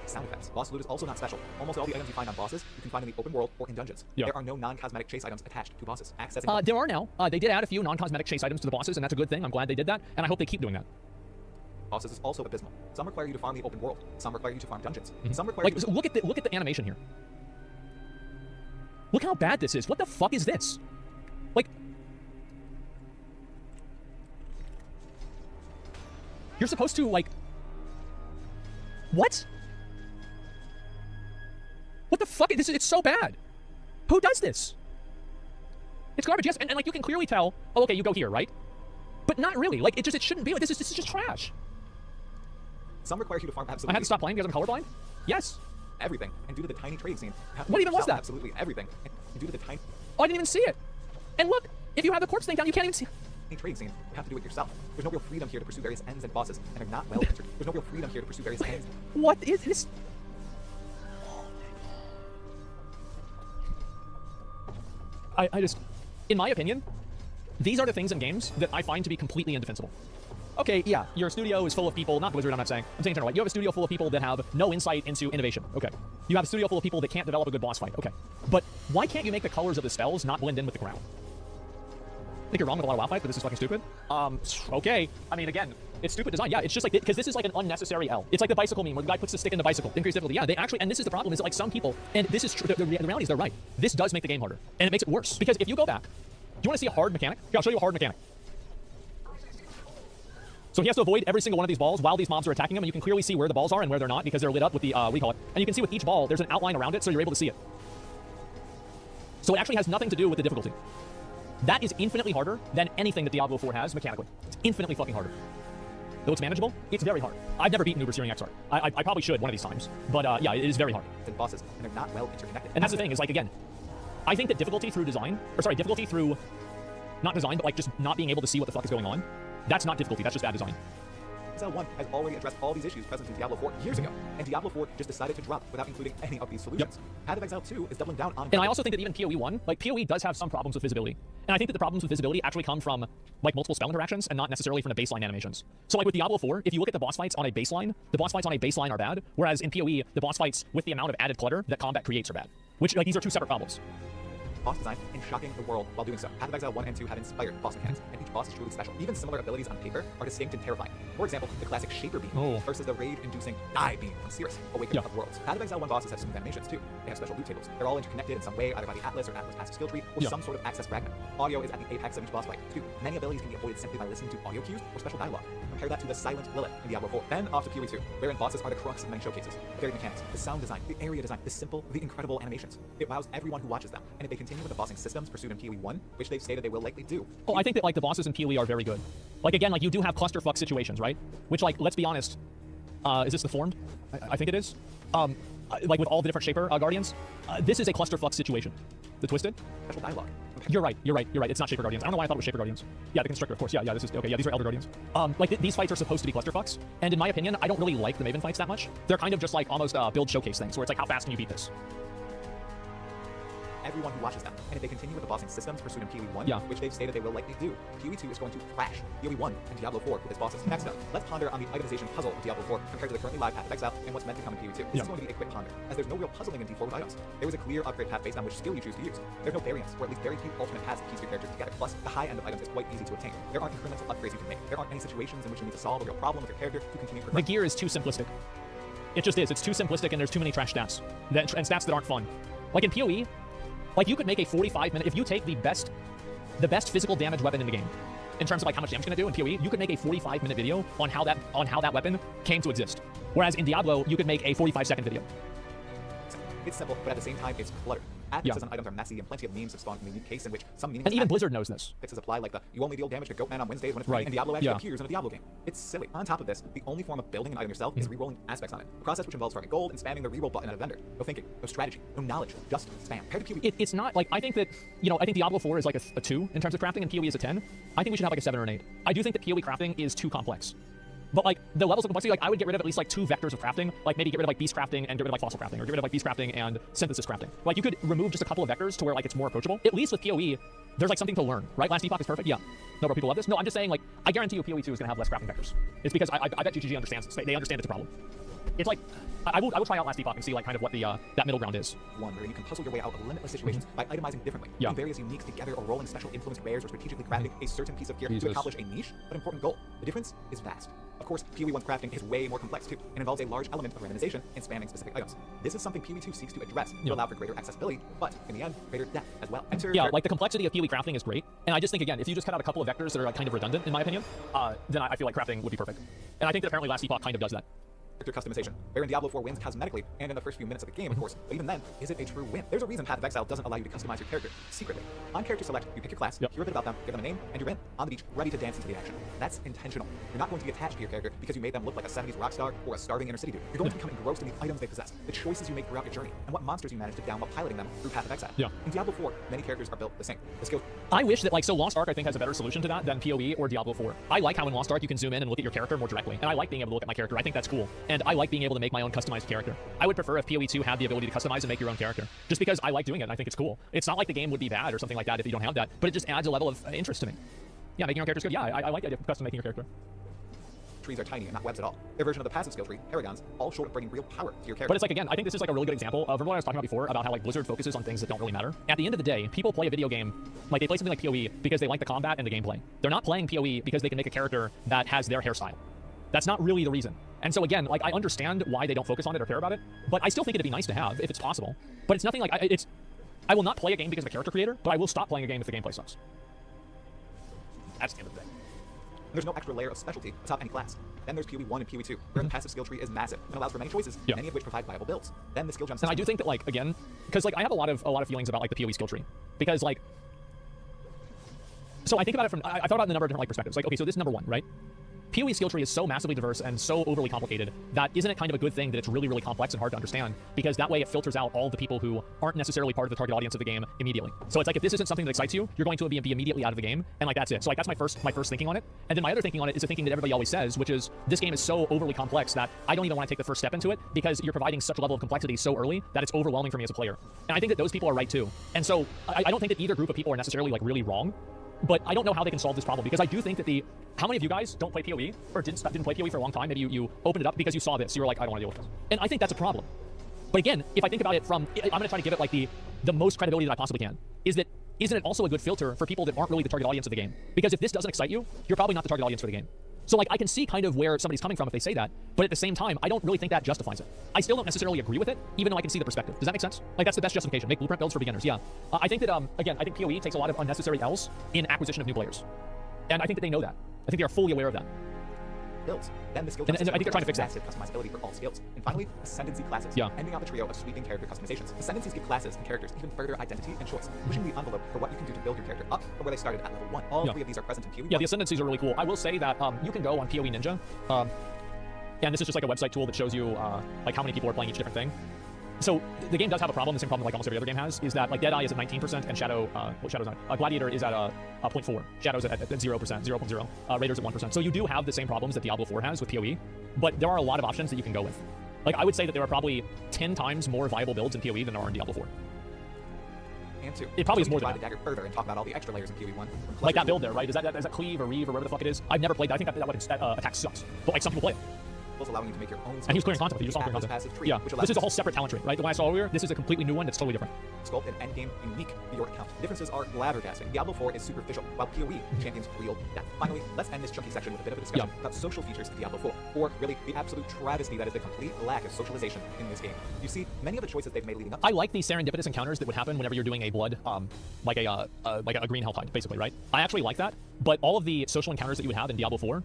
Sound effects. Boss loot is also not special. Almost all the items you find on bosses, you can find in the open world or in dungeons. Yeah. There are no non-cosmetic chase items attached to bosses. Accessing there are now. They did add a few non-cosmetic chase items to the bosses, and that's a good thing. I'm glad they did that, and I hope they keep doing that. Bosses is also abysmal. Some require you to farm the open world. Some require you to farm dungeons. Mm-hmm. Some require like look at the animation here. Look how bad this is. What the fuck is this? Like. You're supposed to, like... What? What the fuck? It's so bad. Who does this? It's garbage, yes, and like, you can clearly tell, oh, okay, you go here, right? But not really. Like, it shouldn't be like this. This is just trash. Some require you to farm absolutely... I had to stop playing because I'm colorblind? Yes. Everything. And due to the tiny trading scene... What even was that? Absolutely everything. And due to the tiny... Oh, I didn't even see it. And look, if you have the corpse thing down, you can't even see... trading scene, you have to do it yourself. There's no real freedom here to pursue various ends and bosses, and they're not well entered. There's no real freedom here to pursue various ends. What is this? I just, in my opinion, these are the things in games that I find to be completely indefensible. Okay, yeah, your studio is full of people, not Blizzard, I'm saying internal, right? You have a studio full of people that have no insight into innovation. Okay. You have a studio full of people that can't develop a good boss fight. Okay. But why can't you make the colors of the spells not blend in with the ground? I think you're wrong with a lot of WoW fights, but this is fucking stupid. Okay. I mean, again, it's stupid design. Yeah, it's just like, because this is like an unnecessary L. It's like the bicycle meme where the guy puts the stick in the bicycle. Increased difficulty. Yeah, they actually, and this is the problem, is that like some people, and this is true, the reality is they're right. This does make the game harder, and it makes it worse. Because if you go back, do you want to see a hard mechanic? Here, I'll show you a hard mechanic. So he has to avoid every single one of these balls while these mobs are attacking him, and you can clearly see where the balls are and where they're not because they're lit up with the, what do you call it? And you can see with each ball, there's an outline around it, so you're able to see it. So it actually has nothing to do with the difficulty. That is infinitely harder than anything that Diablo 4 has mechanically. It's infinitely fucking harder. Though it's manageable, it's very hard. I've never beaten Uber Searing Exarch. I probably should one of these times. But yeah, it is very hard. And bosses, and they're not well interconnected. And that's the thing, is like, again, I think that difficulty through design, or sorry, difficulty through, not design, but like just not being able to see what the fuck is going on, that's not difficulty, that's just bad design. Exile 1 has already addressed all these issues present in Diablo 4 years ago, and Diablo 4 just decided to drop without including any of these solutions. Yep. Path of Exile 2 is doubling down on... And I also think that even PoE 1, like PoE does have some problems with visibility. And I think that the problems with visibility actually come from like multiple spell interactions and not necessarily from the baseline animations. So like with Diablo 4, if you look at the boss fights on a baseline, the boss fights on a baseline are bad, whereas in PoE, the boss fights with the amount of added clutter that combat creates are bad. Which, like, these are two separate problems. boss design, and shocking the world while doing so. Path of Exile 1 and 2 have inspired boss mechanics, and each boss is truly special. Even similar abilities on paper are distinct and terrifying. For example, the classic Shaper Beam versus the rage-inducing Die Beam from Cirrus, AwakeMu of Worlds. Path of Exile 1 bosses have smooth animations too. They have special loot tables. They're all interconnected in some way, either by the Atlas or Atlas passive skill tree, or some sort of access fragment. Audio is at the apex of each boss fight. 2. Many abilities can be avoided simply by listening to audio cues or special dialogue. Compare that to the Silent Lilith in Diablo 4. Then off to PoE 2, wherein bosses are the crux of many showcases. The varied mechanics, the sound design, the area design, the simple, the incredible animations. It wows everyone who watches them. And if they continue with the bossing systems pursued in PoE 1, which they've stated they will likely do. Oh, I think that like the bosses in PoE are very good. Like again, like you do have clusterfuck situations, right? Which like, let's be honest, is this the Formed? I think it is. Like with all the different Shaper Guardians, this is a clusterfuck situation. The Twisted? Special dialogue. You're right. It's not Shaper Guardians. I don't know why I thought it was Shaper Guardians. Yeah, the Constrictor, of course. Yeah, this is, okay, yeah, these are Elder Guardians. Like, these fights are supposed to be clusterfucks, and in my opinion, I don't really like the Maven fights that much. They're kind of just like almost build showcase things, where it's like, how fast can you beat this? Everyone who watches them. And if they continue with the bossing systems pursued in PoE 1, which they've stated they will likely do, PoE 2 is going to crash PoE 1 and Diablo 4 with its bosses. Next up, let's ponder on the itemization puzzle of Diablo 4 compared to the currently live Path of Exile and what's meant to come in PoE 2. This is going to be a quick ponder, as there's no real puzzling in D4 with items. There is a clear upgrade path based on which skill you choose to use. There's no variance, or at least very few alternate paths to piece your characters together. Plus, the high end of items is quite easy to obtain. There aren't incremental upgrades you can make. There aren't any situations in which you need to solve a real problem with your character to continue progressing. The gear is too simplistic. It just is. It's too simplistic, and there's too many trash stats. And stats that aren't fun. Like in PoE, like you could make a 45-minute, if you take the best physical damage weapon in the game, in terms of like how much damage it's gonna do in PoE, you could make a 45-minute video on how that weapon came to exist. Whereas in Diablo, you could make a 45-second video. It's simple, but at the same time, it's cluttered. Accesses and items are messy, and plenty of memes have spawned from the unique case in which some memes... And even Blizzard knows this. Fixes apply, like the, you only deal damage to Goatman on Wednesdays when it's free, and Diablo actually appears in a Diablo game. It's silly. On top of this, the only form of building an item yourself is rerolling aspects on it. A process which involves farming gold and spamming the reroll button at a vendor. No thinking, no strategy, no knowledge, just spam. Compared to PoE... It's not, like, I think that, you know, I think Diablo 4 is like a 2 in terms of crafting, and PoE is a 10. I think we should have like a 7 or an 8. I do think that PoE crafting is too complex. But like the levels of complexity, like I would get rid of at least like 2 vectors of crafting, like maybe get rid of like beast crafting and get rid of like fossil crafting, or get rid of like beast crafting and synthesis crafting. Like you could remove just a couple of vectors to where like it's more approachable. At least with PoE, there's like something to learn, right? Last Epoch is perfect, yeah. No, but people love this. No, I'm just saying like I guarantee you PoE 2 is gonna have less crafting vectors. It's because I bet GGG understands this. They understand it's a problem. It's like I will try out Last Epoch and see like kind of what the that middle ground is. One where you can puzzle your way out of limitless situations by itemizing differently, putting various uniques together, or rolling special influenced rares, or strategically crafting a certain piece of gear to accomplish a niche but important goal. The difference is vast. Of course, PoE 1's crafting is way more complex too, and involves a large element of randomization and spamming specific items. This is something PoE 2 seeks to address to allow for greater accessibility, but in the end, greater depth as well. Like the complexity of PoE crafting is great, and I just think again, if you just cut out a couple of vectors that are like kind of redundant, in my opinion, then I feel like crafting would be perfect. And I think that apparently Last Epoch kind of does that. Customization, wherein Diablo 4 wins cosmetically and in the first few minutes of the game, of course, but even then, is it a true win? There's a reason Path of Exile doesn't allow you to customize your character secretly. On character select, you pick your class, hear a bit about them, give them a name, and you're in, on the beach, ready to dance into the action. That's intentional. You're not going to be attached to your character because you made them look like a 70s rock star or a starving inner city dude. You're going to become engrossed in the items they possess, the choices you make throughout your journey, and what monsters you manage to down while piloting them through Path of Exile. In Diablo 4, many characters are built the same. The skills... I wish that, like, so Lost Ark, I think, has a better solution to that than PoE or Diablo 4. I like how in Lost Ark you can zoom in and look at your character more directly, and I like being able to look at my character. I think that's cool, and I like being able to make my own customized character. I would prefer if PoE 2 had the ability to customize and make your own character, just because I like doing it and I think it's cool. It's not like the game would be bad or something like that if you don't have that, but it just adds a level of interest to me. Yeah, making your own character is good. Yeah, I like the idea of custom making your character. Trees are tiny and not webs at all. Their version of the passive skill tree, Paragons, all short of bringing real power to your character. But it's like, again, I think this is like a really good example of what I was talking about before about how like Blizzard focuses on things that don't really matter. At the end of the day, people play a video game, like they play something like PoE because they like the combat and the gameplay. They're not playing PoE because they can make a character that has their hairstyle. That's not really the reason. And so again, like I understand why they don't focus on it or care about it, but I still think it'd be nice to have if it's possible. But it's nothing like I will not play a game because of a character creator, but I will stop playing a game if the gameplay sucks. That's the end of the day. There's no extra layer of specialty atop any class. Then there's PoE 1 and PoE 2, where the passive skill tree is massive and allows for many choices, many of which provide viable builds. Then the skill jumps. And I do think that like again, because like I have a lot of feelings about like the PoE skill tree, because like, so I think about it from I thought about the number of different like perspectives. Like okay, so this is number 1, right? PoE skill tree is so massively diverse and so overly complicated that isn't it kind of a good thing that it's really, really complex and hard to understand, because that way it filters out all the people who aren't necessarily part of the target audience of the game immediately. So it's like if this isn't something that excites you, you're going to be immediately out of the game, and like that's it. So like that's my first thinking on it. And then my other thinking on it is the thinking that everybody always says, which is this game is so overly complex that I don't even want to take the first step into it because you're providing such a level of complexity so early that it's overwhelming for me as a player. And I think that those people are right too. And so I don't think that either group of people are necessarily like really wrong. But I don't know how they can solve this problem, because I do think that how many of you guys don't play PoE or didn't play PoE for a long time? Maybe you opened it up because you saw this. You were like, I don't want to deal with this. And I think that's a problem. But again, if I think about it from, I'm going to try to give it like the most credibility that I possibly can. is that isn't it also a good filter for people that aren't really the target audience of the game? Because if this doesn't excite you, you're probably not the target audience for the game. So like I can see kind of where somebody's coming from if they say that, but at the same time, I don't really think that justifies it. I still don't necessarily agree with it, even though I can see the perspective. Does that make sense? Like that's the best justification. Make blueprint builds for beginners. Yeah. I think that again, I think PoE takes a lot of unnecessary L's in acquisition of new players, and I think that they know that. I think they are fully aware of that. Builds. Then the skill and I think they're trying to fix that. Massive customizability for all skills. And finally, ascendancy classes. Yeah. Ending out the trio of sweeping character customizations. Ascendancies give classes and characters even further identity and choice, pushing the envelope for what you can do to build your character up from where they started at level 1. All three of these are present in PoE. Yeah, the ascendancies are really cool. I will say that you can go on PoE Ninja, and this is just like a website tool that shows you like how many people are playing each different thing. So the game does have a problem, the same problem like almost every other game has, is that like Deadeye is at 19% and Shadow, well, Shadow's not, Gladiator is at 0.4, Shadow's at 0%, 0.0, Raiders at 1%. So you do have the same problems that Diablo 4 has with PoE, but there are a lot of options that you can go with. Like I would say that there are probably 10 times more viable builds in PoE than there are in Diablo 4. And 2. It probably is more than that. The dagger further and talk about all the extra layers in PoE 1. Like that build there, right? Is that cleave or reeve or whatever the fuck it is? I've never played that. I think that weapon attack sucks, but like some people play it. Allowing you to make your own. And he was clearing content. He just saw clearing content. Yeah, this is a whole separate talent tree, right? The one I saw earlier, this is a completely new one that's totally different. Sculpt and endgame unique to your account. The differences are flabbergasting. Diablo 4 is superficial, while PoE champions real depth. Finally, let's end this chunky section with a bit of a discussion about social features in Diablo 4, or really the absolute travesty that is the complete lack of socialization in this game. You see, many of the choices they've made leading up. I like these serendipitous encounters that would happen whenever you're doing a blood, like a green helltide, basically, right? I actually like that, but all of the social encounters that you would have in Diablo 4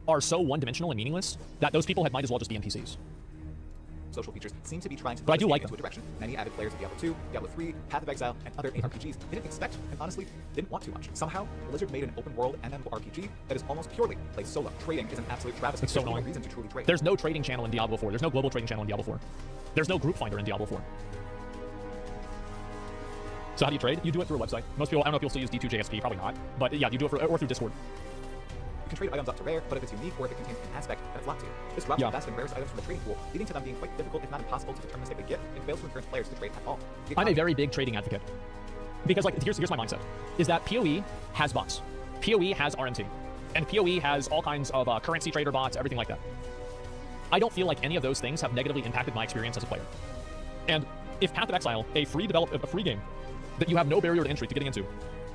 are so one-dimensional and meaningless that those people might as well just be NPCs. Social features seem to be trying to but I do like into a direction many avid players of Diablo 2, Diablo 3, Path of Exile, and other ARPGs didn't expect and honestly didn't want too much. Somehow, Blizzard made an open world MMORPG that is almost purely played solo. Trading is an absolute travesty. It's so There's annoying. no reason to truly trade. There's no trading channel in Diablo 4. There's no global trading channel in Diablo 4. There's no group finder in Diablo 4. So how do you trade? You do it through a website. Most people, I don't know if you'll still use D2JSP, probably not. But yeah, you do it or through Discord. You can trade items up to rare, but if it's unique or if it contains an aspect that's locked to you, this robs the best and rarest items from the trading pool, leading to them being quite difficult, if not impossible, to determine if they get, and fails to encourage players to trade at all. I'm a very big trading advocate. Because like, here's my mindset, is that PoE has bots. PoE has RMT. And PoE has all kinds of currency trader bots, everything like that. I don't feel like any of those things have negatively impacted my experience as a player. And if Path of Exile, a free game that you have no barrier to entry to getting into,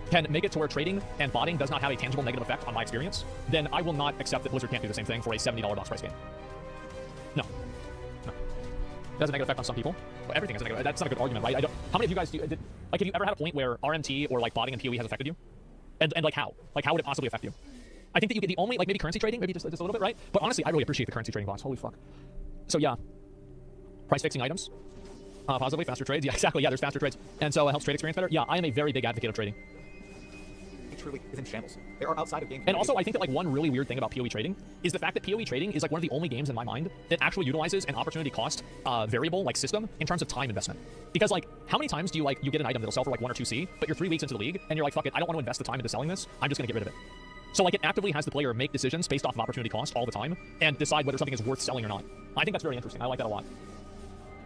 can make it to where trading and botting does not have a tangible negative effect on my experience, then I will not accept that Blizzard can't do the same thing for a $70 box price game. No. It has a negative effect on some people. Well, everything has a negative. That's not a good argument, right? How many of you guys like, have you ever had a point where RMT or like botting in PoE has affected you? And like how? Like how would it possibly affect you? I think that you get the only, like maybe currency trading, maybe just a little bit, right? But honestly, I really appreciate the currency trading bots. Holy fuck. So yeah. Price fixing items. Positively, faster trades. Yeah, exactly. Yeah, there's faster trades. And so it helps trade experience better. Yeah, I am a very big advocate of trading. Truly is in shambles. There are outside of game. And also, I think that like one really weird thing about PoE trading is the fact that PoE trading is like one of the only games in my mind that actually utilizes an opportunity cost variable like system in terms of time investment. Because like, how many times do you get an item that'll sell for like 1 or 2C, but you're 3 weeks into the league and you're like, fuck it, I don't want to invest the time into selling this. I'm just gonna get rid of it. So like, it actively has the player make decisions based off of opportunity cost all the time and decide whether something is worth selling or not. I think that's very interesting. I like that a lot.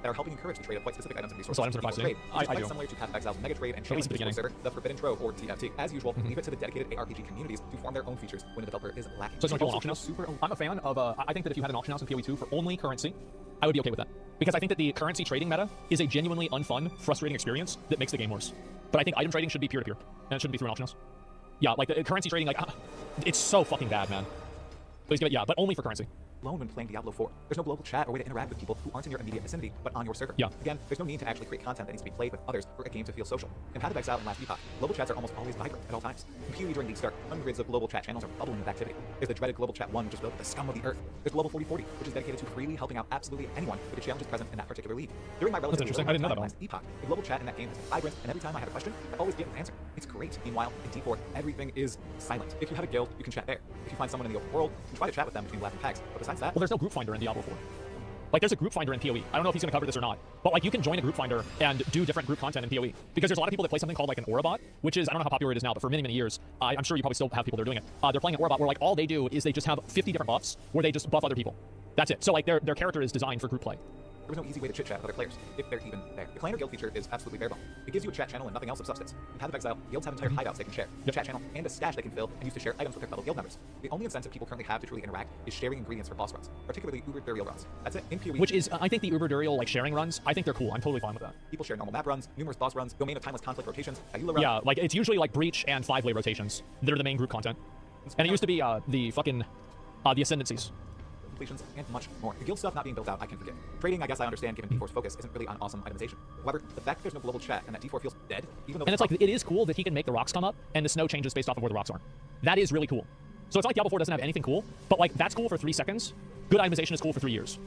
That are helping encourage the trade of quite specific items and resources. So items are fascinating. I do. Similar to Path of Exile's Mega Trade and Challenge server, the Forbidden Trove or TFT. As usual, leave it to the dedicated ARPG communities to form their own features when a developer is lacking. So it's like an auction house. I'm a fan of. I think that if you had an auction house in PoE 2 for only currency, I would be okay with that because I think that the currency trading meta is a genuinely unfun, frustrating experience that makes the game worse. But I think item trading should be peer to peer, and it shouldn't be through an auction house. Yeah, like the currency trading, like it's so fucking bad, man. Please give it, yeah, but only for currency. Alone when playing Diablo 4. There's no global chat or way to interact with people who aren't in your immediate vicinity, but on your server. Yeah. Again, there's no need to actually create content that needs to be played with others for a game to feel social. In Path of Exile and Last Epoch, global chats are almost always vibrant at all times. In PoE during League Start, hundreds of global chat channels are bubbling with activity. There's the dreaded Global Chat 1, which is built with the scum of the earth. There's Global 4040, which is dedicated to freely helping out absolutely anyone with the challenges present in that particular league. During my relatively I didn't know that Last Epoch, the global chat in that game is vibrant, and every time I had a question, I always get an answer. It's great. Meanwhile, in D4, everything is silent. If you have a guild, you can chat there. If you find someone in the open world, you can try to chat with them between laughing tags. But besides that, well, there's no group finder in Diablo 4. Like, there's a group finder in PoE. I don't know if he's going to cover this or not, but like, you can join a group finder and do different group content in PoE. Because there's a lot of people that play something called like an Aura bot, which is, I don't know how popular it is now, but for many, many years, I'm sure you probably still have people that are doing it. They're playing an Aura bot where like all they do is they just have 50 different buffs where they just buff other people. That's it. So like their character is designed for group play. There was no easy way to chit-chat with other players, if they're even there. The clan or guild feature is absolutely bare bone. It gives you a chat channel and nothing else of substance. In Path of Exile, guilds have entire hideouts they can share, a chat channel, and a stash they can fill and use to share items with their fellow guild members. The only incentive people currently have to truly interact is sharing ingredients for boss runs, particularly Uber burial runs. That's it. In PoE, which is, I think the Uber Durial like sharing runs, I think they're cool. I'm totally fine with that. People share normal map runs, numerous boss runs, domain of timeless conflict rotations, Ayula runs. Yeah, like it's usually like Breach and 5-way rotations that are the main group content. And it used to be the fucking, the Ascendancies. Completions, and much more. The guild stuff not being built out, I can forget. Trading, I guess I understand given D4's focus isn't really on awesome itemization. However, the fact that there's no global chat and that D4 feels dead, even though— And it's like, it is cool that he can make the rocks come up and the snow changes based off of where the rocks are. That is really cool. So it's not like Diablo 4 doesn't have anything cool, but like that's cool for 3 seconds. Good itemization is cool for 3 years.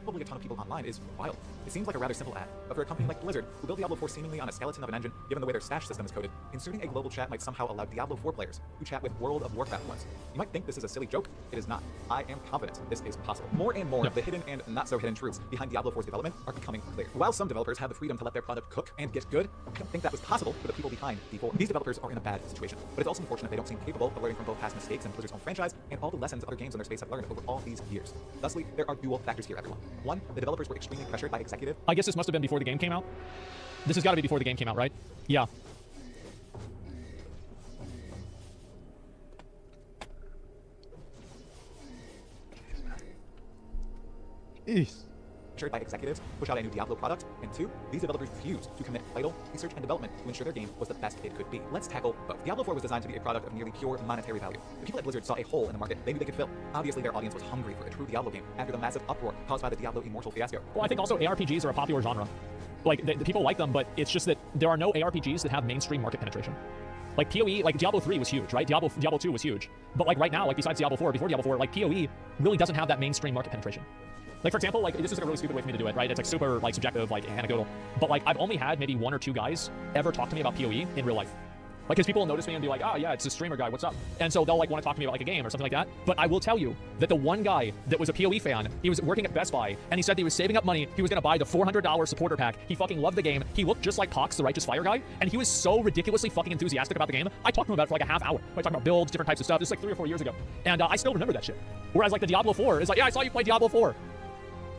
Probably a ton of people online is wild. It seems like a rather simple ad, but for a company like Blizzard, who built Diablo 4 seemingly on a skeleton of an engine, given the way their stash system is coded, inserting a global chat might somehow allow Diablo 4 players who chat with World of Warcraft ones. You might think this is a silly joke. It is not. I am confident this is possible. More and more, the hidden and not so hidden truths behind Diablo 4's development are becoming clear. While some developers have the freedom to let their product cook and get good, I don't think that was possible for the people behind D4. These developers are in a bad situation, but it's also unfortunate they don't seem capable of learning from both past mistakes in Blizzard's own franchise and all the lessons other games in their space have learned over all these years. Thusly, there are dual factors here, everyone. One, the developers were extremely pressured by executive— I guess this must have been before the game came out. This has got to be before the game came out, right? Yeah. Pressured by executives, push out a new Diablo product, and 2, these developers refused to commit vital research and development to ensure their game was the best it could be. Let's tackle both. Diablo 4 was designed to be a product of nearly pure monetary value. The people at Blizzard saw a hole in the market they knew they could fill. Obviously, their audience was hungry for a true Diablo game after the massive uproar caused by the Diablo Immortal fiasco. Well, I think also ARPGs are a popular genre. Like, the people like them, but it's just that there are no ARPGs that have mainstream market penetration. Like PoE, like Diablo 3 was huge, right? Diablo 2 was huge. But like right now, like besides Diablo 4, before Diablo 4, like PoE really doesn't have that mainstream market penetration. Like, for example, like, this is like a really stupid way for me to do it, right? It's like super, like, subjective, like, anecdotal. But, like, I've only had maybe 1 or 2 guys ever talk to me about PoE in real life. Like, because people will notice me and be like, oh, yeah, it's a streamer guy, what's up? And so they'll, like, want to talk to me about, like, a game or something like that. But I will tell you that the one guy that was a PoE fan, he was working at Best Buy, and he said he was saving up money, he was going to buy the $400 supporter pack. He fucking loved the game. He looked just like Pox, the Righteous Fire guy, and he was so ridiculously fucking enthusiastic about the game. I talked to him about it for, like, a half hour. I talked about builds, different types of stuff. This is, like, 3 or 4 years ago. And I still remember that shit. Whereas, like, the Diablo 4 is like, yeah, I saw you play Diablo 4.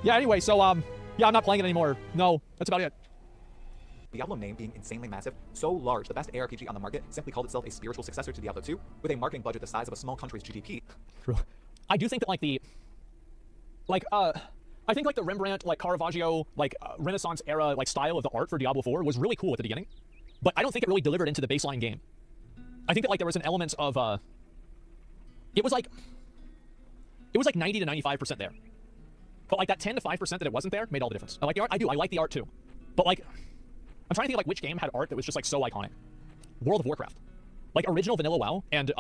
Yeah, anyway, so, yeah, I'm not playing it anymore. No, that's about it. Diablo name being insanely massive, so large, the best ARPG on the market simply called itself a spiritual successor to Diablo 2, with a marketing budget the size of a small country's GDP. True. I do think that, like, I think, like, the Rembrandt, like, Caravaggio, like, Renaissance era, like, style of the art for Diablo 4 was really cool at the beginning, but I don't think it really delivered into the baseline game. I think that, like, there was an element of, it was like 90 to 95% there. But, like, that 10 to 5% that it wasn't there made all the difference. I like the art. I do. I like the art, too. But, like, I'm trying to think of, like, which game had art that was just, like, so iconic. World of Warcraft. Like, original vanilla WoW and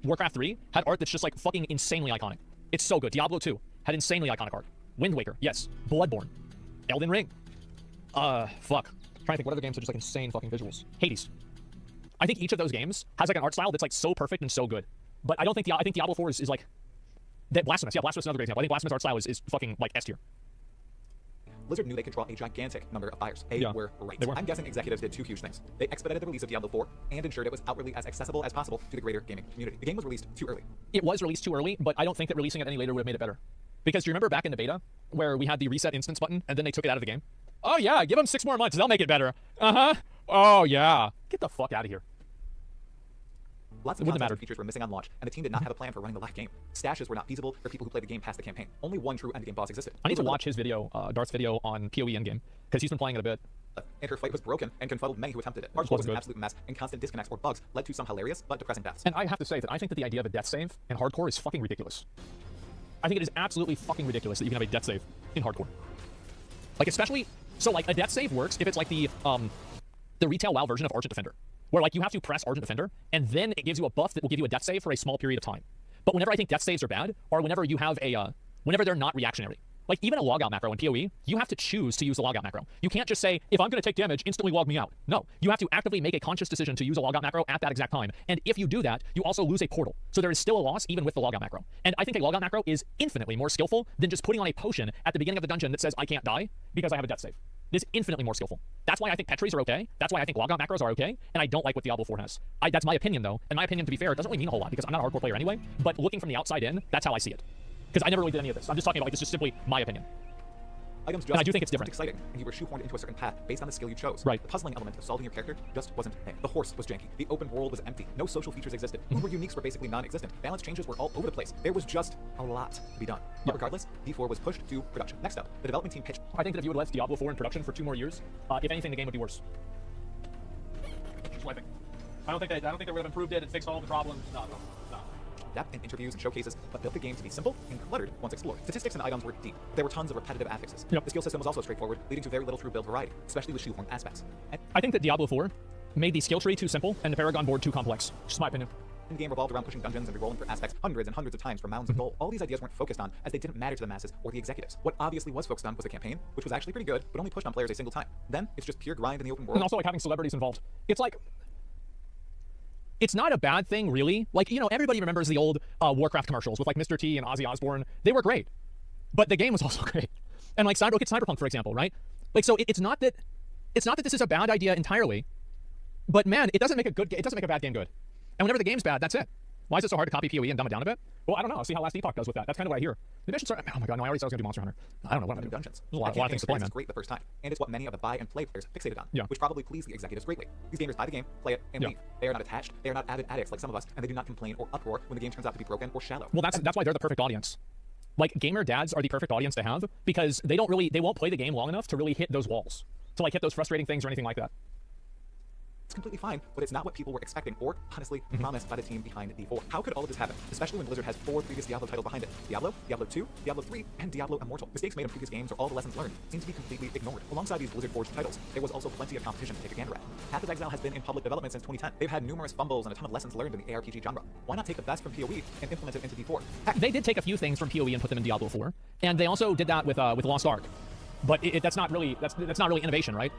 Warcraft 3 had art that's just, like, fucking insanely iconic. It's so good. Diablo 2 had insanely iconic art. Wind Waker, yes. Bloodborne. Elden Ring. Fuck. I'm trying to think what other games are just, like, insane fucking visuals. Hades. I think each of those games has, like, an art style that's, like, so perfect and so good. But I don't think, I think Diablo 4 is like, that Blasphemous. Yeah, Blasphemous is another great example. I think Blasphemous art style is fucking, like, S tier. Blizzard knew they could draw a gigantic number of buyers. They were right. I'm guessing executives did 2 huge things. They expedited the release of Diablo 4 and ensured it was outwardly as accessible as possible to the greater gaming community. The game was released too early. It was released too early, but I don't think that releasing it any later would have made it better. Because do you remember back in the beta where we had the reset instance button and then they took it out of the game? Oh yeah, give them 6 more months. They'll make it better. Uh-huh. Oh yeah. Get the fuck out of here. Lots of content features were missing on launch, and the team did not have a plan for running the live game. Stashes were not feasible for people who played the game past the campaign. Only one true endgame boss existed. I need to watch his video, Darth's video on PoE endgame, because he's been playing it a bit. And her fight was broken and confuddled many who attempted it. Hardcore was an absolute mess, and constant disconnects or bugs led to some hilarious but depressing deaths. And I have to say that I think that the idea of a death save in hardcore is fucking ridiculous. I think it is absolutely fucking ridiculous that you can have a death save in hardcore. Like, especially, so like a death save works if it's like the retail WoW version of Argent Defender, where like you have to press Argent Defender and then it gives you a buff that will give you a death save for a small period of time. But whenever I think death saves are bad, or whenever you have a whenever they're not reactionary. Like even a logout macro in PoE, you have to choose to use the logout macro. You can't just say, if I'm going to take damage, instantly log me out. No, you have to actively make a conscious decision to use a logout macro at that exact time. And if you do that, you also lose a portal. So there is still a loss even with the logout macro. And I think a logout macro is infinitely more skillful than just putting on a potion at the beginning of the dungeon that says I can't die because I have a death save. It is infinitely more skillful. That's why I think Petries are okay. That's why I think logout macros are okay. And I don't like what Diablo 4 has. That's my opinion though. And my opinion, to be fair, it doesn't really mean a whole lot because I'm not a hardcore player anyway. But looking from the outside in, that's how I see it. Because I never really did any of this. I'm just talking about like, this is just simply my opinion. Items just and I do think it's different. exciting, and you were shoehorned into a certain path based on the skill you chose. Right. The puzzling element of solving your character just wasn't there. The horse was janky. The open world was empty. No social features existed. Uber uniques were basically non-existent. Balance changes were all over the place. There was just a lot to be done. But regardless, D4 was pushed to production. Next up, the development team pitched. I think that if you had left Diablo 4 in production for 2 more years, if anything, the game would be worse. That's what I think. I don't think they would have improved it and fixed all the problems. No. Depth in interviews and showcases, but built the game to be simple and cluttered once explored. Statistics and items were deep. There were tons of repetitive affixes. Yep. The skill system was also straightforward, leading to very little true build variety, especially with shoehorned aspects. And I think that Diablo 4 made the skill tree too simple and the Paragon board too complex. Just my opinion. the game revolved around pushing dungeons and rerolling for aspects hundreds and hundreds of times for mounds of gold. All these ideas weren't focused on, as they didn't matter to the masses or the executives. What obviously was focused on was the campaign, which was actually pretty good, but only pushed on players a single time. Then, it's just pure grind in the open world. And also, like, having celebrities involved. It's like... It's not a bad thing, really. Like, you know, everybody remembers the old Warcraft commercials with, like, Mr. T and Ozzy Osbourne. They were great. But the game was also great. And, like, look at Cyberpunk, for example, right? Like, so it's not that this is a bad idea entirely. But, man, it doesn't make a bad game good. And whenever the game's bad, that's it. Why is it so hard to copy PoE and dumb it down a bit? Well, I don't know. I'll see how Last Epoch does with that. That's kind of what I hear. Maybe I should start... Oh my god, no, I already said I was going to do Monster Hunter. I don't know what I'm going to do. Dungeons. There's a lot of things to play, man. It's great the first time, and it's what many of the buy and play players fixated on, Yeah. which probably pleased the executives greatly. These gamers buy the game, play it, and Yeah. leave. They are not attached. They are not avid addicts like some of us, and they do not complain or uproar when the game turns out to be broken or shallow. Well, that's why they're the perfect audience. Like, gamer dads are the perfect audience to have because they won't play the game long enough to really hit those walls, to like hit those frustrating things or anything like that. It's completely fine, but it's not what people were expecting or, honestly, promised by the team behind D4. How could all of this happen? Especially when Blizzard has 4 previous Diablo titles behind it. Diablo, Diablo 2, Diablo 3, and Diablo Immortal. Mistakes made in previous games or all the lessons learned seem to be completely ignored. Alongside these Blizzard-forged titles, there was also plenty of competition to take a gander at. Path of Exile has been in public development since 2010. They've had numerous fumbles and a ton of lessons learned in the ARPG genre. Why not take the best from PoE and implement it into D4? Heck, They did take a few things from PoE and put them in Diablo 4, and they also did that with Lost Ark. But that's not really innovation, right?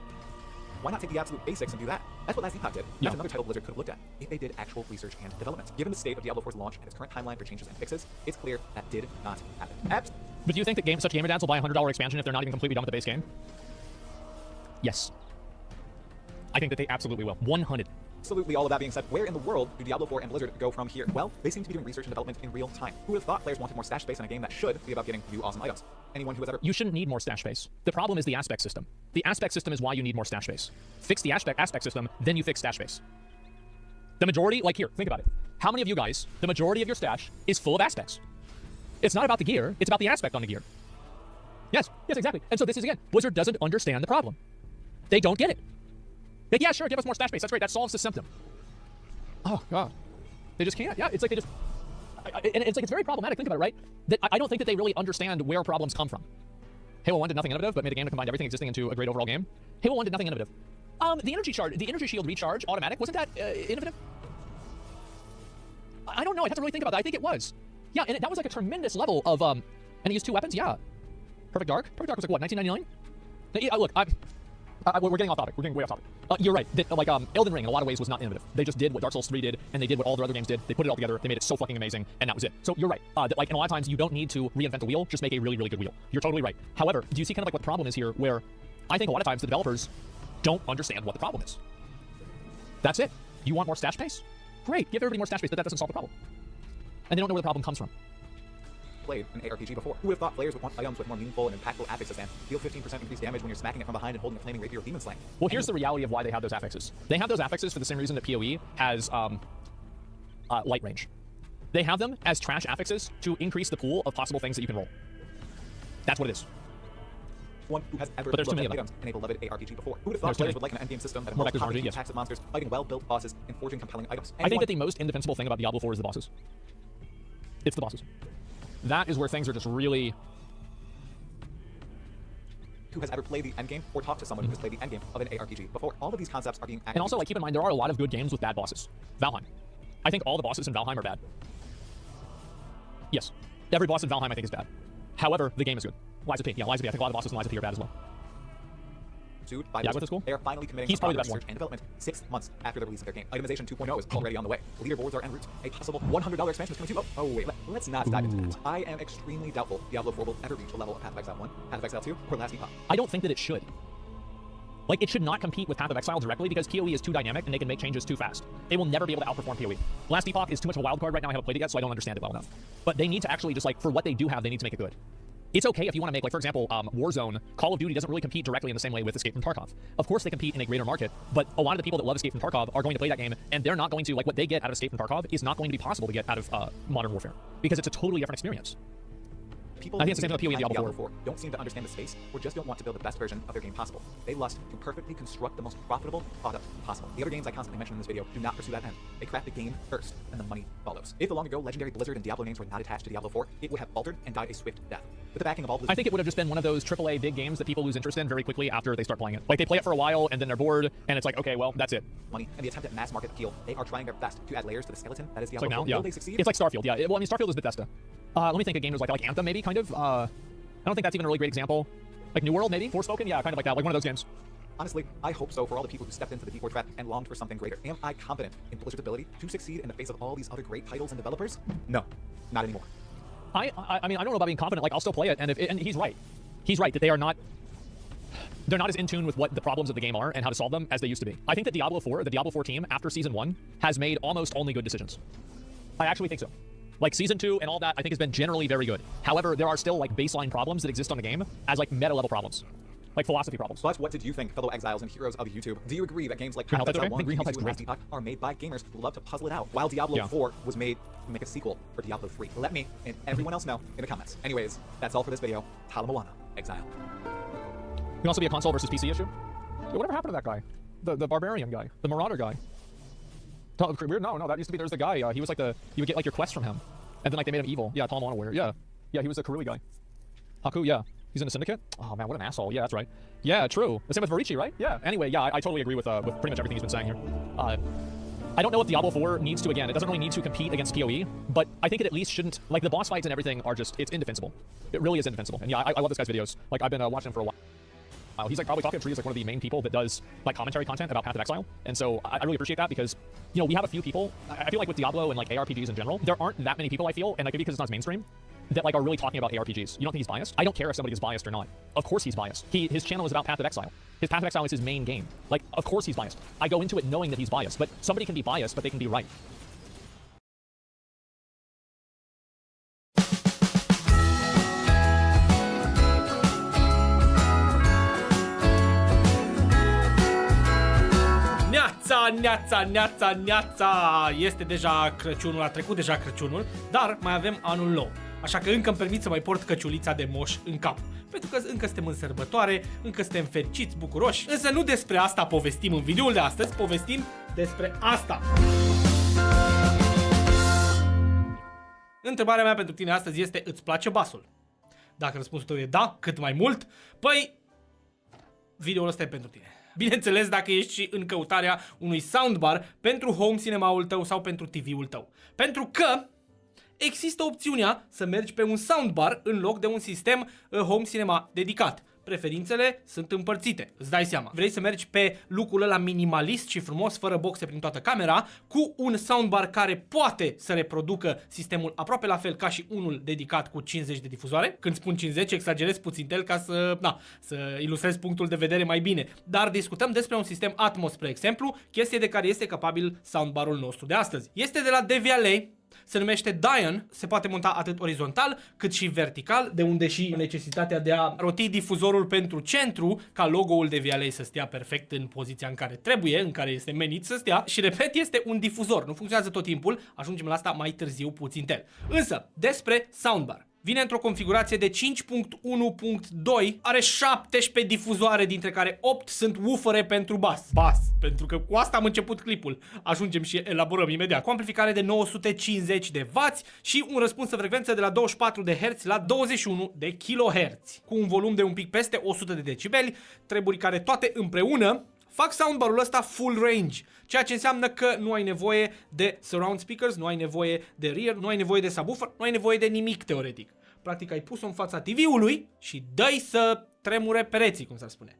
why not take the absolute basics and do that? That's what Last Epoch did. That's Yeah. another title Blizzard could have looked at if they did actual research and development. Given the state of Diablo 4's launch and its current timeline for changes and fixes, it's clear that did not happen. But do you think that such gamer dads will buy a $100 expansion if they're not even completely done with the base game? Yes. I think that they absolutely will. 100. Absolutely, all of that being said, where in the world do Diablo 4 and Blizzard go from here? Well, they seem to be doing research and development in real time. Who would have thought players wanted more stash space in a game that should be about getting new awesome items? Anyone who has ever... You shouldn't need more stash space. The problem is the aspect system. The aspect system is why you need more stash space. Fix the aspect system, then you fix stash space. The majority, like here, think about it. How many of you guys, the majority of your stash is full of aspects? It's not about the gear, it's about the aspect on the gear. Yes, exactly. And so this is, again, Blizzard doesn't understand the problem. They don't get it. Like, yeah, sure, give us more stash space. That's great. That solves the symptom. Oh, God. They just can't. Yeah, it's like they just... And it's like, it's very problematic. Think about it, right? That I don't think that they really understand where problems come from. Halo 1 did nothing innovative, but made a game that combined everything existing into a great overall game. Halo 1 did nothing innovative. The energy shield recharge automatic, wasn't that innovative? I don't know. I'd have to really think about that. I think it was. Yeah, and that was like a tremendous level of... And he used 2 weapons? Yeah. Perfect Dark? Perfect Dark was like, what, 1999? Look, we're getting off topic. We're getting way off topic. You're right. Elden Ring in a lot of ways was not innovative. They just did what Dark Souls 3 did, and they did what all their other games did. They put it all together. They made it so fucking amazing, and that was it. So you're right. And a lot of times you don't need to reinvent the wheel. Just make a really, really good wheel. You're totally right. However, do you see kind of like what the problem is here, where I think a lot of times the developers don't understand what the problem is. That's it. You want more stash space? Great. Give everybody more stash space, but that doesn't solve the problem. And they don't know where the problem comes from. Played an ARPG before. Who would have thought players would want items with more meaningful and impactful affixes and deal 15% increased damage when you're smacking it from behind and holding a flaming rapier or demon slaying? Well, here's the reality of why they have those affixes. They have those affixes for the same reason that PoE has light range. They have them as trash affixes to increase the pool of possible things that you can roll. That's what it is. One who has ever But there's too looked many at of them. items in a beloved ARPG before. Who would have thought There's too players many. would like an endgame system that More involves back to constantly RNG, yes. attacks of monsters, fighting well-built bosses, and forging compelling items? I think that the most indefensible thing about Diablo 4 is the bosses. It's the bosses. That is where things are just really... Who has ever played the endgame or talked to someone who has played the endgame of an ARPG before? All of these concepts are being And also, like, keep in mind, there are a lot of good games with bad bosses. Valheim. I think all the bosses in Valheim are bad. Yes. Every boss in Valheim I think is bad. However, the game is good. Lies of P. Yeah, Lies of P. I think a lot of the bosses in Lies of P are bad as well. Sued by Yeah, that's cool. They are finally committing He's to probably the proper best one. research and development 6 months after the release of their game. Itemization 2.0 is already on the way. Leaderboards are en route. A possible $100 expansion is coming too. Oh wait, let's not dive into that. I am extremely doubtful Diablo 4 will ever reach the level of Path of Exile 1, Path of Exile 2, or Last Epoch. I don't think that it should. Like, it should not compete with Path of Exile directly because PoE is too dynamic and they can make changes too fast. They will never be able to outperform PoE. Last Epoch is too much of a wild card right now. I haven't played it yet, so I don't understand it well enough. But they need to actually just, like, for what they do have, they need to make it good. It's okay if you want to make, like, for example, Warzone, Call of Duty doesn't really compete directly in the same way with Escape from Tarkov. Of course they compete in a greater market, but a lot of the people that love Escape from Tarkov are going to play that game, and they're not going to, like, what they get out of Escape from Tarkov is not going to be possible to get out of Modern Warfare, because it's a totally different experience. People I think it's the same with PoE and Diablo 4. Don't seem to understand the space or just don't want to build the best version of their game possible. They lust to perfectly construct the most profitable product possible. The other games I constantly mention in this video do not pursue that end. They craft the game first, and the money follows. If the long ago legendary Blizzard and Diablo names were not attached to Diablo 4, it would have faltered and died a swift death. With the backing of all Blizzard, I think it would have just been one of those AAA big games that people lose interest in very quickly after they start playing it. Like, they play it for a while, and then they're bored, and it's like, okay, well, that's it. Money and the attempt at mass market appeal, they are trying their best to add layers to the skeleton that is Diablo 4. Now, yeah. Will they succeed? It's like Starfield, yeah. Well, I mean, Starfield is Bethesda. Let me think of games like Anthem, maybe, kind of. I don't think that's even a really great example. Like New World, maybe? Forspoken? Yeah, kind of like that, like one of those games. Honestly, I hope so for all the people who stepped into the D4 trap and longed for something greater. Am I confident in Blizzard's ability to succeed in the face of all these other great titles and developers? No, not anymore. I mean, I don't know about being confident. Like, I'll still play it, and he's right. He's right that they're not as in tune with what the problems of the game are and how to solve them as they used to be. I think that the Diablo 4 team, after Season 1, has made almost only good decisions. I actually think so. Like, Season 2 and all that, I think has been generally very good. However, there are still, like, baseline problems that exist on the game as, like, meta-level problems. Like, philosophy problems. But what did you think, fellow exiles and heroes of YouTube? Do you agree that games like Path of Exile 1, 2, and Epoch are made by gamers who love to puzzle it out, while Diablo 4 was made to make a sequel for Diablo 3? Let me and everyone else know in the comments. Anyways, that's all for this video. Tala Moana, Exile. It can also be a console versus PC issue. Dude, whatever happened to that guy? The barbarian guy. The marauder guy. No, that used to be, there's the guy. He was like you would get, like, your quests from him. And then, like, they made him evil. Yeah, Tala Moana warrior. Yeah. Yeah, he was a Karui guy. Haku, yeah. He's in the Syndicate? Oh, man, what an asshole. Yeah, that's right. Yeah, true. The same with Varici, right? Yeah. Anyway, yeah, I totally agree with pretty much everything he's been saying here. I don't know if Diablo 4 needs to, again, it doesn't really need to compete against PoE, but I think it at least shouldn't, like, the boss fights and everything are just, it's indefensible. It really is indefensible. And yeah, I love this guy's videos. Like, I've been watching him for a while. He's, like, probably Talking Tree is, like, one of the main people that does, like, commentary content about Path of Exile. And so I really appreciate that because, you know, we have a few people. I feel like with Diablo and, like, ARPGs in general, there aren't that many people, I feel, and, like, maybe because it's not as mainstream, that, like, are really talking about ARPGs. You don't think he's biased? I don't care if somebody is biased or not. Of course he's biased. His channel is about Path of Exile. His Path of Exile is his main game. Like, of course he's biased. I go into it knowing that he's biased, but somebody can be biased, but they can be right. Neața! Este deja Crăciunul, a trecut deja Crăciunul, dar mai avem anul nou. Așa că încă îmi permit să mai port căciulița de moș în cap. Pentru că încă suntem în sărbătoare, încă suntem fericiți, bucuroși. Însă nu despre asta povestim în videoul de astăzi, povestim despre asta. Întrebarea mea pentru tine astăzi este: îți place basul? Dacă răspunsul tău e da, cât mai mult, păi videoul ăsta e pentru tine. Bineînțeles, dacă ești și în căutarea unui soundbar pentru home cinema-ul tău sau pentru TV-ul tău. Pentru că există opțiunea să mergi pe un soundbar în loc de un sistem home cinema dedicat. Preferințele sunt împărțite, îți dai seama. Vrei să mergi pe lucrul ăla minimalist și frumos, fără boxe prin toată camera, cu un soundbar care poate să reproducă sistemul aproape la fel ca și unul dedicat cu 50 de difuzoare. Când spun 50, exagerez puțin ca să ilustrez punctul de vedere mai bine. Dar discutăm despre un sistem Atmos, spre exemplu, chestie de care este capabil soundbarul nostru de astăzi. Este de la DVLA, se numește Dion, se poate monta atât orizontal cât și vertical, de unde și necesitatea de a roti difuzorul pentru centru, ca logo-ul de VLA să stea perfect în poziția în care trebuie, în care este menit să stea. Și repet, este un difuzor, nu funcționează tot timpul, ajungem la asta mai târziu puțintel. Însă, despre soundbar. Vine într-o configurație de 5.1.2, are 17 difuzoare, dintre care 8 sunt woofere pentru bas. Bas, pentru că cu asta am început clipul. Ajungem și elaborăm imediat. Cu amplificare de 950 de W și un răspuns de frecvență de la 24 de Hz la 21 de kHz. Cu un volum de un pic peste 100 de decibeli, treburi care toate împreună fac soundbarul ăsta full range, ceea ce înseamnă că nu ai nevoie de surround speakers, nu ai nevoie de rear, nu ai nevoie de subwoofer, nu ai nevoie de nimic teoretic. Practic ai pus-o în fața TV-ului și dă-i să tremure pereții, cum s-ar spune.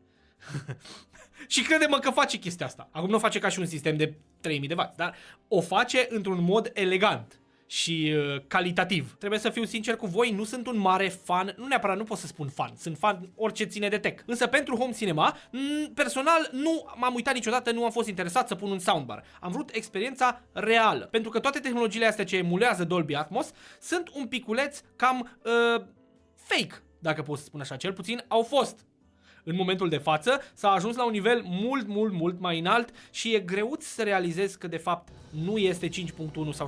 Și crede-mă că face chestia asta. Acum nu o face ca și un sistem de 3000 de W, dar o face într-un mod elegant și calitativ. Trebuie să fiu sincer cu voi, nu sunt un mare fan, nu neapărat, nu pot să spun fan, sunt fan orice ține de tech. Însă pentru home cinema, personal, nu m-am uitat niciodată, nu am fost interesat să pun un soundbar. Am vrut experiența reală, pentru că toate tehnologiile astea ce emulează Dolby Atmos sunt un piculeț cam fake, dacă pot să spun așa, cel puțin au fost. În momentul de față s-a ajuns la un nivel mult mai înalt și e greuț să realizezi că de fapt nu este 5.1 sau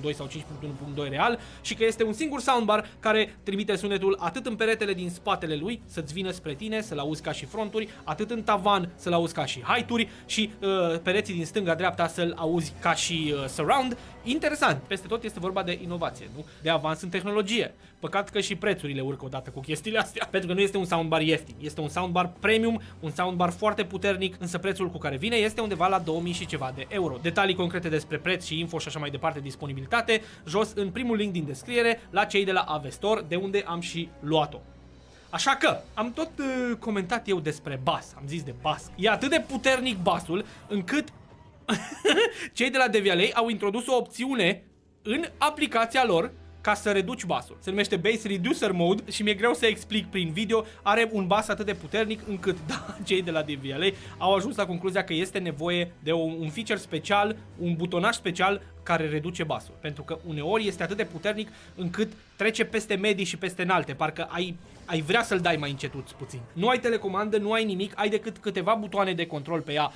7.1.2 sau 5.1.2 real și că este un singur soundbar care trimite sunetul atât în peretele din spatele lui să-ți vină spre tine, să-l auzi ca și fronturi, atât în tavan să-l auzi ca și height-uri și pereții din stânga-dreapta să-l auzi ca și surround. Interesant, peste tot este vorba de inovație, nu? De avans în tehnologie. Păcat că și prețurile urcă odată cu chestiile astea, pentru că nu este un soundbar ieftin, este un soundbar premium, un soundbar foarte puternic, însă prețul cu care vine este undeva la 2000 și ceva de euro. Detalii concrete despre preț și info și așa mai departe, disponibilitate, jos în primul link din descriere la cei de la Avestor, de unde am și luat-o. Așa că, am tot comentat eu despre bas, am zis de bas. E atât de puternic basul, încât cei de la DVLA au introdus o opțiune în aplicația lor ca să reduci basul. Se numește Bass Reducer Mode și mi-e greu să explic prin video. Are un bas atât de puternic încât, da, cei de la DVLA au ajuns la concluzia că este nevoie de un feature special, un butonaj special care reduce basul. Pentru că uneori este atât de puternic încât trece peste medii și peste înalte. Parcă ai vrea să-l dai mai încetuț puțin. Nu ai telecomandă, nu ai nimic, ai decât câteva butoane de control pe ea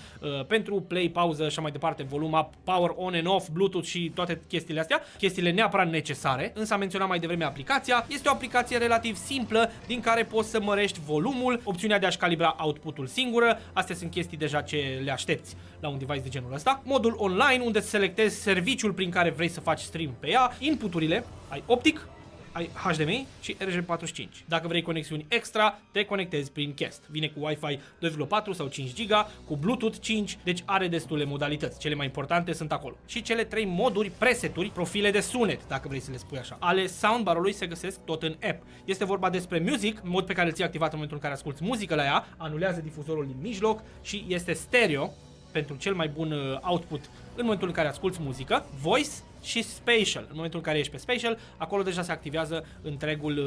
pentru play, pauză și mai departe, volum up, power on and off, Bluetooth și toate chestiile astea. Chestiile neapărat necesare, însă am menționat mai devreme aplicația. Este o aplicație relativ simplă din care poți să mărești volumul, opțiunea de a-și calibra output-ul singură. Astea sunt chestii deja ce le aștepți la un device de genul ăsta. Modul online, unde selectezi serviciul prin care vrei să faci stream pe ea. Inputurile, ai optic, ai HDMI și RJ45. Dacă vrei conexiuni extra, te conectezi prin Cast. Vine cu Wi-Fi 2,4 sau 5 GB, cu Bluetooth 5, deci are destule modalități. Cele mai importante sunt acolo. Și cele 3 moduri, preseturi, profile de sunet, dacă vrei să le spui așa, ale soundbar-ului se găsesc tot în app. Este vorba despre Music, mod pe care îl ții activat în momentul în care asculti muzică la ea, anulează difuzorul din mijloc și este stereo pentru cel mai bun output în momentul în care asculti muzică, Voice și Spatial. În momentul în care ești pe Spatial, acolo deja se activează întregul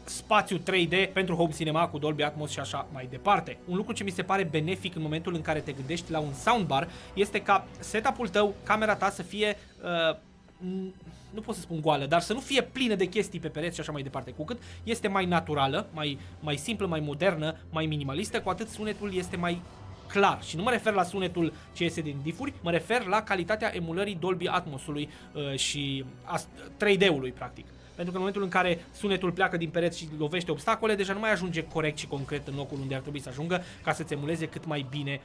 spațiu 3D pentru home cinema cu Dolby Atmos și așa mai departe. Un lucru ce mi se pare benefic în momentul în care te gândești la un soundbar este ca setup-ul tău, camera ta să fie nu pot să spun goală, dar să nu fie plină de chestii pe pereți și așa mai departe. Cu cât este mai naturală, mai simplă, mai modernă, mai minimalistă, cu atât sunetul este mai clar. Și nu mă refer la sunetul ce iese din diffuri, mă refer la calitatea emulării Dolby Atmos-ului și 3D-ului, practic. Pentru că în momentul în care sunetul pleacă din pereți și lovește obstacole, deja nu mai ajunge corect și concret în locul unde ar trebui să ajungă ca să-ți emuleze cât mai bine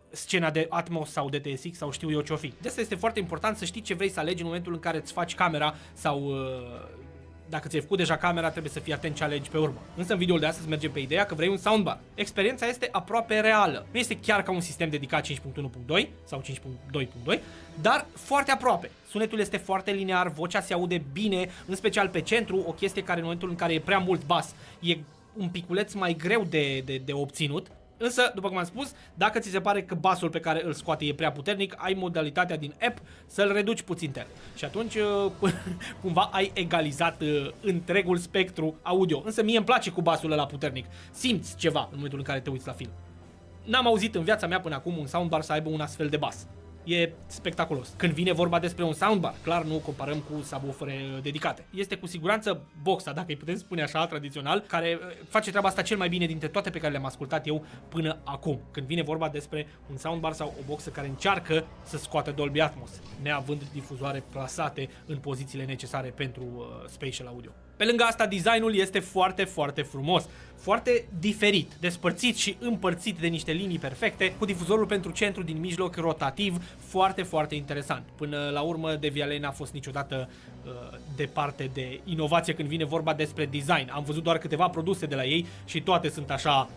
scena de Atmos sau de TSX sau știu eu ce-o fi. De asta este foarte important să știi ce vrei să alegi în momentul în care îți faci camera sau dacă ți-ai făcut deja camera, trebuie să fii atent ce alegi pe urmă. Însă în videoul de astăzi mergem pe ideea că vrei un soundbar. Experiența este aproape reală. Nu este chiar ca un sistem dedicat 5.1.2 sau 5.2.2, dar foarte aproape. Sunetul este foarte linear, vocea se aude bine, în special pe centru, o chestie care în momentul în care e prea mult bas e un piculeț mai greu de obținut. Însă, după cum am spus, dacă ți se pare că basul pe care îl scoate e prea puternic, ai modalitatea din app să-l reduci puțin tel. Și atunci, cumva, ai egalizat întregul spectru audio. Însă mie îmi place cu basul ăla puternic. Simți ceva în momentul în care te uiți la film. N-am auzit în viața mea până acum un soundbar să aibă un astfel de bas. E spectaculos. Când vine vorba despre un soundbar, clar nu comparăm cu subwoofere dedicate. Este cu siguranță boxa, dacă îi putem spune așa, tradițional, care face treaba asta cel mai bine dintre toate pe care le-am ascultat eu până acum. Când vine vorba despre un soundbar sau o boxă care încearcă să scoată Dolby Atmos, neavând difuzoare plasate în pozițiile necesare pentru spatial audio. Pe lângă asta, designul este foarte, foarte frumos, foarte diferit, despărțit și împărțit de niște linii perfecte, cu difuzorul pentru centru din mijloc rotativ, foarte, foarte interesant. Până la urmă, DVLA n-a fost niciodată departe de inovație când vine vorba despre design. Am văzut doar câteva produse de la ei și toate sunt așa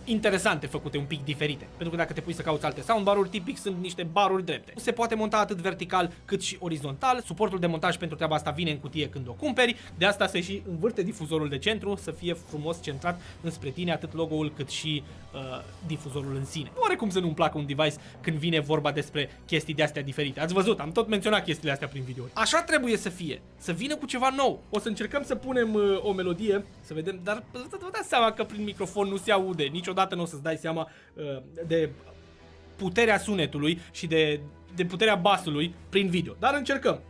interesante, făcute un pic diferite. Pentru că dacă te pui să cauți alte soundbar-uri, tipic sunt niște baruri drepte. Se poate monta atât vertical cât și orizontal. Suportul de montaj pentru treaba asta vine în cutie când o cumperi. De asta se și învârte difuzorul de centru să fie frumos centrat înspre tine, atât logo-ul cât și difuzorul în sine. Nu are cum să nu-mi placă un device când vine vorba despre chestii de astea diferite. Ați văzut, am tot menționat chestiile astea prin videouri. Așa trebuie să fie, să vină cu ceva nou. O să încercăm să punem o melodie, să vedem, dar vă dați seama că prin microfon nu se aude. Niciodată nu o să-ți dai seama de puterea sunetului și de puterea basului prin video. Dar încercăm.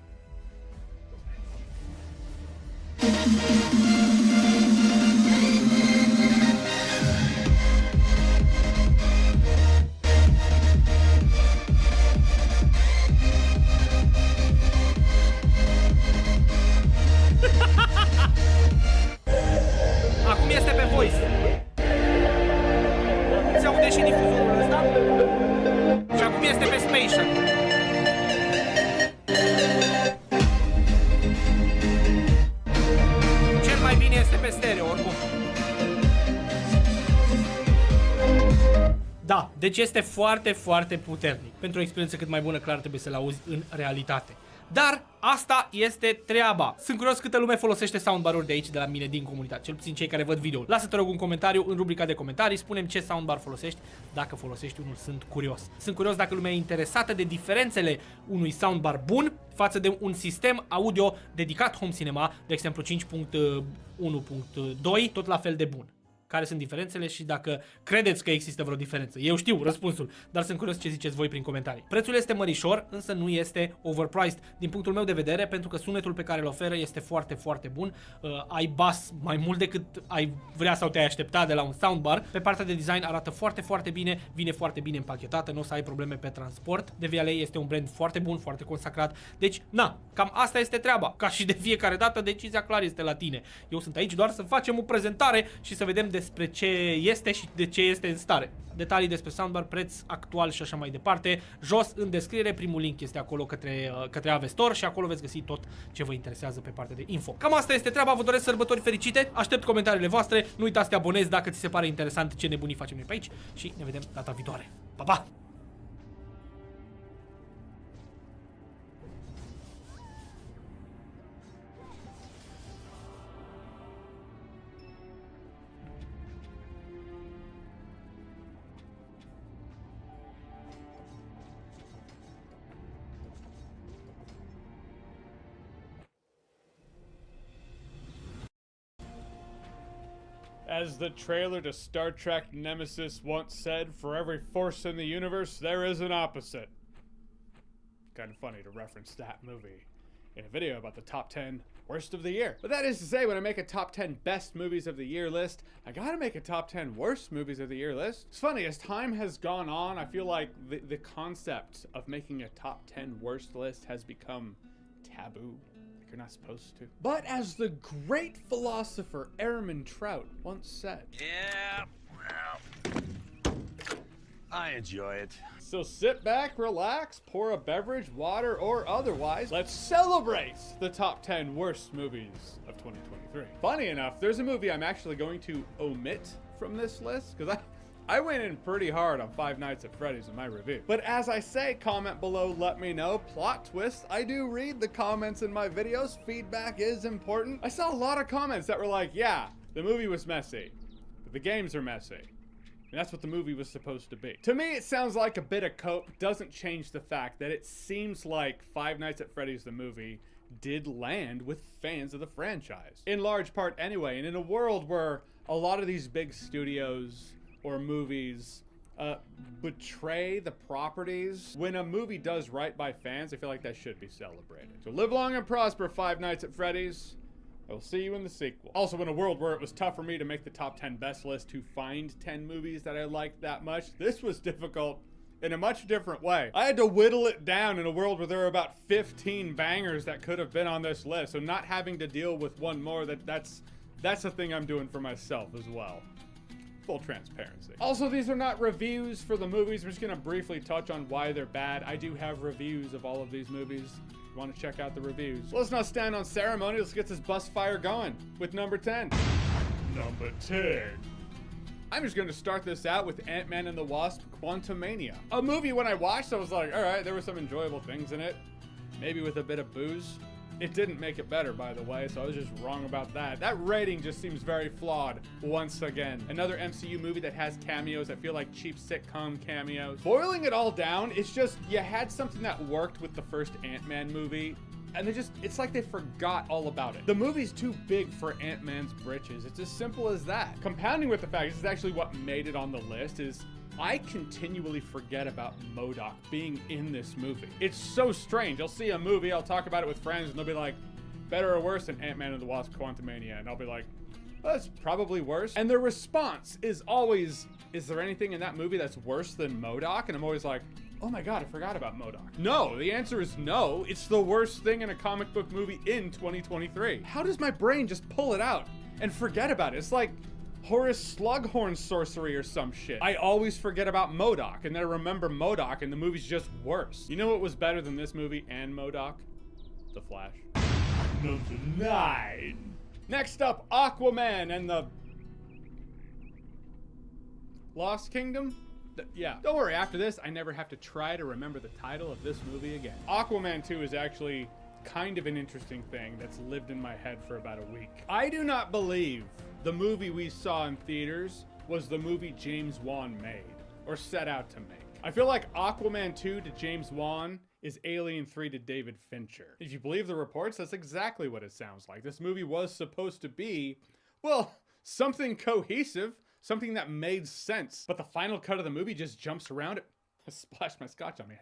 este pe stereo oricum. Da, deci este foarte, foarte puternic. Pentru o experiență cât mai bună, clar trebuie să-l auzi în realitate. Dar asta este treaba. Sunt curios câtă lume folosește soundbar-uri de aici, de la mine, din comunitate. Cel puțin cei care văd video. Lasă-te rog un comentariu în rubrica de comentarii. Spune-mi ce soundbar folosești. Dacă folosești unul, sunt curios. Sunt curios dacă lumea e interesată de diferențele unui soundbar bun față de un sistem audio dedicat home cinema, de exemplu 5.1.2, tot la fel de bun. Care sunt diferențele și dacă credeți că există vreo diferență. Eu știu răspunsul, dar sunt curios ce ziceți voi prin comentarii. Prețul este mărișor, însă nu este overpriced din punctul meu de vedere, pentru că sunetul pe care îl oferă este foarte, foarte bun. Ai bas mai mult decât ai vrea sau te-ai aștepta de la un soundbar. Pe partea de design arată foarte, foarte bine, vine foarte bine împachetată, nu o să ai probleme pe transport. DVLA este un brand foarte bun, foarte consacrat. Deci, na, cam asta este treaba. Ca și de fiecare dată, decizia clar este la tine. Eu sunt aici doar să facem o prezentare și să vedem despre ce este și de ce este în stare. Detalii despre soundbar, preț actual și așa mai departe. Jos în descriere, primul link este acolo către Avestor și acolo veți găsi tot ce vă interesează pe partea de info. Cam asta este treaba, vă doresc sărbători fericite, aștept comentariile voastre, nu uitați să te abonezi dacă ți se pare interesant ce nebunii facem noi pe aici și ne vedem data viitoare. Pa, pa! As the trailer to Star Trek Nemesis once said, for every force in the universe, there is an opposite. Kind of funny to reference that movie in a video about the top 10 worst of the year. But that is to say, when I make a top 10 best movies of the year list, I gotta make a top 10 worst movies of the year list. It's funny, as time has gone on, I feel like the concept of making a top 10 worst list has become taboo. You're not supposed to. But as the great philosopher Airman Trout once said, yeah, well, I enjoy it. So sit back, relax, pour a beverage, water, or otherwise. Let's celebrate the top 10 worst movies of 2023. Funny enough, there's a movie I'm actually going to omit from this list because I went in pretty hard on Five Nights at Freddy's in my review. But as I say, comment below, let me know. Plot twist, I do read the comments in my videos. Feedback is important. I saw a lot of comments that were like, yeah, the movie was messy, but the games are messy. And that's what the movie was supposed to be. To me, it sounds like a bit of cope. Doesn't change the fact that it seems like Five Nights at Freddy's the movie did land with fans of the franchise. In large part anyway, and in a world where a lot of these big studios or movies betray the properties. When a movie does right by fans, I feel like that should be celebrated. So live long and prosper, Five Nights at Freddy's. I will see you in the sequel. Also, in a world where it was tough for me to make the top 10 best list to find 10 movies that I liked that much, this was difficult in a much different way. I had to whittle it down in a world where there are about 15 bangers that could have been on this list. So not having to deal with one more, that's a thing I'm doing for myself as well. Full transparency. Also, these are not reviews for the movies. I'm just gonna briefly touch on why they're bad. I do have reviews of all of these movies. If you want to check out the reviews. So let's not stand on ceremony. Let's get this bus fire going with number 10. Number 10. I'm just gonna start this out with Ant-Man and the Wasp: Quantumania. A movie when I watched, I was like, all right, there were some enjoyable things in it. Maybe with a bit of booze. It didn't make it better, by the way, so I was just wrong about that. That rating just seems very flawed, once again. Another MCU movie that has cameos that feel like cheap sitcom cameos. Boiling it all down, it's just, you had something that worked with the first Ant-Man movie, and it's like they forgot all about it. The movie's too big for Ant-Man's britches. It's as simple as that. Compounding with the fact, this is actually what made it on the list, is I continually forget about MODOK being in this movie. It's so strange. I'll see a movie, I'll talk about it with friends, and they'll be like, better or worse than Ant-Man and the Wasp: Quantumania? And I'll be like, well, that's probably worse. And their response is always, is there anything in that movie that's worse than MODOK? And I'm always like, oh my god, I forgot about MODOK. No, the answer is no. It's the worst thing in a comic book movie in 2023. How does my brain just pull it out and forget about it? It's like Horace Slughorn sorcery or some shit. I always forget about MODOK, and then I remember MODOK, and the movie's just worse. You know what was better than this movie and MODOK? The Flash. Number 9. Next up, Aquaman and the Lost Kingdom? Yeah. Don't worry, after this, I never have to try to remember the title of this movie again. Aquaman 2 is actually kind of an interesting thing that's lived in my head for about a week. I do not believe the movie we saw in theaters was the movie James Wan made, or set out to make. I feel like Aquaman 2 to James Wan is Alien 3 to David Fincher. If you believe the reports, that's exactly what it sounds like. This movie was supposed to be, well, something cohesive, something that made sense. But the final cut of the movie just jumps around it. I splashed my scotch on me.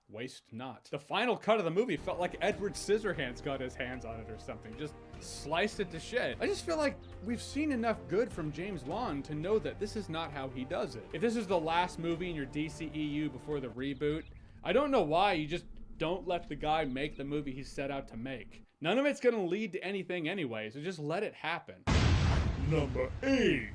Waste not. The final cut of the movie felt like Edward Scissorhands got his hands on it or something. Just sliced it to shit. I just feel like we've seen enough good from James Wan to know that this is not how he does it. If this is the last movie in your DCEU before the reboot, I don't know why you just don't let the guy make the movie he set out to make. None of it's gonna lead to anything anyway, so just let it happen. Number 8.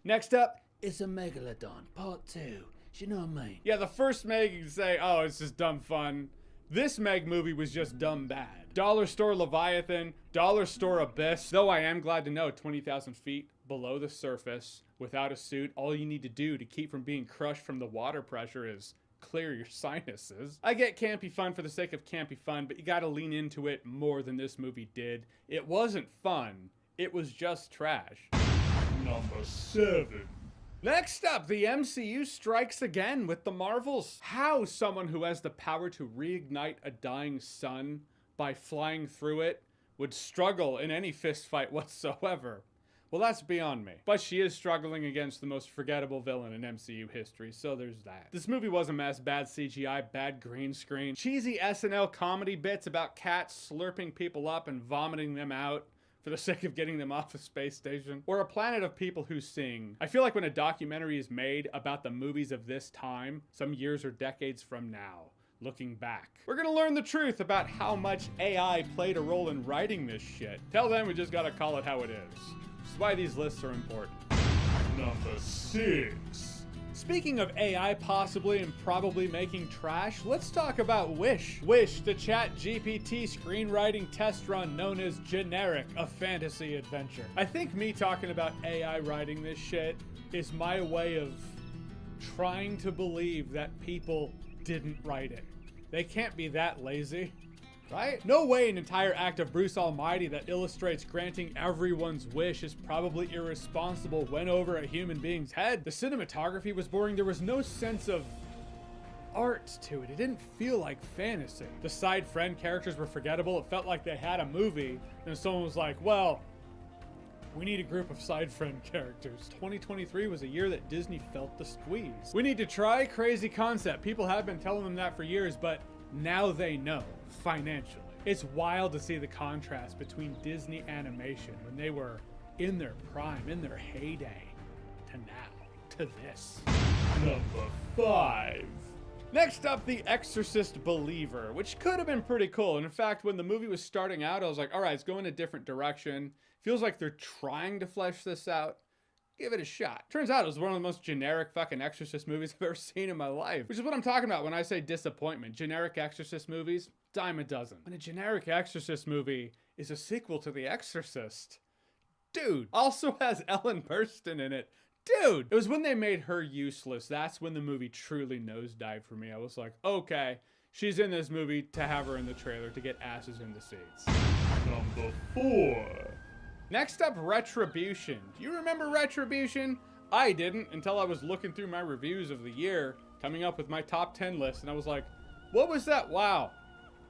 Next up is a Megalodon Part 2. You know what I mean? Yeah, the first Meg you can say, oh, it's just dumb fun. This Meg movie was just dumb bad. Dollar Store Leviathan, Dollar Store Abyss. Though I am glad to know 20,000 feet below the surface, without a suit, all you need to do to keep from being crushed from the water pressure is clear your sinuses. I get campy fun for the sake of campy fun, but you gotta lean into it more than this movie did. It wasn't fun. It was just trash. Number 7. Next up, the MCU strikes again with the Marvels. How someone who has the power to reignite a dying sun by flying through it would struggle in any fist fight whatsoever, well, that's beyond me. But she is struggling against the most forgettable villain in MCU history, so there's that. This movie was a mess. Bad CGI, bad green screen, cheesy SNL comedy bits about cats slurping people up and vomiting them out for the sake of getting them off a space station, or a planet of people who sing. I feel like when a documentary is made about the movies of this time, some years or decades from now, looking back, we're gonna learn the truth about how much AI played a role in writing this shit. Tell them we just gotta call it how it is. That's why these lists are important. Number 6. Speaking of AI possibly and probably making trash, let's talk about Wish. Wish, the ChatGPT screenwriting test run known as Generic, a fantasy adventure. I think me talking about AI writing this shit is my way of trying to believe that people didn't write it. They can't be that lazy. Right? No way an entire act of Bruce Almighty that illustrates granting everyone's wish is probably irresponsible went over a human being's head. The cinematography was boring. There was no sense of art to it. It didn't feel like fantasy. The side friend characters were forgettable. It felt like they had a movie and someone was like, well, we need a group of side friend characters. 2023 was a year that Disney felt the squeeze. We need to try crazy concept. People have been telling them that for years, but now they know, financially. It's wild to see the contrast between Disney animation when they were in their prime, in their heyday, to now, to this. Number 5. Next up, The Exorcist Believer, which could have been pretty cool. And in fact, when the movie was starting out, I was like, all right, it's going a different direction. Feels like they're trying to flesh this out. Give it a shot. Turns out it was one of the most generic fucking Exorcist movies I've ever seen in my life. Which is what I'm talking about when I say disappointment. Generic Exorcist movies, dime a dozen. When a generic Exorcist movie is a sequel to The Exorcist, dude, also has Ellen Burstyn in it. Dude, it was when they made her useless. That's when the movie truly nosedived for me. I was like, okay, she's in this movie to have her in the trailer to get asses in the seats. Number 4. Next up, Retribution. Do you remember Retribution? I didn't until I was looking through my reviews of the year, coming up with my top 10 list, and I was like, what was that? Wow.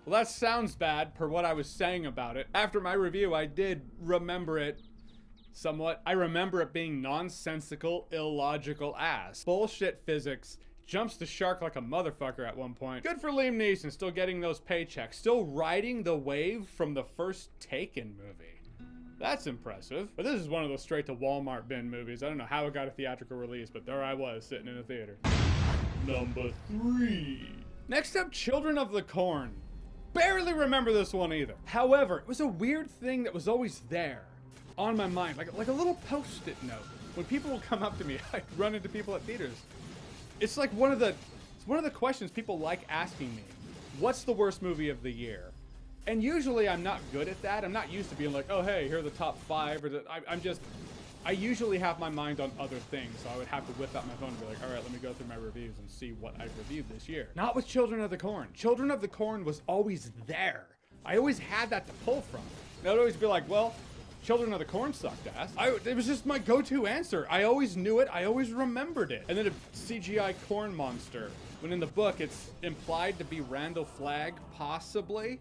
Well, that sounds bad per what I was saying about it. After my review, I did remember it somewhat. I remember it being nonsensical, illogical ass. Bullshit physics. Jumps the shark like a motherfucker at one point. Good for Liam Neeson, still getting those paychecks. Still riding the wave from the first Taken movie. That's impressive. But this is one of those straight to Walmart bin movies. I don't know how it got a theatrical release, but there I was sitting in a theater. Number 3. Next up, Children of the Corn. Barely remember this one either. However, it was a weird thing that was always there on my mind, like a little post-it note. When people would come up to me, I'd run into people at theaters. It's like one of the questions people like asking me. What's the worst movie of the year? And usually I'm not good at that. I'm not used to being like, oh, hey, here are the top 5. Or I usually have my mind on other things. So I would have to whip out my phone and be like, all right, let me go through my reviews and see what I've reviewed this year. Not with Children of the Corn. Children of the Corn was always there. I always had that to pull from. And I'd always be like, well, Children of the Corn sucked ass. It was just my go-to answer. I always knew it. I always remembered it. And then a CGI corn monster. When in the book, it's implied to be Randall Flagg, possibly.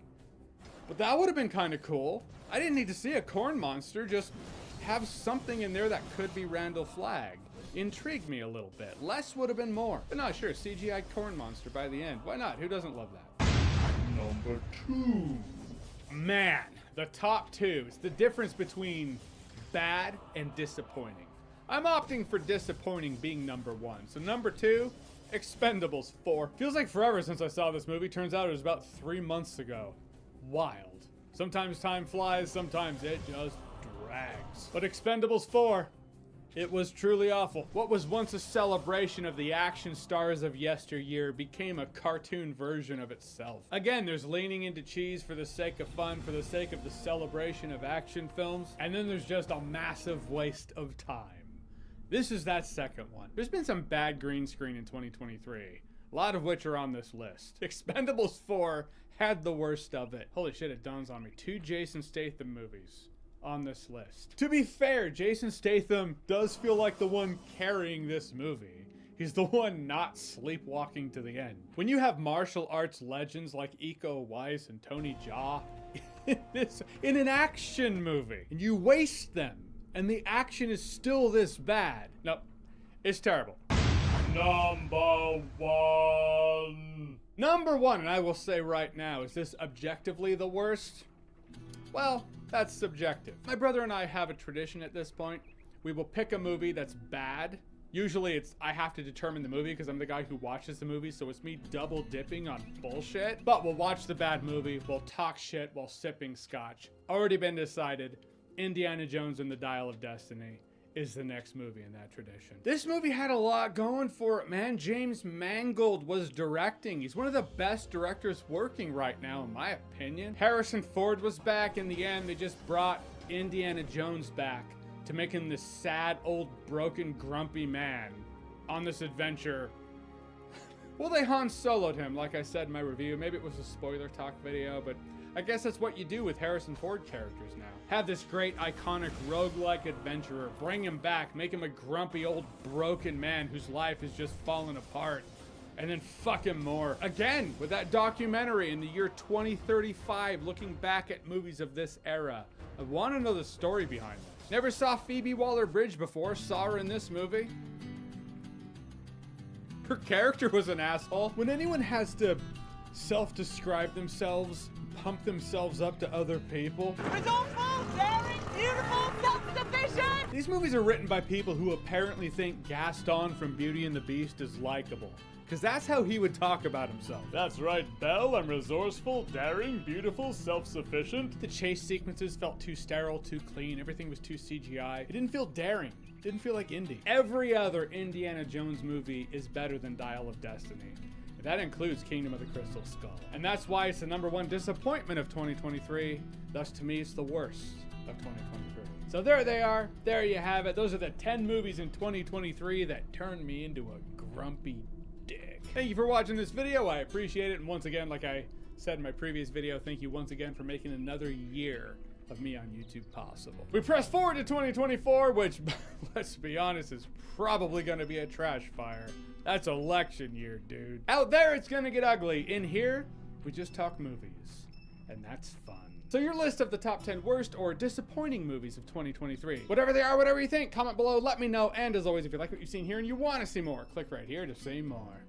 But that would have been kind of cool. I didn't need to see a corn monster, just have something in there that could be Randall Flagg. Intrigued me a little bit. Less would have been more. But no, sure, CGI corn monster by the end. Why not? Who doesn't love that? Number 2. Man, the top 2. It's the difference between bad and disappointing. I'm opting for disappointing being number 1. So number 2, Expendables 4. Feels like forever since I saw this movie. Turns out it was about 3 months ago. Wild. Sometimes time flies, sometimes it just drags. But Expendables 4, it was truly awful. What was once a celebration of the action stars of yesteryear became a cartoon version of itself. Again, there's leaning into cheese for the sake of fun, for the sake of the celebration of action films, and then there's just a massive waste of time. This is that second one. There's been some bad green screen in 2023, a lot of which are on this list. Expendables 4 had the worst of it. Holy shit, it dawns on me. 2 Jason Statham movies on this list. To be fair, Jason Statham does feel like the one carrying this movie. He's the one not sleepwalking to the end. When you have martial arts legends like Iko Uwais and Tony Jaa in an action movie, and you waste them, and the action is still this bad. No, it's terrible. Number 1. Number 1, and I will say right now, is this objectively the worst? Well, that's subjective. My brother and I have a tradition at this point. We will pick a movie that's bad. Usually I have to determine the movie because I'm the guy who watches the movie, so it's me double dipping on bullshit. But we'll watch the bad movie, we'll talk shit while sipping scotch. Already been decided, Indiana Jones and the Dial of Destiny is the next movie in that tradition. This movie had a lot going for it, man. James Mangold was directing. He's one of the best directors working right now, in my opinion. Harrison Ford was back. In the end, they just brought Indiana Jones back to make him this sad, old, broken, grumpy man on this adventure. Well, they Han Solo'd him, like I said in my review. Maybe it was a spoiler talk video, but I guess that's what you do with Harrison Ford characters now. Have this great, iconic, roguelike adventurer, bring him back, make him a grumpy, old, broken man whose life is just falling apart, and then fuck him more. Again, with that documentary in the year 2035, looking back at movies of this era. I want to know the story behind this. Never saw Phoebe Waller-Bridge before, saw her in this movie. Her character was an asshole. When anyone has to self-describe themselves, pump themselves up to other people. Resourceful, daring, beautiful, self-sufficient! These movies are written by people who apparently think Gaston from Beauty and the Beast is likable. Because that's how he would talk about himself. That's right, Belle. I'm resourceful, daring, beautiful, self-sufficient. The chase sequences felt too sterile, too clean. Everything was too CGI. It didn't feel daring. It didn't feel like indie. Every other Indiana Jones movie is better than Dial of Destiny. That includes Kingdom of the Crystal Skull. And that's why it's the number 1 disappointment of 2023. Thus, to me, it's the worst of 2023. So there they are. There you have it. Those are the 10 movies in 2023 that turned me into a grumpy dick. Thank you for watching this video. I appreciate it. And once again, like I said in my previous video, thank you once again for making another year of me on YouTube possible. We press forward to 2024, which, let's be honest, is probably going to be a trash fire. That's election year, dude. Out there, it's gonna get ugly. In here, we just talk movies, and that's fun. So your list of the top 10 worst or disappointing movies of 2023. Whatever they are, whatever you think, comment below, let me know. And as always, if you like what you've seen here and you want to see more, click right here to see more.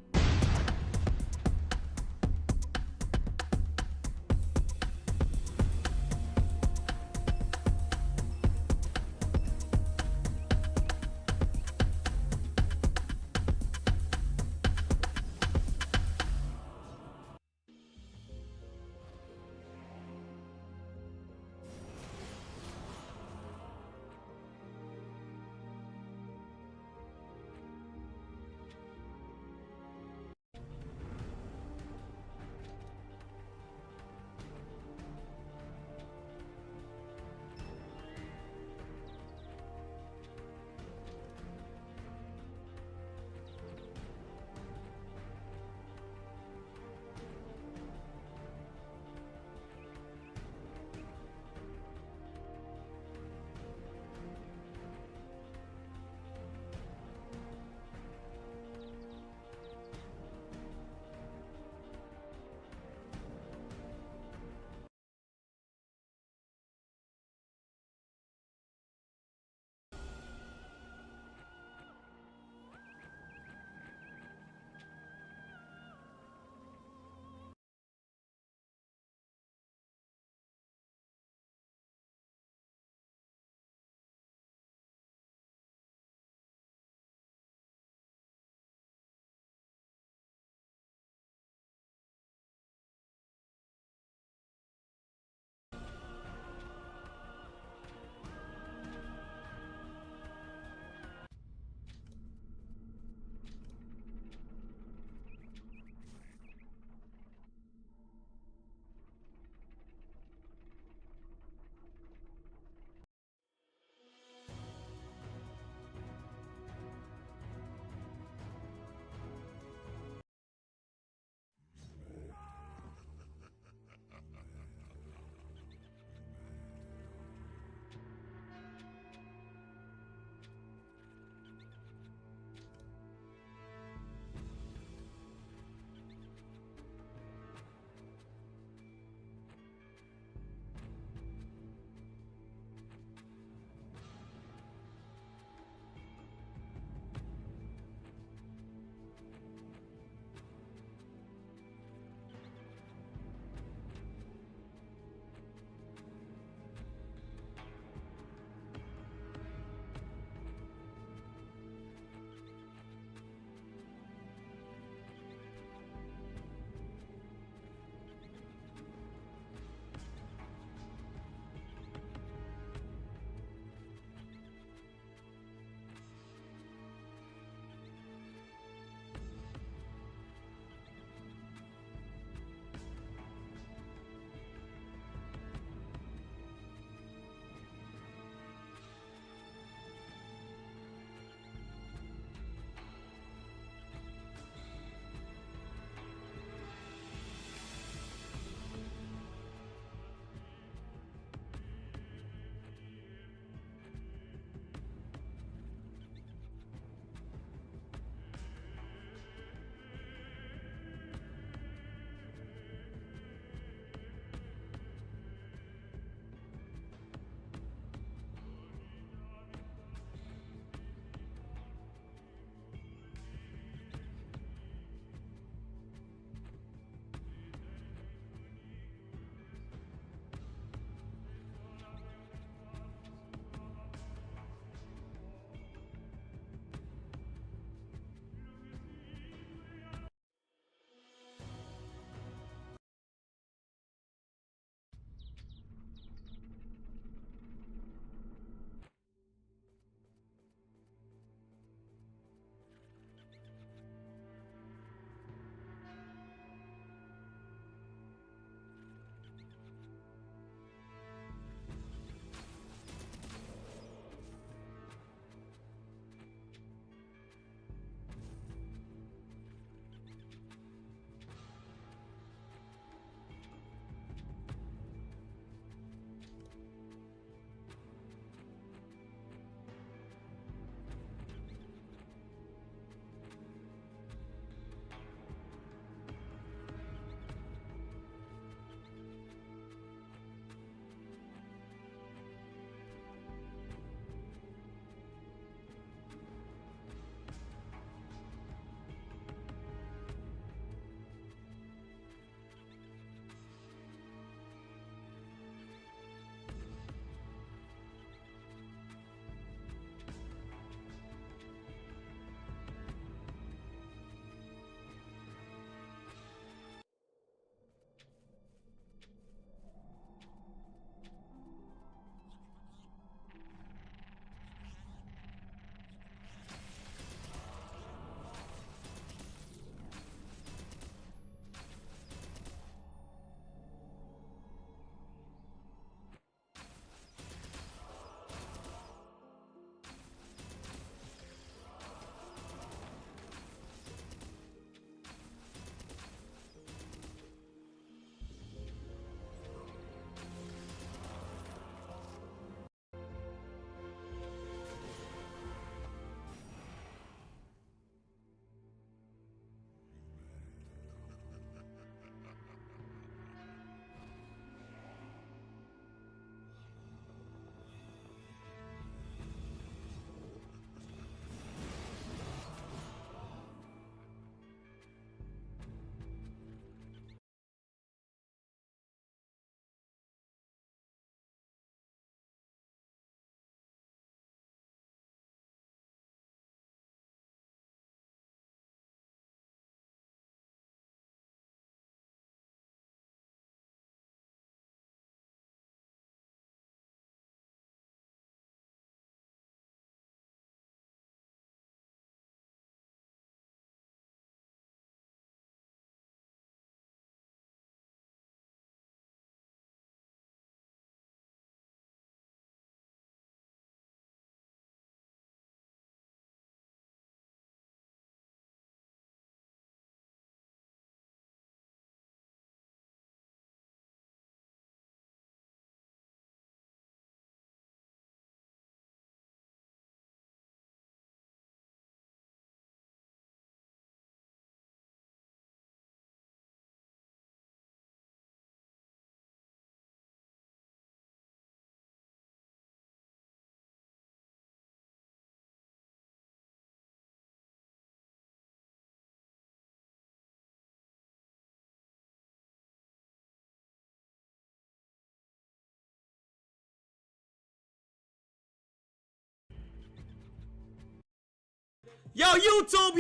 Yo, YouTube,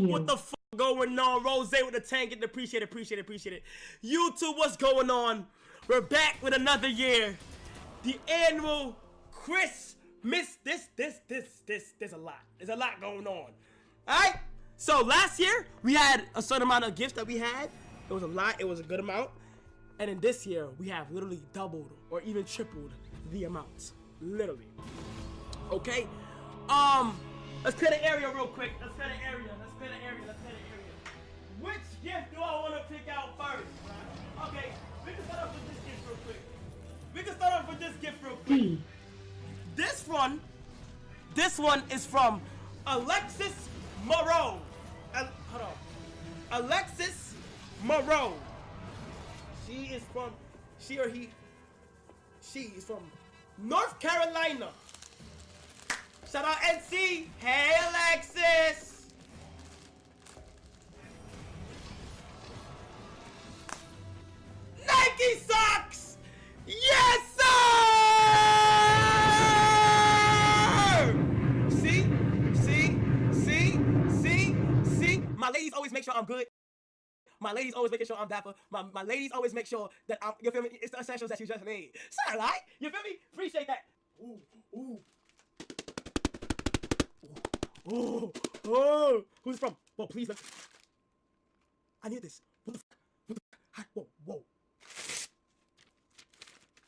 what the fuck going on? Rose with the tank, and appreciate it. YouTube, what's going on? We're back with another year. The annual Christmas. There's a lot. There's a lot going on. Alright? So last year, we had a certain amount of gifts that we had. It was a lot, it was a good amount. And in this year, we have literally doubled or even tripled the amount. Literally. Okay? Let's clear the area real quick. Let's clear the area. Which gift do I want to pick out first? Okay, we can start off with this gift real quick. This one is from Alexis Moreau. Hold on. Alexis Moreau. She is from North Carolina. Shout out NC. Hey, Alexis. Nike socks. Yes, sir. See. My ladies always make sure I'm good. My ladies always making sure I'm dapper. My ladies always make sure that I'm, you feel me? It's the essentials that you just need. Sorry, right? You feel me? Appreciate that. Ooh. Who's it from? Whoa, please let me. I need this. What the fuck? Whoa.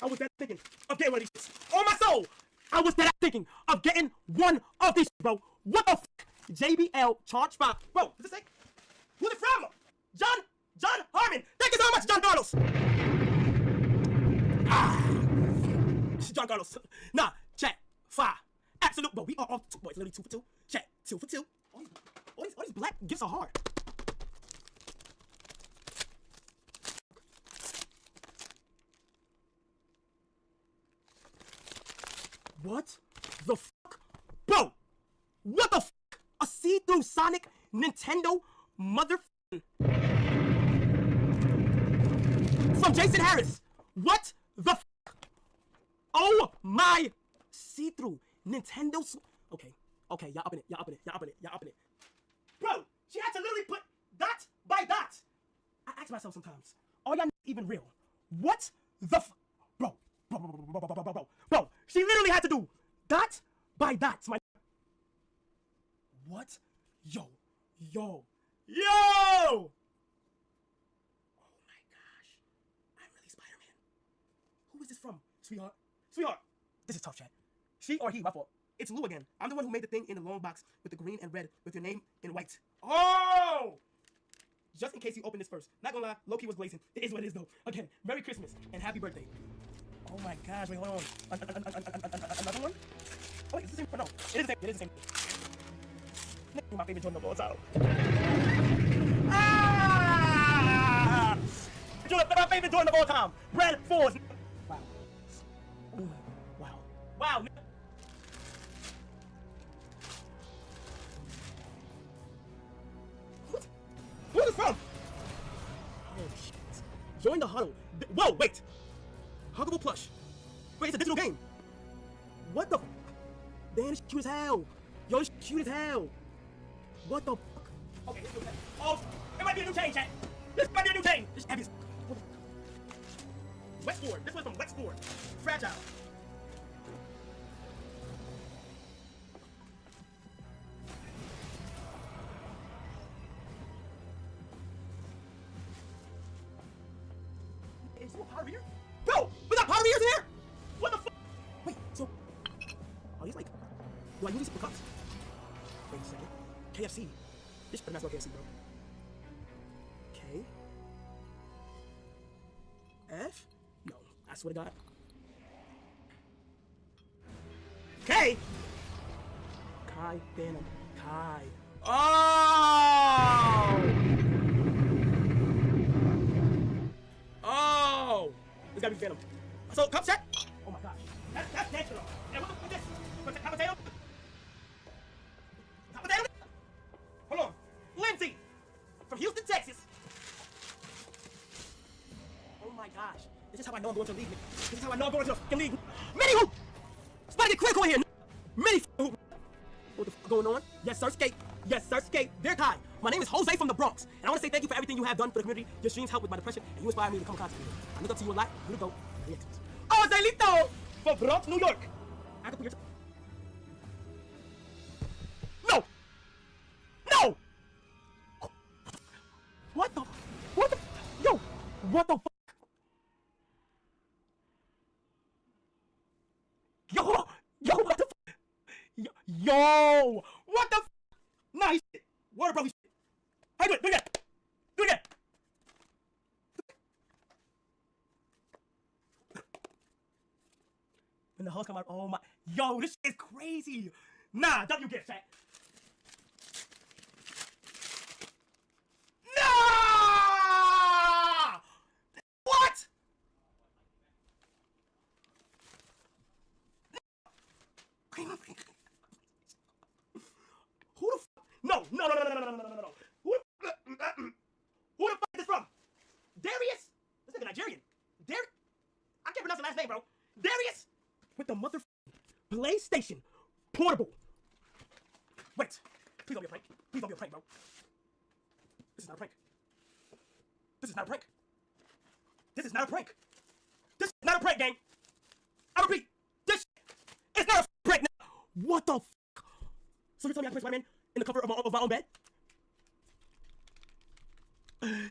I was that thinking of getting one of these. On my soul! I was that thinking of getting one of these, bro. What the fuck? JBL Charge 5. Bro, what's this say? Who's it from? John Harmon. Thank you so much, John Carlos. John Carlos. Nah, chat. 5. Absolute. But we are all two. Boys, literally 2 for 2. Chat. 2 for 2. All these black gifts are hard. What the fuck? Bro! What the fuck? A see-through Sonic Nintendo mother from Jason Harris. What the fuck? Oh my see-through Nintendo. Okay, y'all up in it. Bro, she had to literally put dot by dot. I ask myself sometimes, are y'all even real? What the fuck? Bro, she literally had to do dot by dot. What? Yo! Oh my gosh. I'm really Spider-Man. Who is this from? Sweetheart. This is tough, chat. She or he, my fault. It's Lou again. I'm the one who made the thing in the long box with the green and red with your name in white. Oh! Just in case you open this first. Not gonna lie, low-key was blazing. It is what it is though. Again, Merry Christmas and Happy Birthday. Oh my gosh, wait, hold on. Another one? Oh wait, it's the same. No, it is the same. My favorite Jordan of all time. My favorite Jordan of all time. Brad Fours. Wow. Ooh, wow. Who is this from? Oh shit. Join the huddle. Whoa, wait. Huggable plush. Wait, it's a digital game. What the? Damn, it's cute as hell. Yo, it's cute as hell. What the fuck? Okay, this is okay. Oh, it might be a new chain, chat. This might be a new chain. This is heavy as fuck. Westford. This one's from Westford. Fragile. Is there powder beer? Bro, we got powder beers in here? What the fuck? Wait, so are these like? Do I use these for cups? Wait a second. KFC. This better not spell KFC, bro. K. F? No, I swear to God. K. Kai Phantom. Kai. Oh! It's gotta be Phantom. So, cup set? Oh my gosh. That's natural. And what's this? What's it? Hot potato? Hot potato? Hold on. Lindsay! From Houston, Texas. Oh my gosh. This is how I know I'm going to the league. This is how I know I'm going to the fucking league. Mini hoop! It's about to get critical in here. Mini hoop. What the f going on? Yes, sir, skate. Yes, sir, skate. Dear Kai, my name is Jose from the Bronx, and I want to say thank you for everything you have done for the community. Your streams help with my depression, and you inspire me to come contact with you. I look up to you a lot. You go. Oh, Zelito! For Bronx, New York. I can put your... No! No! What the... What the... Yo! What the f... Yo! Yo, what the f... Yo! What the f... Nah, he's shit. Water, bro, he's shit. Hey, do it again. Do it again. When the hoes come out, oh my... Yo, this shit is crazy. Nah, W gift, chat. Nah! What? Who the f... No. Who the f is this from? Darius? This nigga Nigerian. Darius? I can't pronounce the last name, bro. Darius? With the mother PlayStation Portable. Wait. Please don't be a prank. Please don't be a prank, bro. This is not a prank. This is not a prank. This is not a prank. This is not a prank, gang. I repeat. This is not a prank now. What the f? So you're telling me I can play Spider-Man in the cover of my own bed?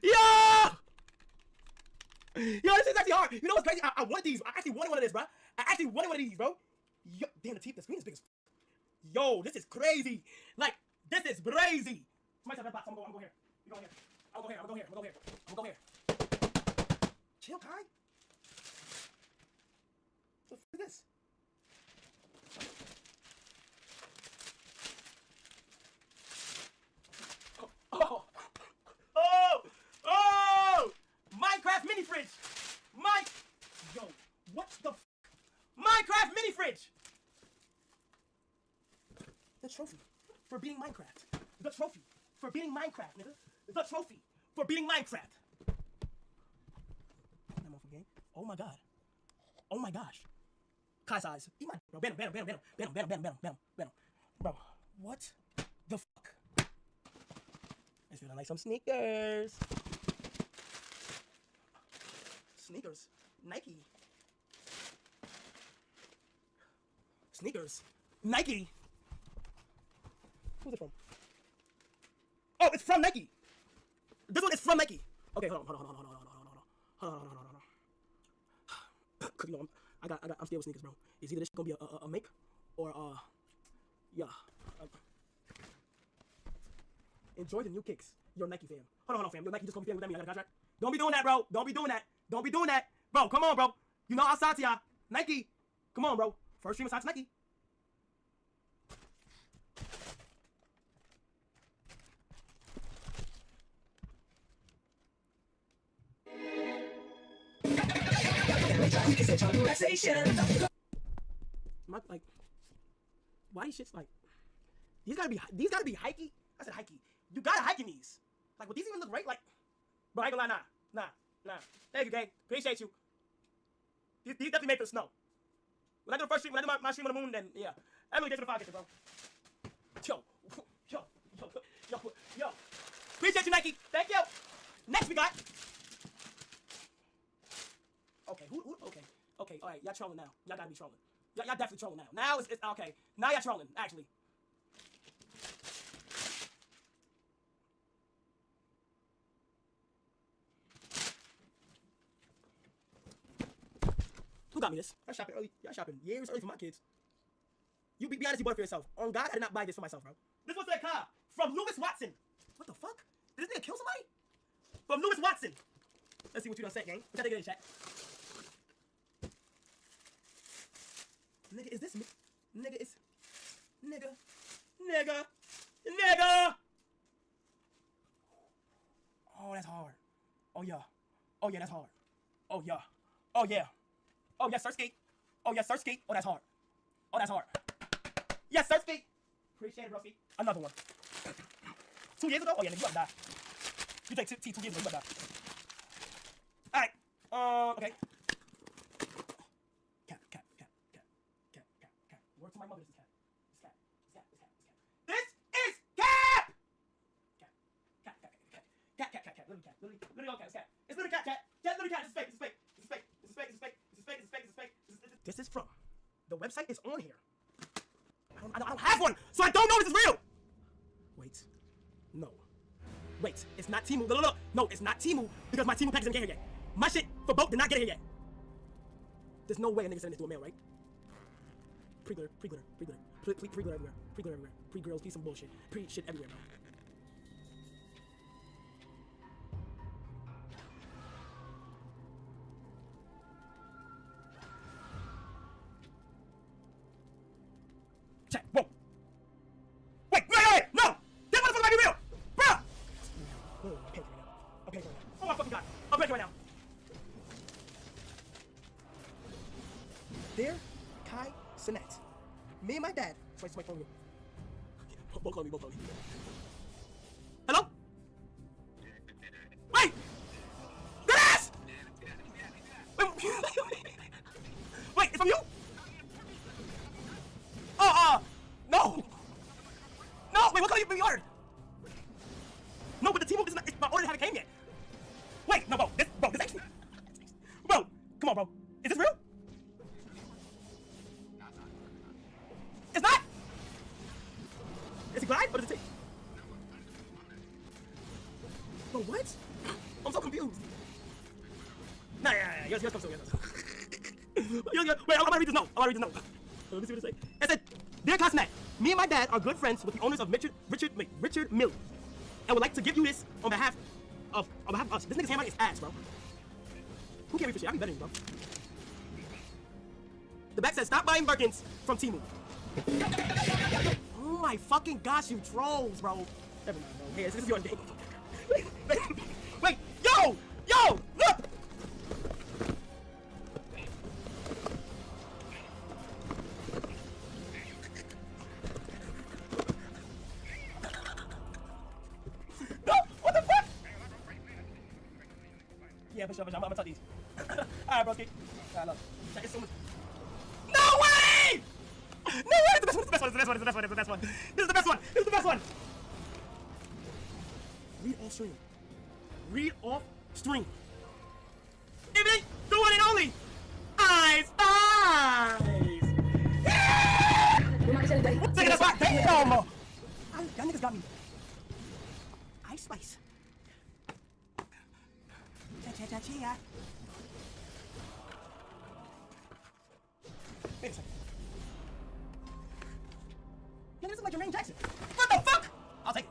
Yeah! Yo, this is actually hard. You know what's crazy? I wanted these. I actually wanted one of this, bro. I actually wanted one of these, bro. Yo, damn, the screen is big as f. Yo, this is crazy. Like, this is crazy. Somebody tell that box. I'm gonna go here. You go here. I'm gonna go here. I'm gonna go here. Chill, Kai. What the f is this? Oh! Minecraft mini fridge. Yo, what the f? Minecraft mini fridge. The trophy for beating Minecraft. The trophy for beating Minecraft, nigga. The trophy for beating Minecraft. Oh my god. Oh my gosh. Kai size. Eat my bro. Ban him. Bro, what the fuck? It's feeling like some sneakers. Sneakers. Nike. Sneakers. Nike. Who's it from? Oh, it's from Nike. This one is from Nike. Okay, hold on. Cause you know I'm still with sneakers, bro. Is either this gonna be a make or yeah. Enjoy the new kicks. You're Nike fam. Hold on, fam. You're Nike just gonna be with me. I got a contract. Don't be doing that, bro. Don't be doing that. Bro, come on, bro. You know outside to y'all. Nike. Come on, bro. First stream outside to Nike. Like, why these shits like? These gotta be hikey. I said hikey. You gotta hike in these. Like, would these even look right? Like, bro, I ain't gonna lie, nah. Thank you, gang. Appreciate you. These definitely made for the snow. When I do the first stream, when I do my stream on the moon, then yeah. Emily gets to the podcast, bro. Yo. Appreciate you, Nike. Thank you. Next we got. Okay, okay, all right, y'all trolling now. Y'all gotta be trolling. Y'all definitely trolling now. Now it's okay. Now y'all trolling, actually. Who got me this? Y'all shopping early. Y'all shopping years early for my kids. You be honest, you bought it for yourself. On God, I did not buy this for myself, bro. This was that car from Lewis Watson. What the fuck? Did this nigga kill somebody? From Lewis Watson. Let's see what you done said, gang. What y'all nigga in the chat? Nigga, is this me? Nigga, is... Nigga. Oh, that's hard. Oh, yeah, that's hard. Oh, yeah. Oh, yes, sir, skate. Oh, that's hard. Yes, sir, skate. Appreciate it, broski. Another one. 2 years ago? Oh, yeah, nigga, you about to die. You take T 2 years ago, you about to die. Alright. Okay. Cat. Word to my mother, this is cat. It's cat. this is from. The website is on here. I don't have one, so I don't know this is real. Wait. No. Wait, it's not Temu. No, it's not Temu because my Temu package didn't get here yet. My shit for boat did not get here yet. There's no way a nigga sending this to a mail, right? Pre-glitter everywhere. Pre-glitter everywhere. Pre-girls, piece some bullshit. Pre-shit everywhere, bro. Check. Whoa. Wait, no! This motherfucker might be real! Bro! I'm panicking right now. Oh my fucking god. I'm panicking right now. There, Kai Sinet. Me and my dad. Swipe phone me. Both call me. Hello? Wait! Good ass! Wait, it's from you? No! No, wait, what color you ordered? No, but the T-Mobile is not, my order haven't came yet. Wait, no, this ain't. Bro, come on, bro. Is this real? It's not? Is it glide? What does it say? Bro, what? I'm so confused. Nah, yeah, yours comes soon. Wait, I'm gonna read this note. Let me see what it says. It said, Dear Cosnet, me and my dad are good friends with the owners of Richard Mill, and would like to give you this on behalf of us. This nigga's handwriting is ass, bro. Who can't read for shit? I can better than you, bro. The back says, stop buying Birkins from Temu. Oh my fucking gosh, you trolls, bro. Never mind, bro. Hey, this is your day. Wait, yo, look! Yeah, for sure. I'm gonna touch these. Alright, broski. Alright, look. Check it so much. No way! No way! It's the best one. This is the best one. Read off stream. If it ain't the one and only. Eyes. Yeah! Take it back. Damn! Y'all niggas got me. Ice Spice. Chia. Wait a second. Yeah, this is like Jermaine Jackson. What the fuck? I'll take it.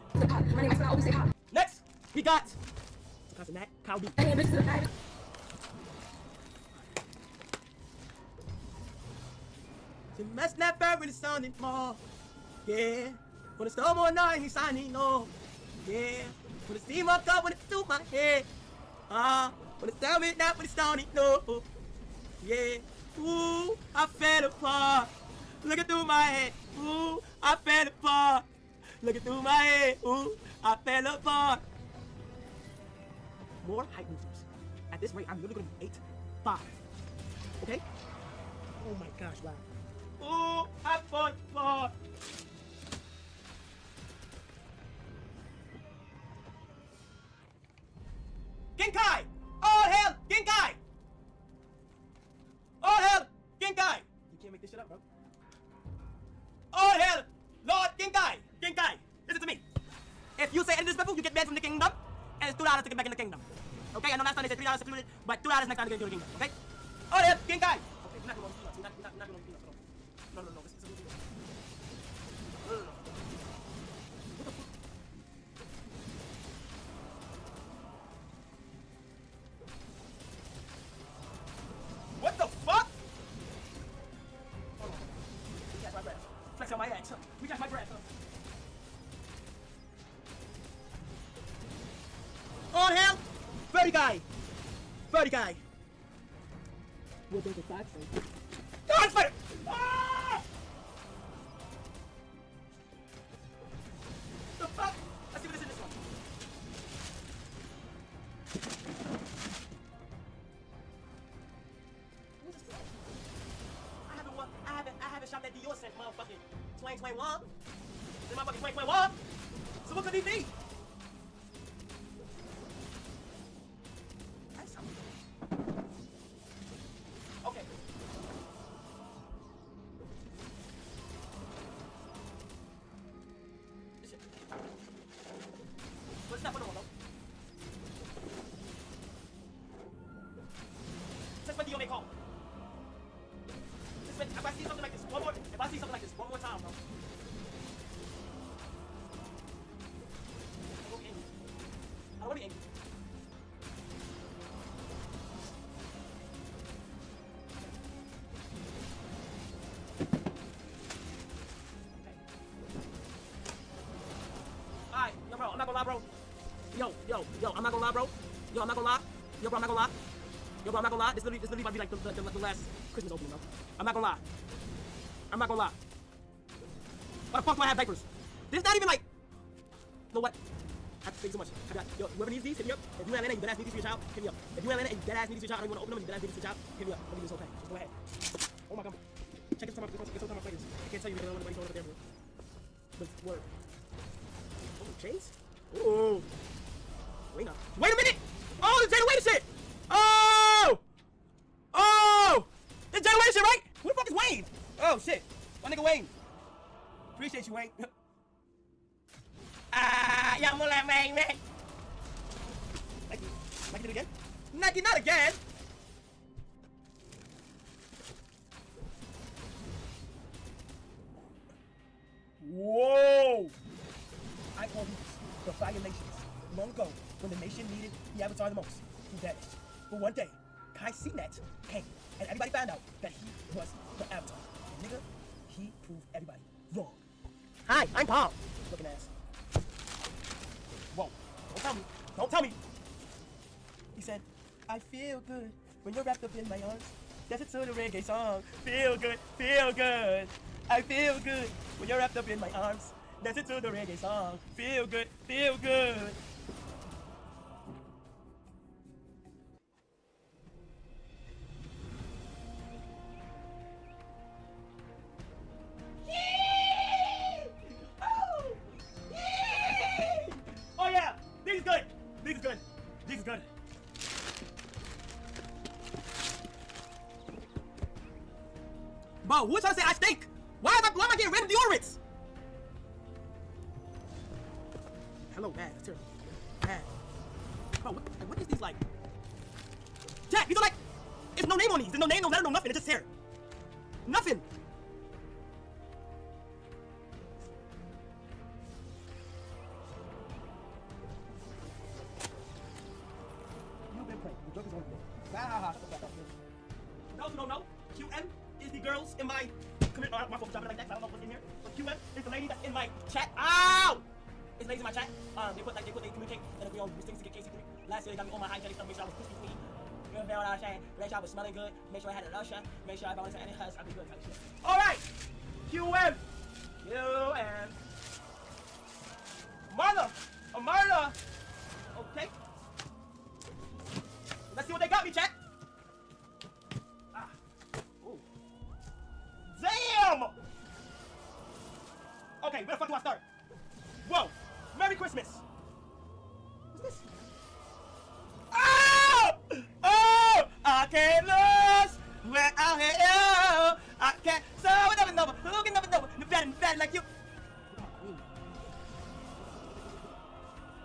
Next, we got Kyle B. She must never really sound it more. Yeah. When it's no more night, he's signing no. Yeah. When the steam up when it's through my head. When it's down midnight, when it's down it, no. Yeah. Ooh, I fell apart. Looking through my head. Ooh, I fell apart. Looking through my head. Ooh, I fell apart. More hype boosters. At this rate, I'm literally going to be 8-5. Okay? Oh my gosh, wow. Ooh, I fell apart. Genkai! All hail Genkai! All hail Genkai! You can't make this shit up, bro. All hail Lord Genkai! Genkai! Listen to me. If you say anything disrespectful, you get banned from the kingdom, and it's $2 to get back in the kingdom. Okay? I know last time they said $3 secluded, but $2 next time to get into the kingdom. Okay? All hail Genkai! Okay, we're not going to peanuts. We're not going to peanuts. No. This is no. What the fuck? Hold on. We catch my breath. Flex on my ass. We catch my breath. All hail! 30 guy! We'll take it back, so. God, spider! Ah! The fuck? Let's see what is in this one. I haven't shopped at Dior since motherfucking 2021. This motherfucking 2021. So what could he be? That's something. Okay. if I see something like this one more, if I see something like this one more time, bro. I don't want to be angry. Alright, yo, bro, I'm not gonna lie, bro. Yo, I'm not gonna lie, bro. Yo, I'm not gonna lie. Yo, bro, I'm not gonna lie. Yo, bro, I'm not gonna lie. This literally might be like the last Christmas opening, bro. I'm not gonna lie. I'm not gonna lie. Why the fuck do I have diapers? This not even like. You know what? I have to say so much. I got, yo, whoever needs these, hit me up. If you in Atlanta and you deadass need these for your child, hit me up. If you in Atlanta and you deadass need these for your child, I don't even want to open them and you deadass need these for your child, hit me up. Let me do this whole thing. Just go ahead. Oh my god. Check this time out. Get some time out figures. I can't tell you because I don't know nobody's over there, bro. But word. Oh, chains? Ooh. Wait up. Wait a minute! Oh, the Jada Wade shit! Oh! Oh! It's Jada Wade shit, right? Who the fuck is Wayne? Oh shit. My nigga Wayne. Appreciate you, Wayne. Yeah, I'm gonna let Wayne, man. Nike. Nike did it again? Nike, not again! Whoa! I call these the Fire Nations. Long ago, when the nation needed the Avatar the most, he vanished. But one day, Kai CNET came, and everybody found out that he was the Avatar. And nigga, he proved everybody wrong. Hi, I'm Paul. Looking ass. Whoa, don't tell me. Don't tell me. He said, I feel good when you're wrapped up in my arms. That's it to the reggae song. Feel good, feel good. I feel good when you're wrapped up in my arms. That's it to the reggae song. Feel good, feel good. Oh yeah, this is good. This is good. This is good. Bro, who's trying to say I stink? Why am I getting random deodorants? Hello, bad. That's terrible. Bad. Bro, what is these like? Jack, these are like, there's no name on these. There's no name, no letter, no nothing. It's just hair. Nothing. You've been playing. The joke is on you. Ah, shut the fuck up. For those who don't know, QM is the girls in my my phone dropping like that. I don't know what's in here. But QM is the lady that's in my chat. Ow! It's ladies in my chat. They communicate, and if we all use things to get KC3. Last year they got me on my hygienic stuff, make sure I was crispy clean. You understand what I'm saying? Make sure I was smelling good. Make sure I had a lotion. Make sure I bought any husk. I'll be good type shit. Alright! QM! QM! Marla! Okay. Let's see what they got me, chat. Ooh. Damn! Okay, where the fuck do I start? Whoa! Merry Christmas! What's this? Oh! Oh! I can't lose where I am. I can't. So I never know. Who can never know? The bad like you.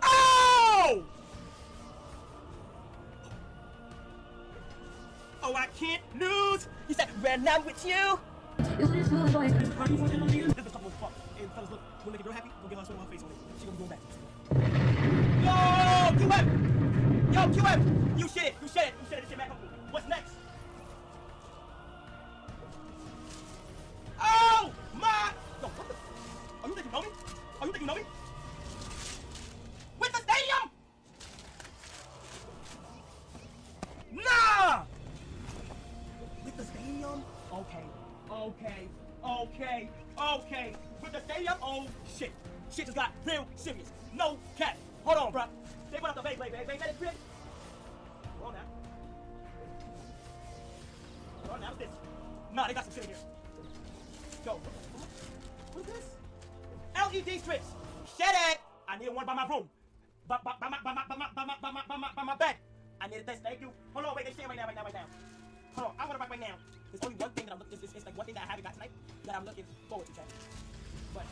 Oh! Oh, I can't lose. He said, when I'm with you. This is a couple of fuck. And fellas, look, we'll make it real happy. We'll get her sweat on her face on it. She gonna go back. Yo, QM! Yo, QM! You shit it. This shit back up. What's next? Oh my! Yo, what the? Oh, you think you know me? Oh, you think you know me? With the stadium? Nah! With the stadium? Okay. With the stadium? Oh shit. Shit just got real serious. No cap. Hold on, bro. They put up the Beyblade is great. Hold on now. What's this? Nah, they got some shit in here. Yo, what is this? LED strips. Shut it. I need one by my room. By my bed. I need this. Thank you. Hold on, wait. They share right now. Hold on, I want to rock right now. There's only one thing that I'm looking. It's like one thing that I haven't got tonight that I'm looking forward to, chat. But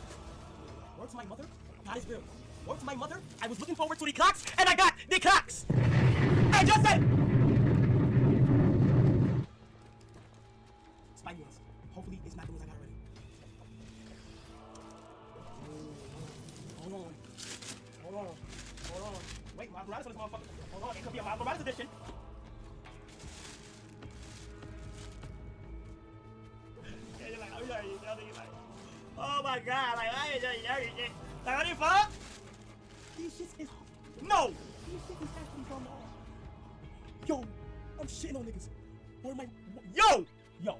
word to my mother, God is real. Word to my mother, I was looking forward to the clocks, and I got the clocks. I just said. Spy wheels. Hopefully it's not the ones I got already. Hold on. Hold on. Hold on. Wait, Miles Morales on this motherfucker. Hold on, it could be a Miles Morales edition. Yeah, you're like, oh yeah, you're like, oh my god, like, like, what the fuck? These shits is, no! These shits is actually from, yo, I'm shitting on niggas. Where am I, yo, I'm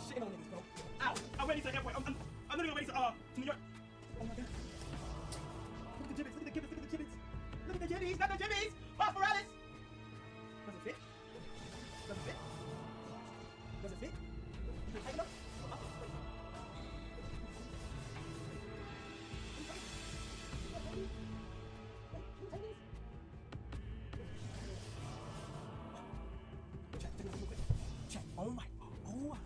shitting on niggas, bro. Ow, I'm ready to the airport, I'm literally ready to New York. Oh my god. Look at the gibbets, look at the gibbets, look at the gibbets. Look at the gibbies, not the gibbies! Miles Morales! Does it fit? Does it fit? Does it fit? You can tighten up? Check. Oh my. Oh.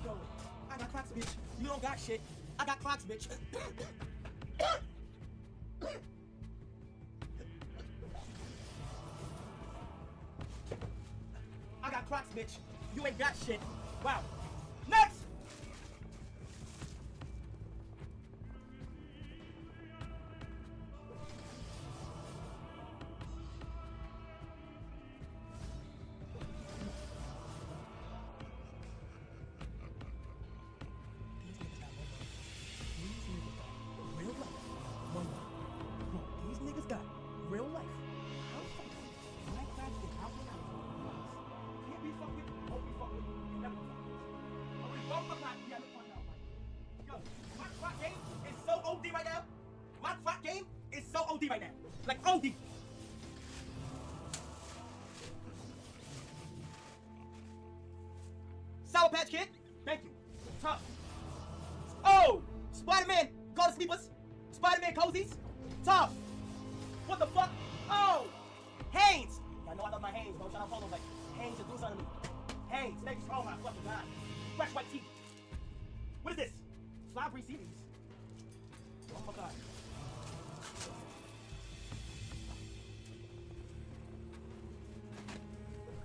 Yo, I got Crocs, bitch. You don't got shit. I got Crocs, bitch. I got Crocs, bitch. You ain't got shit. Wow. Next! These niggas got real life. How fucking black guys get out of can't be fucked with, won't be fucked with, and never be fucked with. Okay, don't fuck not, yeah, look fucking out, like. Yo, my crop game is so OD right now. My crop game is so OD right now. Like OD. Sour Patch Kid, thank you. Tough. Oh, Spider-Man, go to sleepers. Spider-Man cozies, tough. What the fuck? Oh, Haynes. I know I love my Haynes, bro. Shout out Polo, like Haynes should do something to me. Haynes, thank you. Oh my fucking god. Fresh white teeth. What is this? Slobbery CDs. Oh my god.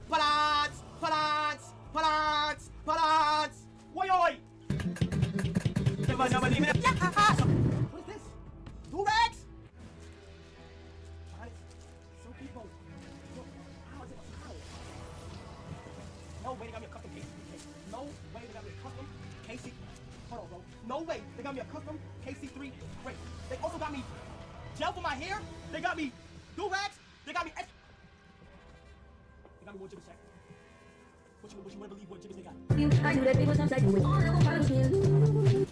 Palance, palance, palance, palance. Oi, oi. What is this? Do rags? So people. How is it? How? No way they got me a custom case. No way they got me a custom KC. Hold on, bro. No way they got me a custom KC3. Wait, they also got me gel for my hair. They got me do rags. They got me. They got me more gibbets, check. What you wanna believe what gibbets they got? I knew that they was upside with all of my skin.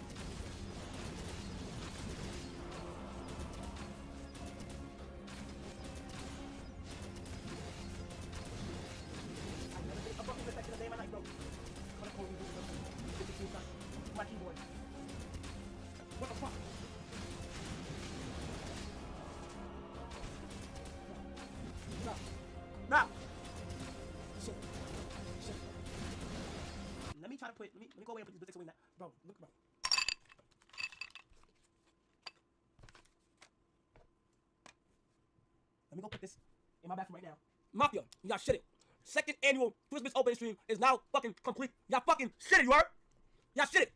My keyboard. What the fuck? No. Shit. Let me try to put. Let me go away and put this away now. Bro, look, bro. Let me go put this in my bathroom right now. Mafia, y'all shit it. Second annual Christmas opening stream is now fucking complete. Y'all fucking shit it, you heard? Y'all shit it.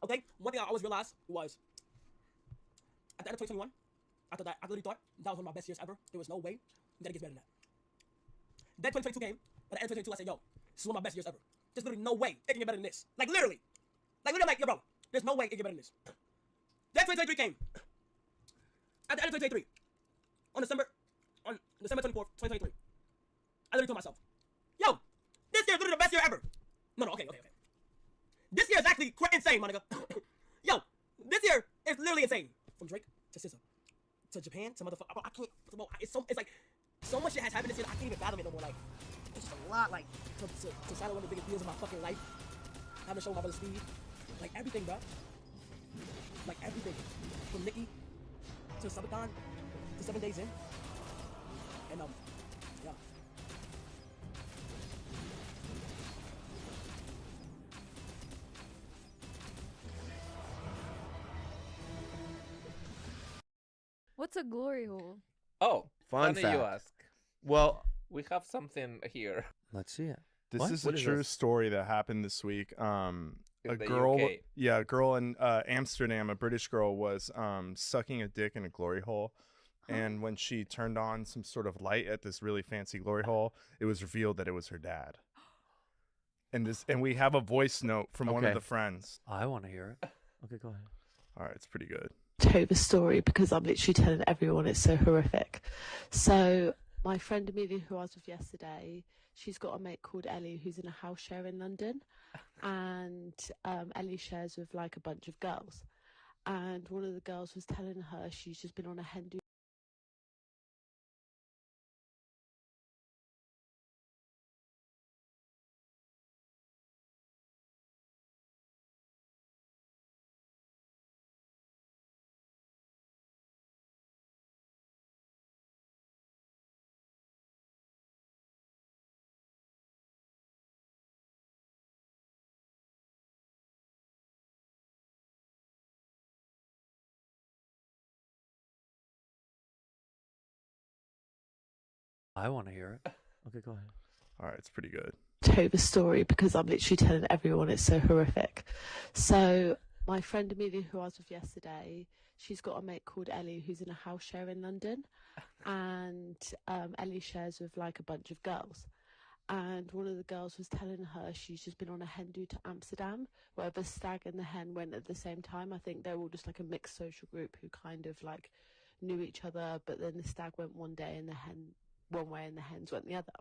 Okay? One thing I always realized was at the end of 2021, after that, I literally thought that was one of my best years ever. There was no way that it gets better than that. Then 2022 came, but at the end of 2022, I said, yo, this is one of my best years ever. There's literally no way it can get better than this. Like, literally. I'm like, yo, bro, there's no way it can get better than this. Then 2023 came. At the end of 2023, on December 24th, 2023, I literally told myself, yo, this year is literally the best year ever. No, okay. This year is actually insane, my nigga. Yo, this year is literally insane. From Drake to SZA to Japan to motherfucker. I can't. It's like so much shit has happened this year. I can't even fathom it no more. Like it's just a lot. Like to sign one of the biggest deals of my fucking life. Having to show my brother Steve. Like everything, bro. Like everything. From Nicki to Subathon to 7 days in. And yeah. What's a glory hole? Oh, Fun funny fact. you ask. Well, We have something here. Let's see it. This What? is What a is true this? story that happened this week. A the girl, UK. yeah, a girl in Amsterdam, a British girl, was sucking a dick in a glory hole. And when she turned on some sort of light at this really fancy glory hole, it was revealed that it was her dad. And we have a voice note from one of Okay. the friends. I want to hear it. Okay, go ahead. All right, it's pretty good. Tell you the story because I'm literally telling everyone it's so horrific. So my friend Amelia, who I was with yesterday, she's got a mate called Ellie who's in a house share in London, and Ellie shares with like a bunch of girls, and one of the girls was telling her she's just been on a hen do. I want to hear it. Okay, go ahead. All right, it's pretty good. Tell you the story because I'm literally telling everyone it's so horrific. So my friend Amelia, who I was with yesterday, she's got a mate called Ellie who's in a house share in London, and Ellie shares with like a bunch of girls, and one of the girls was telling her she's just been on a hen do to Amsterdam where the stag and the hen went at the same time. I think they're all just like a mixed social group who kind of like knew each other, but then the stag went one day and the hen one way and the hens went the other.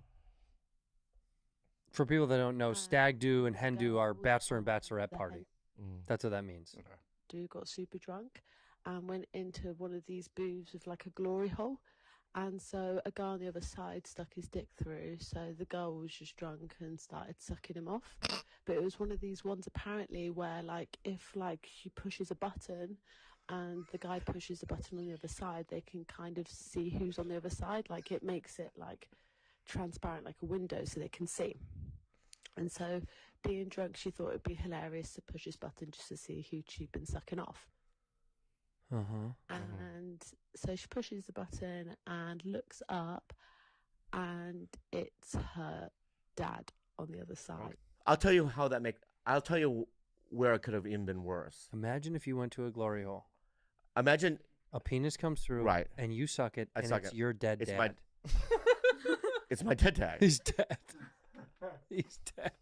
For people that don't know, stag do and hen do are bachelor and bachelorette party. That's what that means. Do got super drunk and went into one of these booths with like a glory hole, and so a guy on the other side stuck his dick through, so the girl was just drunk and started sucking him off. But it was one of these ones apparently where like if like she pushes a button and the guy pushes the button on the other side, they can kind of see who's on the other side. Like it makes it like transparent, like a window, so they can see. And so being drunk, she thought it'd be hilarious to push this button just to see who she'd been sucking off. And so she pushes the button and looks up, and it's her dad on the other side. I'll tell you how that I'll tell you where it could have even been worse. Imagine if you went to a glory hole. Imagine a penis comes through, right, and you suck it, I and suck it's it. your dead It's dad. It's my dead dad. He's dead. He's dead.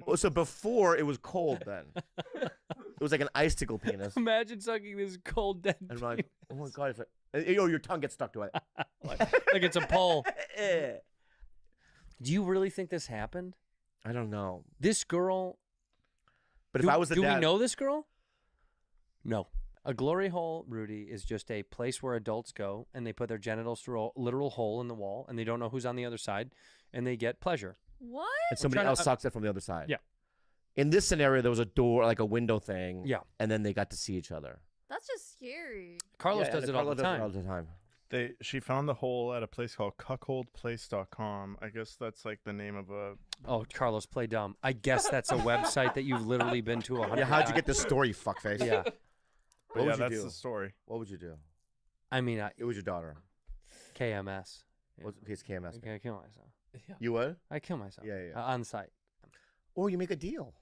Well, so before it was cold then. It was like an icicle penis. Imagine sucking this cold dead And I'm like, oh my god, it's like, your tongue gets stuck to it. like it's a pole. Do you really think this happened? I don't know. This girl. But if I was the do dad, we know this girl? No. A glory hole, Rudy, is just a place where adults go and they put their genitals through a literal hole in the wall, and they don't know who's on the other side, and they get pleasure. What? and somebody else sucks it from the other side. Yeah. In this scenario, there was a door, like a window thing. Yeah. And then they got to see each other. That's just scary. Carlos Yeah, does and it all Carlos the does it time. all the time. She found the hole at a place called cuckoldplace.com. I guess that's like the name of a... Oh, Carlos, play dumb. I guess that's a website that you've literally been to 100 Yeah, how'd you times. get this story, you fuckface? Yeah. What would you that's do? the story. What would you do? I mean, It was your daughter. KMS. What's his KMS? Okay, I kill myself. You would? I kill myself. Yeah. On site. Or you make a deal.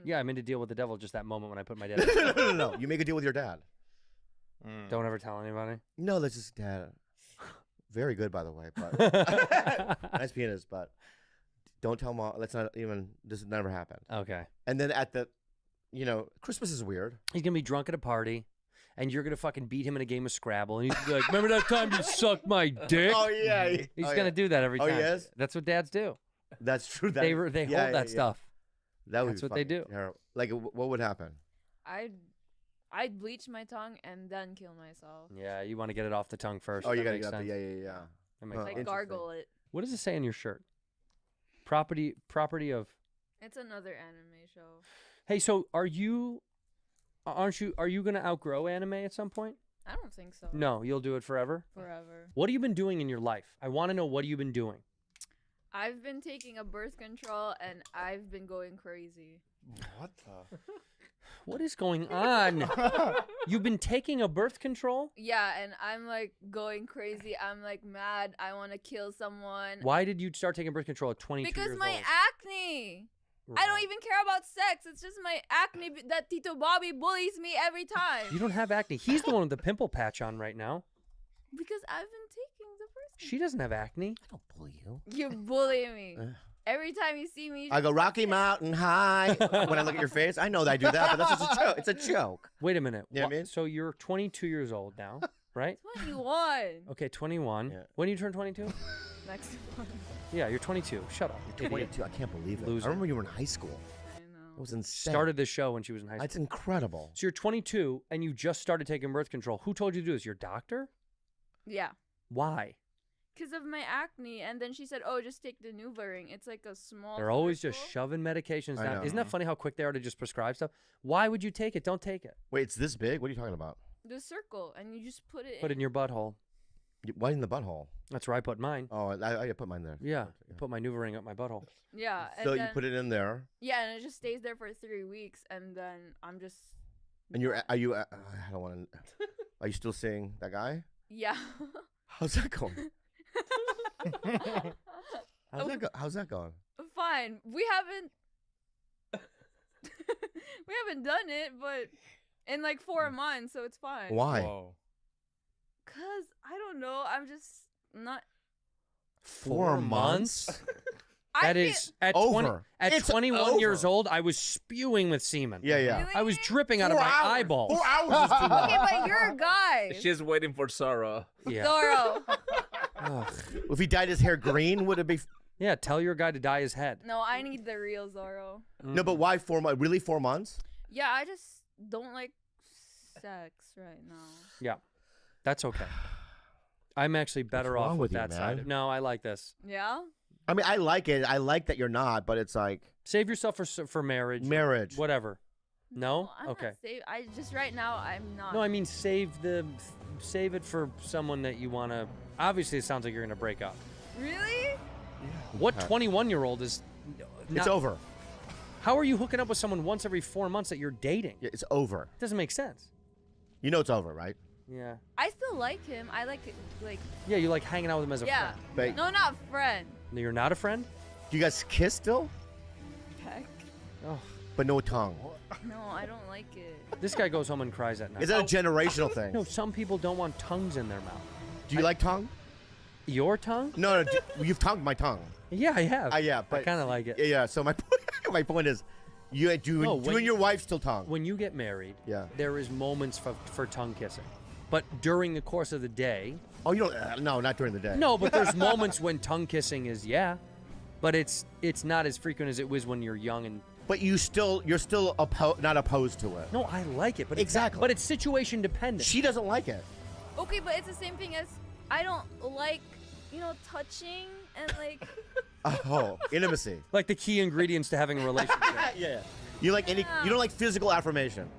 Yeah, I mean to deal with the devil just that moment when I put my dad. No. You make a deal with your dad. Don't ever tell anybody. No, that's just dad. Very good, by the way. But nice penis, but don't tell mom. Let's not even. This never happened. Okay. And then at the, Christmas is weird. He's gonna be drunk at a party, and you're gonna fucking beat him in a game of Scrabble, and he's gonna be like, "Remember that time you sucked my dick?" Oh yeah. He's gonna do that every Oh, time. he is? That's what dads do. That's true. They hold that stuff. That would That's be what they fucking do. terrible. Like, what would happen? I'd bleach my tongue and then kill myself. Yeah, you want to get it off the tongue first. Oh, you That gotta makes get up. sense. Yeah. That makes Like sense. gargle it. What does it say on your shirt? Property of. It's another anime show. Hey, so are you gonna outgrow anime at some point? I don't think so. No, you'll do it forever. Forever. What have you been doing in your life? I want to know what you've been doing. I've been taking a birth control and I've been going crazy. What the? What is going on? You've been taking a birth control? Yeah, and I'm like going crazy. I'm like mad. I want to kill someone. Why did you start taking birth control at 22 Because years my old? acne. I don't even care about sex. It's just my acne that Tito Bobby bullies me every time. You don't have acne. He's the one with the pimple patch on right now. Because I've been taking the birth control. She doesn't have acne. I don't bully you. You bully me. Every time you see me, I go Rocky Mountain High when I look at your face. I know that I do that, but that's just a joke. It's a joke. Wait a minute. You know what I mean? So you're 22 years old now, right? 21. Okay, 21. When do you turn 22? Next one. Yeah, you're 22. Shut up. You're 22. I can't believe it. Loser. I remember you were in high school. I know. It was insane. Started this show when she was in high school. That's incredible. So you're 22 and you just started taking birth control. Who told you to do this? Your doctor? Yeah. Why? Because of my acne, and then she said, "Oh, just take the NuvaRing. It's like a small." They're always just shoving medications I down. know. Isn't that funny how quick they are to just prescribe stuff? Why would you take it? Don't take it. Wait, it's this big? What are you talking about? The circle, and you just put it. Put it in your butthole. Why in the butthole? That's where I put mine. Oh, I put mine there. Yeah, I put my NuvaRing up my butthole. Yeah. And So then, you put it in there. Yeah, and it just stays there for 3 weeks, and then I'm just. And are you? I don't want to. Are you still seeing that guy? Yeah. How's that going? How's that going? Fine. We haven't. We haven't done it, but in like 4 months, so it's fine. Why? Cause I don't know. I'm just not. 4 months? That is at Over. 20, at It's 21 over. years old. I was spewing with semen. Yeah, yeah. Really? I was dripping out of 4 my hours. eyeballs. 4 hours is too long. Okay, but you're a guy. She's waiting for Sarah. Yeah. Zorro. Ugh. If he dyed his hair green, would it be? Yeah, tell your guy to dye his head. No, I need the real Zorro. No, but why 4 months? Really, 4 months? Yeah, I just don't like sex right now. Yeah, that's okay. I'm actually better What's off wrong with with you, that side. man? No, I like this. Yeah. I mean, I like it. I like that you're not, but it's like Save yourself for marriage. marriage. Whatever. No? I'm Okay. Not I just right now I'm not. No, I mean save it for someone that you want to. Obviously, it sounds like you're going to break up. Really? What Okay. 21-year-old is? It's over. How are you hooking up with someone once every 4 months that you're dating? Yeah, it's over. It doesn't make sense. You know it's over, right? Yeah. I still like him. I like it, like. Yeah, you like hanging out with him as a Yeah. friend. But No, not friend. No, you're not a friend? do you guys kiss still? Heck. Oh, But no tongue. No, I don't like it. this guy goes home and cries at night. Is that a generational thing? No, some people don't want tongues in their mouth. Do you like tongue? Your tongue? No, you've tongued my tongue. Yeah, I have. Yeah, but I kind of like it. Yeah. So my my point is, you and your wife still tongue. When you get married, Yeah. there is moments for tongue kissing. But during the course of the day, Oh, you don't? No, not during the day. no, but there's moments when tongue kissing is but it's not as frequent as it was when you're young and. But you're still not opposed to it. No, I like it, but Exactly. but it's situation dependent. She doesn't like it. Okay, but it's the same thing as I don't like, touching and like. Oh, intimacy. Like the key ingredients to having a relationship. Yeah. You like any? You don't like physical affirmation.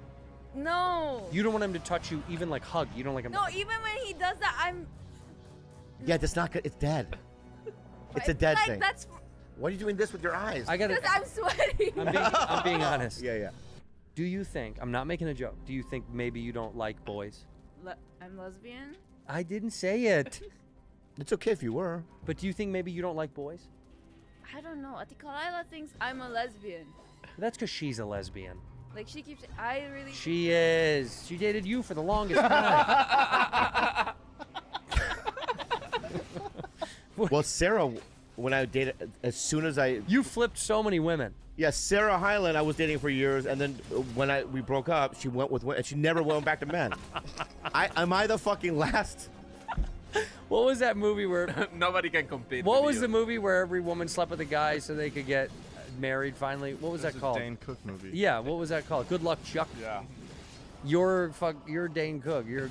No. You don't want him to touch you, even like hug. You don't like him. No, even when he does that, I'm. Yeah, that's not good. It's dead. It's a I feel dead like thing. That's Why are you doing this with your eyes? I gotta. because I'm sweating. I'm being honest. Yeah. Do you think? I'm not making a joke. Do you think maybe you don't like boys? I'm lesbian. I didn't say it. It's okay if you were. But do you think maybe you don't like boys? I don't know. Atikalaila thinks I'm a lesbian. That's because she's a lesbian. Like she keeps. I really. She is. She dated you for the longest time. Well, Sarah, when I dated, as soon as I. You flipped so many women. Yeah, Sarah Hyland, I was dating for years, and then when we broke up, she went with and she never went back to men. Am I the fucking last? What was that movie where? Nobody can compete. What with was you. the movie where every woman slept with a guy so they could get married finally? What was that called? Dane Cook movie. Yeah, what was that called? Good Luck Chuck. Yeah. You're Dane Cook. You're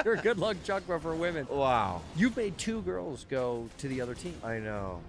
you're Good Luck Chuck, but for women. Wow. You made 2 girls go to the other team. I know.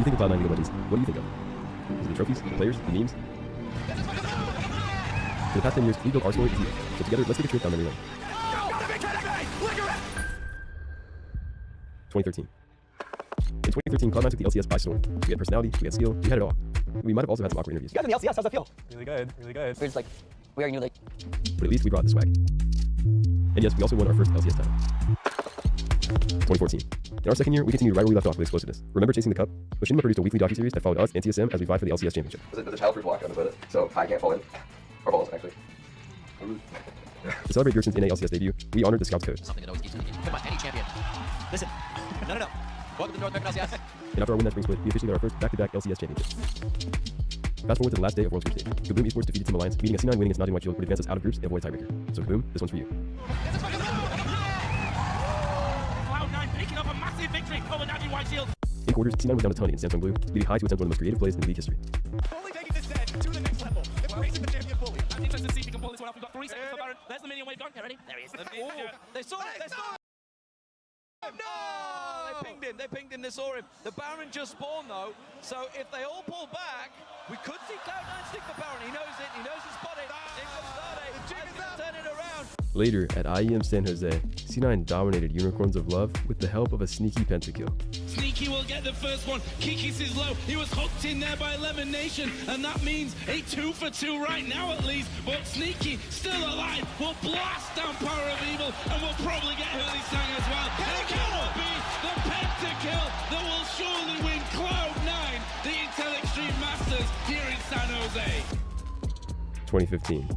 think of Cloud9 League of Legends, what do you think of? Is it the trophies, the players, the memes? For the past 10 years, we built our story with you. So together, let's take a trip down memory lane. 2013. In 2013, Cloud9 took the LCS by storm. We had personality, we had skill, we had it all. We might have also had some awkward interviews. You guys in the LCS, how's that feel? Really good, really good. We're just like, we are new league. But at least we brought the swag. And yes, we also won our first LCS title. 2014. In our second year, we continued right where we left off with explosiveness. Remember chasing the cup? Machinima produced a weekly docuseries that followed us and TSM as we vied for the LCS championship. There's a child-proof block on the toilet, so I can't fall in. Or balls, actually. To celebrate Gerson's NA LCS debut, we honored the Scouts code. Something that always keeps me in. Come on, any champion. Listen, no. Welcome to North American LCS. And after our win that spring split, we officially got our first back-to-back LCS championship. Fast forward to the last day of World Group Stage. Kaboom Esports defeated Team Alliance, beating a C9 winning its Not in White Shield would advance us out of groups and avoid a tiebreaker. So Kaboom, this one's for you. Cloud9 picking up a massive victory over Not in White Shield. In quarters, C9 was down to Tony in Samsung Blue, leading High to attempt one of the most creative plays in league history. Fully taking this set to the next level. Embracing the champion fully. I'm interested to see if he can pull this one off. We've got 3 seconds for Baron. There's the minion wave gone. Get ready. There he is. They saw it. They saw it. No! They pinged him, they saw him. The Baron just spawned though, so if they all pull back, we could see Cloud9 stick the Baron. He knows it, he knows the spot it. Turn it around. Later, at IEM San Jose, C9 dominated Unicorns of Love with the help of a sneaky pentakill. Sneaky will get the first one. Kikis is low. He was hooked in there by Elimination, and that means a 2 for 2 right now at least. But Sneaky, still alive, will blast down Power of Evil, and will probably get Hurley Sang as well. It cannot be the pentakill that will surely win Cloud9, the Intel Extreme Masters here in San Jose. 2015.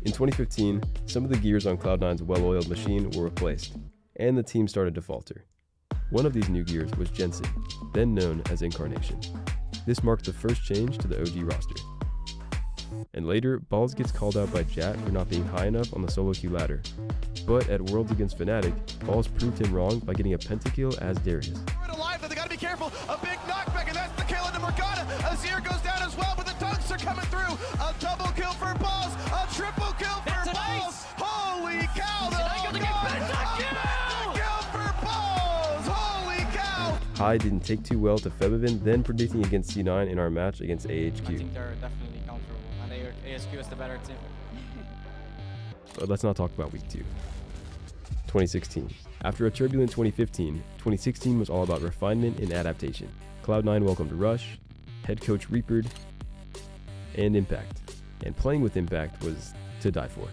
In 2015, some of the gears on Cloud9's well-oiled machine were replaced, and the team started to falter. One of these new gears was Jensen, then known as Incarnation. This marked the first change to the OG roster. And later, Balls gets called out by Jat for not being high enough on the solo queue ladder. But at Worlds against Fnatic, Balls proved him wrong by getting a pentakill as Darius. Alive, but they gotta be careful. A big knockback, and that's the kill into Morgana. Azir goes down as well, but the dunks are coming through. A double kill for Balls, a triple kill for Balls. Holy cow! Pentakill for Balls! Holy cow! High didn't take too well to Febiven, then predicting against C9 in our match against AHQ. I think they're definitely coming through, and AHQ is the better team. But let's not talk about week 2. 2016. After a turbulent 2015, 2016 was all about refinement and adaptation. Cloud9 welcomed Rush, head coach Reapered, and Impact. And playing with Impact was to die for.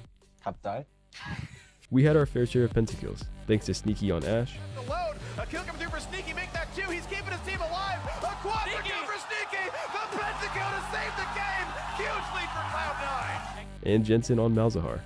We had our fair share of pentakills, thanks to Sneaky on Ashe, The load, a kill coming through for Sneaky, make that 2. He's keeping his team alive. A quad kill for Sneaky. The pentakill to save the game. Huge lead for Cloud9. and Jensen on Malzahar.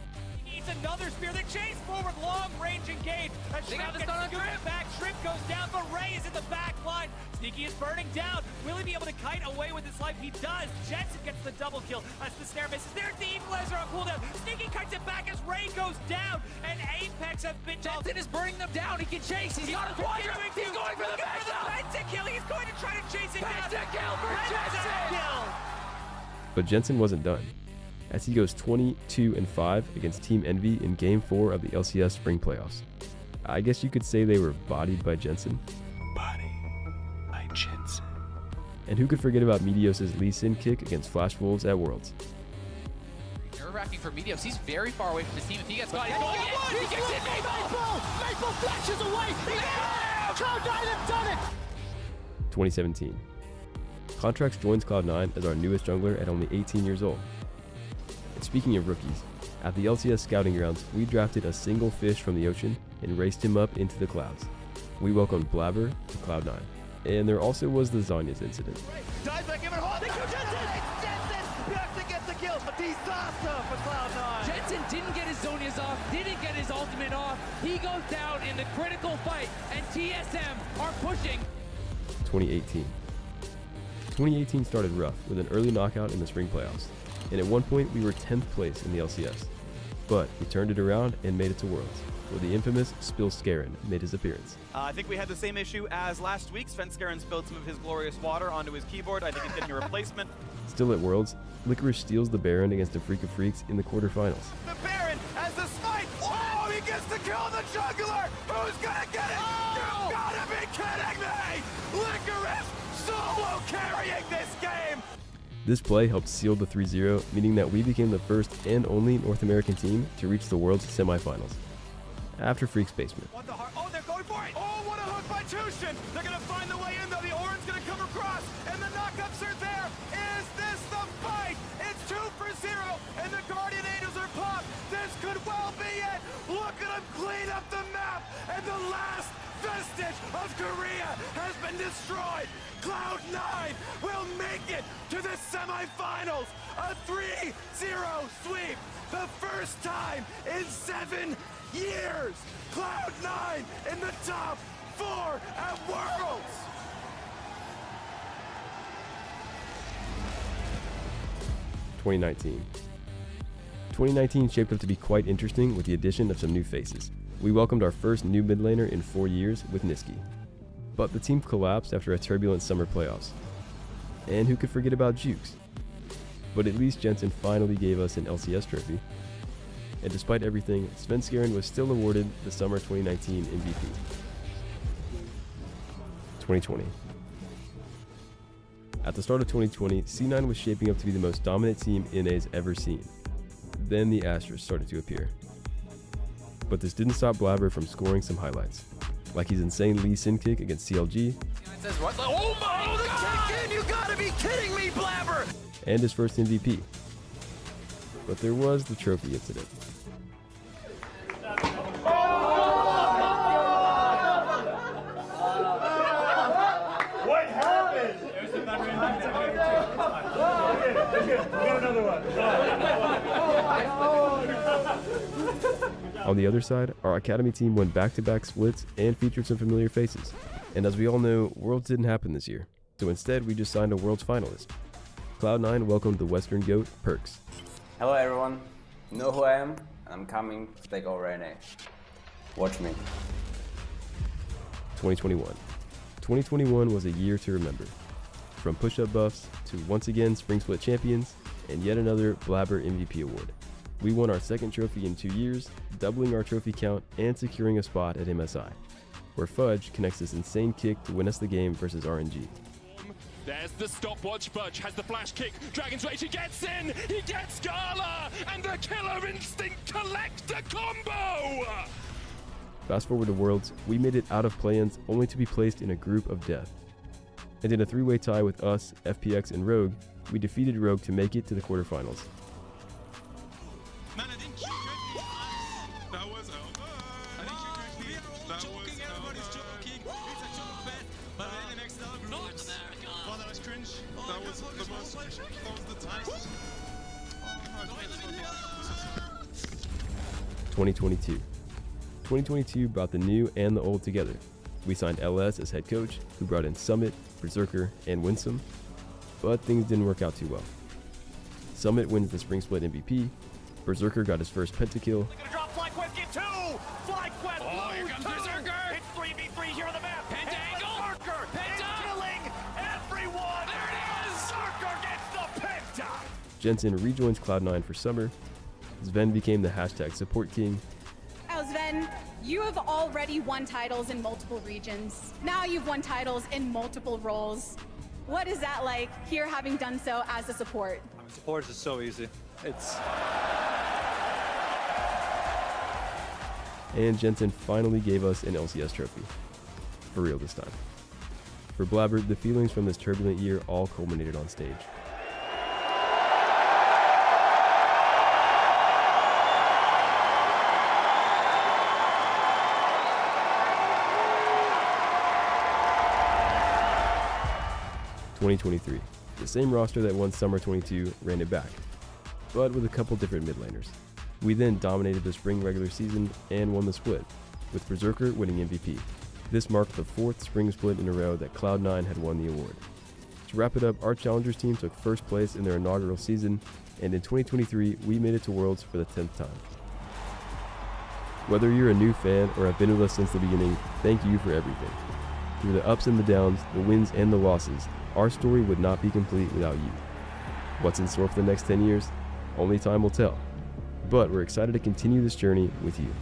Needs another spear. They chase forward, long range engage. As Shrimp gets scooped back, Shrimp goes down, but Ray is in the back line. Sneaky is burning down. Will he be able to kite away with his life? He does. Jensen gets the double kill as the snare misses. There's the equalizer on cooldown. Sneaky kites it back as Ray goes down, and Apex has been. Jensen is burning them down. He can chase. He's not a quadra. He's going for the pentakill. He's going to try to chase it down. Pentakill for Jensen. But Jensen wasn't done, as he goes 22-5 against Team Envy in Game 4 of the LCS Spring Playoffs. I guess you could say they were bodied by Jensen. Body by Jensen. And who could forget about Meteos' Lee Sin kick against Flash Wolves at Worlds? Nerve-wracking for Meteos. He's very far away from his team. If he gets caught, he's going in. He gets in. Maple flashes away. Cloud9 have done it. 2017. Contracts joins Cloud9 as our newest jungler at only 18 years old. And speaking of rookies, at the LCS scouting grounds, we drafted a single fish from the ocean and raced him up into the clouds. We welcomed Blabber to Cloud9. And there also was the Zhonya's incident. Dive back, give it a hold. They kill Jensen. It's Jensen. Jensen gets the kill. A disaster for Cloud9. Jensen didn't get his Zhonya's off, didn't get his ultimate off. He goes down in the critical fight, and TSM are pushing. 2018. 2018 started rough with an early knockout in the spring playoffs, and at one point we were 10th place in the LCS. But we turned it around and made it to Worlds, where the infamous Spill Scarin made his appearance. I think we had the same issue as last week. Sven Scarin spilled some of his glorious water onto his keyboard. I think he's getting a replacement. Still at Worlds, Licorice steals the Baron against a Freak of Freaks in the quarterfinals. The Baron has the smite. Oh, he gets to kill the juggler. Who's gonna get it? You gotta be kidding me? Licorice solo carrying this game. This play helped seal the 3-0, meaning that we became the first and only North American team to reach the World's semifinals. After Freak's basement. Oh, they're going for it. Oh, what a hook by Tushin. They're going to find the way in, though. The Oran's going to come across, and the knockups are there. Is this the fight? It's 2-0, and the Guardian Angels are popped. This could well be it. Look at them clean up the map, and the last vestige of Korea has been destroyed. Cloud9 will make it to the semifinals. A 3-0 sweep. The first time in 7 years. Cloud9 in the top 4 at Worlds. (2019) shaped up to be quite interesting with the addition of some new faces. We welcomed our first new mid laner in 4 years with Niski. But the team collapsed after a turbulent summer playoffs. And who could forget about Jukes? But at least Jensen finally gave us an LCS trophy. And despite everything, Svenskeren was still awarded the Summer 2019 MVP. 2020. At the start of 2020, C9 was shaping up to be the most dominant team NA's ever seen. Then the asterisks started to appear. But this didn't stop Blabber from scoring some highlights, like his insane Lee Sin kick against CLG, Says what? Oh my God! Kick in! You gotta be kidding me, Blabber! and his first MVP. But there was the trophy incident. What happened? We got another one. On the other side, our Academy team won back-to-back splits and featured some familiar faces. And as we all know, Worlds didn't happen this year, so instead we just signed a Worlds finalist. Cloud9 welcomed the Western GOAT, Perks. Hello everyone, you know who I am? I'm coming to take over NA. Watch me. 2021. 2021 was a year to remember. From push-up buffs to once again Spring Split champions and yet another Blabber MVP award. We won our second trophy in 2 years, doubling our trophy count and securing a spot at MSI, where Fudge connects this insane kick to win us the game versus RNG. There's the stopwatch. Fudge has the flash kick. Dragon's Rage, he gets in. He gets Gala. And the Killer Instinct collects a combo. Fast forward to Worlds, we made it out of play-ins only to be placed in a group of death. And in a 3-way tie with us, FPX, and Rogue, we defeated Rogue to make it to the quarterfinals. That was over. We are all joking. Everybody's joking. It's a joke bet. But in the next level, North America. Oh, that was cringe. That was the most. That was the time. 2022. 2022 brought the new and the old together. We signed LS as head coach, who brought in Summit, Berserker, and Winsome, but things didn't work out too well. Summit wins the Spring Split MVP, Berserker got his first pentakill, Gonna drop FlyQuest, get 2! FlyQuest, Oh, here comes Berserker. It's 3v3 here on the map. Penta And angle. Berserker Penta. is killing everyone. There it is. Berserker gets the penta. Jensen rejoins Cloud9 for summer, Sven became the hashtag support king, Now, Sven, you have already won titles in multiple regions. Now you've won titles in multiple roles. What is that like here having done so as a support? Support is so easy. It's and Jensen finally gave us an LCS trophy. For real this time. For Blabber, the feelings from this turbulent year all culminated on stage. (2023). The same roster that won Summer 22 ran it back, but with a couple different mid laners. We then dominated the spring regular season and won the split, with Berserker winning MVP. This marked the 4th spring split in a row that Cloud9 had won the award. To wrap it up, our Challengers team took first place in their inaugural season, and in 2023, we made it to Worlds for the 10th time. Whether you're a new fan or have been with us since the beginning, thank you for everything. Through the ups and the downs, the wins and the losses, our story would not be complete without you. What's in store for the next 10 years? Only time will tell. But we're excited to continue this journey with you.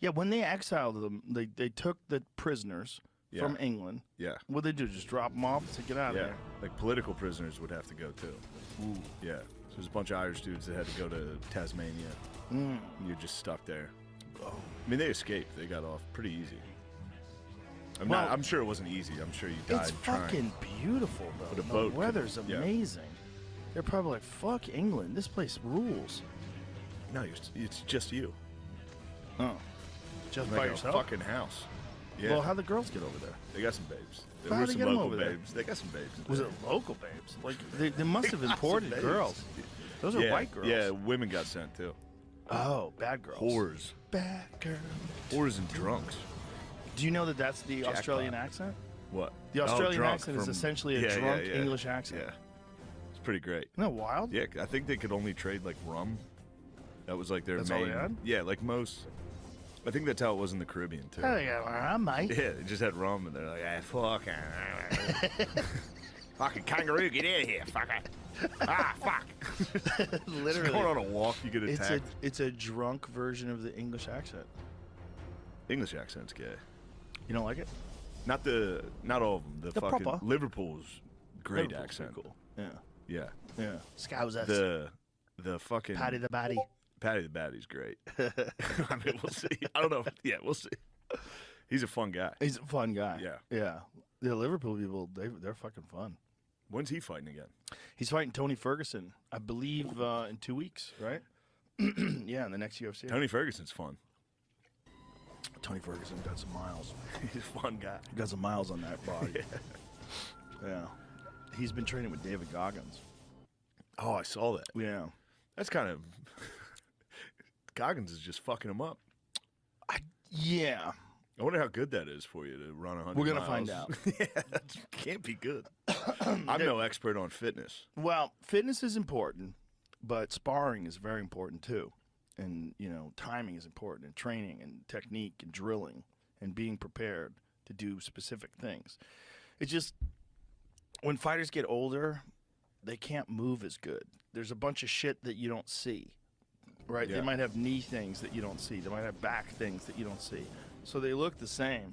Yeah, when they exiled them, they took the prisoners from England. Yeah. What did they do? Just drop them off and say, get out of Yeah, there? like political prisoners would have to go too. Ooh. Yeah, so there's a bunch of Irish dudes that had to go to Tasmania. Mm. You're just stuck there. Oh. I mean, they escaped. They got off pretty easy. Well, I'm sure it wasn't easy. I'm sure you died It's trying. fucking beautiful, though. With a The boat. weather's Yeah. amazing. They're probably like, fuck England. This place rules. No, it's just you. Oh. Just Like by a yourself? fucking house. Yeah. Well, how'd the girls get over there? They got some babes. There How'd were they some get 'em local over there? babes. They got some babes. Was it local babes? Like, they must have They got some imported babes. girls. Those are Yeah, white girls. Yeah, women got sent too. Oh, bad girls. Whores. Bad girls. Whores and drunks. Do you know that that's the Jackpot. Australian accent? What? The Australian drunk accent is from- essentially a yeah, drunk yeah. English accent. Yeah. It's pretty great. Isn't that wild? Yeah, I think they could only trade like rum. That was like their That's all main. they had? Yeah, like most. I think that's how it was in the Caribbean too. Oh, yeah, rum, mate. Yeah, they just had rum, and they're like, fucking, fucking kangaroo, get out of here, fucker. Fuck. Literally. Just going on a walk, you get attacked. It's a drunk version of the English accent. English accent's gay. You don't like it? Not all of them. The The fucking proper. Liverpool's great Liverpool's accent. pretty cool. Yeah. Yeah. Yeah. Scousers. The fucking Paddy the Baddy. Paddy the Baddy's great. I mean, we'll see. I don't know. Yeah, we'll see. He's a fun guy. He's a fun guy. Yeah. Yeah. The Liverpool people, they're fucking fun. When's he fighting again? He's fighting Tony Ferguson, I believe, in 2 weeks, right? Yeah, in the next UFC. Tony Ferguson's fun. Tony Ferguson got some miles. He's a fun guy. He got some miles on that body. Yeah. He's been training with David Goggins. Oh, I saw that. Yeah. That's kind of... Goggins is just fucking him up. Yeah. I wonder how good that is for you to run 100 We're going to miles. find out. Yeah, that can't be good. I'm no expert on fitness. Well, fitness is important, but sparring is very important too. And, timing is important, and training and technique and drilling and being prepared to do specific things. It's just when fighters get older, they can't move as good. There's a bunch of shit that you don't see, right? Yeah. They might have knee things that you don't see. They might have back things that you don't see. So they look the same.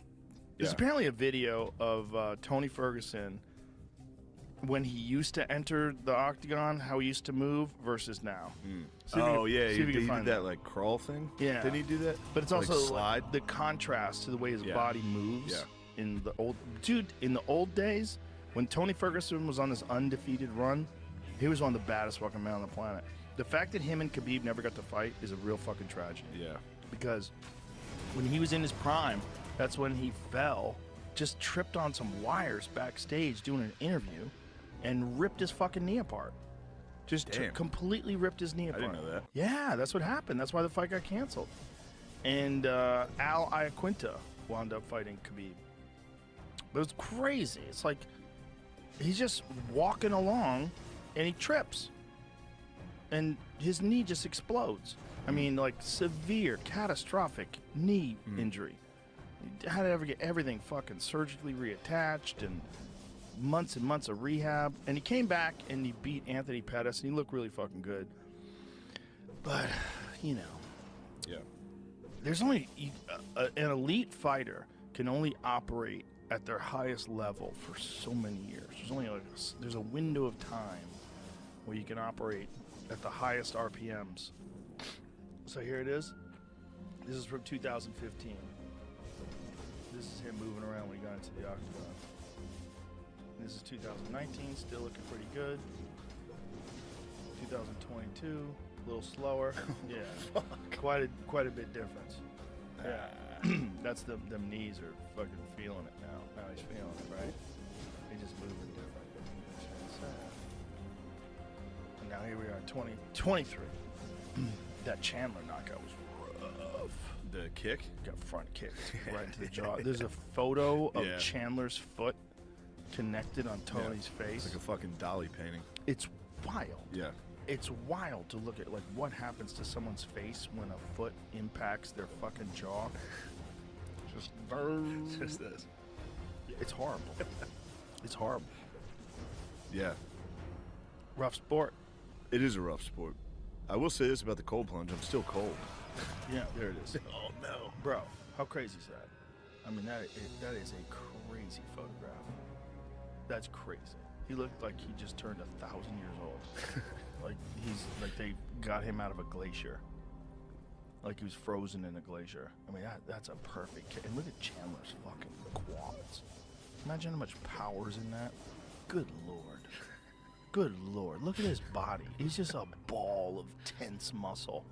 There's apparently a video of Tony Ferguson when he used to enter the octagon, how he used to move versus now. See if you can- see if you can he find did that like crawl thing. Yeah. Didn't he do that? But it's Like also slide. the contrast to the way his Yeah. body moves. Yeah. In the old days, when Tony Ferguson was on this undefeated run, he was one of the baddest fucking men on the planet. The fact that him and Khabib never got to fight is a real fucking tragedy. Yeah. Because when he was in his prime, that's when he fell, just tripped on some wires backstage doing an interview, and ripped his fucking knee apart. Just Damn. completely ripped his knee apart. didn't know that. Yeah, that's what happened. That's why the fight got canceled. And Al Iaquinta wound up fighting Khabib. But it's crazy. It's like he's just walking along and he trips. And his knee just explodes. I mean, like severe, catastrophic knee injury. He had to get everything fucking surgically reattached and months and months of rehab. And he came back and he beat Anthony Pettis and he looked really fucking good. But, Yeah. there's only an elite fighter can only operate at their highest level for so many years. There's only there's a window of time where you can operate at the highest RPMs. So here it is. This is from 2015. This is him moving around when he got into the octagon. This is 2019, still looking pretty good. 2022, a little slower. Yeah, quite a bit difference. Yeah, that's them knees are fucking feeling it now. Now he's feeling it, right? He's just moving different. And now here we are, 2023. That Chandler knockout was rough. The kick? Got front kicked right into the jaw. There's a photo of Yeah. Chandler's foot connected on Tony's face. It's like a fucking Dali painting. It's wild. Yeah. It's wild to look at, like, what happens to someone's face when a foot impacts their fucking jaw. Just burn. Just this. It's horrible. It's horrible. Yeah. Rough sport. It is a rough sport. I will say this about the cold plunge. I'm still cold. Yeah, there it is. Oh no, bro, how crazy is that? I mean, that is a crazy photograph. That's crazy. He looked like he just turned 1,000 years old. like they got him out of a glacier. Like he was frozen in a glacier. I mean, that's a perfect. And look at Chandler's fucking quads. Imagine how much power's in that. Good lord. Good lord. Look at his body. He's just a ball of tense muscle,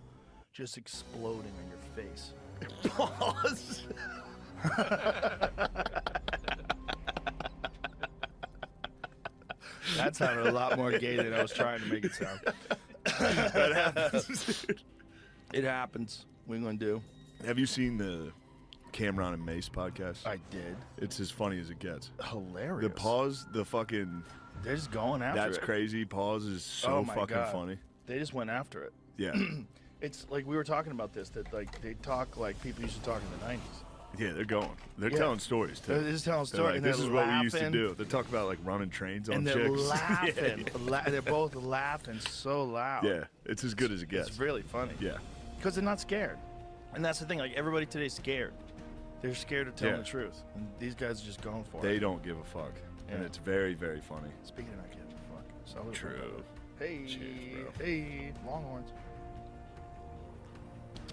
just exploding on your face. Pause. That sounded a lot more gay than I was trying to make it sound. That happens. It happens. What are you gonna do? Have you seen the Cameron and Mace podcast? I did. It's as funny as it gets. Hilarious. The pause, the fucking. They're just going after That's it. crazy. Pause is so Oh my fucking God. funny. They just went after it. Yeah. It's like we were talking about this, that like they talk like people used to talk in the 90s. Yeah, they're going. They're Yeah. telling stories too. They're just telling They're stories. like, and this they're is what we used to laughing. do. They talk about like running trains on And they're chicks. laughing. They're both laughing so loud. Yeah, it's as good as it gets. It's really funny. Yeah. Because they're not scared. And that's the thing. Like everybody today's scared. They're scared of telling Yeah. the truth. And these guys are just going for it. They don't give a fuck, and Yeah. it's very, very funny. Speaking of not giving a fuck. Salute, True. brother. Hey, Cheers, bro. hey, Longhorns.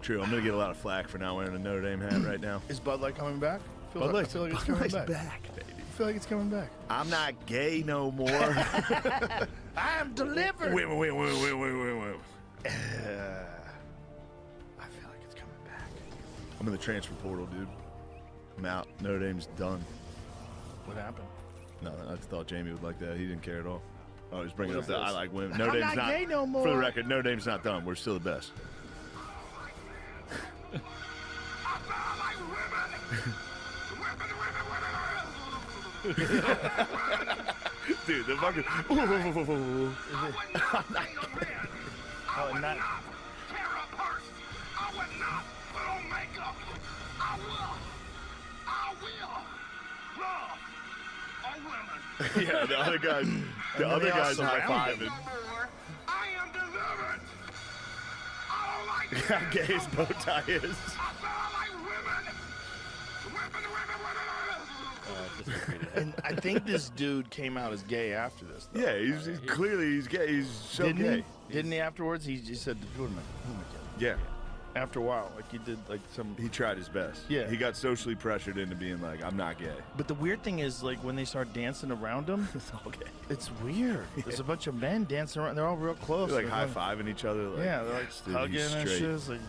True. I'm gonna get a lot of flack for not wearing a Notre Dame hat right now. Is Bud Light coming back? I feel like it's Bud coming Light's back. back, baby. I feel like it's coming back. I'm not gay no more. I am delivered. Wait. I feel like it's coming back. I'm in the transfer portal, dude. I'm out. Notre Dame's done. What happened? No, I thought Jamie would like that. He didn't care at all. Oh, he's bringing What up is that I this? like women. I'm Notre Dame's not gay no more. For the record, Notre Dame's not done. We're still the best. Dude, the fucking. Oh, not. Yeah, the other guys. The And other they all guys high surround fiving. him. How gay his bow tie is. And I think this dude came out as gay after this. Though. Yeah, he's clearly he's gay. He's so Didn't gay. he? Didn't he afterwards? He said, "Who am I? Yeah. After a while, like he did, like some. He tried his best. Yeah. He got socially pressured into being like, I'm not gay. But the weird thing is, like when they start dancing around him, It's all gay. it's weird. There's a bunch of men dancing around. They're all real close. They're like They're high fiving each other. Like, yeah, they're like "Yes, dude, hugging he's and straight." shit. It's like,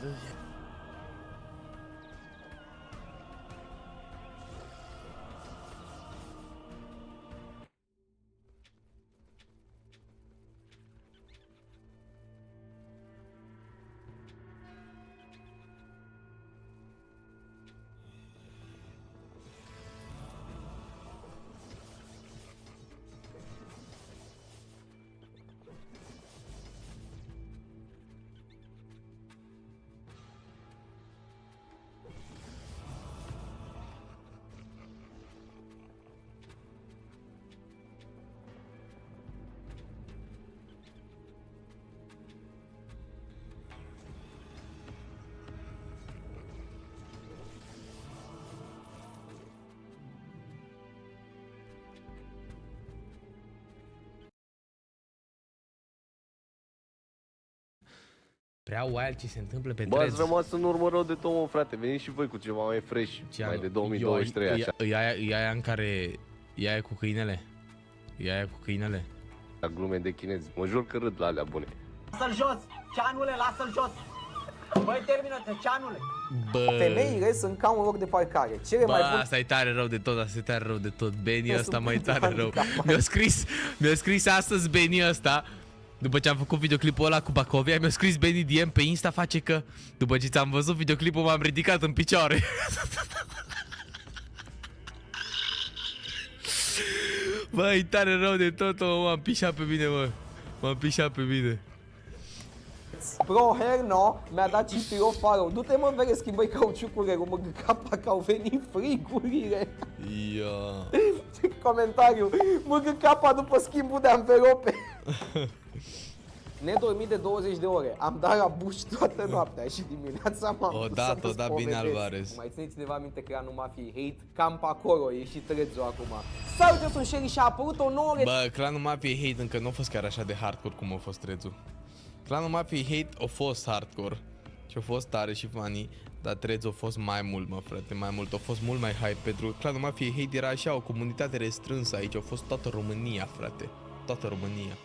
Prea wild ce se întâmplă pe Bă, ați threads. rămas în urmă rău de tot, mă, frate. Veniți și voi cu ceva mai fresh, mai de 2023, așa. E aia în care... E aia cu câinele. E aia cu câinele. La glume de chinezi. Mă jur că râd la alea bune. Lasă-l jos! Ceanule, lasă-l jos! Băi, termină-te, ceanule! Bă... Femeile sunt ca un loc de parcare. Cele mai Bă, bune... asta e tare rău de tot, asta e tare rău de tot. Benny ăsta mai tare rău. handicapat. Mi-a scris astăzi Benny ăsta, după ce am făcut videoclipul ăla cu Bacovia, mi-a scris Benny DM pe Insta, face că după ce ți-am văzut videoclipul m-am ridicat în picioare. Bă, e tare rău de tot, mă, m-am pișat pe mine, mă. M-am pișat pe mine. Pro Herno mi-a dat și follow. Du-te, mă, vere, schimbă-i cauciucurile, mă, capa că au venit frigurile. Ia. Comentariu, mă, capa după schimbul de anvelope. Nedormit de 20 de ore. Am dat la buș toată noaptea și dimineața m-am O dus dat, să o dat bine spovedesc. Alvarez. Mai țineți cineva minte că nu Mafia Hate? Cam pe acolo, e și Trezul acum. Salut, eu sunt Sherry și a apărut o nouă... Bă, clanul Mafia Hate încă nu a fost chiar așa de hardcore cum a fost Trezul. Clanul Mafia Hate a fost hardcore și a fost tare și funny, dar Trezul a fost mai mult, mă frate, mai mult. A fost mult mai hype pentru clanul Mafia Hate era așa o comunitate restrânsă aici, a fost toată România, frate. Toată România.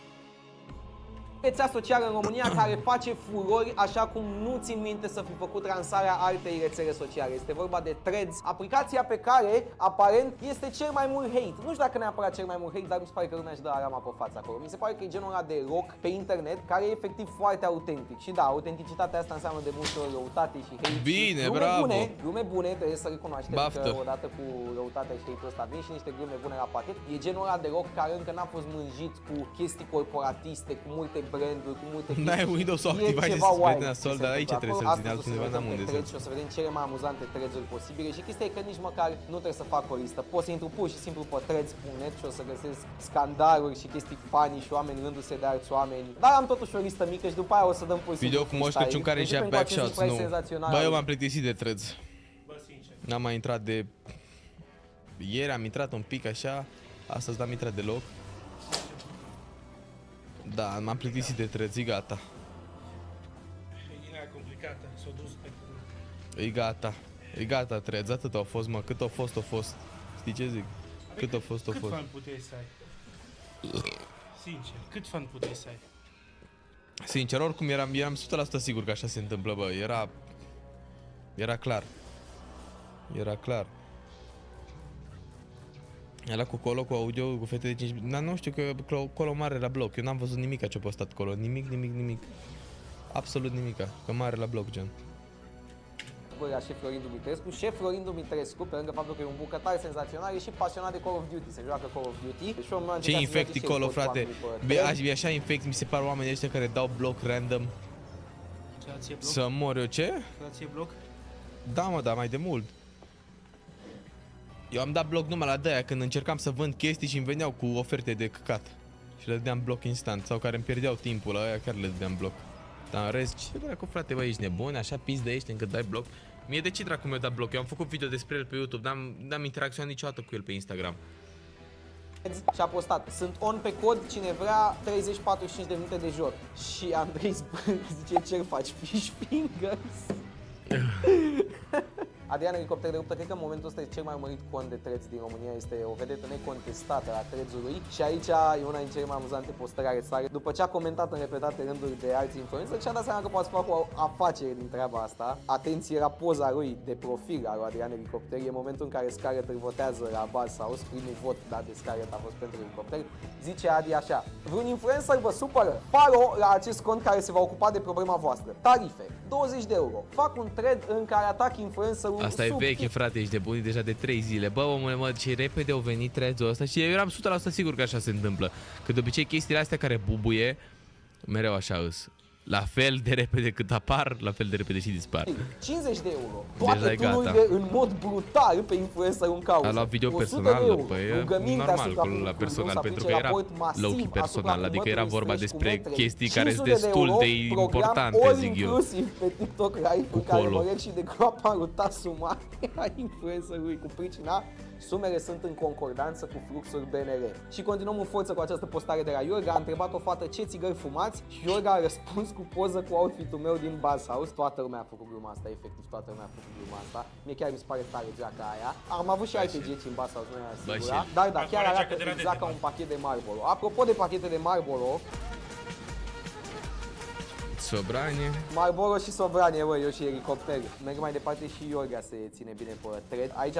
Rețea socială în România care face furori așa cum nu țin minte să fi făcut lansarea altei rețele sociale. Este vorba de Threads, aplicația pe care aparent este cel mai mult hate. Nu știu dacă neapărat cel mai mult hate, dar mi se pare că lumea își dă arama pe față acolo. Mi se pare că e genul ăla de rock pe internet care e efectiv foarte autentic. Și da, autenticitatea asta înseamnă de multe ori răutate și hate. Bine, și bravo! Glume bune, trebuie să recunoaștem Baftă. că odată cu răutatea și hate-ul ăsta vin și niște glume bune la pachet. E genul ăla de rock care încă n-a fost mânjit cu chestii corporatiste, cu multe branduri, cu multe N-ai Windows-ul activat și se vede nasol, dar aici trebuie să-l ține altundeva, n-am unde să. Și o să vedem cele mai amuzante threads-uri posibile și chestia e că nici măcar nu trebuie să fac o listă. Pot să intru pur și simplu pe threads.net și o să găsesc scandaluri și chestii funny și oameni rându-se de alți oameni. Dar am totuși o listă mică și după aia o să dăm pur și simplu Video cu Moș Crăciun care își ia backshots, nu. Bă, eu m-am plictisit de Threads. N-am mai intrat de... Ieri am intrat un pic așa, astăzi n-am intrat deloc. Da, m-am plictisit de Threads, e gata. E complicată, s-a dus pe... E gata. E gata Threads, atât au fost, mă, cât a fost, a fost. Știi ce zic? Cât a fost, a fost. Cât fan puteai să ai? Sincer, cât fan puteai să ai? Sincer, oricum eram 100% sigur că așa se întâmplă, bă, era clar. Era clar. Era cu colo, cu audio, cu fete de 5 minute. Dar nu știu că colo mare la bloc. Eu n-am văzut nimic ce a postat colo. Nimic. Absolut nimica. Că mare la bloc, gen. Șef Florin Dumitrescu. Șef Florin Dumitrescu, pe lângă faptul că e un bucătar senzațional, e și pasionat de Call of Duty. Se joacă Call of Duty. Ce infecti colo, frate? Aș fi așa infect, mi se par oamenii ăștia care dau bloc random. Să mor eu, ce? Creație bloc? Da, mă, dar mai de mult. Eu am dat bloc numai la de-aia când încercam să vând chestii și îmi veneau cu oferte de căcat. Și le dădeam bloc instant, sau care îmi pierdeau timpul la aia, chiar le dădeam bloc. Dar în rest, ce dracu, frate, bă, ești nebun, așa pis de ești încât dai bloc? Mie de ce dracu mi-a dat bloc? Eu am făcut video despre el pe YouTube, n-am interacționat niciodată cu el pe Instagram. Și a postat: sunt on pe cod, cine vrea 30-45 de minute de joc. Și Andrei zice: ce faci, fish fingers? Adrian Elicopter de luptă, cred că în momentul ăsta e cel mai urmărit cont de threads din România, este o vedetă necontestată a threads-ului și aici e una din cele mai amuzante postări ale sale. După ce a comentat în repetate rânduri de alți influencer și a dat seama că poate să facă o afacere din treaba asta. Atenție, era poza lui de profil al lui Adrian Elicopter, e momentul în care Scarlett îl votează la Buzz House, primul vot dat de Scarlett a fost pentru Elicopter. Zice Adi așa: vreun influencer vă supără? Follow la acest cont care se va ocupa de problema voastră. Tarife 20 de euro. Fac un thread în care atac influencerul. Asta e veche, frate, ești nebunit deja de 3 zile. Bă, omule, mă, ce repede au venit threads-ul ăsta și eu eram 100% sigur că așa se întâmplă. Că de obicei chestiile astea care bubuie, mereu așa îs. La fel de repede cât apar, la fel de repede și dispar. 50 de euro. Deja e gata. În mod brutal pe influencer în cauză. A luat video personal, păi e normal că la personal, pentru că era low-key personal, adică era vorba despre chestii care sunt destul de importante, zic eu. Inclusiv pe TikTok live în care mă și de groapa lui Tasu Mare a influencerului cu pricina. Sumele sunt în concordanță cu fluxul BNR. Și continuăm în forță cu această postare de la Iorga. A întrebat o fată ce țigări fumați și Iorga a răspuns cu poză cu outfit-ul meu din Buzz House. Toată lumea a făcut gluma asta, efectiv toată lumea a făcut gluma asta. Mie chiar mi se pare tare geaca aia. Am avut și alte geci în Buzz House, nu era sigura. Dar da, chiar arată exact ca un pachet de Marlboro. Apropo de pachete de Marlboro, Sobranie. Marlboro și Sobranie, bă, eu și Elicopter. Merg mai departe și Iorga se ține bine pe thread. Aici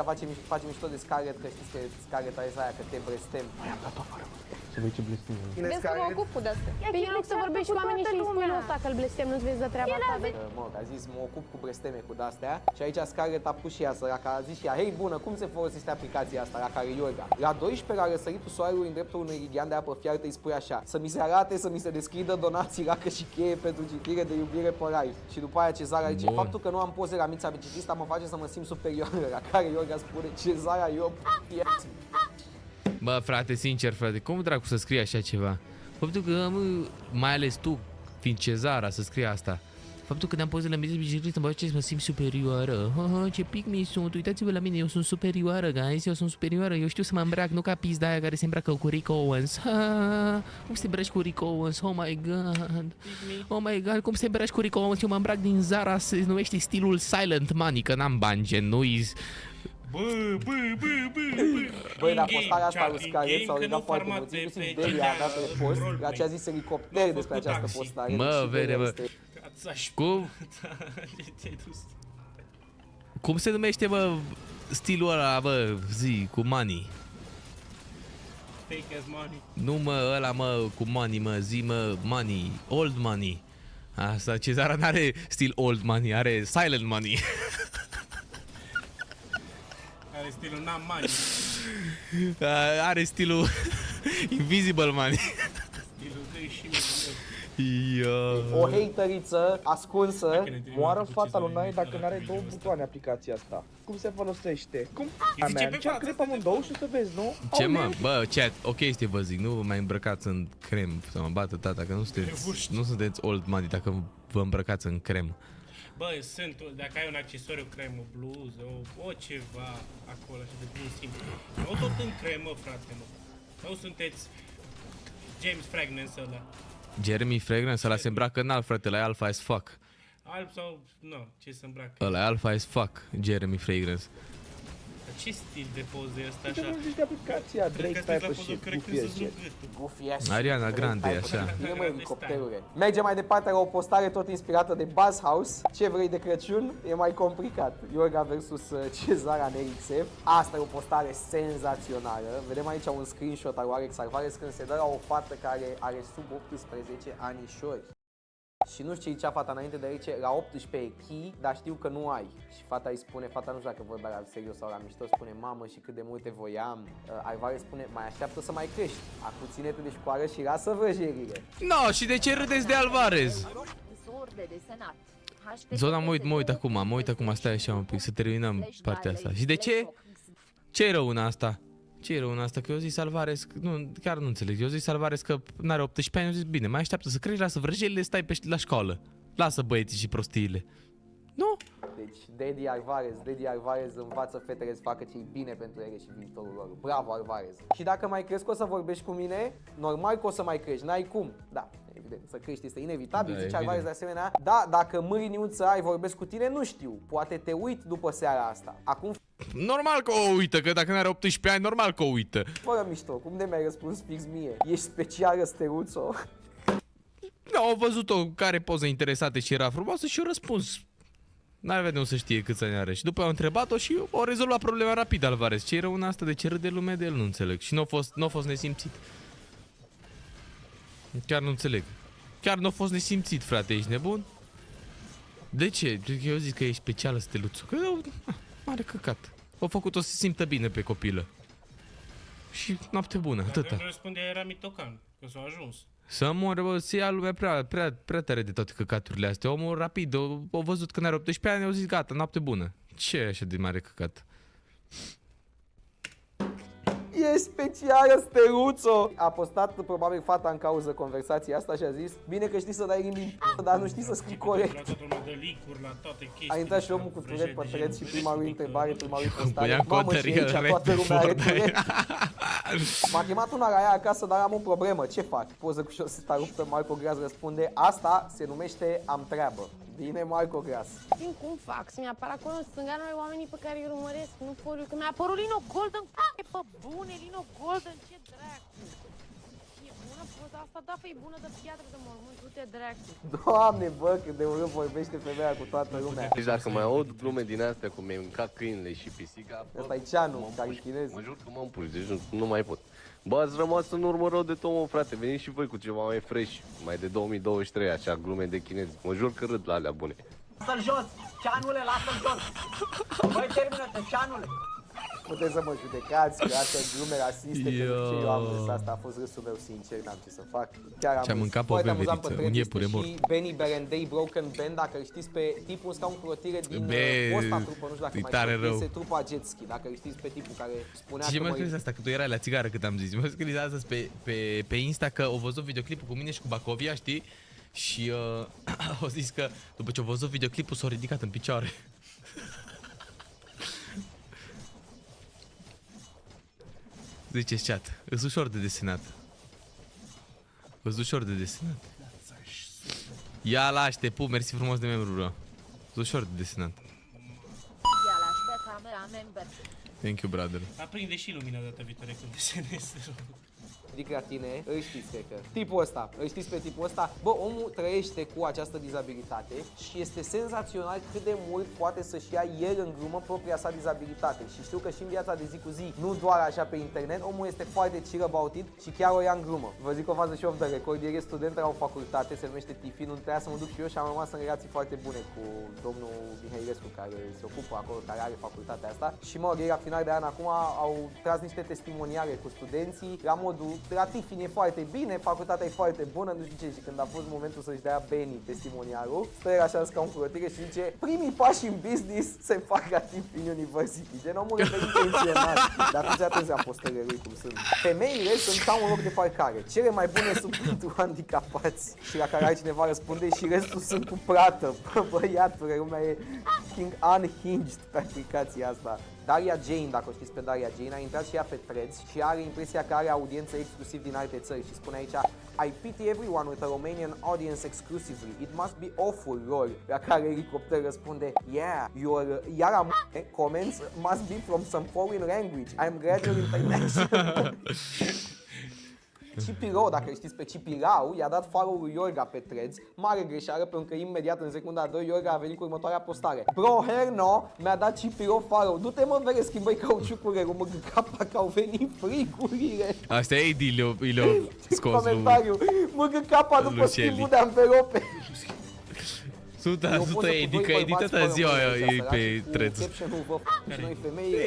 face mișto de Scarlett, că știți că Scarlett are aia că te blestem. Mai am dat-o fără. Să vezi ce blestem. Vezi că mă ocup cu de-astea. Păi în loc să vorbești cu oamenii și îi spui ăsta că-l blestem, nu-ți vezi de treaba ta. Mă, a zis, mă ocup cu blesteme cu de-astea. Și aici Scarlett a pus și ea săraca, a zis și ea: hei bună, cum se folosește aplicația asta? La care Iorga: la 12 la răsăritul soarelui în dreptul unui meridian de apă fiartă îi spui așa: să mi se arate, să mi se deschidă donații, racă și cheie pentru citire de iubire pe live. Și după aia Cezara zice: faptul că nu am poze la Mița biciclista mă face să mă simt superioară. La care Iorga spune: Cezara, eu Bă, frate, sincer, frate, cum dracu să scrii așa ceva? Faptul că, mai ales tu, fiind Cezara, să scrie asta. Faptul că ne-am pozele la mine să mă simt superioară. Ce pic mi sunt, uitați-vă la mine, eu sunt superioară, guys, eu sunt superioară, eu știu să mă îmbrac, nu ca pizda aia care se îmbracă cu Rick Owens. Cum se îmbraci cu Rick Owens? Oh my god. Oh my god, cum se îmbraci cu Rick Owens? Eu mă îmbrac din Zara, se numește stilul Silent Money, că n-am bani, gen, nu-i... Băi, dar postarea asta lui Scarlet s-au legat foarte mult, inclusiv Delia a dat pe post, la ce a zis elicopter despre această postare. Mă, vede, mă. Cum se numește, mă, stilul ăla, bă, zi, cu money? Fake as money. Nu, mă, ăla, mă, cu money, mă, zi, mă, money, old money. Asta, Cezara n-are stil old money, are silent money. Are stilul n-am money. Are stilul invisible money. Stilul de și O hateriță ascunsă. Moară fata lui Nai dacă n-are două butoane aplicația asta. Cum se folosește? Cum mea? Încearcă pe amândouă și o să vezi, nu? Ce, mă? Bă, chat, o chestie vă zic, nu vă mai îmbrăcați în crem să mă bată tata, că nu sunteți old money dacă vă îmbrăcați în crem. Bă, sunt, dacă ai un accesoriu cremă, bluză, o ceva acolo, așa de bun simplu. Nu tot în cremă, frate, mă. Nu sunteți James Fragrance ăla. Jeremy Fragrance, ăla se îmbracă în alb, frate, ăla e alpha as fuck. Alb sau, nu, ce se îmbracă? Ăla e alpha as fuck, Jeremy Fragrance. Ce stil de poze e ăsta așa? Uite, mă zici de aplicația Drake Type și Goofy as shit. Ariana Grande, așa. Bine, mă, elicopterule. Mergem mai departe la o postare tot inspirată de Buzz House. Ce vrei de Crăciun? E mai complicat. Iorga versus Cezara în RXF. Asta e o postare senzațională. Vedem aici un screenshot al Alex Alvarez când se dă la o fată care are sub 18 anișori. Și nu știu ce zicea fata înainte de aici, la 18 e key, dar știu că nu ai. Și fata îi spune, fata nu știu dacă vorbea la serios sau la mișto, spune mamă și cât de multe voiam. Alvarez spune, mai așteaptă să mai crești, acu ține-te de școală și lasă vrăjerile. No, și de ce râdeți de Alvarez? Zona, mă uit acum, stai așa un pic, să terminăm partea asta. Și de ce? Ce e rău în asta? Ce e rău în asta? Că eu zis Alvarez, nu, chiar nu înțeleg, eu zis Alvarez că n-are 18 ani, eu zis bine, mai așteaptă să crești, lasă vrăjelile, stai la școală. Lasă băieții și prostiile. Nu? Deci, Daddy Alvarez învață fetele să facă ce-i bine pentru ele și viitorul lor. Bravo, Alvarez. Și dacă mai crezi că o să vorbești cu mine, normal că o să mai crești, n-ai cum. Da, evident, să crești este inevitabil, da, zice Alvarez de asemenea. Da, dacă mâriniuță ai, vorbesc cu tine, nu știu. Poate te uit după seara asta. Acum... Normal că o uită, că dacă n-are 18 ani, normal că o uită. Fără mișto, cum de mi-ai răspuns fix mie? Ești specială, Steruțo? Nu, au văzut-o care poză interesată și era frumoasă și eu răspuns. N-avea de unde să știe câți ani are. Și după au întrebat-o și o rezolvat problema rapid, Alvarez. Ce e rău în asta? De ce râde lumea de el? Nu înțeleg. Și n-a fost nesimțit. Chiar nu înțeleg. Chiar n-a fost nesimțit, frate. Ești nebun? De ce? Eu zic că e specială, Steluțu. Că mare căcat. Au făcut-o să se simtă bine pe copilă. Și noapte bună, atâta. Dacă nu răspundea, era mitocan, că s-a ajuns. Să mor, bă, se ia lumea prea tare de toate căcaturile astea. Omul rapid, au văzut că n-are 18 ani, au zis gata, noapte bună. Ce e așa de mare căcat? E specială, Steruțo! A postat probabil fata în cauză conversația asta și a zis bine că știi să dai limbi, dar nu știi să scrii corect. A intrat și omul cu turet pe tret și prima lui întrebare, prima lui postare. Mamă, și aici toată lumea are turet. M-a chemat una la ea acasă, dar am o problemă. Ce fac? Poză cu șoseta ruptă, Marco Gras răspunde asta se numește am treabă. Bine, Marco Gras. Știm cum fac, să-mi apar acolo în stânga noi oamenii pe care îi urmăresc, nu foliu, că mi-a apărut Lino Golden, pe bune, Lino Golden, ce dracu. E bună poza asta, da, fă-i bună de piatră de mormânt, du-te dracu. Doamne, bă, cât de urât vorbește femeia cu toată lumea. Deci dacă mai aud glume din astea cum mi-ai mâncat câinele și pisica... Ăsta-i ceanul, care chinez. Mă jur că m-am pus, deci nu mai pot. Bă, ați rămas în urmă rău de tot, mă, frate, veniți și voi cu ceva mai fresh, mai de 2023, așa, glume de chinezi. Mă jur că râd la alea bune. Lasă-l jos, ceanule, lasă-l jos. Băi, termină-te, ceanule. Puteți să mă judecați, că astea glume rasiste, că ce eu am zis asta, a fost râsul meu sincer, n-am ce să fac. Chiar am ce-a mâncat pe veveriță, un iepure mort. Și Benny Berendei Broken Band, dacă îl știți pe tipul ăsta, un crotire din fosta trupă, nu știu dacă mai știți, este trupa Jet Ski, dacă îl știți pe tipul care spunea că... Ce mă scris asta, că tu erai la țigară cât am zis, mă scris astăzi pe Insta că au văzut videoclipul cu mine și cu Bacovia, știi? Și au zis că după ce au văzut videoclipul s-au ridicat în picioare. Ziceți chat, îs ușor de desenat. Îs ușor de desenat. Ia lași, te pup, mersi frumos de membru, bro. Îs ușor de desenat. Thank you, brother. Aprinde și lumina data viitoare când desenezi. Ridic la tine, îl știți, cred că. Tipul ăsta, îl știți pe tipul ăsta? Bă, omul trăiește cu această dizabilitate și este senzațional cât de mult poate să-și ia el în glumă propria sa dizabilitate. Și știu că și în viața de zi cu zi, nu doar așa pe internet, omul este foarte chill about it și chiar o ia în glumă. Vă zic o fază și off the record, el e student la o facultate, se numește Tifi, nu trebuia să mă duc și eu și am rămas în relații foarte bune cu domnul Mihairescu, care se ocupă acolo, care are facultatea asta. Și mă rog, ei la final de an acum au tras niște testimoniare cu studenții, la modul la Tiffin e foarte bine, facultatea e foarte bună, nu știu ce, și când a fost momentul să-și dea Benny testimonialul, stă el așa în scaun cu rotire și zice: primii pași în business se fac la Tiffin University. Gen, omul este intenționat, dar atunci atunci am postările lui cum sunt. Femeile sunt ca un loc de parcare, cele mai bune sunt pentru handicapați și la care altcineva răspunde și restul sunt cu plată. Băiatule, lumea e fucking unhinged pe aplicația asta. Daria Jane, dacă o știți pe Daria Jane, a intrat și ea pe Threads și are impresia că are audiență exclusiv din alte țări și spune aici: I pity everyone with a Romanian audience exclusively. It must be awful, lol. La care Elicopter răspunde: Yeah, your Yara comments must be from some foreign language. I'm gradual international. Cipirou, dacă știți pe Cipirau, i-a dat follow lui Iorga pe Threads. Mare greșeală, pentru că imediat în secunda 2 Iorga a venit cu următoarea postare: Bro, hell no, mi-a dat Cipirou follow. Du-te mă, vere, schimbă-i cauciucurile, mă găcapa că au venit frigurile. Asta e i-le-o scos lui comentariu: mă găcapa după schimbul de anvelope. 100% Edi, că Edi toată ziua e pe Threads.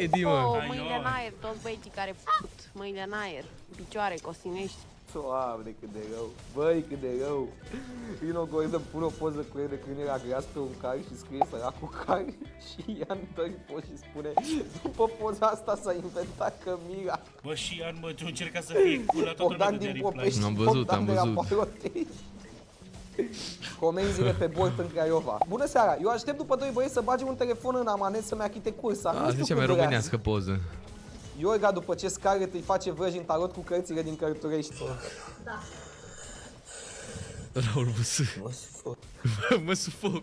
Edi, mă. Oh, mâinile în aer, toți băieții care fut mâinile în aer, picioare, cosinești. Doamne, cât de rău, băi, cât de rău. Vino Gordon pune o poză cu el de când era gras pe un car și scrie săracul car și Ian dă-i post și spune: după poza asta s-a inventat Cămira. Bă, și Ian, mă, tu încerca să fie cool la toată lumea de replay. Am văzut, am văzut. Comenzile pe bord în Craiova. Bună seara, eu aștept după doi băieți să bage un telefon în amanet să-mi achite cursa. Asta e cea mai românească poză. Iorga, după ce Scarlett îi face vrăji în tarot cu cărțile din Cărturești. Da. Raul mă sufoc.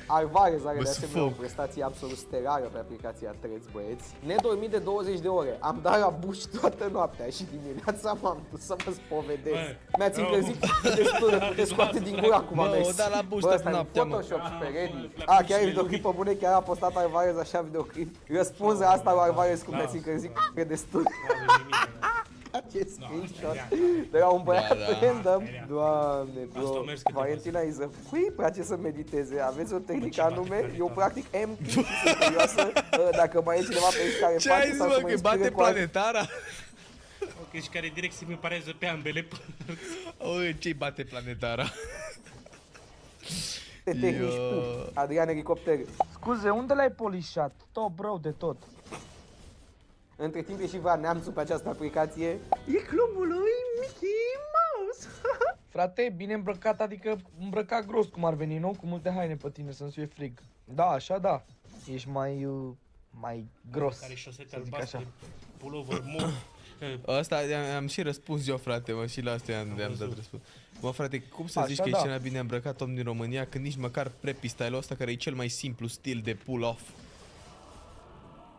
Alvarez are de asemenea o prestație absolut stelară pe aplicația Threads, băieți. Nedormit de 20 de ore, am dat la buș toată noaptea și dimineața m-am dus să mă spovedesc. Mi-ați încălzit destul de puteți scoate din gură acum am mers. Bă, o da la buș toată noaptea, mă. Photoshop și pe Reddit. Chiar e videoclipă bune, chiar a postat Alvarez așa videoclip. Răspuns la asta lui Alvarez cum mi-ați încălzit destul. Acest screenshot de la un băiat random. Doamne, bro, Valentina Iză, cui îi place să mediteze? Aveți o tehnică anume? Eu practic MT și sunt curioasă dacă mai e cineva pe aici care face sau să mă inspire cu planetara? Ok, și care direct se preparează pe ambele părți. Oi, ce-i bate planetara? Te tehnici tu, Adrian Elicopter. Scuze, unde l-ai polișat? Top rău de tot. Între timp e și Vlad Neamțu pe această aplicație. E clubul lui Mickey Mouse. Frate, bine îmbrăcat, adică îmbrăcat gros cum ar veni, nu? Cu multe haine pe tine să-mi fie frig. Da, așa da. Ești mai gros. Care șosete albastre, pulover mov. Asta am și răspuns eu, frate, mă, și la asta am dat răspuns. Mă, frate, cum să zici că ești cel mai bine îmbrăcat om din România când nici măcar preppy style-ul ăsta care e cel mai simplu stil de pull-off?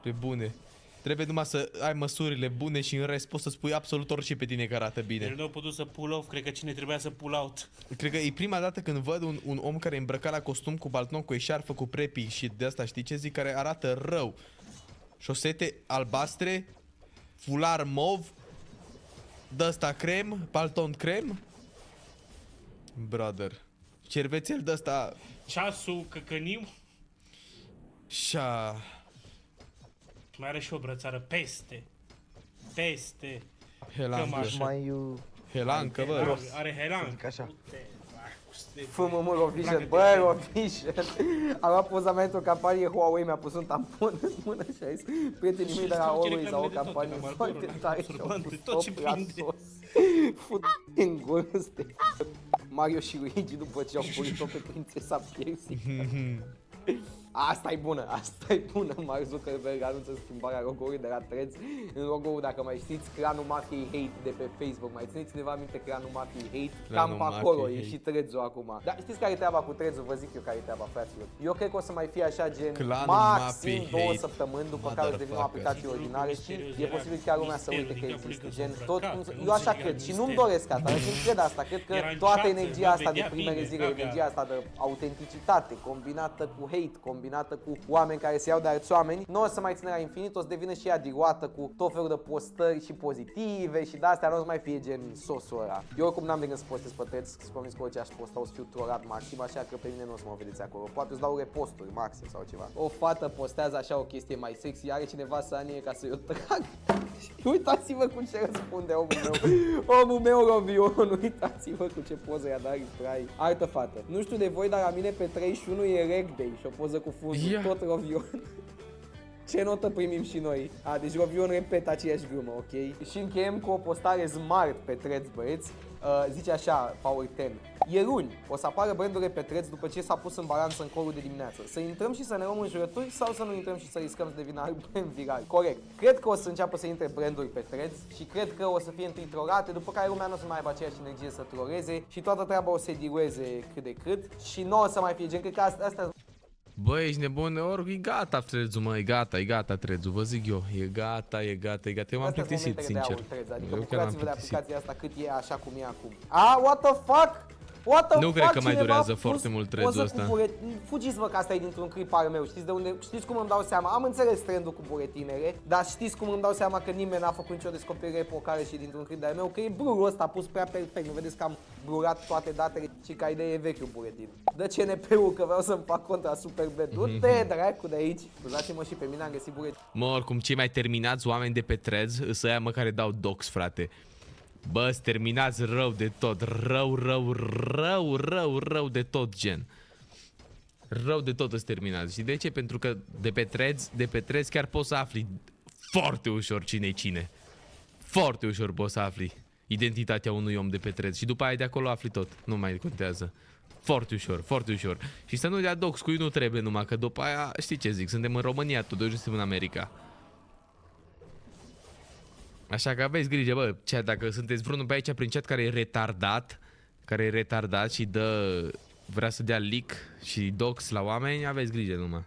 Pe bune. Trebuie numai să ai măsurile bune și în rest poți să spui absolut orice pe tine că arată bine. El nu a putut să pull-off, cred că cine trebuia să pull-out. Cred că e prima dată când văd un om care e îmbrăcat la costum cu balton, cu eșarfă, cu preppy și de asta știi ce zic, care arată rău. Șosete albastre, fular mov, d-ăsta crem, palton crem. Brother. Cervețel d-ăsta... Ceasul căcăniu. Și-a... Mai are și o brățară peste. Helancă. Helancă, bă. Are helancă. Așa. Fă-mă, mă, Rovision, bă, Rovision. Am luat pozamentul campanie Huawei, mi-a pus un tampon în mână și a zis: prietenii mei de la Always au o campanie foarte tare și au pus tot prea sos. Fut în gură Mario și Luigi după ce au purit-o pe prințesa Piersi. Asta e bună, Mark Zuckerberg anunță schimbarea logo-ului de la Threads în logo-ul, dacă mai știți, clanul mafiei hate de pe Facebook. Mai țineți cineva minte clanul mafiei hate? Cam pe acolo e și Threads-ul acum. Dar știți care e treaba cu Threads-ul? Vă zic eu care e treaba, fraților. Eu cred că o să mai fie așa gen maxim 2 săptămâni după care o să devină o aplicație ordinare și e posibil chiar lumea să uite că există. Gen, tot cum eu așa cred și nu-mi doresc asta, dar cred asta. Cred că toată energia asta de primele zile, energia asta de autenticitate combinată cu hate, combinată cu oameni care se iau de alți oameni, nu o să mai țină la infinit, o să devină și ea diluată cu tot felul de postări și pozitive și de astea nu o să mai fie gen sosul ăla. Eu oricum n-am de gând să postez pe Threads, să promis că orice aș posta o să fiu trollat maxim, așa că pe mine nu o să mă vedeți acolo. Poate îți dau reposturi maxim sau ceva. O fată postează așa o chestie mai sexy, are cineva să anie ca să-i o trag. Uitați-vă cum ce răspunde omul meu. Omul meu Rovion, uitați-vă cu ce poză i-a dat Rai. Altă fată. Nu știu de voi, dar la mine pe 31 e reg day și o poză cu fundul, tot Rovion. Ce notă primim și noi? Deci Rovion repetă aceeași glumă, ok? Și încheiem cu o postare smart pe Threads, băieți. Zice așa, Power 10. E luni, o să apară brandurile pe Threads după ce s-a pus în balanță în corul de dimineață. Să intrăm și să ne luăm în jurături sau să nu intrăm și să riscăm să devină viral? Corect. Cred că o să înceapă să intre branduri pe Threads și cred că o să fie întâi trolate, după care lumea nu o să mai aibă aceeași energie să troleze și toată treaba o să se dilueze cât de cât și nu o să mai fie gen, cred că asta. Bă, ești nebun, ori e gata Threads-ul, mă, e gata Threads-ul, vă zic eu, e gata, eu m-am plictisit, sincer. Adică bucurați-vă de aplicația asta cât e așa cum e acum. What the fuck? Nu cred că mai durează foarte mult Threads-ul ăsta. Fugiți-vă că asta e dintr-un clip al meu, știți de unde? Știți cum îmi dau seama? Am înțeles trendul cu buletinele, dar știți cum îmi dau seama că nimeni n-a făcut nicio descoperire epocală și dintr-un clip de-al meu? Că e blurul ăsta pus prea perfect, nu vedeți că am blurat toate datele și ca idee e vechiul buletin. Dă CNP-ul că vreau să-mi fac contra Superbad, du-te dracu de aici. Scuzați-mă și pe mine am găsit buletin. Mă, oricum, cei mai terminați oameni de pe Threads îs ăia, mă, care dau docs, frate. Bă, terminați rău de tot, rău de tot, gen. Rău de tot îți terminați. Și de ce? Pentru că de pe Threads chiar poți să afli foarte ușor cine-i cine. Foarte ușor poți să afli identitatea unui om de pe Threads și după aia de acolo afli tot, nu mai contează. Foarte ușor. Și să nu dea dox cui nu trebuie numai, că după aia, știi ce zic, suntem în România, totuși nu suntem în America. Așa că aveți grijă, bă, dacă sunteți vreunul pe aici prin chat care e retardat și vrea să dea leak și dox la oameni, aveți grijă numai.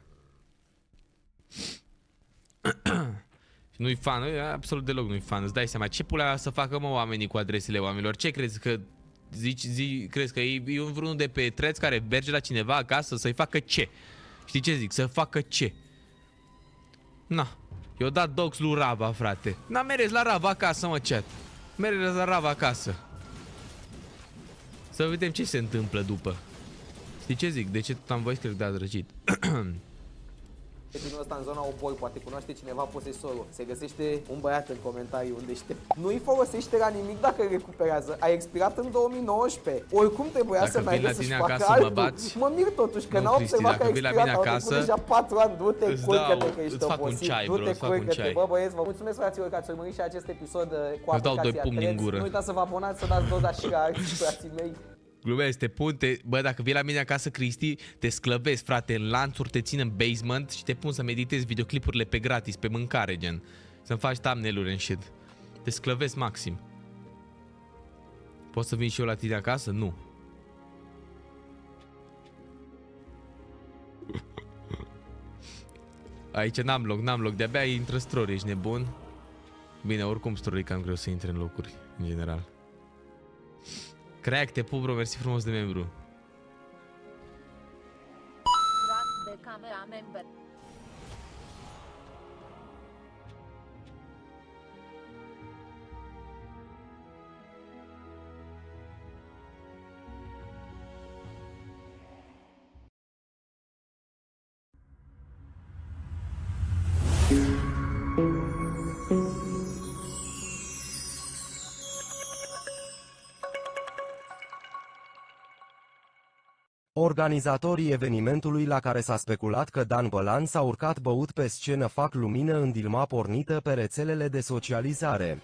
Nu-i fan, absolut deloc nu-i fan, îți dai seama, ce pula să facă, mă, oamenii cu adresele oamenilor? Ce crezi că crezi că e vreunul de pe Threads care merge la cineva acasă să-i facă ce? Știi ce zic? Să facă ce? Na. Eu dat dox lui Rava, frate. N-am mers la Rava acasă, mă, chat. Mergeți la Rava acasă. Să vedem ce se întâmplă după. Știi ce zic? De ce tot am voice, cred că de-ați răcit. Din ăsta în zona Obor, poate cunoaște cineva posesorul. Se găsește un băiat în comentarii unde nu-i folosește la nimic dacă îl recuperează. A expirat în 2019. Oricum trebuia să meargă să-și facă altul. Mă mir totuși că n-au observat că a expirat. Au trecut deja 4 ani. Du-te, culcă-te că ești obosit. Du-te, culcă-te. Bă, băieți, vă mulțumesc, fraților, că ați urmărit și acest episod cu aplicația Threads. Nu uitați să vă abonați, să dați doza și la alții, frații mei. Glumesc, te pun, bă, dacă vii la mine acasă, Cristi, te sclăvesc, frate, în lanțuri, te țin în basement și te pun să meditezi videoclipurile pe gratis, pe mâncare, gen. Să-mi faci thumbnail-uri în shit. Te sclăvesc maxim. Poți să vin și eu la tine acasă? Nu. Aici n-am loc, de-abia intră story, ești nebun? Bine, oricum story cam greu să intre în locuri, în general. Crack, te pup, bro, mersi frumos de membru. De camera member. Organizatorii evenimentului la care s-a speculat că Dan Bălan s-a urcat băut pe scenă fac lumină în dilema pornită pe rețelele de socializare.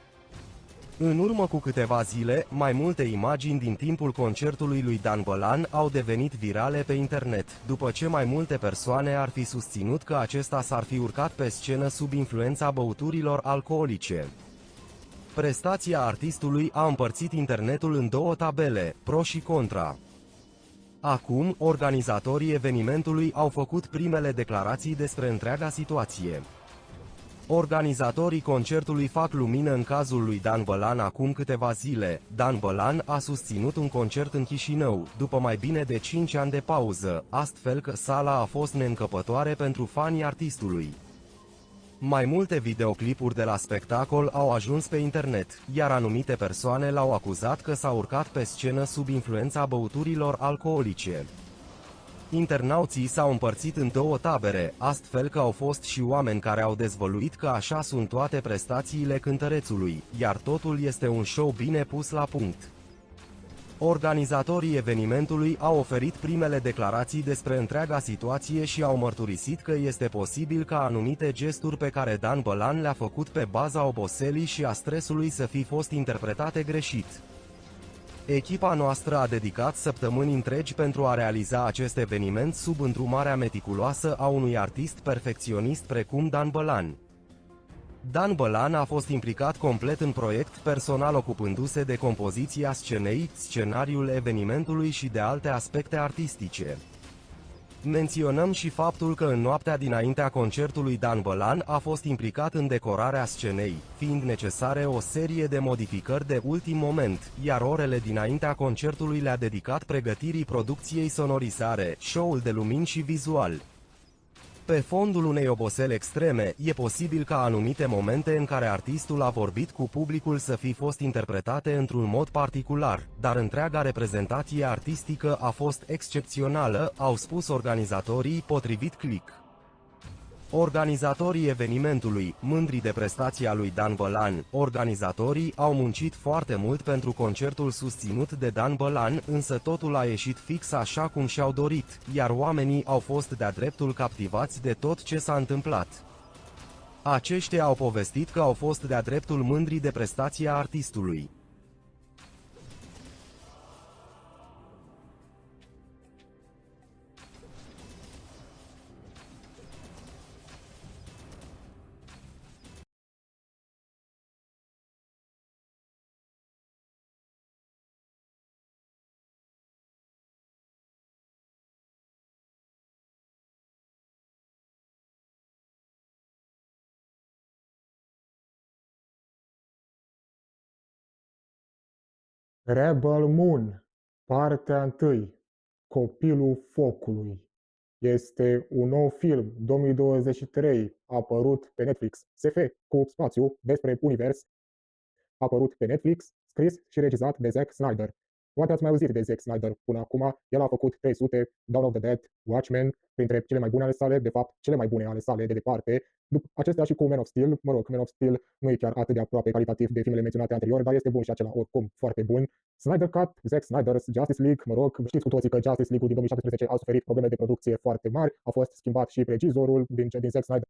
În urmă cu câteva zile, mai multe imagini din timpul concertului lui Dan Bălan au devenit virale pe internet, după ce mai multe persoane ar fi susținut că acesta s-ar fi urcat pe scenă sub influența băuturilor alcoolice. Prestația artistului a împărțit internetul în două tabele, pro și contra. Acum, organizatorii evenimentului au făcut primele declarații despre întreaga situație. Organizatorii concertului fac lumină în cazul lui Dan Bălan acum câteva zile. Dan Bălan a susținut un concert în Chișinău, după mai bine de 5 ani de pauză, astfel că sala a fost neîncăpătoare pentru fanii artistului. Mai multe videoclipuri de la spectacol au ajuns pe internet, iar anumite persoane l-au acuzat că s-a urcat pe scenă sub influența băuturilor alcoolice. Internauții s-au împărțit în două tabere, astfel că au fost și oameni care au dezvăluit că așa sunt toate prestațiile cântărețului, iar totul este un show bine pus la punct. Organizatorii evenimentului au oferit primele declarații despre întreaga situație și au mărturisit că este posibil ca anumite gesturi pe care Dan Bălan le-a făcut pe baza oboselii și a stresului să fi fost interpretate greșit. Echipa noastră a dedicat săptămâni întregi pentru a realiza acest eveniment sub îndrumarea meticuloasă a unui artist perfecționist precum Dan Bălan. Dan Bălan a fost implicat complet în proiect, personal ocupându-se de compoziția scenei, scenariul evenimentului și de alte aspecte artistice. Menționăm și faptul că în noaptea dinaintea concertului Dan Bălan a fost implicat în decorarea scenei, fiind necesare o serie de modificări de ultim moment, iar orele dinaintea concertului le-a dedicat pregătirii producției sonorizare, show-ul de lumini și vizual. Pe fondul unei oboseli extreme, e posibil ca anumite momente în care artistul a vorbit cu publicul să fi fost interpretate într-un mod particular, dar întreaga reprezentație artistică a fost excepțională, au spus organizatorii, potrivit Click. Organizatorii evenimentului, mândri de prestația lui Dan Bălan, organizatorii au muncit foarte mult pentru concertul susținut de Dan Bălan, însă totul a ieșit fix așa cum și-au dorit, iar oamenii au fost de-a dreptul captivați de tot ce s-a întâmplat. Aceștia au povestit că au fost de-a dreptul mândri de prestația artistului. Rebel Moon, partea 1, Copilul Focului. Este un nou film 2023 apărut pe Netflix, SF cu spațiu despre univers, apărut pe Netflix, scris și regizat de Zack Snyder. Poate ați mai auzit de Zack Snyder până acum, el a făcut 300, Dawn of the Dead, Watchmen, printre cele mai bune ale sale, de fapt cele mai bune ale sale de departe. După acestea și cu Man of Steel, Man of Steel nu e chiar atât de aproape calitativ de filmele menționate anterior, dar este bun și acela oricum foarte bun. Snyder Cut, Zack Snyder's Justice League, știți cu toții că Justice League-ul din 2017 a suferit probleme de producție foarte mari, a fost schimbat și regizorul din Zack Snyder.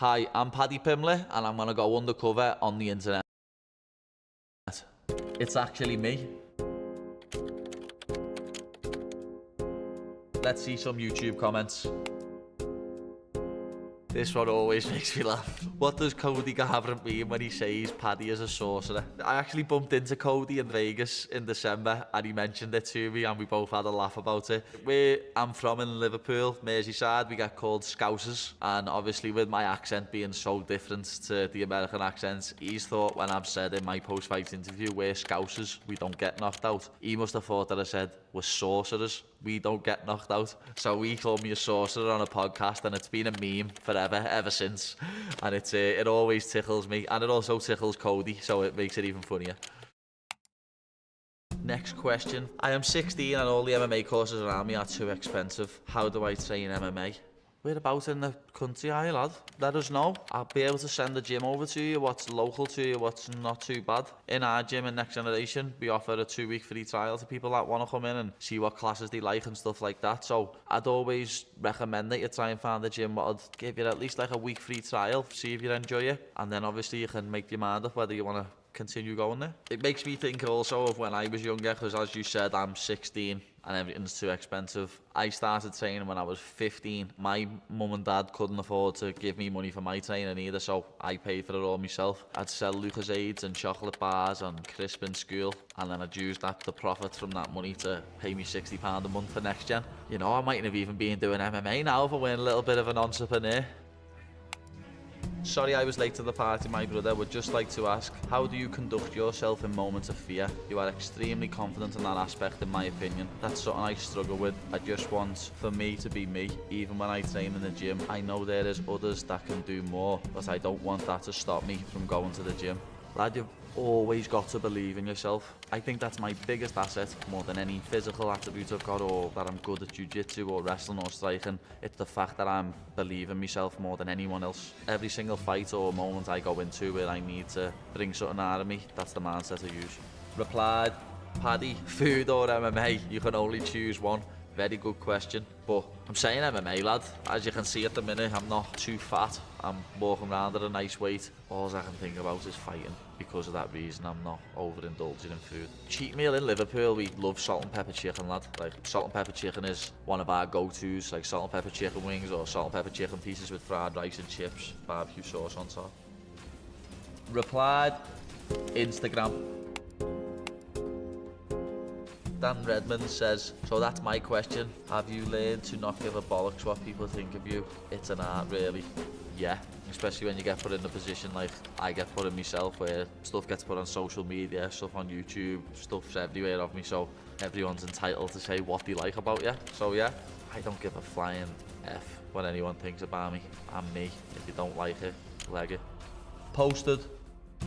Hi, I'm Paddy Pimley and I'm gonna go undercover on the internet. It's actually me. Let's see some YouTube comments. This one always makes me laugh. What does Cody Garbrandt mean when he says Paddy is a sorcerer? I actually bumped into Cody in Vegas in December and he mentioned it to me and we both had a laugh about it. Where I'm from in Liverpool, Merseyside, we get called Scousers. And obviously with my accent being so different to the American accents, he's thought when I've said in my post-fight interview, we're Scousers, we don't get knocked out. He must have thought that I said, we're sorcerers, we don't get knocked out. So he called me a sorcerer on a podcast and it's been a meme forever, ever since. And it always tickles me and it also tickles Cody, so it makes it even funnier. Next question. I am 16 and all the MMA courses around me are too expensive. How do I train MMA? Whereabouts in the country are you, lad? Let us know. I'll be able to send the gym over to you, what's local to you, what's not too bad. In our gym in Next Generation, we offer a 2-week free trial to people that want to come in and see what classes they like and stuff like that. So I'd always recommend that you try and find a gym that would give you at least like a week free trial, see if you enjoy it. And then obviously you can make your mind up whether you want to continue going there. It makes me think also of when I was younger, because as you said, I'm 16 and everything's too expensive. I started training when I was 15. My mum and dad couldn't afford to give me money for my training either, so I paid for it all myself. I'd sell Lucasades and chocolate bars and crisp in school, and then I'd use the profit from that money to pay me £60 a month for Next Gen. You know, I mightn't have even been doing MMA now if I weren't a little bit of an entrepreneur. Sorry I was late to the party, my brother. Would just like to ask, how do you conduct yourself in moments of fear? You are extremely confident in that aspect, in my opinion. That's something I struggle with. I just want for me to be me, even when I train in the gym. I know there is others that can do more, but I don't want that to stop me from going to the gym. Lad, you've always got to believe in yourself. I think that's my biggest asset, more than any physical attribute I've got, or that I'm good at jiu-jitsu or wrestling or striking. It's the fact that I'm believing myself more than anyone else. Every single fight or moment I go into where I need to bring something out of me, that's the mindset I use. Replied, Paddy, food or MMA? You can only choose one. Very good question, but I'm saying MMA, lad. As you can see at the minute, I'm not too fat. I'm walking around at a nice weight. All I can think about is fighting. Because of that reason, I'm not overindulging in food. Cheat meal in Liverpool, we love salt and pepper chicken, lad. Like, salt and pepper chicken is one of our go-tos, like salt and pepper chicken wings or salt and pepper chicken pieces with fried rice and chips, barbecue sauce on top. Replied, Instagram. Dan Redmond says, so that's my question. Have you learned to not give a bollocks what people think of you? It's an art, really. Yeah, especially when you get put in a position like I get put in myself, where stuff gets put on social media, stuff on YouTube, stuff's everywhere of me, so everyone's entitled to say what they like about you. So yeah, I don't give a flying F what anyone thinks about me. I'm me. If you don't like it, leg it. Posted.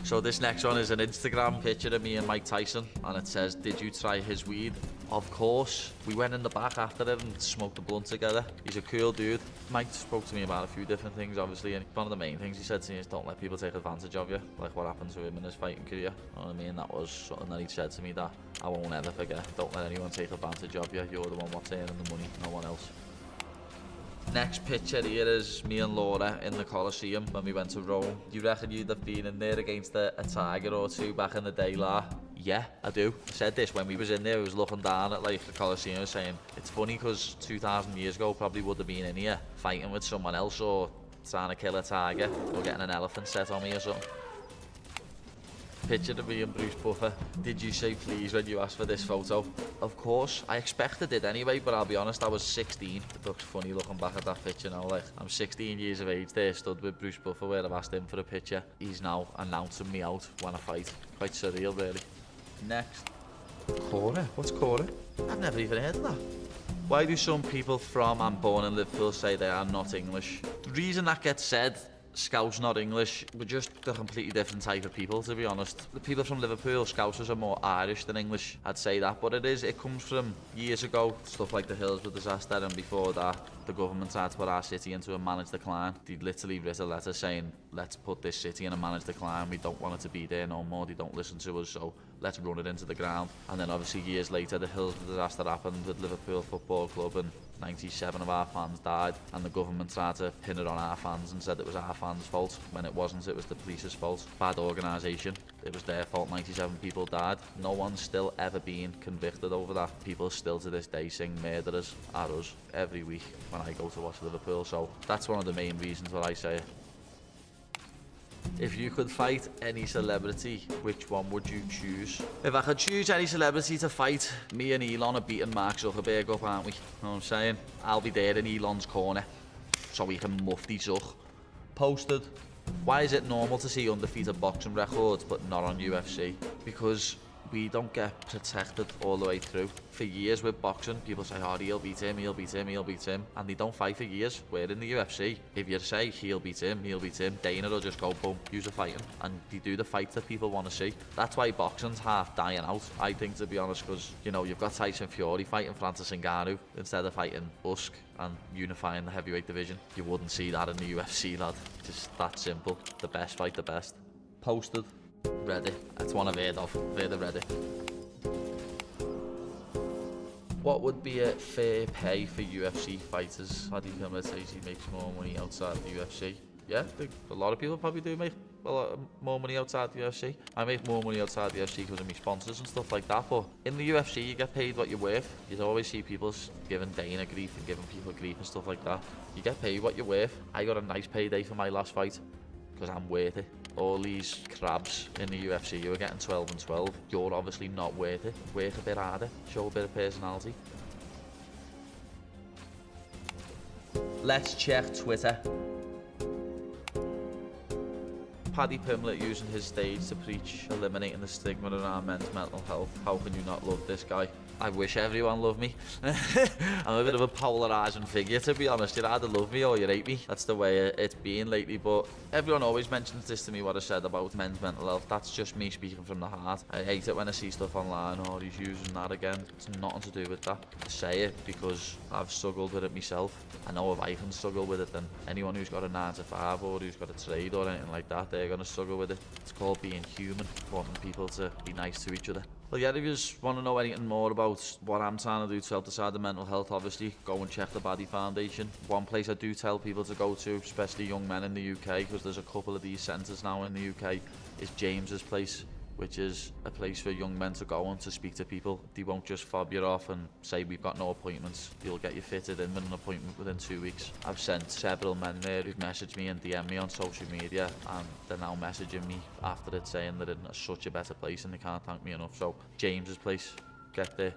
So this next one is an Instagram picture of me and Mike Tyson, and it says, did you try his weed? Of course. We went in the back after it and smoked a blunt together. He's a cool dude. Mike spoke to me about a few different things, obviously, and one of the main things he said to me is, don't let people take advantage of you, like what happened to him in his fighting career. You know what I mean? That was something that he said to me that I won't ever forget. Don't let anyone take advantage of you. You're the one what's earning the money, no one else. Next picture here is me and Laura in the Colosseum when we went to Rome. Do you reckon you'd have been in there against a tiger or two back in the day, La? Yeah, I do. I said this when we was in there. I was looking down at like the Colosseum saying, it's funny because 2,000 years ago probably would have been in here fighting with someone else or trying to kill a tiger or getting an elephant set on me or something. Picture of me and Bruce Buffer. Did you say please when you asked for this photo? Of course. I expected it anyway, but I'll be honest, I was 16. It looks funny looking back at that picture now. Like, I'm 16 years of age there, stood with Bruce Buffer where I've asked him for a picture. He's now announcing me out when I fight. Quite surreal, really. Next. Cora? What's Cora? I've never even heard of that. Why do some people from and born in Liverpool say they are not English? The reason that gets said, Scouse not English, we're just a completely different type of people, to be honest. The people from Liverpool, Scousers, are more Irish than English, I'd say that, but it comes from years ago, stuff like the Hillsborough disaster, and before that, the government had to put our city into a managed decline. They literally wrote a letter saying, let's put this city in a managed decline, we don't want it to be there no more, they don't listen to us, so let's run it into the ground. And then obviously years later, the Hillsborough disaster happened with Liverpool Football Club, and 97 of our fans died, and the government tried to pin it on our fans and said it was our fans' fault, when it wasn't. It was the police's fault. Bad organisation. It was their fault. 97 people died. No one's still ever been convicted over that. People still to this day sing murderers at us every week when I go to watch Liverpool. So that's one of the main reasons why I say it. If you could fight any celebrity, which one would you choose? If I could choose any celebrity to fight, me and Elon are beating Mark Zuckerberg up, aren't we? Know what I'm saying? I'll be there in Elon's corner, so we can mufti Zuck. Posted. Why is it normal to see undefeated boxing records, but not on UFC? Because we don't get protected all the way through. For years with boxing, people say, oh, he'll beat him, he'll beat him, he'll beat him. And they don't fight for years. We're in the UFC. If you say, he'll beat him, Dana will just go, boom, use a fighting. And they do the fights that people want to see. That's why boxing's half dying out, I think, to be honest, because, you know, you've got Tyson Fury fighting Francis Ngannou instead of fighting Usyk and unifying the heavyweight division. You wouldn't see that in the UFC, lad. Just that simple. The best fight the best. Posted. Ready. That's one I've heard of. Very ready. What would be a fair pay for UFC fighters? Paddy Pimblett says he makes more money outside the UFC. Yeah, a lot of people probably do make a lot more money outside the UFC. I make more money outside the UFC because of my sponsors and stuff like that, but in the UFC you get paid what you're worth. You'd always see people giving Dana grief and giving people grief and stuff like that. You get paid what you're worth. I got a nice payday for my last fight because I'm worth it. All these crabs in the UFC, you were getting 12 and 12. You're obviously not worth it. Work a bit harder, show a bit of personality. Let's check Twitter. Paddy Pimblett using his stage to preach eliminating the stigma around men's mental health. How can you not love this guy? I wish everyone loved me. I'm a bit of a polarising figure, to be honest. You either love me or you hate me. That's the way it's been lately, but everyone always mentions this to me, what I said about men's mental health. That's just me speaking from the heart. I hate it when I see stuff online, oh, he's using that again. It's nothing to do with that. I say it because I've struggled with it myself. I know if I can struggle with it, then anyone who's got a 9 to 5 or who's got a trade or anything like that, they're going to struggle with it. It's called being human, wanting people to be nice to each other. Well, yeah, if you just want to know anything more about what I'm trying to do to help decide the mental health, obviously, go and check the Baddy Foundation. One place I do tell people to go to, especially young men in the UK, because there's a couple of these centres now in the UK, is James's place, which is a place for young men to go and to speak to people. They won't just fob you off and say we've got no appointments. You'll get you fitted in with an appointment within 2 weeks. I've sent several men there who've messaged me and DM'd me on social media, and they're now messaging me after it saying they're in such a better place and they can't thank me enough. So James's place, get there.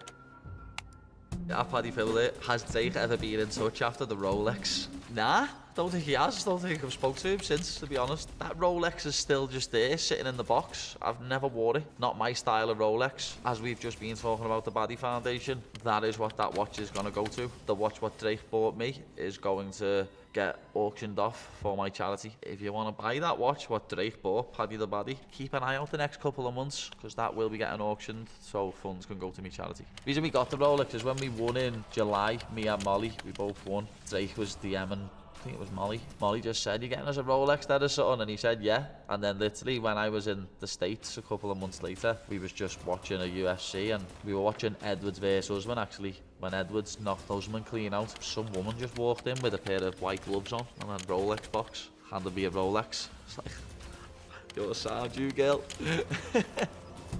Yeah, Paddy Pimblett, has Drake ever been in touch after the Rolex? Nah, don't think he has. Don't think I've spoke to him since, to be honest. That Rolex is still just there, sitting in the box. I've never wore it. Not my style of Rolex. As we've just been talking about the Baddy Foundation, that is what that watch is going to go to. The watch what Drake bought me is going to get auctioned off for my charity. If you want to buy that watch, what Drake bought, Paddy the Baddy, keep an eye out the next couple of months, because that will be getting auctioned, so funds can go to me charity. The reason we got the Rolex is when we won in July, me and Molly, we both won. Drake was DMing, I think it was Molly. Molly just said, "You getting us a Rolex there or something?" And he said, "Yeah." And then literally when I was in the States a couple of months later, we was just watching a UFC, and we were watching Edwards versus Usman actually. When Edwards knocked Usman clean out, some woman just walked in with a pair of white gloves on and a Rolex box. Handed me a Rolex. It's like, you're a sound, you girl.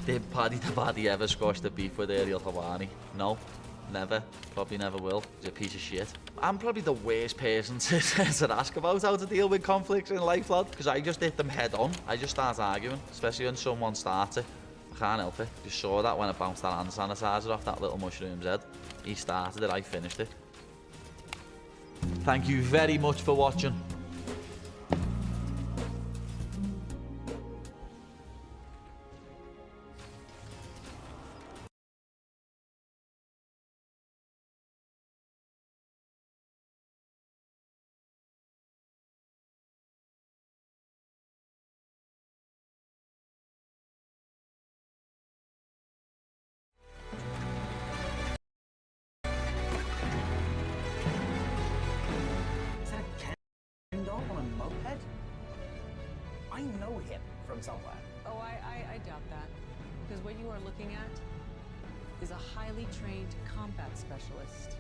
Did Paddy the Baddy ever squash the beef with Ariel Helwani? No. Never. Probably never will. He's a piece of shit. I'm probably the worst person to ask about how to deal with conflicts in life, lad, because I just hit them head on. I just start arguing, especially when someone starts it. I can't help it. You saw that when I bounced that hand sanitizer off that little mushroom's head. He started it, I finished it. Thank you very much for watching. I know him from somewhere. Oh, I doubt that. Because what you are looking at is a highly trained combat specialist,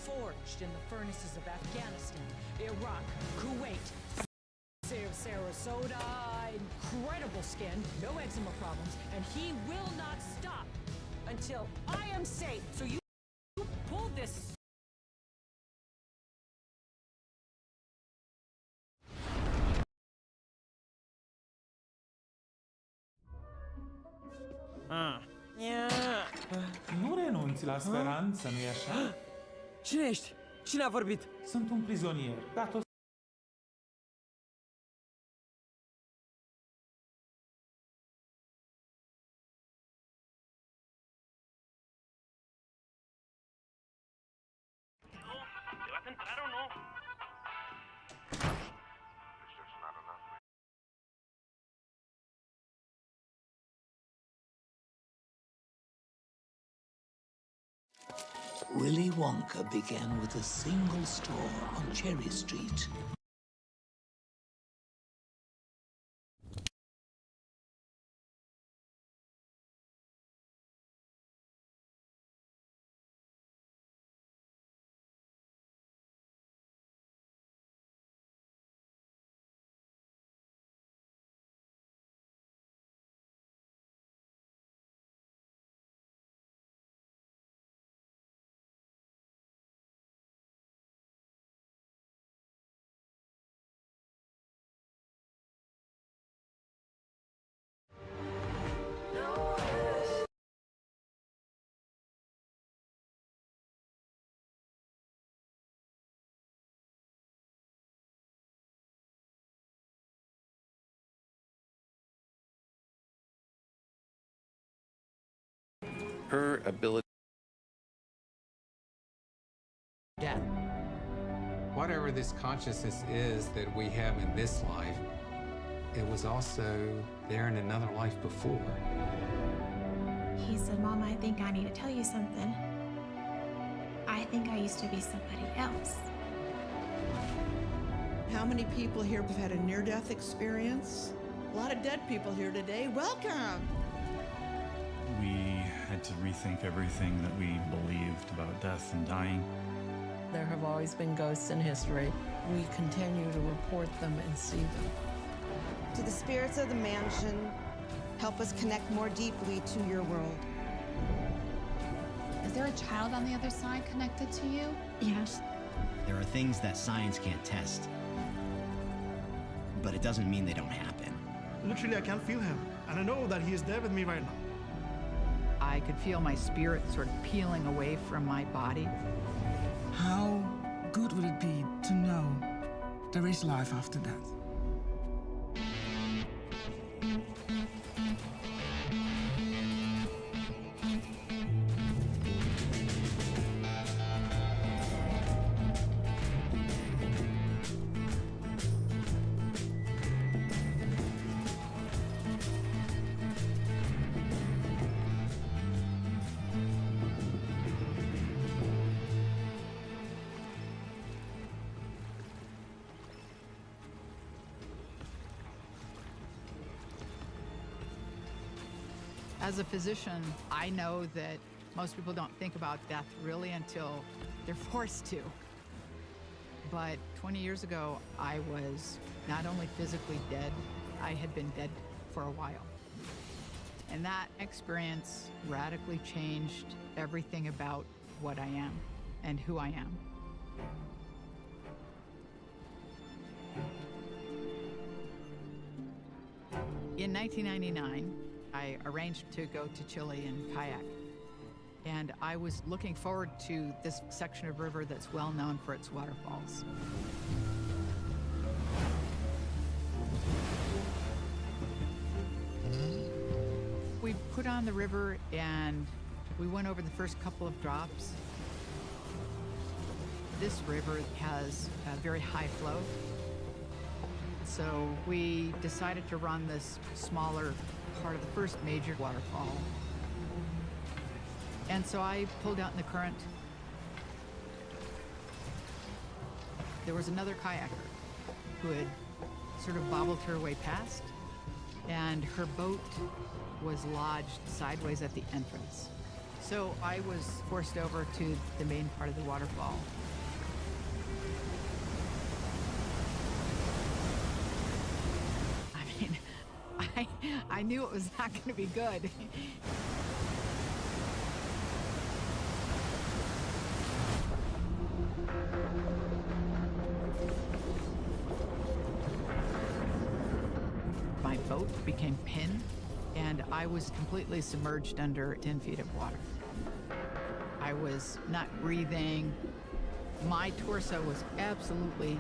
forged in the furnaces of Afghanistan, Iraq, Kuwait, Sarasota, incredible skin, no eczema problems, and he will not stop until I am safe. So you pull this. Nu renunți la speranță, nu-i așa? Cine ești? Cine a vorbit? Sunt un prizonier, dat-o ¿Te vas a entrar o no? Willy Wonka began with a single store on Cherry Street. Her ability. Death. Whatever this consciousness is that we have in this life, it was also there in another life before. He said, Mom, I think I need to tell you something. I think I used to be somebody else. How many people here have had a near-death experience? A lot of dead people here today. Welcome! We had to rethink everything that we believed about death and dying. There have always been ghosts in history. We continue to report them and see them. To the spirits of the mansion, help us connect more deeply to your world. Is there a child on the other side connected to you? Yes. There are things that science can't test, but it doesn't mean they don't happen. Literally, I can feel him, and I know that he is there with me right now. I could feel my spirit sort of peeling away from my body. How good would it be to know there is life after death? As a physician, I know that most people don't think about death really until they're forced to. But 20 years ago, I was not only physically dead, I had been dead for a while. And that experience radically changed everything about what I am and who I am. In 1999, I arranged to go to Chile in kayak. And I was looking forward to this section of river that's well known for its waterfalls. We put on the river and we went over the first couple of drops. This river has a very high flow. So we decided to run this smaller part of the first major waterfall. And so I pulled out in the current. There was another kayaker who had sort of bobbled her way past, and her boat was lodged sideways at the entrance. So I was forced over to the main part of the waterfall. I mean, I knew it was not going to be good. My boat became pinned, and I was completely submerged under 10 feet of water. I was not breathing. My torso was absolutely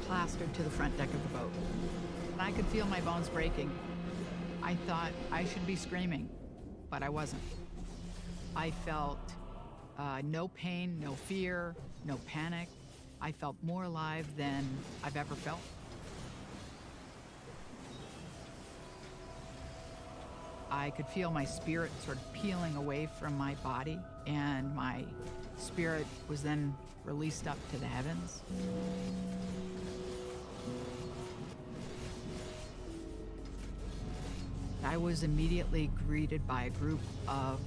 plastered to the front deck of the boat. And I could feel my bones breaking. I thought I should be screaming, but I wasn't. I felt no pain, no fear, no panic. I felt more alive than I've ever felt. I could feel my spirit sort of peeling away from my body, and my spirit was then released up to the heavens. I was immediately greeted by a group of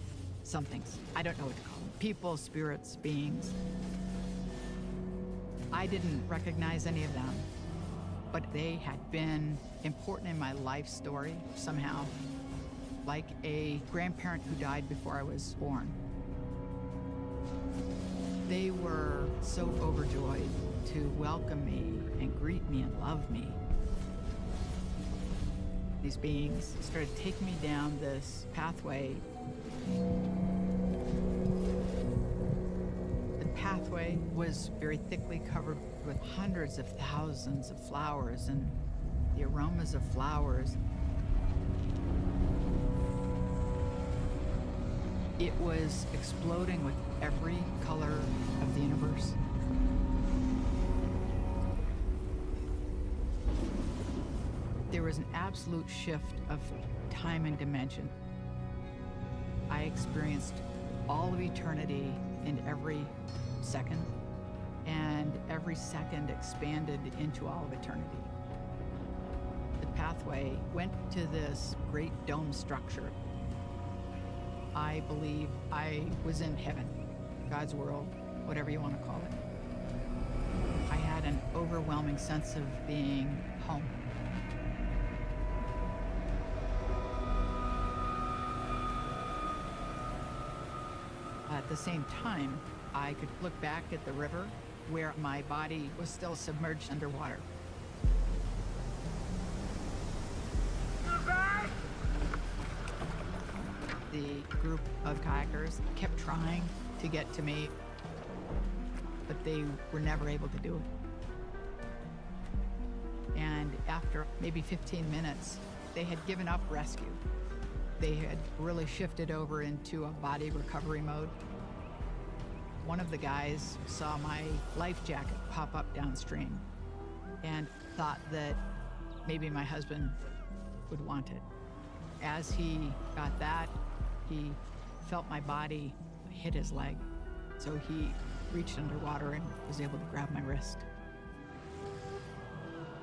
somethings. I don't know what to call them. People, spirits, beings. I didn't recognize any of them, but they had been important in my life story somehow. Like a grandparent who died before I was born. They were so overjoyed to welcome me and greet me and love me. These beings started taking me down this pathway. The pathway was very thickly covered with hundreds of thousands of flowers, and the aromas of flowers. It was exploding with every color of the universe. There was an absolute shift of time and dimension. I experienced all of eternity in every second, and every second expanded into all of eternity. The pathway went to this great dome structure. I believe I was in heaven, God's world, whatever you want to call it. I had an overwhelming sense of being home. At the same time, I could look back at the river where my body was still submerged underwater. The group of kayakers kept trying to get to me, but they were never able to do it. And after maybe 15 minutes, they had given up rescue. They had really shifted over into a body recovery mode. One of the guys saw my life jacket pop up downstream and thought that maybe my husband would want it. As he got that, he felt my body hit his leg. So he reached underwater and was able to grab my wrist.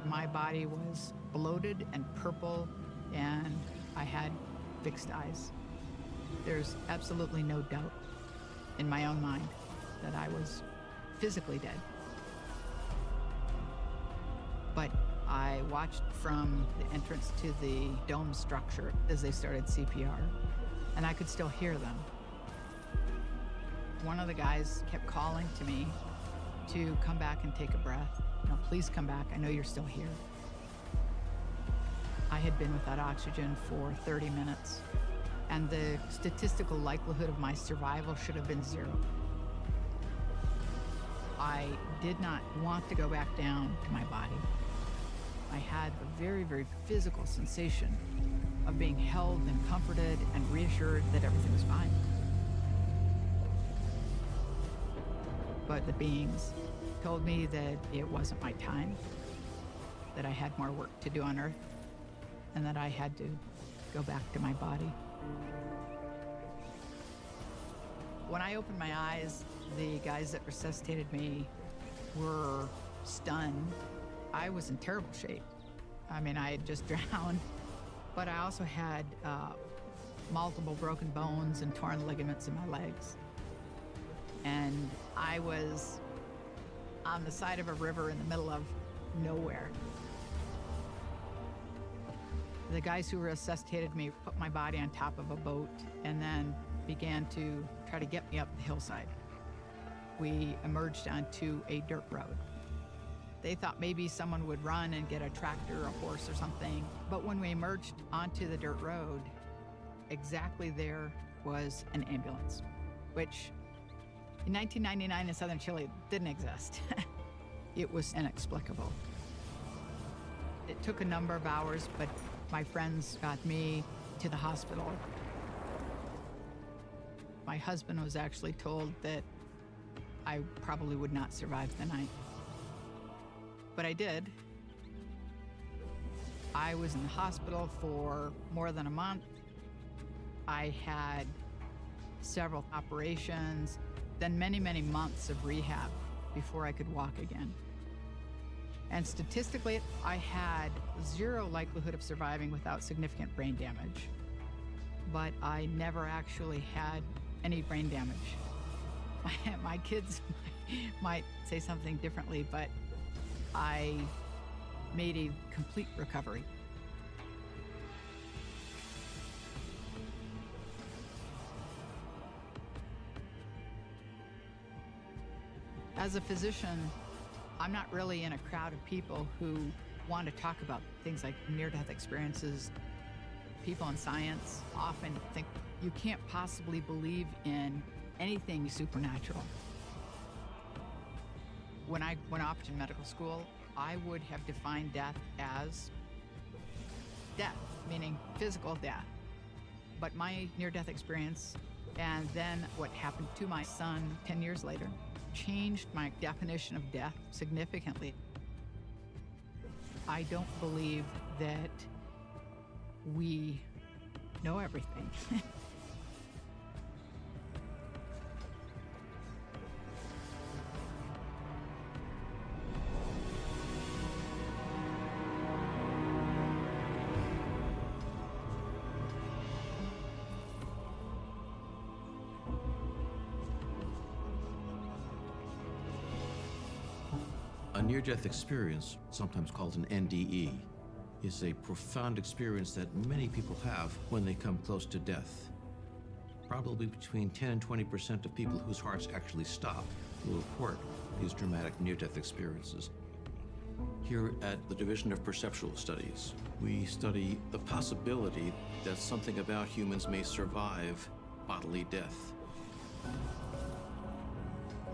My body was bloated and purple, and I had fixed eyes. There's absolutely no doubt in my own mind that I was physically dead. But I watched from the entrance to the dome structure as they started CPR, and I could still hear them. One of the guys kept calling to me to come back and take a breath. No, please come back, I know you're still here. I had been without oxygen for 30 minutes, and the statistical likelihood of my survival should have been 0. I did not want to go back down to my body. I had a very, very physical sensation of being held and comforted and reassured that everything was fine. But the beings told me that it wasn't my time, that I had more work to do on Earth, and that I had to go back to my body. When I opened my eyes, the guys that resuscitated me were stunned. I was in terrible shape. I mean, I had just drowned, but I also had multiple broken bones and torn ligaments in my legs. And I was on the side of a river in the middle of nowhere. The guys who resuscitated me put my body on top of a boat and then began to try to get me up the hillside. We emerged onto a dirt road. They thought maybe someone would run and get a tractor or a horse or something. But when we emerged onto the dirt road, exactly there was an ambulance, which in 1999 in southern Chile didn't exist. It was inexplicable. It took a number of hours, but my friends got me to the hospital. My husband was actually told that I probably would not survive the night. But I did. I was in the hospital for more than a month. I had several operations, then many, many months of rehab before I could walk again. And statistically, I had zero likelihood of surviving without significant brain damage. But I never actually had any brain damage. My kids might say something differently, but I made a complete recovery. As a physician, I'm not really in a crowd of people who want to talk about things like near-death experiences. People in science often think you can't possibly believe in anything supernatural. When I went off to medical school, I would have defined death as death, meaning physical death. But my near-death experience and then what happened to my son 10 years later changed my definition of death significantly. I don't believe that we know everything. A near-death experience, sometimes called an NDE, is a profound experience that many people have when they come close to death. Probably between 10 and 20% of people whose hearts actually stop will report these dramatic near-death experiences. Here at the Division of Perceptual Studies, we study the possibility that something about humans may survive bodily death.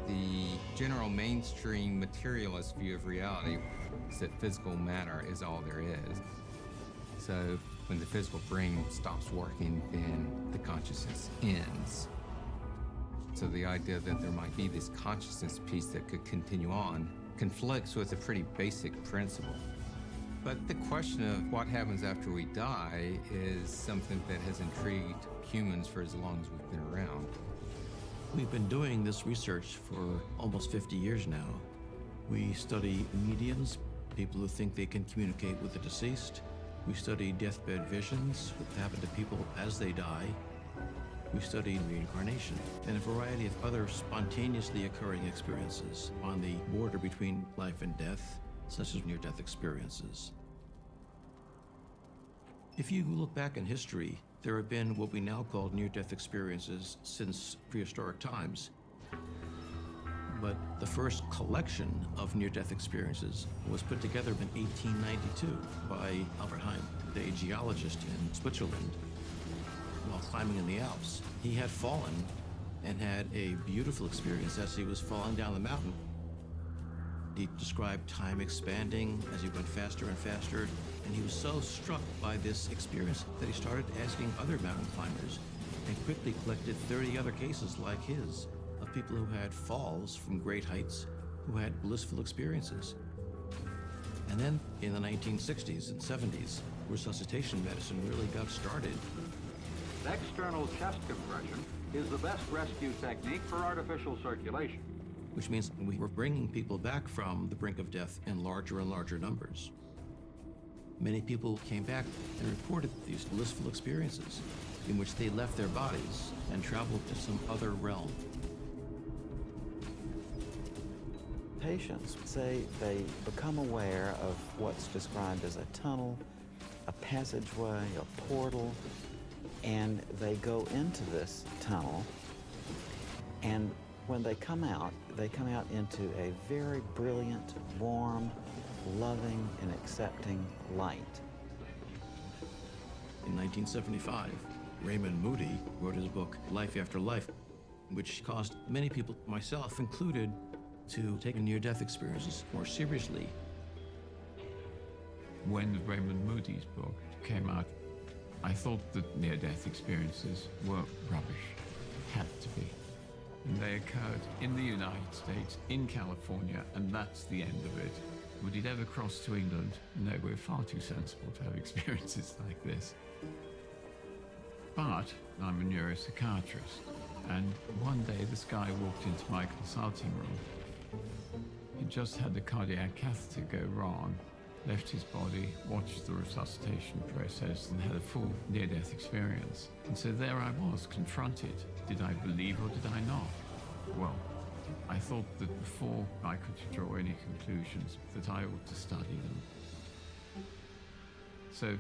The general mainstream materialist view of reality is that physical matter is all there is. So when the physical brain stops working, then the consciousness ends. So the idea that there might be this consciousness piece that could continue on conflicts with a pretty basic principle. But the question of what happens after we die is something that has intrigued humans for as long as we've been around. We've been doing this research for almost 50 years now. We study mediums, people who think they can communicate with the deceased. We study deathbed visions that happen to people as they die. We study reincarnation and a variety of other spontaneously occurring experiences on the border between life and death, such as near-death experiences. If you look back in history, there have been what we now call near-death experiences since prehistoric times. But the first collection of near-death experiences was put together in 1892 by Albert Heim, a geologist in Switzerland, while climbing in the Alps. He had fallen and had a beautiful experience as he was falling down the mountain. He described time expanding as he went faster and faster, and he was so struck by this experience that he started asking other mountain climbers and quickly collected 30 other cases like his of people who had falls from great heights who had blissful experiences. And then in the 1960s and 70s, resuscitation medicine really got started. External chest compression is the best rescue technique for artificial circulation, which means we were bringing people back from the brink of death in larger and larger numbers. Many people came back and reported these blissful experiences. in which they left their bodies and traveled to some other realm. Patients say they become aware of what's described as a tunnel, a passageway, a portal, and they go into this tunnel, and when they come out into a very brilliant, warm, loving, and accepting light. In 1975, Raymond Moody wrote his book, Life After Life, which caused many people, myself included, to take near-death experiences more seriously. When Raymond Moody's book came out, I thought that near-death experiences were rubbish. Had to be. And they occurred in the United States, in California, and that's the end of it. Would it ever cross to England? No, we're far too sensible to have experiences like this. But I'm a neuropsychiatrist, and one day this guy walked into my consulting room. He just had the cardiac catheter go wrong, left his body, watched the resuscitation process, and had a full near-death experience. And so there I was, confronted. Did I believe or did I not? Well, I thought that before I could draw any conclusions, that I ought to study them. So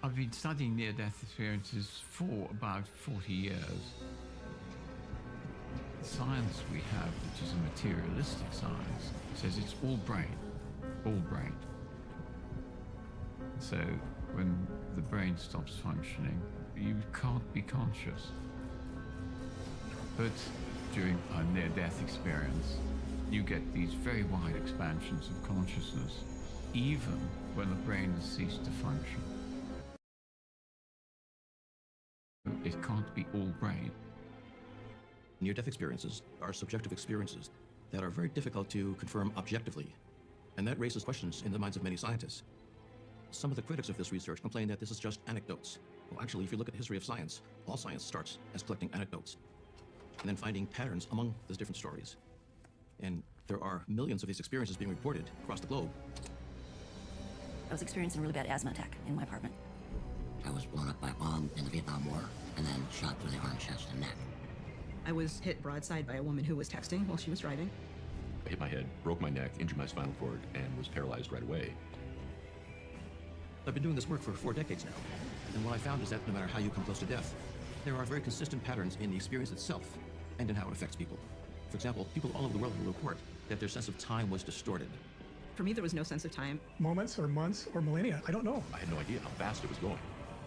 I've been studying near-death experiences for about 40 years. The science we have, which is a materialistic science, says it's all brain, all brain. So when the brain stops functioning, you can't be conscious. But during a near-death experience, you get these very wide expansions of consciousness, even when the brain has ceased to function. It can't be all brain. Near-death experiences are subjective experiences that are very difficult to confirm objectively, and that raises questions in the minds of many scientists. Some of the critics of this research complain that this is just anecdotes. Well, actually, if you look at the history of science, all science starts as collecting anecdotes and then finding patterns among the different stories. And there are millions of these experiences being reported across the globe. I was experiencing a really bad asthma attack in my apartment. I was blown up by a bomb in the Vietnam War and then shot through the arm, chest, and neck. I was hit broadside by a woman who was texting while she was driving. I hit my head, broke my neck, injured my spinal cord, and was paralyzed right away. I've been doing this work for 4 decades now, and what I found is that no matter how you come close to death, there are very consistent patterns in the experience itself and in how it affects people. For example, people all over the world will report that their sense of time was distorted. For me, there was no sense of time. Moments or months or millennia, I don't know. I had no idea how fast it was going,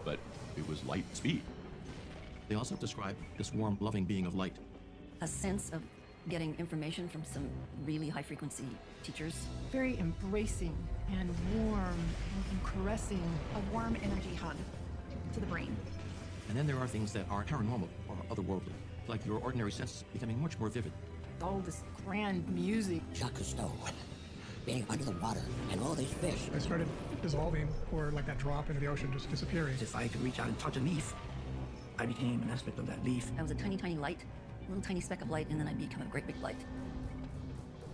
but it was light speed. They also describe this warm, loving being of light. A sense of getting information from some really high-frequency teachers. Very embracing and warm and caressing. A warm energy hug to the brain. And then there are things that are paranormal or otherworldly, like your ordinary senses becoming much more vivid. All this grand music. Jacques Cousteau, being under the water, and all these fish. I started dissolving, or like that drop into the ocean, just disappearing. If I could reach out and touch a leaf, I became an aspect of that leaf. I was a tiny, tiny light, a little tiny speck of light, and then I'd become a great big light.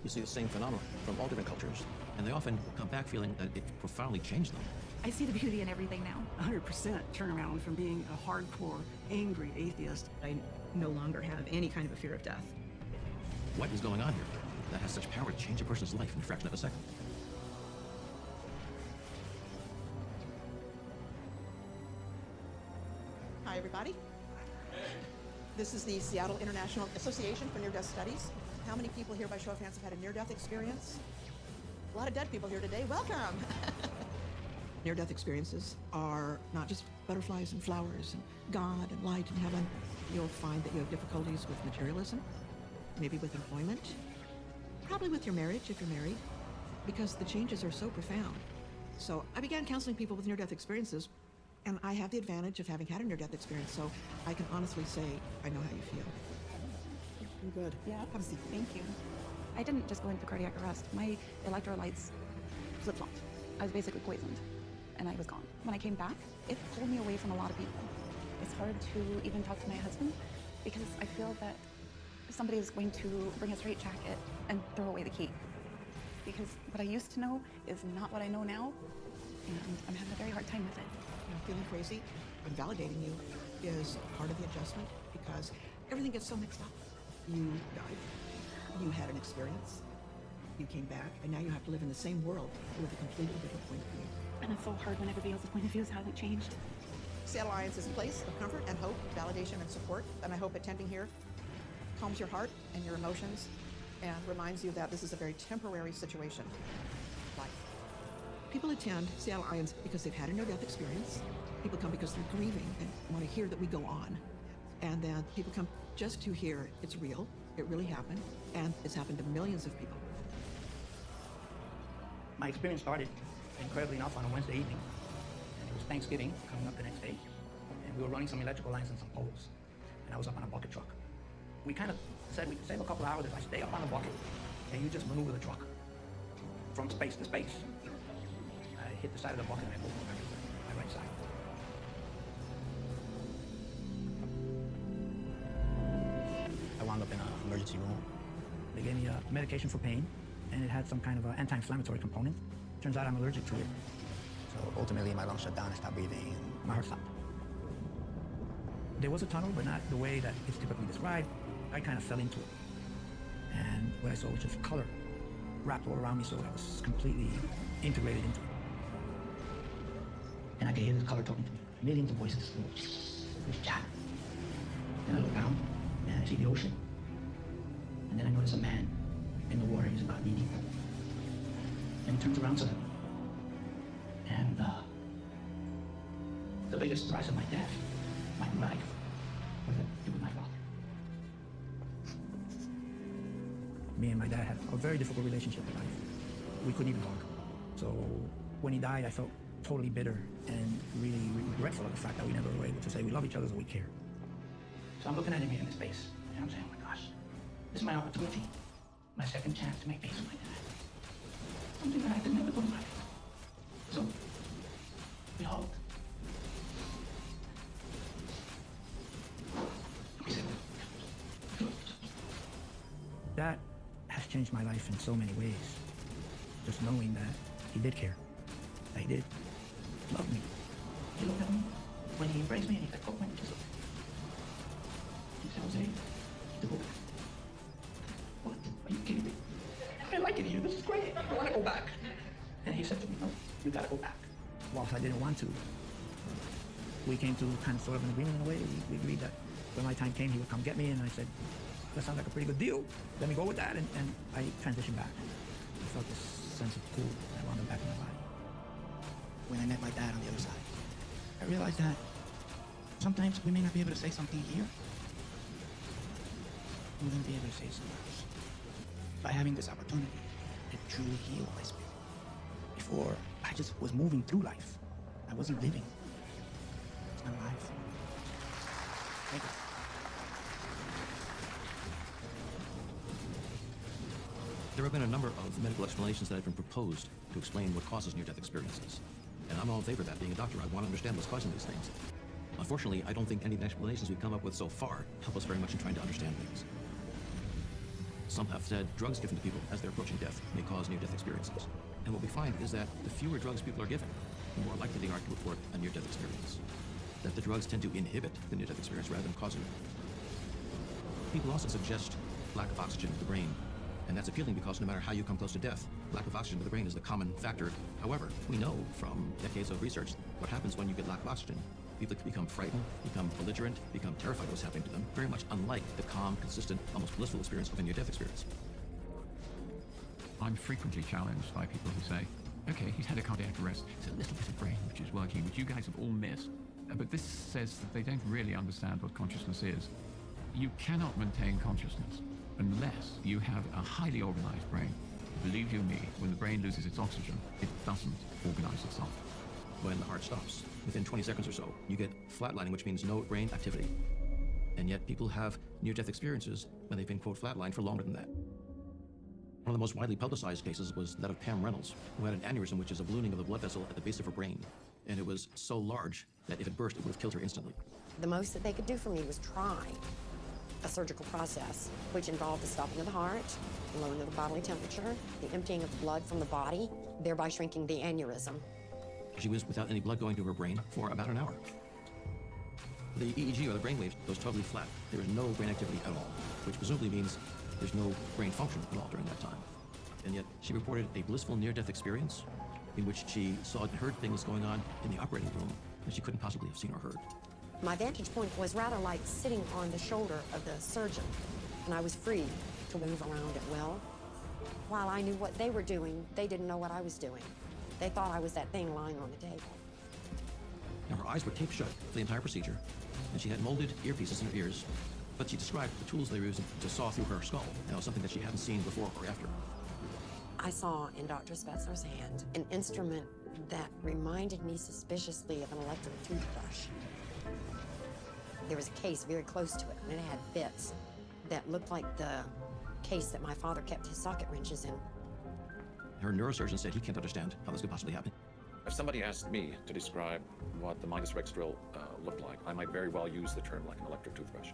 You see the same phenomena from all different cultures, and they often come back feeling that it profoundly changed them. I see the beauty in everything now. 100% turnaround from being a hardcore, angry atheist. I no longer have any kind of a fear of death. What is going on here that has such power to change a person's life in a fraction of a second? Hi, everybody. This is the Seattle International Association for Near-Death Studies. How many people here by show of hands have had a near-death experience? A lot of dead people here today. Welcome. Near-death experiences are not just butterflies and flowers and God and light and heaven. You'll find that you have difficulties with materialism, maybe with employment, probably with your marriage if you're married, because the changes are so profound. So I began counseling people with near-death experiences, and I have the advantage of having had a near-death experience, so I can honestly say I know how you feel. I'm good. Yeah, have a seat. Thank you. I didn't just go into cardiac arrest. My electrolytes flip-flopped. I was basically poisoned, and I was gone. When I came back, it pulled me away from a lot of people. It's hard to even talk to my husband because I feel that somebody is going to bring a straitjacket and throw away the key. Because what I used to know is not what I know now, and I'm having a very hard time with it. I'm feeling crazy. I'm validating you. is part of the adjustment because everything gets so mixed up. You died, you had an experience, you came back, and now you have to live in the same world with a completely different point of view. And it's so hard when everybody else's point of views haven't changed. Seattle Alliance is a place of comfort and hope, validation and support, and I hope attending here calms your heart and your emotions and reminds you that this is a very temporary situation. Life. People attend Seattle Alliance because they've had a near-death experience. People come because they're grieving and want to hear that we go on. And then people come just to hear it's real, it really happened, and it's happened to millions of people. My experience started, incredibly enough, on a Wednesday evening. And it was Thanksgiving coming up the next day. And we were running some electrical lines and some poles. And I was up on a bucket truck. We kind of said we could save a couple hours if I stay up on the bucket and you just maneuver the truck from space to space. I hit the side of the bucket and I broke my right side. I wound up in an emergency room. They gave me a medication for pain, and it had some kind of an anti-inflammatory component. Turns out I'm allergic to it. So ultimately my lungs shut down, I stopped breathing, and my heart stopped. There was a tunnel, but not the way that it's typically described. I kind of fell into it. And what I saw was just color wrapped all around me, so I was completely integrated into it. And I could hear this color talking to me, millions of voices, this chat. And I look down, and I see the ocean. And then I notice a man in the water. He's about knee deep. And he turns around to them. And the biggest surprise of my death, my life, was that it was my father. Me and my dad had a very difficult relationship in life. We couldn't even talk. So when he died, I felt totally bitter and really regretful of the fact that we never were able to say we love each other or we care. So I'm looking at him here in his face, and I'm saying, oh my gosh, this is my opportunity, my second chance to make peace with my dad. Something that I could never do in life. So we hugged. We said, that has changed my life in so many ways. Just knowing that he did care, that he did love me. He looked at me when he embraced me and he said, "Go and kiss me." He said, "Jose, to go back." What? Are you kidding me? I like it here. This is great. I want to go back. And he said to me, "No, you gotta go back." Whilst I didn't want to, we came to kind of sort of an agreement in a way. We agreed that when my time came, he would come get me, and I said, that sounds like a pretty good deal. Let me go with that, and I transitioned back. I felt this sense of cool, and I wound up back in my body. When I met my dad on the other side, I realized that sometimes we may not be able to say something here, we wouldn't be able to say it somewhere else. By having this opportunity to truly heal my spirit. Before, I just was moving through life. I wasn't living. I was not alive. Thank you. There have been a number of medical explanations that have been proposed to explain what causes near-death experiences. And I'm all in favor of that. Being a doctor, I want to understand what's causing these things. Unfortunately, I don't think any of the explanations we've come up with so far help us very much in trying to understand things. Some have said drugs given to people as they're approaching death may cause near-death experiences. And what we find is that the fewer drugs people are given, the more likely they are to report a near-death experience. That the drugs tend to inhibit the near-death experience rather than causing it. People also suggest lack of oxygen to the brain. And that's appealing because no matter how you come close to death, lack of oxygen to the brain is the common factor. However, we know from decades of research what happens when you get lack of oxygen. People can become frightened, become belligerent, become terrified of what's happening to them, very much unlike the calm, consistent, almost blissful experience of a near-death experience. I'm frequently challenged by people who say, okay, he's had a cardiac arrest, it's a little bit of brain which is working, which you guys have all missed. But this says that they don't really understand what consciousness is. You cannot maintain consciousness unless you have a highly organized brain. Believe you me, when the brain loses its oxygen, it doesn't organize itself. When the heart stops, within 20 seconds or so, you get flatlining, which means no brain activity. And yet people have near-death experiences when they've been, quote, flatlined for longer than that. One of the most widely publicized cases was that of Pam Reynolds, who had an aneurysm, which is a ballooning of the blood vessel at the base of her brain. And it was so large that if it burst, it would have killed her instantly. The most that they could do for me was try a surgical process, which involved the stopping of the heart, lowering of the bodily temperature, the emptying of the blood from the body, thereby shrinking the aneurysm. She was without any blood going to her brain for about an hour. The EEG, or the brain waves, goes totally flat. There is no brain activity at all, which presumably means there's no brain function at all during that time. And yet, she reported a blissful near-death experience in which she saw and heard things going on in the operating room that she couldn't possibly have seen or heard. My vantage point was rather like sitting on the shoulder of the surgeon, and I was free to move around at will. While I knew what they were doing, they didn't know what I was doing. They thought I was that thing lying on the table. Now, her eyes were taped shut for the entire procedure, and she had molded earpieces in her ears, but she described the tools they were using to saw through her skull, something that she hadn't seen before or after. I saw in Dr. Spetzler's hand an instrument that reminded me suspiciously of an electric toothbrush. There was a case very close to it, and it had bits that looked like the case that my father kept his socket wrenches in. Her neurosurgeon said he can't understand how this could possibly happen. If somebody asked me to describe what the Midas Rex drill looked like, I might very well use the term like an electric toothbrush.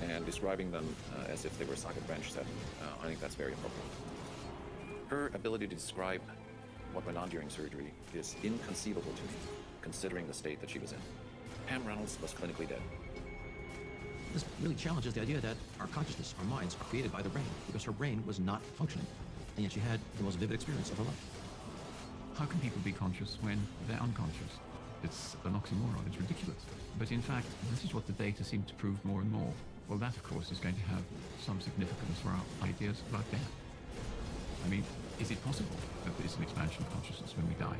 And describing them as if they were socket wrench set, I think that's very appropriate. Her ability to describe what went on during surgery is inconceivable to me, considering the state that she was in. Pam Reynolds was clinically dead. This really challenges the idea that our consciousness, our minds, are created by the brain, because her brain was not functioning, and yet she had the most vivid experience of her life. How can people be conscious when they're unconscious? It's an oxymoron, it's ridiculous. But in fact, this is what the data seem to prove more and more. Well, that, of course, is going to have some significance for our ideas about death. I mean, is it possible that there is an expansion of consciousness when we die?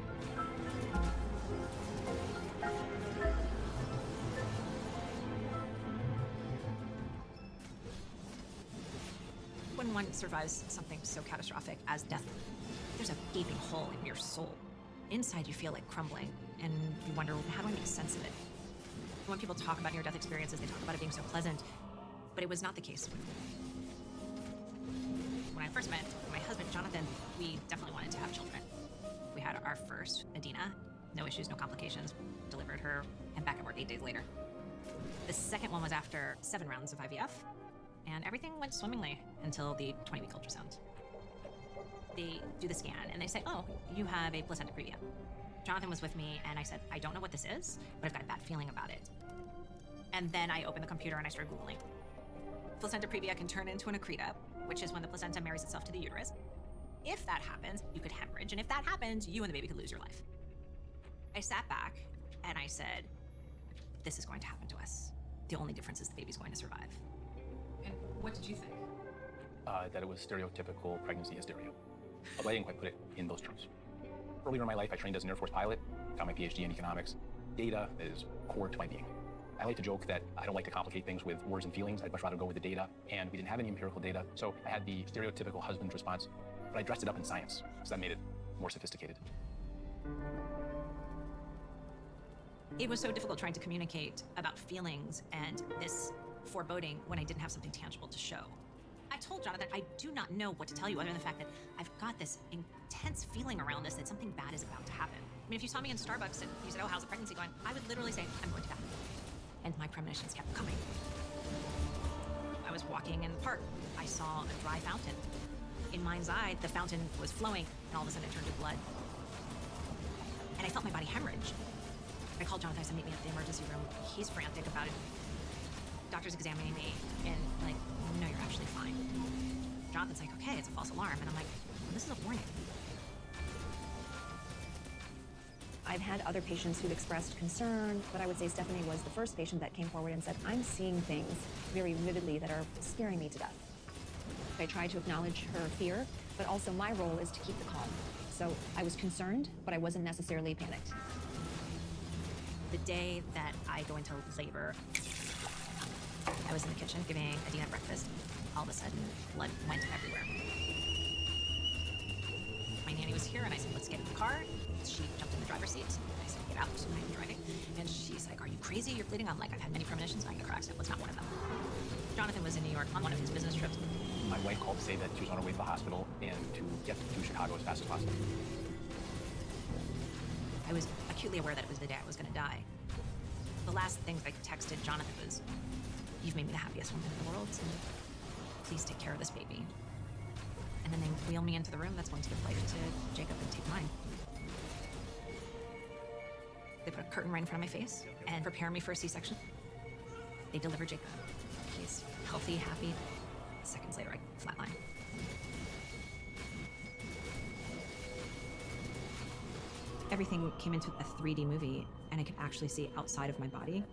When one survives something so catastrophic as death, there's a gaping hole in your soul. Inside you feel like crumbling, and you wonder, how do I make sense of it? When people talk about near-death experiences, they talk about it being so pleasant, but it was not the case with me. When I first met my husband, Jonathan, we definitely wanted to have children. We had our first, Adina, no issues, no complications, delivered her, and back at work 8 days later. The second one was after 7 rounds of IVF, and everything went swimmingly until the 20-week ultrasound. They do the scan, and they say, oh, you have a placenta previa. Jonathan was with me, and I said, I don't know what this is, but I've got a bad feeling about it. And then I opened the computer and I started Googling. Placenta previa can turn into an accreta, which is when the placenta marries itself to the uterus. If that happens, you could hemorrhage, and if that happens, you and the baby could lose your life. I sat back, and I said, this is going to happen to us. The only difference is the baby's going to survive. And what did you think? That it was stereotypical pregnancy hysteria. Although I didn't quite put it in those terms. Earlier in my life, I trained as an Air Force pilot, got my PhD in economics. Data is core to my being. I like to joke that I don't like to complicate things with words and feelings. I'd much rather go with the data, and we didn't have any empirical data, so I had the stereotypical husband's response, but I dressed it up in science, so that made it more sophisticated. It was so difficult trying to communicate about feelings and this foreboding when I didn't have something tangible to show. I told Jonathan, I do not know what to tell you other than the fact that I've got this intense feeling around this, that something bad is about to happen. I mean, if you saw me in Starbucks and you said, oh, how's the pregnancy going? I would literally say, I'm going to die. And my premonitions kept coming. I was walking in the park. I saw a dry fountain. In mind's eye, the fountain was flowing, and all of a sudden it turned to blood. And I felt my body hemorrhage. I called Jonathan, I said, meet me at the emergency room. He's frantic about it. Doctor's examining me, and like, no, you're actually fine. Jonathan's like, okay, it's a false alarm. And I'm like, well, this is a warning. I've had other patients who've expressed concern, but I would say Stephanie was the first patient that came forward and said, I'm seeing things very vividly that are scaring me to death. I tried to acknowledge her fear, but also my role is to keep the calm. So I was concerned, but I wasn't necessarily panicked. The day that I go into labor, I was in the kitchen giving Adina breakfast. All of a sudden, blood went everywhere. My nanny was here, and I said, let's get in the car. She jumped in the driver's seat. I said, get out, I'm driving. And she's like, are you crazy? You're bleeding. I'm like, I've had many premonitions. I'm in a car accident. What's not one of them? Jonathan was in New York on one of his business trips. My wife called to say that she was on her way to the hospital and to get to Chicago as fast as possible. I was acutely aware that it was the day I was going to die. The last things I texted Jonathan was, you've made me the happiest woman in the world, and please take care of this baby. And then they wheel me into the room that's going to give life to Jacob and take mine. They put a curtain right in front of my face and prepare me for a C-section. They deliver Jacob. He's healthy, happy. Seconds later, I flatline. Everything came into a 3D movie, and I could actually see outside of my body.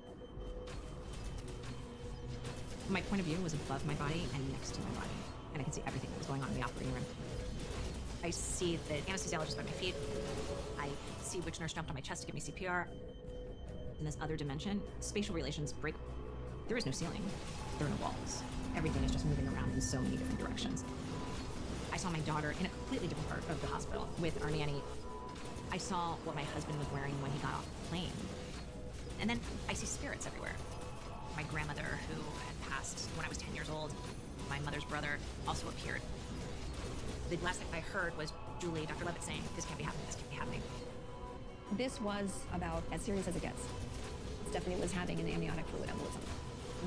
My point of view was above my body and next to my body, and I could see everything that was going on in the operating room. I see the anesthesiologist by my feet. I see which nurse jumped on my chest to give me CPR. In this other dimension, spatial relations break. There is no ceiling. There are no walls. Everything is just moving around in so many different directions. I saw my daughter in a completely different part of the hospital with our nanny. I saw what my husband was wearing when he got off the plane. And then I see spirits everywhere. My grandmother, who had passed when I was 10 years old, my mother's brother, also appeared. The last thing I heard was Julie, Dr. Levitt saying, this can't be happening, this can't be happening. This was about as serious as it gets. Stephanie was having an amniotic fluid embolism.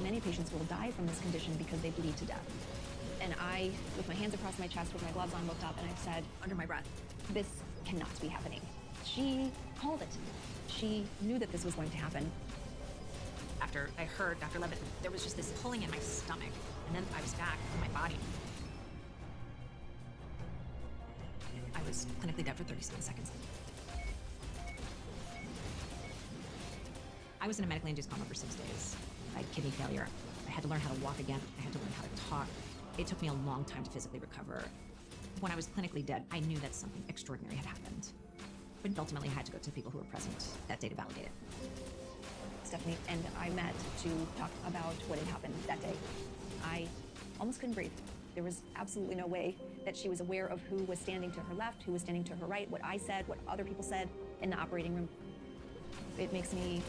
Many patients will die from this condition because they bleed to death. And I, with my hands across my chest, with my gloves on, looked up and I said, under my breath, this cannot be happening. She called it. She knew that this was going to happen. After I heard Dr. Levitt, there was just this pulling in my stomach, and then I was back in my body. I was clinically dead for 37 seconds. I was in a medically induced coma for 6 days. I had kidney failure. I had to learn how to walk again. I had to learn how to talk. It took me a long time to physically recover. When I was clinically dead, I knew that something extraordinary had happened. But ultimately, I had to go to the people who were present that day to validate it. Stephanie and I met to talk about what had happened that day. I almost couldn't breathe. There was absolutely no way that she was aware of who was standing to her left, who was standing to her right, what I said, what other people said in the operating room. It makes me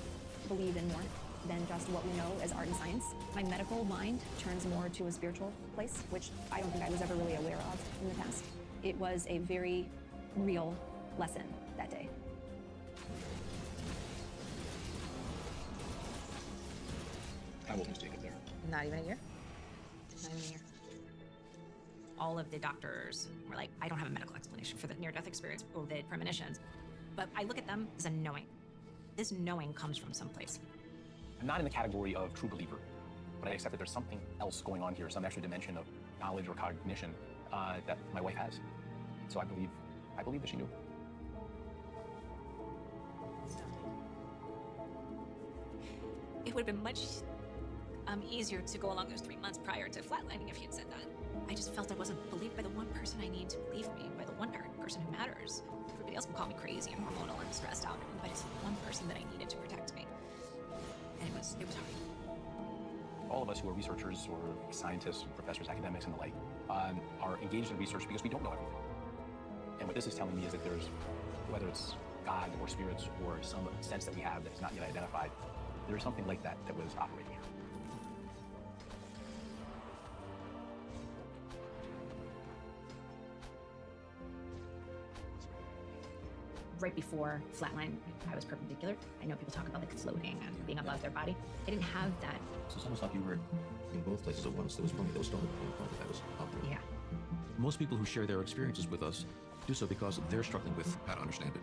believe in more than just what we know as art and science. My medical mind turns more to a spiritual place, which I don't think I was ever really aware of in the past. It was a very real lesson that day. How old was Jacob there? Not even a year. Not even a year. All of the doctors were like, I don't have a medical explanation for the near-death experience or the premonitions, but I look at them as a knowing. This knowing comes from someplace. I'm not in the category of true believer, but I accept that there's something else going on here, some extra dimension of knowledge or cognition that my wife has. So I believe that she knew. It would have been much easier to go along those 3 months prior to flatlining if he had said that. I just felt I wasn't believed by the one person I need to believe me, by the one person who matters. Everybody else can call me crazy and hormonal and stressed out, but it's the one person that I needed to protect me. And it was hard. All of us who are researchers or scientists, professors, academics, and the like, are engaged in research because we don't know everything. And what this is telling me is that there's, whether it's God or spirits or some sense that we have that is not yet identified, there is something like that that was operating here. Right before flatline, I was perpendicular. I know people talk about like floating and being above their body. I didn't have that. So it's almost like you were in both places at once. There was plenty that was still that was operating. Yeah. Most people who share their experiences with us do so because they're struggling with how to understand it.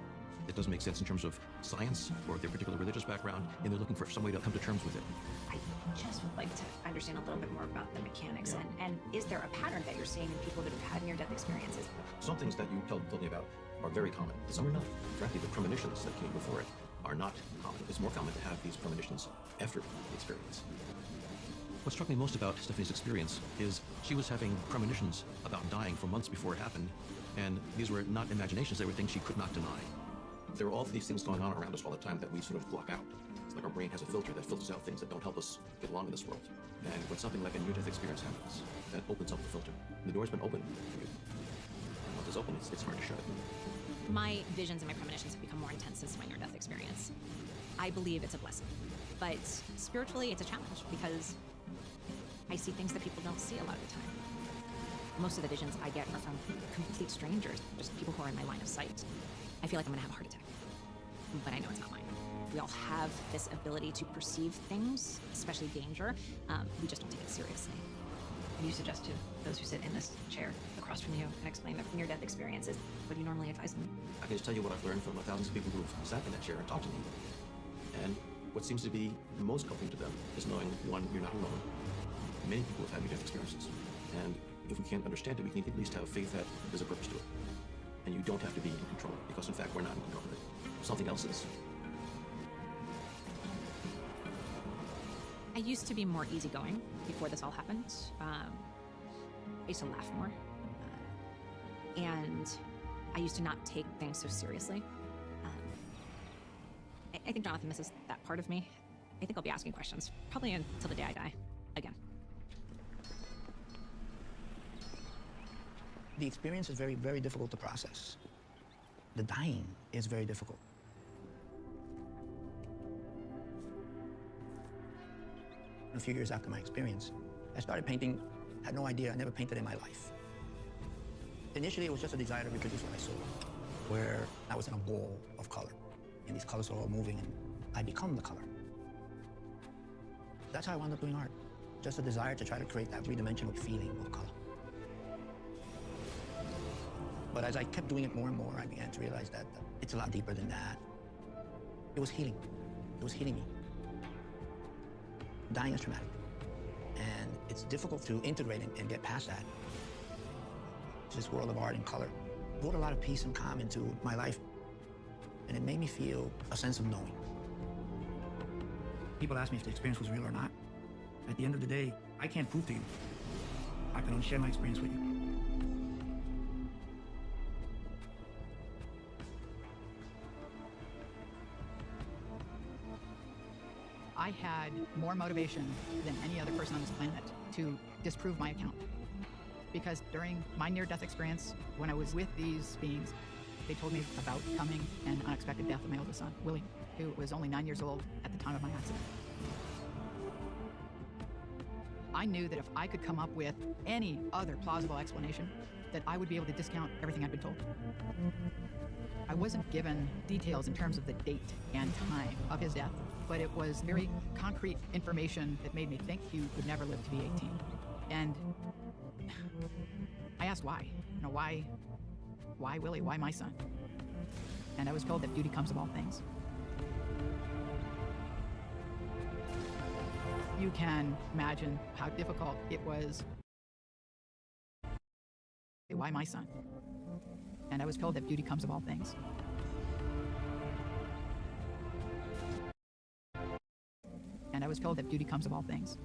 It doesn't make sense in terms of science or their particular religious background, and they're looking for some way to come to terms with it. I just would like to understand a little bit more about the mechanics. Yeah. And is there a pattern that you're seeing in people that have had near-death experiences? Some things that you told me about are very common. Some are not. Frankly, the premonitions that came before it are not common. It's more common to have these premonitions after the experience. What struck me most about Stephanie's experience is she was having premonitions about dying for months before it happened, and these were not imaginations, they were things she could not deny. There are all these things going on around us all the time that we sort of block out. It's like our brain has a filter that filters out things that don't help us get along in this world. And when something like a near-death experience happens, that opens up the filter. The door's been open for you. And once it's open, it's hard to shut. My visions and my premonitions have become more intense since my near-death experience. I believe it's a blessing, but spiritually it's a challenge because I see things that people don't see a lot of the time. Most of the visions I get are from complete strangers, just people who are in my line of sight. I feel like I'm gonna have a heart attack, but I know it's not mine. We all have this ability to perceive things, especially danger. We just don't take it seriously. You suggest to those who sit in this chair across from you and explain their near-death experiences, what do you normally advise them? I can just tell you what I've learned from the thousands of people who've sat in that chair and talked to me. And What seems to be most comforting to them is knowing, one, you're not alone. Many people have had near-death experiences. And if we can't understand it, we can at least have faith that there's a purpose to it. And you don't have to be in control, because in fact, we're not in control of it. Something else is. I used to be more easygoing before this all happened. I used to laugh more. And I used to not take things so seriously. I think Jonathan misses that part of me. I think I'll be asking questions, probably until the day I die, again. The experience is very, very difficult to process. The dying is very difficult. A few years after my experience, I started painting. Had no idea, I never painted in my life. Initially, it was just a desire to reproduce what I saw, where I was in a ball of color, and these colors are all moving, and I become the color. That's how I wound up doing art. Just a desire to try to create that three-dimensional feeling of color. But as I kept doing it more and more, I began to realize that it's a lot deeper than that. It was healing. It was healing me. Dying is traumatic, and it's difficult to integrate and get past that. This world of art and color brought a lot of peace and calm into my life, and it made me feel a sense of knowing. People ask me if the experience was real or not. At the end of the day, I can't prove to you. I can only share my experience with you. I had more motivation than any other person on this planet to disprove my account. Because during my near-death experience, when I was with these beings, they told me about coming and unexpected death of my oldest son, Willie, who was only 9 years old at the time of my accident. I knew that if I could come up with any other plausible explanation, that I would be able to discount everything I'd been told. I wasn't given details in terms of the date and time of his death, but it was very concrete information that made me think he would never live to be 18. And I asked why. You know, why Willie? Why my son? And I was told that duty comes of all things. You can imagine how difficult it was. Why my son? And I was told that duty comes of all things. And I was told that duty comes of all things.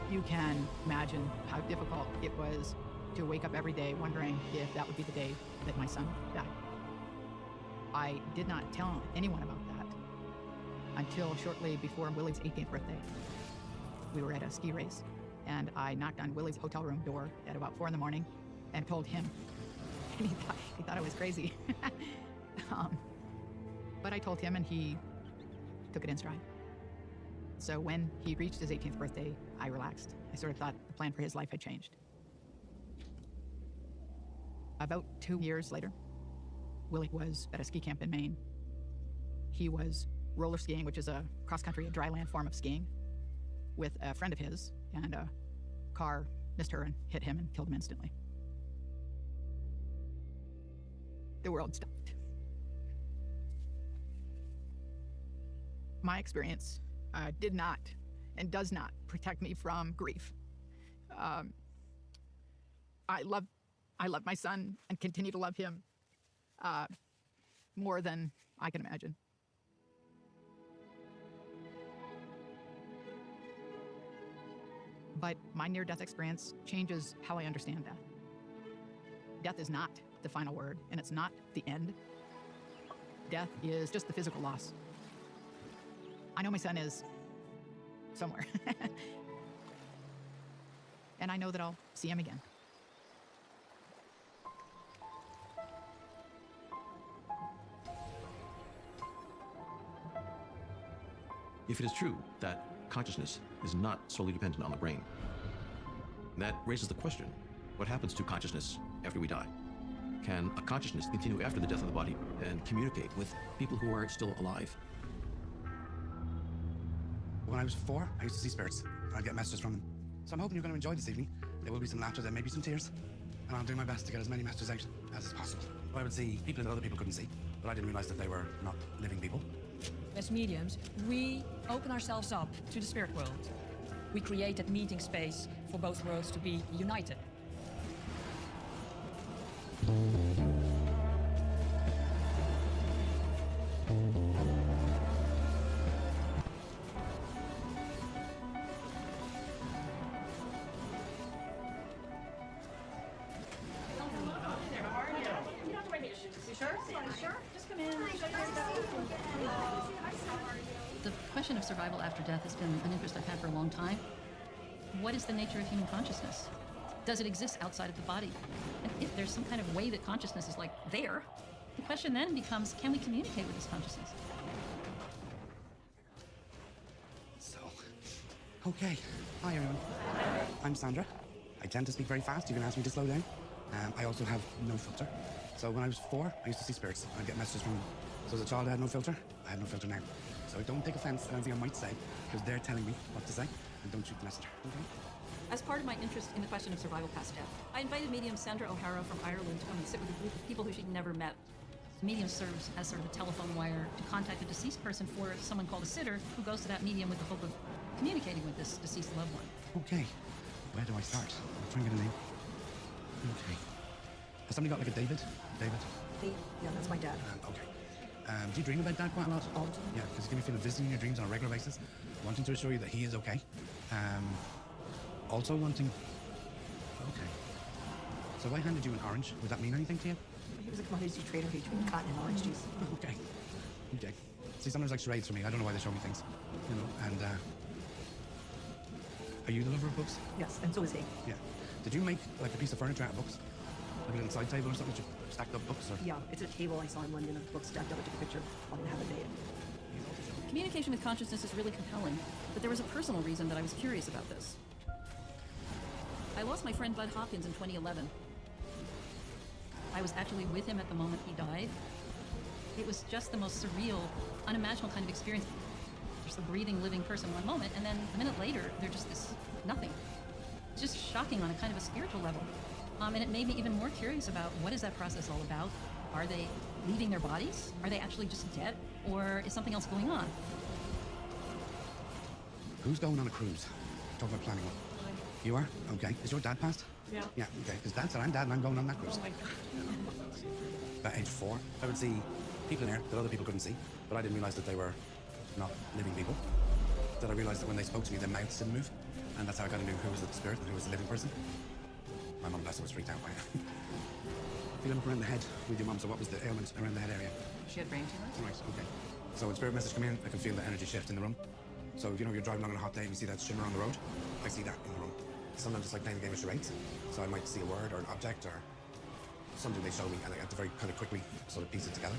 You can imagine how difficult it was to wake up every day wondering if that would be the day that my son died. I did not tell anyone about that until shortly before Willie's 18th birthday. We were at a ski race, and I knocked on Willie's hotel room door at about 4 in the morning and told him. And he thought I was crazy. But I told him, and he took it in stride. So when he reached his 18th birthday, I relaxed. I sort of thought the plan for his life had changed. About 2 years later, Willie was at a ski camp in Maine. He was roller skiing, which is a cross-country, a dry land form of skiing, with a friend of his, and a car missed her and hit him and killed him instantly. The world stopped. My experience did not and does not protect me from grief. I love my son and continue to love him more than I can imagine. But my near-death experience changes how I understand death. Death is not the final word, and it's not the end. Death is just the physical loss. I know my son is somewhere. And I know that I'll see him again. If it is true that consciousness is not solely dependent on the brain, that raises the question, what happens to consciousness after we die? Can a consciousness continue after the death of the body and communicate with people who are still alive? When I was 4, I used to see spirits. I'd get messages from them. So I'm hoping you're going to enjoy this evening. There will be some laughter, there may be some tears. And I'll do my best to get as many messages out as is possible. I would see people that other people couldn't see. but I didn't realize that they were not living people. As mediums, we open ourselves up to the spirit world. We create that meeting space for both worlds to be united. The question of survival after death has been an interest I've had for a long time. What is the nature of human consciousness? Does it exist outside of the body? And if there's some kind of way that consciousness is like there, the question then becomes, can we communicate with this consciousness? So, okay. Hi, everyone. I'm Sandra. I tend to speak very fast. You can ask me to slow down. I also have no filter. So when I was 4, I used to see spirits. I'd get messages from them. So as a child, I had no filter. I have no filter now. So don't take offense at anything I might say, because they're telling me what to say, and don't shoot the messenger, okay? As part of my interest in the question of survival past death, I invited medium Sandra O'Hara from Ireland to come and sit with a group of people who she'd never met. The medium serves as sort of a telephone wire to contact a deceased person for someone called a sitter, who goes to that medium with the hope of communicating with this deceased loved one. Okay. Where do I start? I'll try and get a name. Okay. Has somebody got like a David? David? Yeah, that's my dad. Okay. Do you dream about Dad quite a lot? All the time. Yeah, because you can feel visiting in your dreams on a regular basis, wanting to assure you that he is okay. Also wanting... Okay. So if I handed you an orange, would that mean anything to you? He was a commodities trader who traded cotton and orange juice. Okay. Okay. See, sometimes like charades for me. I don't know why they show me things, you know, and, are you the lover of books? Yes, and so is he. Yeah. Did you make, like, a piece of furniture out of books? Like a little side table or something that you stacked up books, or? Yeah, it's a table I saw in London of books stacked up. I took a picture. I didn't have a date. Communication with consciousness is really compelling, but there was a personal reason that I was curious about this. I lost my friend Bud Hopkins in 2011. I was actually with him at the moment he died. It was just the most surreal, unimaginable kind of experience. Just a breathing, living person one moment, and then a minute later, they're just this nothing. It's just shocking on a kind of a spiritual level. And it made me even more curious about what is that process all about? Are they leaving their bodies? Are they actually just dead? Or is something else going on? Who's going on a cruise? Talk about planning one. You are? Okay. Is your dad passed? Yeah. Yeah, okay. Because Dad said I'm Dad and I'm going on that cruise. Oh my God. About age 4, I would see people in there that other people couldn't see, but I didn't realize that they were not living people. That I realized that when they spoke to me, their mouths didn't move, and that's how I got to know who was the spirit and who was the living person. My mum, bless her, was freaked out by it. Feeling up around the head with your mum, so what was the ailment around the head area? She had brain tumors? Right, okay. So when spirit message come in, I can feel the energy shift in the room. So if you know you're driving along on a hot day and you see that shimmer on the road, I see that in the room. Sometimes it's like playing a game of charades. So I might see a word or an object or something they show me, and I have to very kind of quickly sort of piece it together.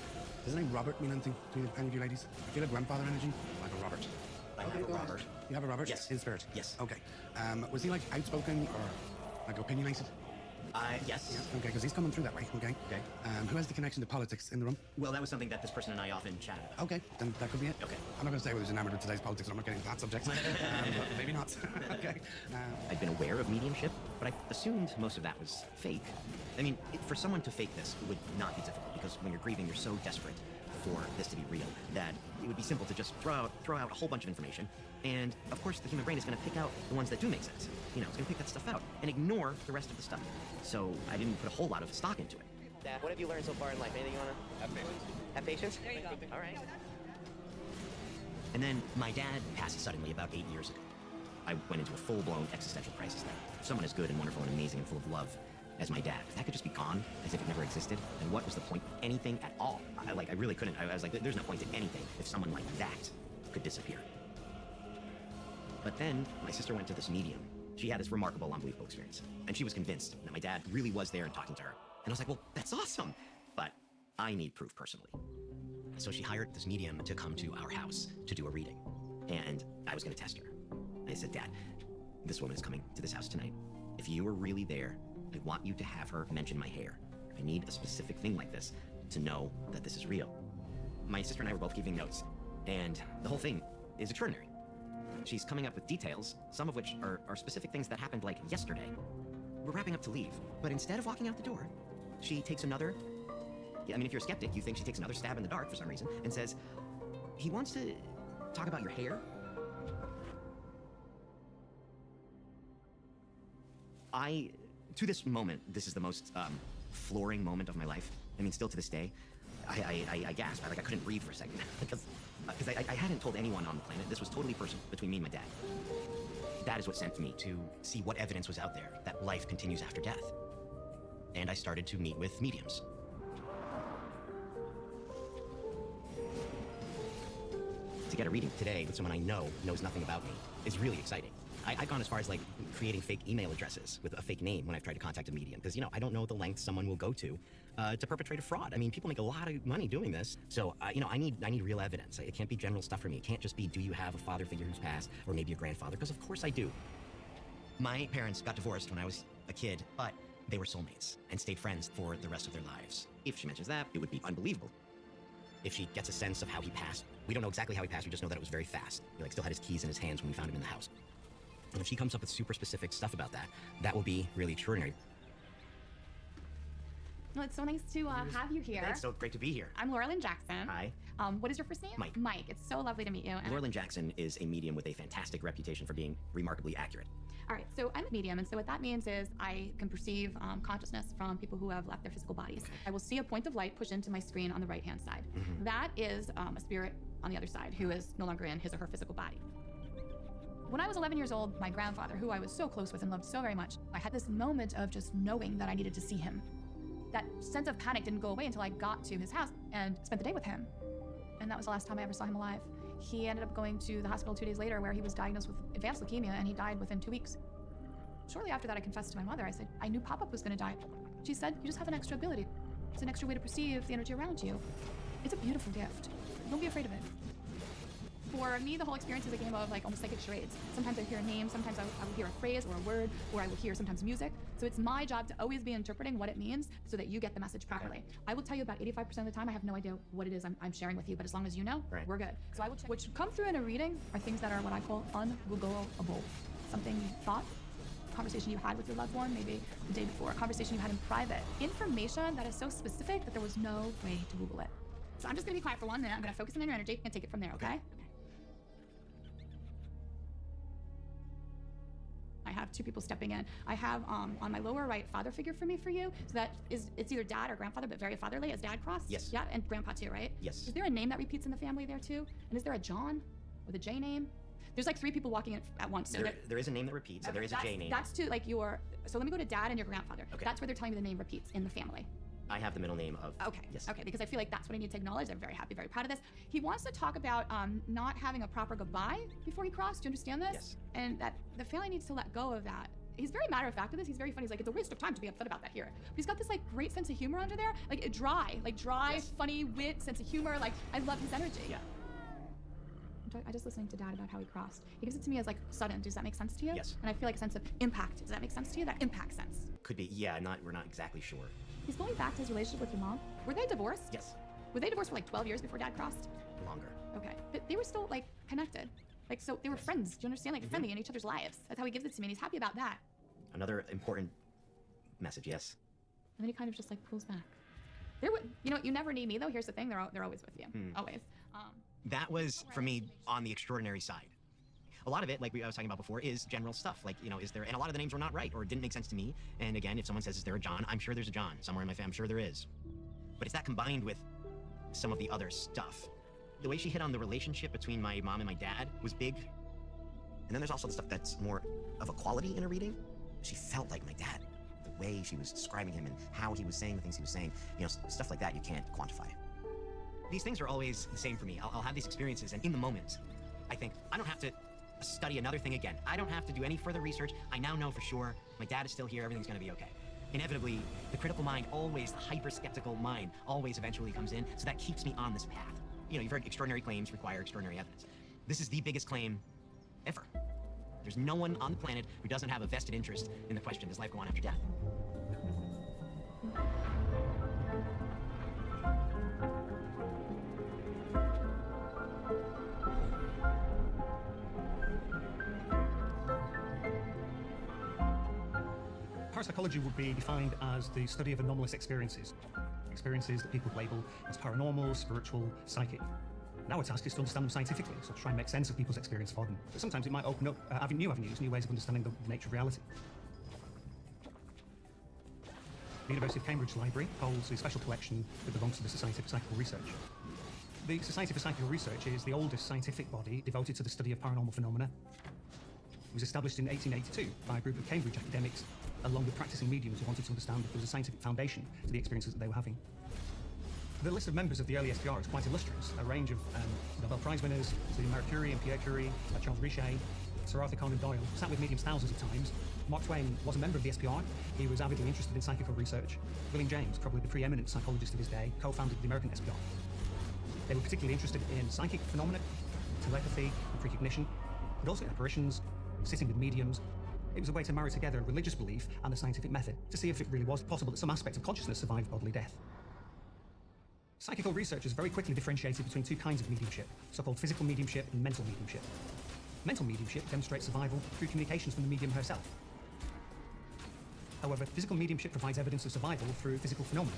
Does any Robert mean anything to any of you ladies? I feel like grandfather energy, like a Robert. I have a Robert. You have a Robert? Yes. In spirit? Yes. Okay. Was he like outspoken or like opinionated? Yes. Yeah. Okay, because he's coming through that way. Okay. Okay. Who has the connection to politics in the room? Well, that was something that this person and I often chatted about. Okay, then that could be it. Okay. I'm not going to say whether he's enamored of today's politics, or I'm not getting into that subject. But maybe not. Okay. I'd been aware of mediumship, but I assumed most of that was fake. I mean, for someone to fake this would not be difficult, because when you're grieving, you're so desperate for this to be real that it would be simple to just throw out a whole bunch of information, and of course the human brain is going to pick out the ones that do make sense. You know, it's going to pick that stuff out and ignore the rest of the stuff. So I didn't put a whole lot of stock into it. Dad, what have you learned so far in life? Anything you want to... Have patience. Have patience? There you go. All right. And then my dad passed suddenly about 8 years ago. I went into a full-blown existential crisis there. If someone as good and wonderful and amazing and full of love as my dad, if that could just be gone, as if it never existed, then what was the point of anything at all? I really couldn't. I was like, there's no point in anything if someone like that could disappear. But then my sister went to this medium. She had this remarkable, unbelievable experience, and she was convinced that my dad really was there and talking to her. And I was like, well, that's awesome, but I need proof personally. So she hired this medium to come to our house to do a reading, and I was going to test her. I said, Dad, this woman is coming to this house tonight. If you were really there, I want you to have her mention my hair. I need a specific thing like this to know that this is real. My sister and I were both keeping notes, and the whole thing is extraordinary. She's coming up with details, some of which are specific things that happened like yesterday. We're wrapping up to leave, but instead of walking out the door, she takes another I mean, if you're a skeptic, you think she takes another stab in the dark for some reason and says, he wants to talk about your hair. To this moment, this is the most flooring moment of my life. I mean, still to this day, I gasped. I couldn't breathe for a second because I hadn't told anyone on the planet. This was totally personal between me and my dad. That is what sent me to see what evidence was out there that life continues after death. And I started to meet with mediums. To get a reading today with someone I know knows nothing about me is really exciting. I've gone as far as like creating fake email addresses with a fake name when I've tried to contact a medium because, you know, I don't know the lengths someone will go to perpetrate a fraud. I mean, people make a lot of money doing this. So, you know, I need real evidence. It can't be general stuff for me. It can't just be, do you have a father figure who's passed or maybe a grandfather? Because of course I do. My parents got divorced when I was a kid, but they were soulmates and stayed friends for the rest of their lives. If she mentions that, it would be unbelievable. If she gets a sense of how he passed, we don't know exactly how he passed, we just know that it was very fast. He like still had his keys in his hands when we found him in the house. And if she comes up with super specific stuff about that, that will be really extraordinary. Well, it's so nice to have you here. It's so great to be here. I'm Laurelyn Jackson. Hi. What is your first name? Mike. Mike. It's so lovely to meet you. Laurelyn Jackson is a medium with a fantastic reputation for being remarkably accurate. All right, so I'm a medium, and so what that means is I can perceive consciousness from people who have left their physical bodies. Okay. I will see a point of light push into my screen on the right-hand side. Mm-hmm. That is a spirit on the other side who is no longer in his or her physical body. When I was 11 years old, my grandfather, who I was so close with and loved so very much, I had this moment of just knowing that I needed to see him. That sense of panic didn't go away until I got to his house and spent the day with him. And that was the last time I ever saw him alive. He ended up going to the hospital 2 days later where he was diagnosed with advanced leukemia and he died within 2 weeks. Shortly after that, I confessed to my mother. I said, I knew Pop-Up was gonna die. She said, you just have an extra ability. It's an extra way to perceive the energy around you. It's a beautiful gift. Don't be afraid of it. For me, the whole experience is a game of like almost psychic charades. Sometimes I hear a name, sometimes I will hear a phrase or a word, or I will hear sometimes music. So it's my job to always be interpreting what it means so that you get the message properly. Okay. I will tell you about 85% of the time, I have no idea what it is I'm sharing with you, but as long as you know, right, we're good. So I will check. What should come through in a reading are things that are what I call ungoogleable. Something you thought, conversation you had with your loved one, maybe the day before, a conversation you had in private. Information that is so specific that there was no way to Google it. So I'm just gonna be quiet for 1 minute. I'm gonna focus on your energy and take it from there, okay? I have 2 people stepping in. I have on my lower right father figure for you. So that is, it's either dad or grandfather, but very fatherly. Is dad crossed? Yes. Yeah, and grandpa too, right? Yes. Is there a name that repeats in the family there too? And is there a John with a J name? There's like 3 people walking in at once. So there is a name that repeats, so there is a J name. That's to like your, so let me go to dad and your grandfather. Okay. That's where they're telling me the name repeats in the family. I have the middle name of. Okay. Yes. Okay, because I feel like that's what I need to acknowledge. I'm very happy, very proud of this. He wants to talk about not having a proper goodbye before he crossed. Do you understand this? Yes. And that the family needs to let go of that. He's very matter of fact of this. He's very funny. He's like, it's a waste of time to be upset about that here. But he's got this like great sense of humor under there, like dry, yes, funny wit, sense of humor. Like I love his energy. Yeah. I just listening to dad about how he crossed. He gives it to me as like sudden. Does that make sense to you? Yes. And I feel like a sense of impact. Does that make sense to you? That impact sense. Could be. Yeah. We're not exactly sure. He's going back to his relationship with your mom. Were they divorced? Yes. Were they divorced for like 12 years before dad crossed? Longer. Okay. But they were still like connected. Like so they were friends. Do you understand? Like friendly in each other's lives. That's how he gives it to me and he's happy about that. Another important message, yes. And then he kind of just like pulls back. You know, you never need me though. Here's the thing, they're always with you, always. That was, for me, on the extraordinary side. A lot of it, like I was talking about before, is general stuff. Like, you know, is there, and a lot of the names were not right or didn't make sense to me. And again, if someone says, is there a John? I'm sure there's a John somewhere in my family. I'm sure there is. But it's that combined with some of the other stuff. The way she hit on the relationship between my mom and my dad was big. And then there's also the stuff that's more of a quality in a reading. She felt like my dad. The way she was describing him and how he was saying the things he was saying, you know, stuff like that you can't quantify. These things are always the same for me. I'll have these experiences, and in the moment, I think, I don't have to study another thing again. I don't have to do any further research. I now know for sure my dad is still here, everything's gonna be okay. Inevitably, the critical mind always, the hyper-skeptical mind always eventually comes in, so that keeps me on this path. You know, you've heard extraordinary claims require extraordinary evidence. This is the biggest claim ever. There's no one on the planet who doesn't have a vested interest in the question, does life go on after death? Parapsychology would be defined as the study of anomalous experiences. experiences that people label as paranormal, spiritual, psychic. And our task is to understand them scientifically, so to try and make sense of people's experience for them. But sometimes it might open up new avenues, new ways of understanding the nature of reality. The University of Cambridge Library holds a special collection that belongs to the Society for Psychical Research. The Society for Psychical Research is the oldest scientific body devoted to the study of paranormal phenomena. It was established in 1882 by a group of Cambridge academics, along with practicing mediums who wanted to understand if there was a scientific foundation to the experiences that they were having. The list of members of the early SPR is quite illustrious. A range of Nobel Prize winners, including Marie Curie and Pierre Curie, Charles Richet, Sir Arthur Conan Doyle, sat with mediums thousands of times. Mark Twain was a member of the SPR. He was avidly interested in psychical research. William James, probably the preeminent psychologist of his day, co-founded the American SPR. They were particularly interested in psychic phenomena, telepathy, and precognition, but also in apparitions, sitting with mediums. It was a way to marry together a religious belief and a scientific method to see if it really was possible that some aspect of consciousness survived bodily death. Psychical researchers very quickly differentiated between two kinds of mediumship, so-called physical mediumship and mental mediumship. Mental mediumship demonstrates survival through communications from the medium herself. However, physical mediumship provides evidence of survival through physical phenomena.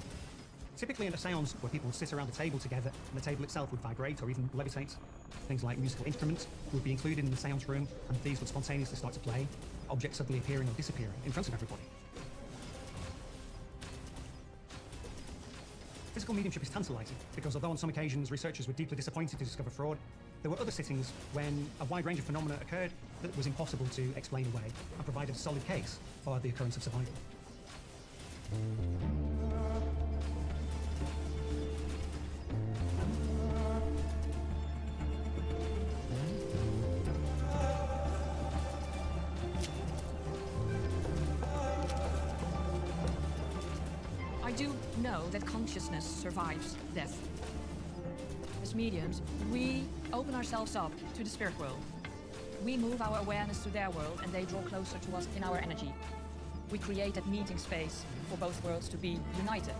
Typically in a seance where people would sit around a table together and the table itself would vibrate or even levitate, things like musical instruments would be included in the seance room and these would spontaneously start to play, objects suddenly appearing or disappearing in front of everybody. Physical mediumship is tantalizing because although on some occasions researchers were deeply disappointed to discover fraud, there were other sittings when a wide range of phenomena occurred that was impossible to explain away and provided a solid case for the occurrence of survival. I do know that consciousness survives death. As mediums, we open ourselves up to the spirit world. We move our awareness to their world and they draw closer to us in our energy. We create that meeting space for both worlds to be united.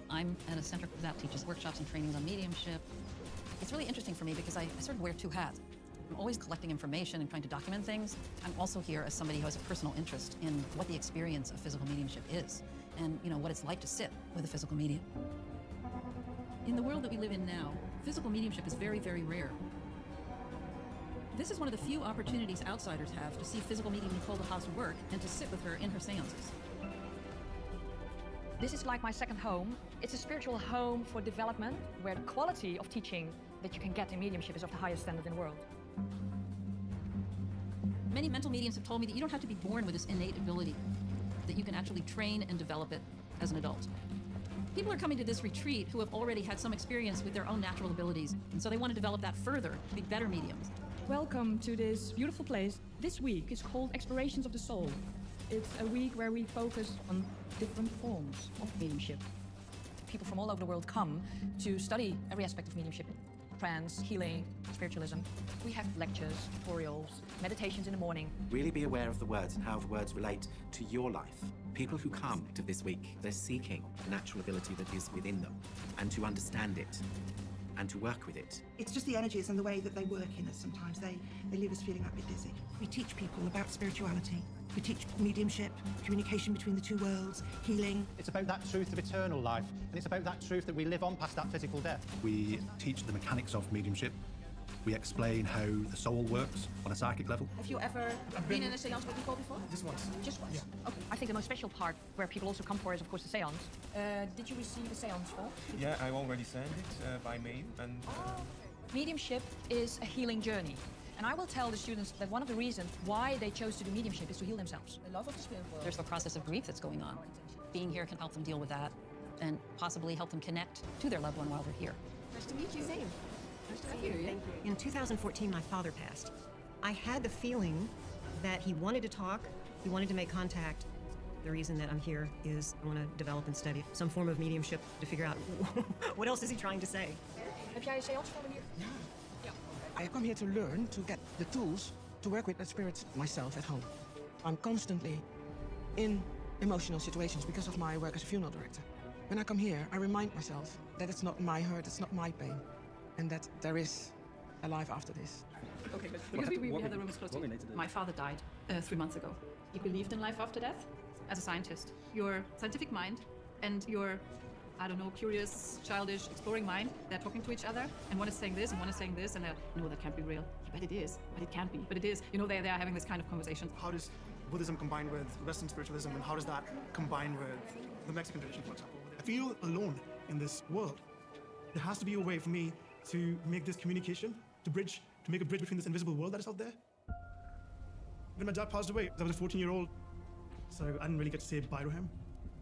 I'm at a center that teaches workshops and trainings on mediumship. It's really interesting for me because I sort of wear two hats. I'm always collecting information and trying to document things. I'm also here as somebody who has a personal interest in what the experience of physical mediumship is and, what it's like to sit with a physical medium. In the world that we live in now, physical mediumship is very, very rare. This is one of the few opportunities outsiders have to see physical medium Nicole DeHaas work and to sit with her in her seances. This is like my second home. It's a spiritual home for development where the quality of teaching that you can get in mediumship is of the highest standard in the world. Many mental mediums have told me that you don't have to be born with this innate ability, that you can actually train and develop it as an adult. People are coming to this retreat who have already had some experience with their own natural abilities, and so they want to develop that further to be better mediums. Welcome to this beautiful place. This week is called Explorations of the Soul. It's a week where we focus on different forms of mediumship. People from all over the world come to study every aspect of mediumship. Trance, healing, spiritualism. We have lectures, tutorials, meditations in the morning. Really be aware of the words and how the words relate to your life. People who come to this week, they're seeking the natural ability that is within them and to understand it and to work with it. It's just the energies and the way that they work in us sometimes. They leave us feeling that bit dizzy. We teach people about spirituality. We teach mediumship, communication between the two worlds, healing. It's about that truth of eternal life, and it's about that truth that we live on past that physical death. We teach the mechanics of mediumship. We explain how the soul works on a psychic level. Have you ever been in a seance with Nicole before? Just once. Just once? Yeah. Okay. I think the most special part where people also come for is, of course, the seance. Did you receive a seance form? Yeah, I already sent it by mail. And Mediumship is a healing journey. And I will tell the students that one of the reasons why they chose to do mediumship is to heal themselves. The love of the spirit world. There's the process of grief that's going on. Being here can help them deal with that and possibly help them connect to their loved one while they're here. Nice to meet you. Same. Nice to meet you. Thank you. In 2014, my father passed. I had the feeling that he wanted to talk, he wanted to make contact. The reason that I'm here is I want to develop and study some form of mediumship to figure out what else is he trying to say. Heb jij een seance voor me hier? I come here to learn, to get the tools to work with the spirits myself at home. I'm constantly in emotional situations because of my work as a funeral director. When I come here, I remind myself that it's not my hurt, it's not my pain. and that there is a life after this. Okay, but because we had the rooms closed. My father died 3 months ago. He believed in life after death. As a scientist, your scientific mind and your, I don't know, curious, childish, exploring mind, they're talking to each other, and one is saying this and one is saying this, and they're, no, that can't be real. But it is. But it can't be. But it is. You know, they're having this kind of conversation. How does Buddhism combine with Western spiritualism, and how does that combine with the Mexican tradition, for example? I feel alone in this world. There has to be a way for me to make this communication, to make a bridge between this invisible world that is out there. When my dad passed away, I was a 14-year-old, so I didn't really get to say bye to him.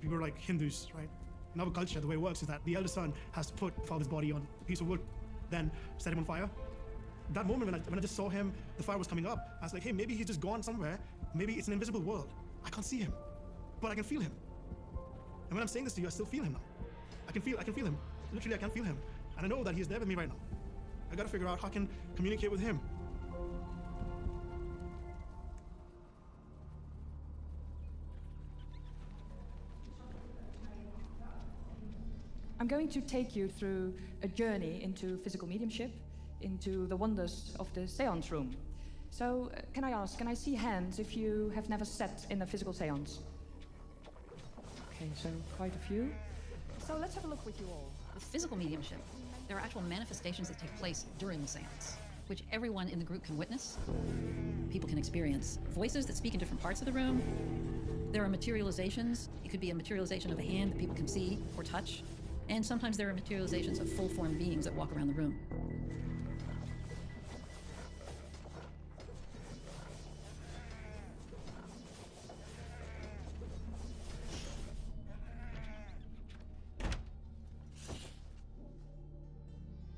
We were like Hindus, right? In our culture, the way it works is that the elder son has to put father's body on a piece of wood, then set him on fire. That moment when I just saw him, the fire was coming up, I was like, hey, maybe he's just gone somewhere. Maybe it's an invisible world. I can't see him, but I can feel him. And when I'm saying this to you, I still feel him now. I can feel him. Literally, I can feel him. And I know that he's there with me right now. I gotta figure out how I can communicate with him. I'm going to take you through a journey into physical mediumship, into the wonders of the seance room. So, can I see hands if you have never sat in a physical seance? Okay, so quite a few. So let's have a look with you all. With physical mediumship, there are actual manifestations that take place during the seance, which everyone in the group can witness. People can experience voices that speak in different parts of the room. There are materializations. It could be a materialization of a hand that people can see or touch. And sometimes there are materializations of full-formed beings that walk around the room.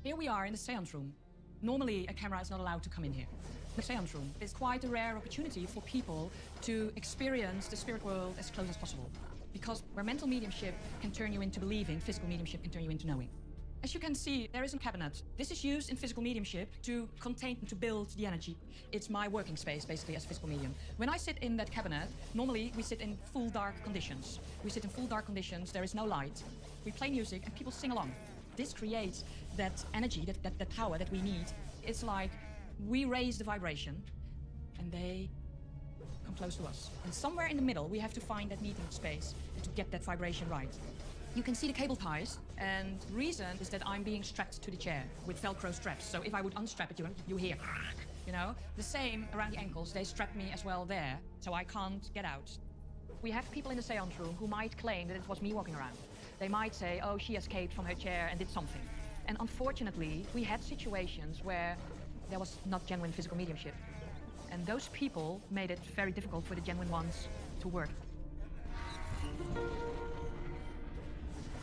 Here we are in the seance room. Normally, a camera is not allowed to come in here. The seance room is quite a rare opportunity for people to experience the spirit world as close as possible. Because where mental mediumship can turn you into believing, physical mediumship can turn you into knowing. As you can see, there is a cabinet. This is used in physical mediumship to contain, to build the energy. It's my working space, basically, as a physical medium. When I sit in that cabinet, normally we sit in full dark conditions. We sit in full dark conditions, there is no light. We play music and people sing along. This creates that energy, that power that we need. It's like we raise the vibration and they come close to us. And somewhere in the middle, we have to find that meeting space to get that vibration right. You can see the cable ties, and the reason is that I'm being strapped to the chair with Velcro straps. So if I would unstrap it, you hear, you know? The same around the ankles, they strap me as well there, so I can't get out. We have people in the seance room who might claim that it was me walking around. They might say, oh, she escaped from her chair and did something. And unfortunately, we had situations where there was not genuine physical mediumship. And those people made it very difficult for the genuine ones to work.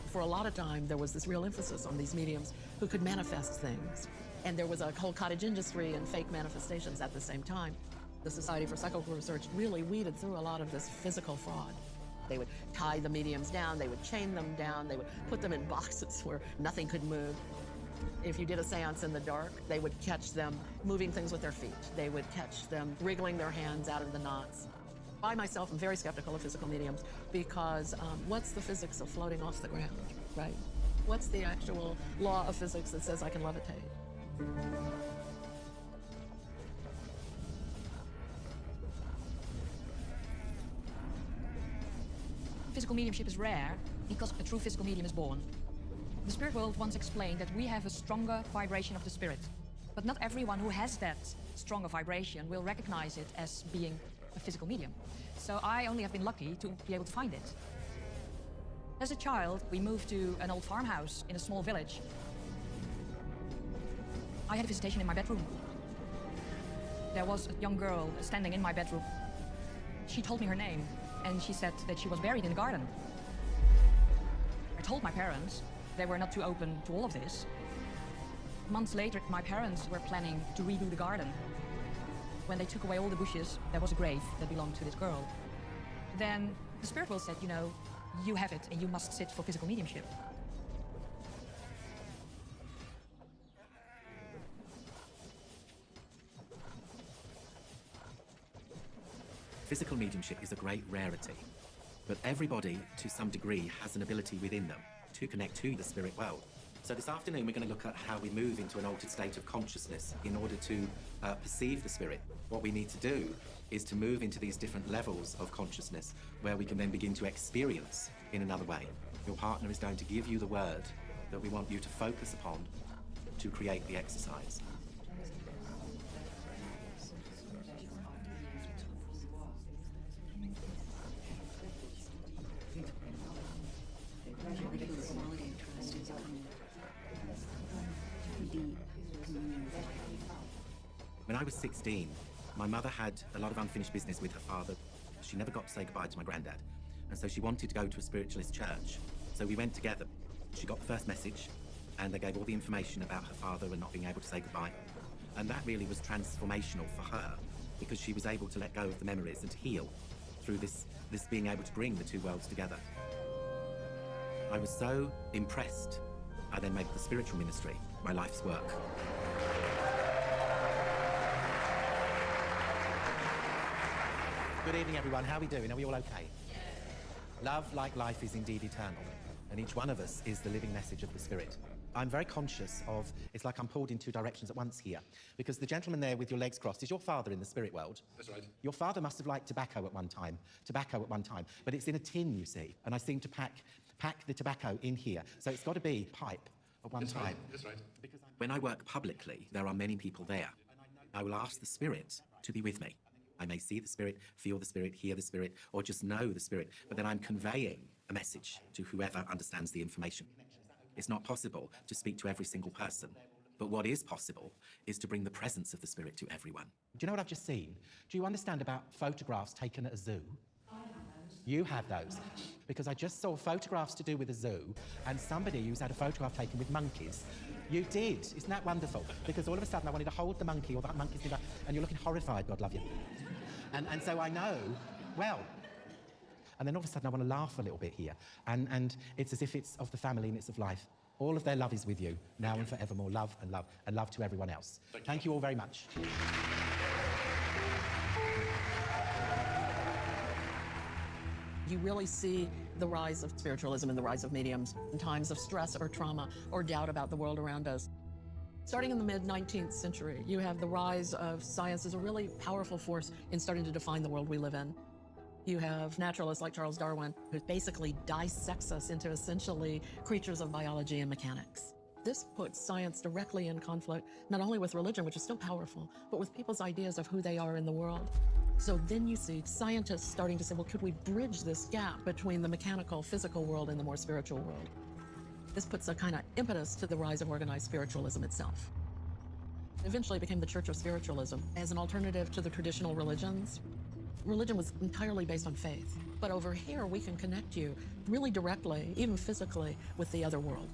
For a lot of time, there was this real emphasis on these mediums who could manifest things. And there was a whole cottage industry and fake manifestations at the same time. The Society for Psychical Research really weeded through a lot of this physical fraud. They would tie the mediums down, they would chain them down, they would put them in boxes where nothing could move. If you did a seance in the dark, they would catch them moving things with their feet. They would catch them wriggling their hands out of the knots. I myself am very skeptical of physical mediums because what's the physics of floating off the ground, right? What's the actual law of physics that says I can levitate? Physical mediumship is rare because a true physical medium is born. The spirit world once explained that we have a stronger vibration of the spirit, but not everyone who has that stronger vibration will recognize it as being a physical medium. So I only have been lucky to be able to find it. As a child, we moved to an old farmhouse in a small village. I had a visitation in my bedroom. There was a young girl standing in my bedroom. She told me her name, and she said that she was buried in the garden. I told my parents. They were not too open to all of this. Months later, my parents were planning to redo the garden. When they took away all the bushes, there was a grave that belonged to this girl. Then the spirit world said, you know, you have it and you must sit for physical mediumship. Physical mediumship is a great rarity, but everybody, to some degree, has an ability within them to connect to the spirit world. So this afternoon we're going to look at how we move into an altered state of consciousness in order to perceive the spirit. What we need to do is to move into these different levels of consciousness where we can then begin to experience in another way. Your partner is going to give you the word that we want you to focus upon to create the exercise. When I was 16, my mother had a lot of unfinished business with her father. She never got to say goodbye to my granddad, and so she wanted to go to a spiritualist church. So we went together. She got the first message, and they gave all the information about her father and not being able to say goodbye. And that really was transformational for her, because she was able to let go of the memories and to heal through this being able to bring the two worlds together. I was so impressed, I then made the spiritual ministry my life's work. Good evening, everyone. How are we doing? Are we all okay? Love, like life, is indeed eternal, and each one of us is the living message of the Spirit. I'm very conscious of, it's like I'm pulled in two directions at once here, because the gentleman there with your legs crossed is your father in the spirit world. That's right. Your father must have liked tobacco at one time, but it's in a tin, you see, and I seem to pack the tobacco in here, so it's got to be pipe at one time. That's right. Because when I work publicly, there are many people there. I will ask the Spirit to be with me. I may see the Spirit, feel the Spirit, hear the Spirit, or just know the Spirit, but then I'm conveying a message to whoever understands the information. It's not possible to speak to every single person, but what is possible is to bring the presence of the Spirit to everyone. Do you know what I've just seen? Do you understand about photographs taken at a zoo? You have those, because I just saw photographs to do with a zoo, and somebody who's had a photograph taken with monkeys. You did. Isn't that wonderful? Because all of a sudden I wanted to hold the monkey, or that monkey's been, and you're looking horrified, God love you. And so I know, well, and then all of a sudden I want to laugh a little bit here, and it's as if it's of the family and it's of life. All of their love is with you, now and forevermore. Love and love, and love to everyone else. Thank you all very much. You really see the rise of spiritualism and the rise of mediums in times of stress or trauma or doubt about the world around us. Starting in the mid-19th century, you have the rise of science as a really powerful force in starting to define the world we live in. You have naturalists like Charles Darwin, who basically dissects us into essentially creatures of biology and mechanics. This puts science directly in conflict, not only with religion, which is still powerful, but with people's ideas of who they are in the world. So then you see scientists starting to say, well, could we bridge this gap between the mechanical, physical world and the more spiritual world? This puts a kind of impetus to the rise of organized spiritualism itself. It eventually became the Church of Spiritualism as an alternative to the traditional religions. Religion was entirely based on faith, but over here we can connect you really directly, even physically, with the other world.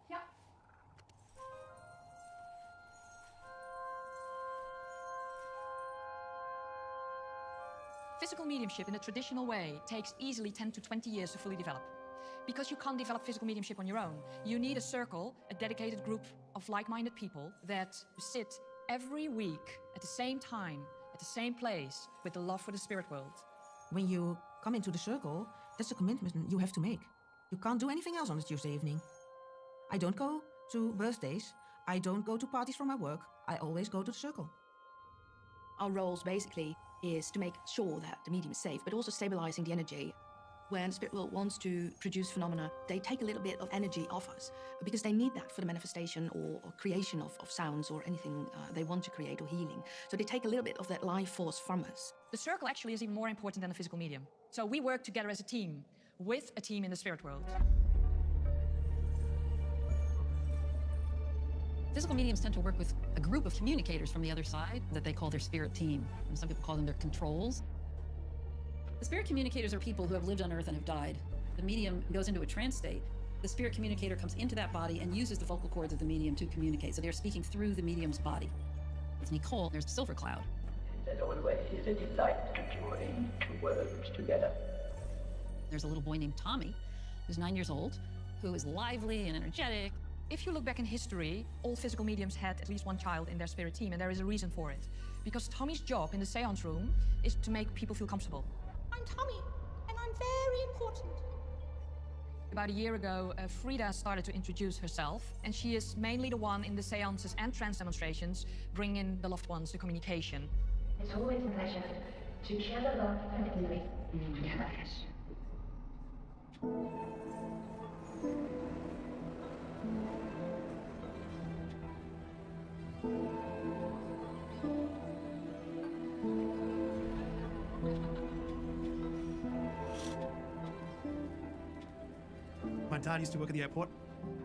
Yeah. Physical mediumship in a traditional way takes easily 10 to 20 years to fully develop. Because you can't develop physical mediumship on your own, you need a circle, a dedicated group of like-minded people that sit every week at the same time, at the same place, with the love for the spirit world. When you come into the circle, that's a commitment you have to make. You can't do anything else on a Tuesday evening. I don't go to birthdays. I don't go to parties from my work. I always go to the circle. Our roles basically is to make sure that the medium is safe, but also stabilizing the energy. When the spirit world wants to produce phenomena, they take a little bit of energy off us because they need that for the manifestation or creation of sounds or anything they want to create or healing. So they take a little bit of that life force from us. The circle actually is even more important than the physical medium. So we work together as a team, with a team in the spirit world. Physical mediums tend to work with a group of communicators from the other side that they call their spirit team. And some people call them their controls. The spirit communicators are people who have lived on Earth and have died. The medium goes into a trance state. The spirit communicator comes into that body and uses the vocal cords of the medium to communicate. So they're speaking through the medium's body. It's Nicole, there's the silver cloud. As always, is a delight to join two worlds together. There's a little boy named Tommy, who's 9 years old, who is lively and energetic. If you look back in history, all physical mediums had at least one child in their spirit team, and there is a reason for it. Because Tommy's job in the seance room is to make people feel comfortable. I'm Tommy, and I'm very important. About a year ago, Frida started to introduce herself, and she is mainly the one in the seances and trance demonstrations bringing in the loved ones to communication. It's always a pleasure to share the love and healing together. My dad used to work at the airport.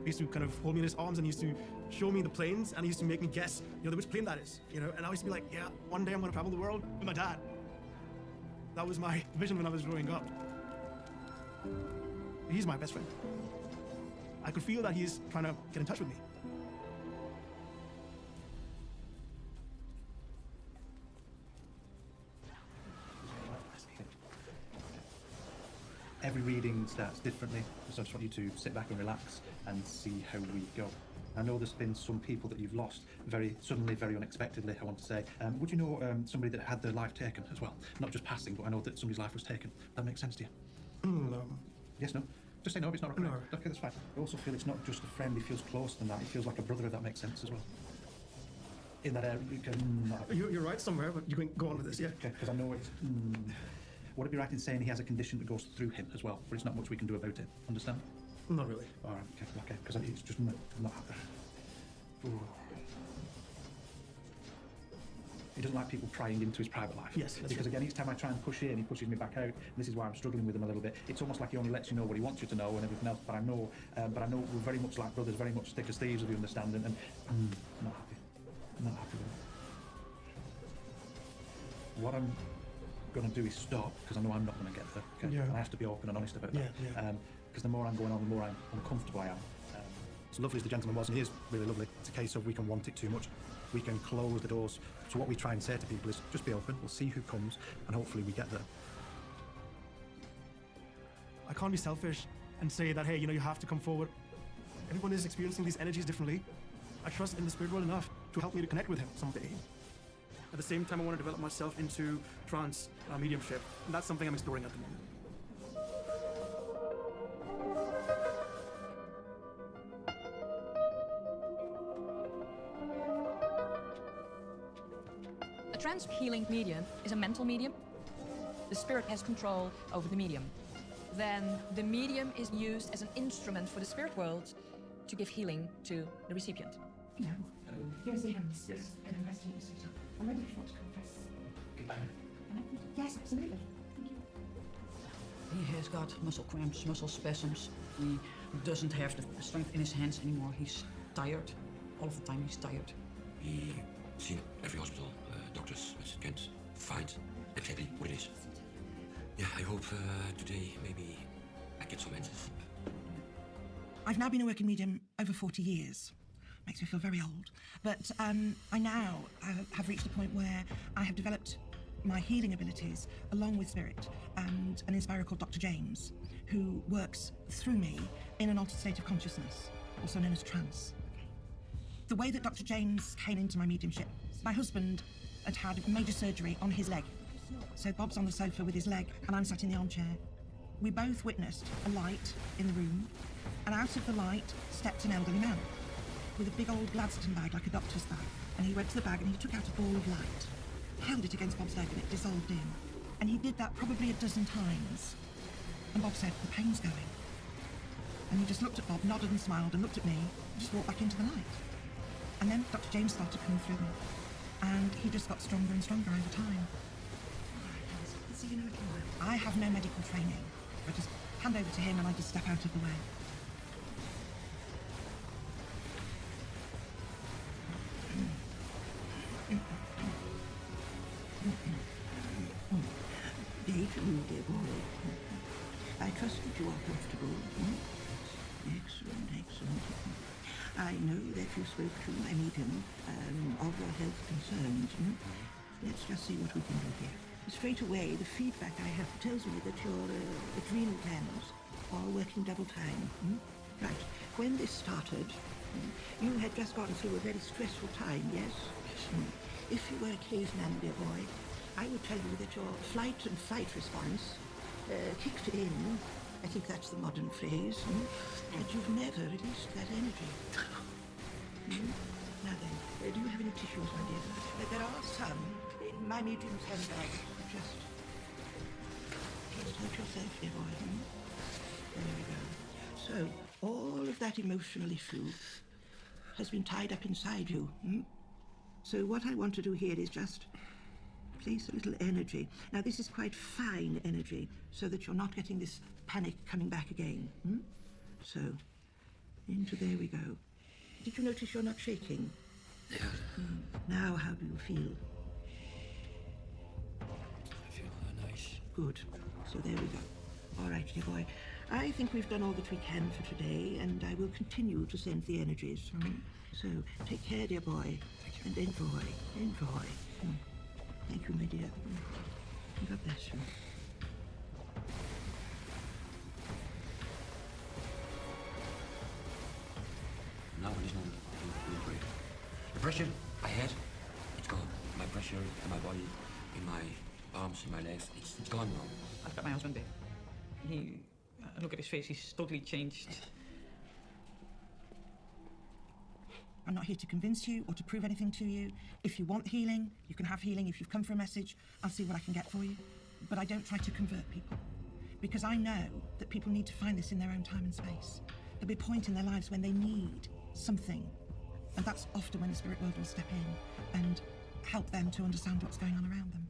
He used to kind of hold me in his arms and he used to show me the planes and he used to make me guess, which plane that is, and I used to be like, yeah, one day I'm gonna travel the world with my dad. That was my vision when I was growing up. He's my best friend. I could feel that he's trying to get in touch with me. Every reading starts differently, so I just want you to sit back and relax and see how we go. I know there's been some people that you've lost very suddenly, very unexpectedly, I want to say. Would you know somebody that had their life taken as well? Not just passing, but I know that somebody's life was taken. That makes sense to you? No. Yes, no? Just say no if it's not right. No. Okay, that's fine. I also feel it's not just a friend, he feels closer than that. He feels like a brother, if that makes sense as well. In that area, you can... You're right somewhere, but you can go on with this, yeah? Okay, because I know it's... Would it be right in saying he has a condition that goes through him as well, but it's not much we can do about it? Understand? Not really. All right, okay, because it's just not... Ooh. He doesn't like people prying into his private life. Yes, that's because right. again, each time I try and push in, he pushes me back out. And this is why I'm struggling with him a little bit. It's almost like he only lets you know what he wants you to know and everything else. But I know we're very much like brothers, very much thick as thieves, if you understand. And I'm not happy. I'm not happy with it. What I'm going to do is stop, because I know I'm not going to get there. Okay? Yeah. And I have to be open and honest about that. Yeah. Because the more I'm going on, the more I'm uncomfortable I am. As lovely as the gentleman was, and he is really lovely, it's a case of we can want it too much. We can close the doors. So what we try and say to people is, just be open, we'll see who comes, and hopefully we get there. I can't be selfish and say that, hey, you have to come forward. Everyone is experiencing these energies differently. I trust in the spirit world enough to help me to connect with him someday. At the same time, I want to develop myself into trance mediumship, and that's something I'm exploring at the moment. A trance healing medium is a mental medium. The spirit has control over the medium. Then the medium is used as an instrument for the spirit world to give healing to the recipient. No. Here's the hands. Yes. And I'm resting you, sweetheart. I'm ready for what to confess. Goodbye. Yes, absolutely. Thank you. He has got muscle cramps, muscle spasms. He doesn't have the strength in his hands anymore. He's tired. All of the time he's tired. We see every hospital, doctors, but can't find exactly what it is. Yeah, I hope today maybe I get some answers. I've now been a working medium over 40 years. Makes me feel very old. But I now have reached a point where I have developed my healing abilities along with spirit and an inspirer called Dr. James, who works through me in an altered state of consciousness, also known as trance. The way that Dr. James came into my mediumship, my husband had had major surgery on his leg. So Bob's on the sofa with his leg and I'm sat in the armchair. We both witnessed a light in the room, and out of the light stepped an elderly man with a big old Gladstone bag, like a doctor's bag. And he went to the bag and he took out a ball of light, held it against Bob's leg and it dissolved in. And he did that probably a dozen times. And Bob said, the pain's going. And he just looked at Bob, nodded and smiled and looked at me, and just walked back into the light. And then Dr. James started coming through me. And he just got stronger and stronger over time. I have no medical training. I just hand over to him and I just step out of the way. Dear boy. I trust that you are comfortable. Excellent, excellent. I know that you spoke to my medium of your health concerns. Let's just see what we can do here. Straight away, the feedback I have tells me that your adrenal glands are working double time. Right. When this started, you had just gone through a very stressful time, yes? If you were a caveman, dear boy, I would tell you that your flight and fight response kicked in. I think that's the modern phrase. And you've never released that energy. Now then, do you have any tissues, my dear? There are some in my medium's handbag. Just help yourself, dear boy. There we go. So, all of that emotional issue has been tied up inside you. So what I want to do here is just place a little energy. Now, this is quite fine energy, so that you're not getting this panic coming back again. So, into there we go. Did you notice you're not shaking? Yeah. Now, how do you feel? I feel nice. Good. So there we go. All right, dear boy. I think we've done all that we can for today, and I will continue to send the energies. So, take care, dear boy. And enjoy. Enjoy. Thank you, my dear. God bless you. Now it is not feeling great. The pressure I had, it's gone. My pressure in my body, in my arms, in my legs, it's gone now. I've got my husband there. He, look at his face, he's totally changed. I'm not here to convince you or to prove anything to you. If you want healing, you can have healing. If you've come for a message, I'll see what I can get for you. But I don't try to convert people, because I know that people need to find this in their own time and space. There'll be a point in their lives when they need something, and that's often when the spirit world will step in and help them to understand what's going on around them.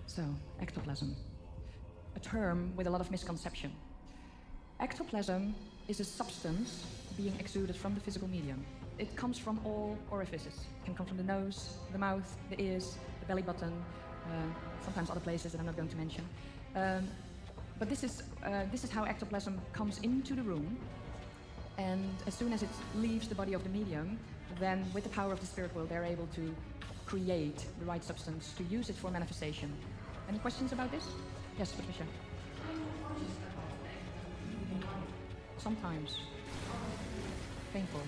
So, ectoplasm. A term with a lot of misconception. Ectoplasm is a substance being exuded from the physical medium. It comes from all orifices. It can come from the nose, the mouth, the ears, the belly button, sometimes other places that I'm not going to mention. But this is how ectoplasm comes into the room, and as soon as it leaves the body of the medium, then with the power of the spirit world, they're able to create the right substance to use it for manifestation. Any questions about this? Yes, Patricia. Sometimes. Painful.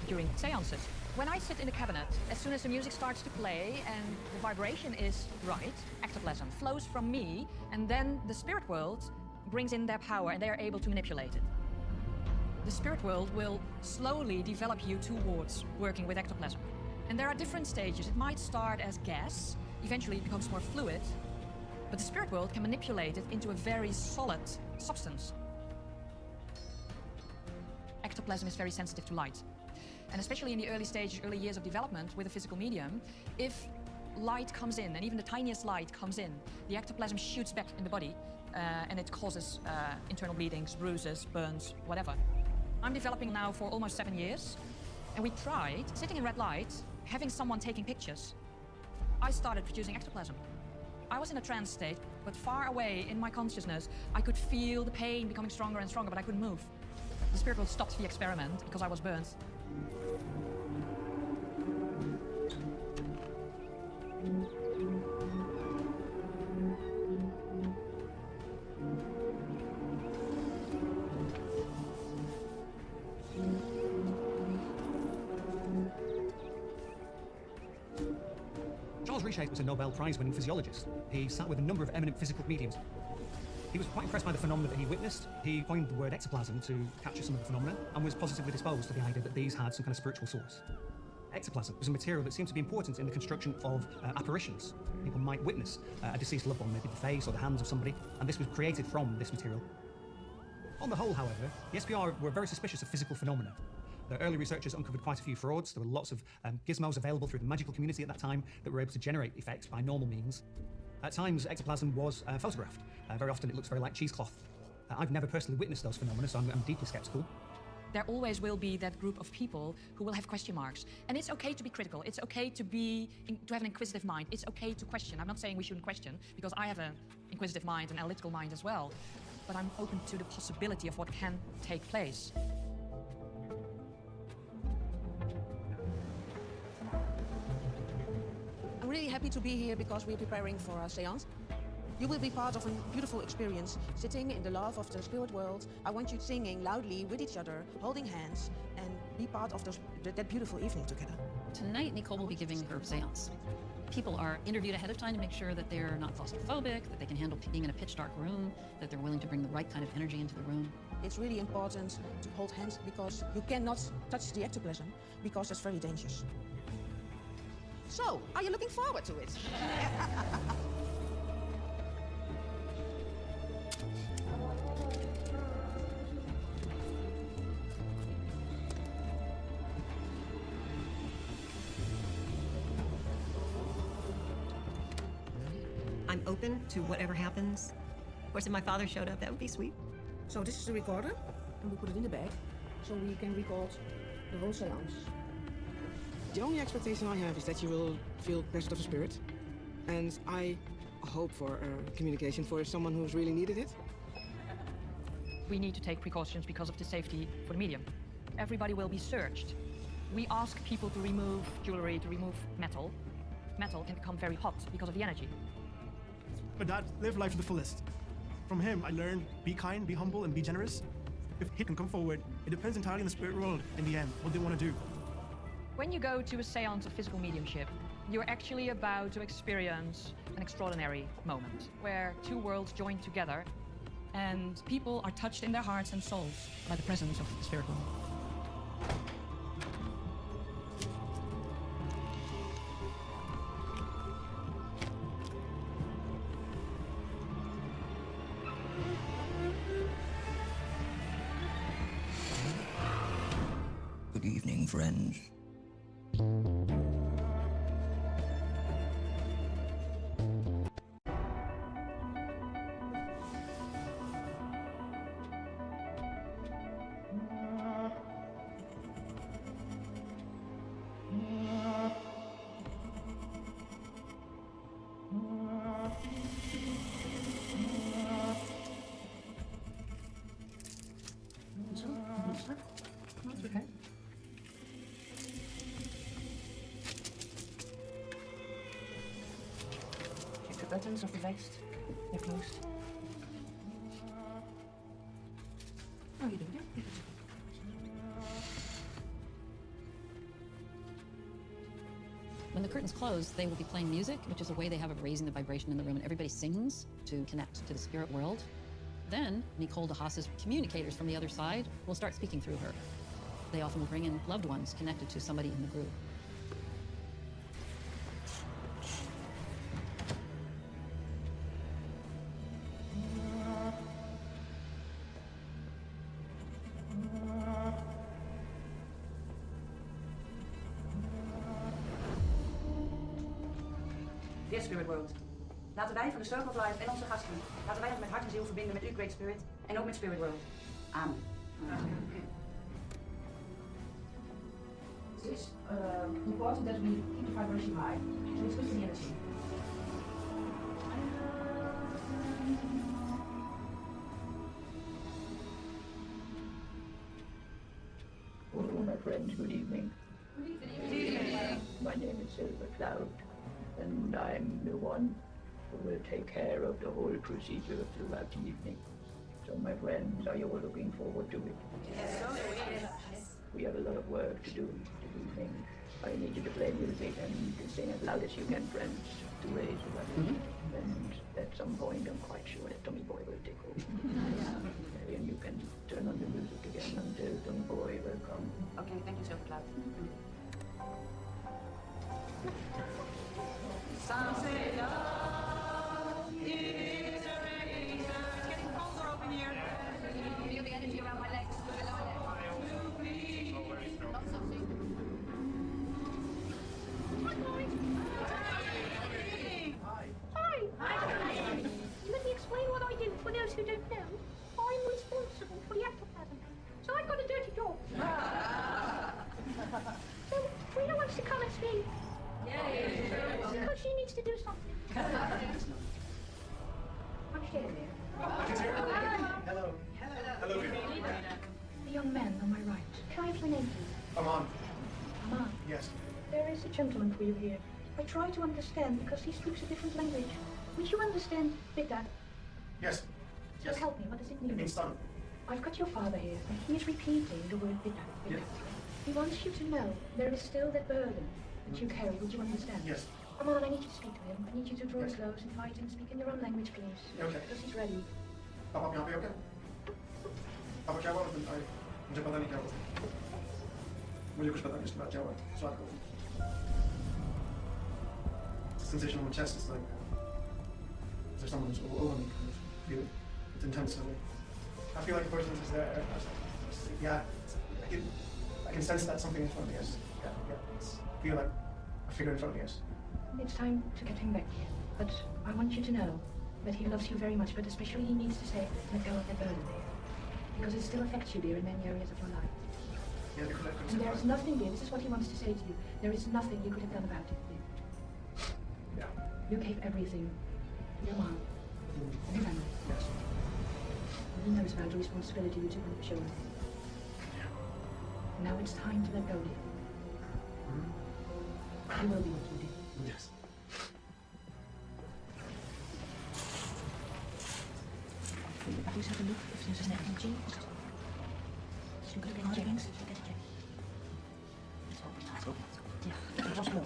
During seances. When I sit in the cabinet, as soon as the music starts to play and the vibration is right, ectoplasm flows from me, and then the spirit world brings in their power and they are able to manipulate it. The spirit world will slowly develop you towards working with ectoplasm. And there are different stages. It might start as gas, eventually it becomes more fluid, but the spirit world can manipulate it into a very solid substance. Ectoplasm is very sensitive to light. And especially in the early stages, early years of development with a physical medium, if light comes in, and even the tiniest light comes in, the ectoplasm shoots back in the body, and it causes internal bleedings, bruises, burns, whatever. I'm developing now for almost 7 years, and we tried, sitting in red light, having someone taking pictures. I started producing ectoplasm. I was in a trance state, but far away in my consciousness, I could feel the pain becoming stronger and stronger, but I couldn't move. The spirit world stopped the experiment because I was burned. Richet was a Nobel Prize-winning physiologist. He sat with a number of eminent physical mediums. He was quite impressed by the phenomena that he witnessed. He coined the word ectoplasm to capture some of the phenomena and was positively disposed to the idea that these had some kind of spiritual source. Ectoplasm was a material that seemed to be important in the construction of apparitions. People might witness a deceased loved one, maybe the face or the hands of somebody, and this was created from this material. On the whole, however, the SPR were very suspicious of physical phenomena. The early researchers uncovered quite a few frauds. There were lots of gizmos available through the magical community at that time that were able to generate effects by normal means. At times, ectoplasm was photographed. Very often it looks very like cheesecloth. I've never personally witnessed those phenomena, so I'm deeply skeptical. There always will be that group of people who will have question marks. And it's okay to be critical. It's okay to have an inquisitive mind. It's okay to question. I'm not saying we shouldn't question, because I have an inquisitive mind, an analytical mind as well. But I'm open to the possibility of what can take place. I'm really happy to be here because we're preparing for our seance. You will be part of a beautiful experience, sitting in the love of the spirit world. I want you singing loudly with each other, holding hands, and be part of that beautiful evening together. Tonight, Nicole will be giving her seance. People are interviewed ahead of time to make sure that they're not claustrophobic, that they can handle being in a pitch dark room, that they're willing to bring the right kind of energy into the room. It's really important to hold hands because you cannot touch the ectoplasm because that's very dangerous. So, are you looking forward to it? I'm open to whatever happens. Of course, if my father showed up, that would be sweet. So this is the recorder, and we put it in the bag, so we can record the whole seance. The only expectation I have is that you will feel presence of the spirit, and I hope for communication for someone who's really needed it. We need to take precautions because of the safety for the medium. Everybody will be searched. We ask people to remove jewelry, to remove metal. Metal can become very hot because of the energy. But Dad, live life to the fullest. From him, I learned be kind, be humble, and be generous. If he can come forward, it depends entirely on the spirit world in the end, what they want to do. When you go to a seance of physical mediumship, you're actually about to experience an extraordinary moment where two worlds join together and people are touched in their hearts and souls by the presence of the spirit world. Good evening, friends. Okay. Check the buttons of the vest. They're closed. Oh, you doing it? When the curtains close, they will be playing music, which is a way they have of raising the vibration in the room, and everybody sings to connect to the spirit world. Then, Nicole de Haas's communicators from the other side will start speaking through her. They often will bring in loved ones connected to somebody in the group. Dear Spirit World, laten wij van de Circle of Life en onze gasten, laten wij ons met hart en ziel verbinden met u, Great Spirit, en ook met Spirit World. Amen. It is important that we keep the vibration high, so it's good for the energy. Hello, my friends, good evening. Good evening. My name is Silver Cloud, and I'm the one who will take care of the whole procedure throughout the evening. So, my friends, are you all looking forward to it? Yes. We have a lot of work to do this evening. I need you to play music and you can sing as loud as you can, friends, to raise the vibration. And at some point, I'm quite sure that Tommy Boy will take over. Okay, and you can turn on the music again until Tommy Boy will come. Okay, thank you, Silver Cloud. Some say love is a razor. It's getting colder over here. Feel the energy around my legs. Hi. Let me explain what I do for those who don't know. I'm So, Rena wants to come and speak. Because she needs to do something. What's she doing? Hello. Hello, Rena. The young man on my right. Can I have your name, please? Aman. Aman. Yes. There is a gentleman for you here. I try to understand because he speaks a different language. Would you understand Bidda? Yes. So help me, what does it mean? In Sun. I've got your father here, and he is repeating the word Bidda. Yes. He wants you to know there is still that burden that you carry. Would you understand? Yes. Aman, I need you to speak to him. I need you to draw close and fight and speak in your own language, please. Okay. Because he's ready. आप यहाँ पे हो क्या? आपको क्या हुआ? मुझे पता नहीं क्या हुआ. मुझे कुछ पता नहीं इसके बाद क्या हुआ. स्वाद को. The sensation on my chest is like there's someone who's over me. Kind of feel it. It's intense. I feel like a person is there. Yeah, I can sense that something in front of me. Yes. I feel like a figure in front of me. Yes. It's time to get him back. But I want you to know that he loves you very much, but especially he needs to say, let go of that burden there. Because it still affects you, dear, in many areas of your life. Yeah, because And there is nothing, dear, this is what he wants to say to you. There is nothing you could have done about it, dear. Yeah. You gave everything to your mom, and your family. Yes. And he knows about the responsibility you took on your shoulders. Now it's time to let go, dear. You will be what you did. Yes. Please have a look if there's anything changed. Just look at the cardigans. Yeah, it was more.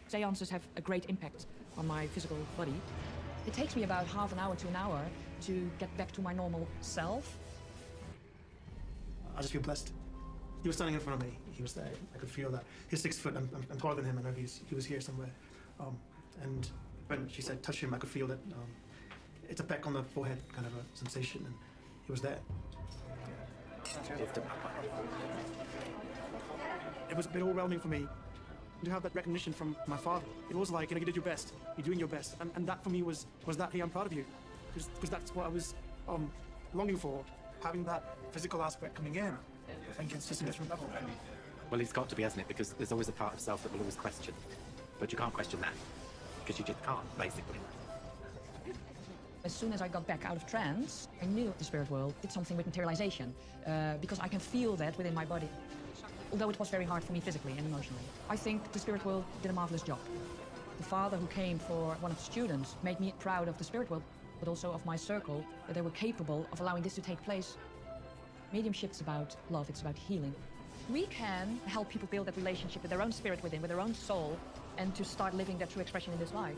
Seances have a great impact on my physical body. It takes me about half an hour to an hour to get back to my normal self. I just feel blessed. He was standing in front of me. He was there. I could feel that. He's 6 foot. I'm taller than him. I know he was here somewhere. And when she said touch him, I could feel that it's a peck on the forehead kind of a sensation, and he was there. It was a bit overwhelming for me to have that recognition from my father. It was like, you did your best. You're doing your best. And that for me was that, hey, I'm proud of you. Because that's what I was longing for. Having that physical aspect coming in, I think it's just a different level. Well, it's got to be, hasn't it? Because there's always a part of self that will always question. But you can't question that. Because you just can't, basically. As soon as I got back out of trance, I knew the spirit world did something with materialization, because I can feel that within my body. Although it was very hard for me physically and emotionally. I think the spirit world did a marvelous job. The father who came for one of the students made me proud of the spirit world, but also of my circle, that they were capable of allowing this to take place. Mediumship's about love, it's about healing. We can help people build that relationship with their own spirit within, with their own soul, and to start living that true expression in this life.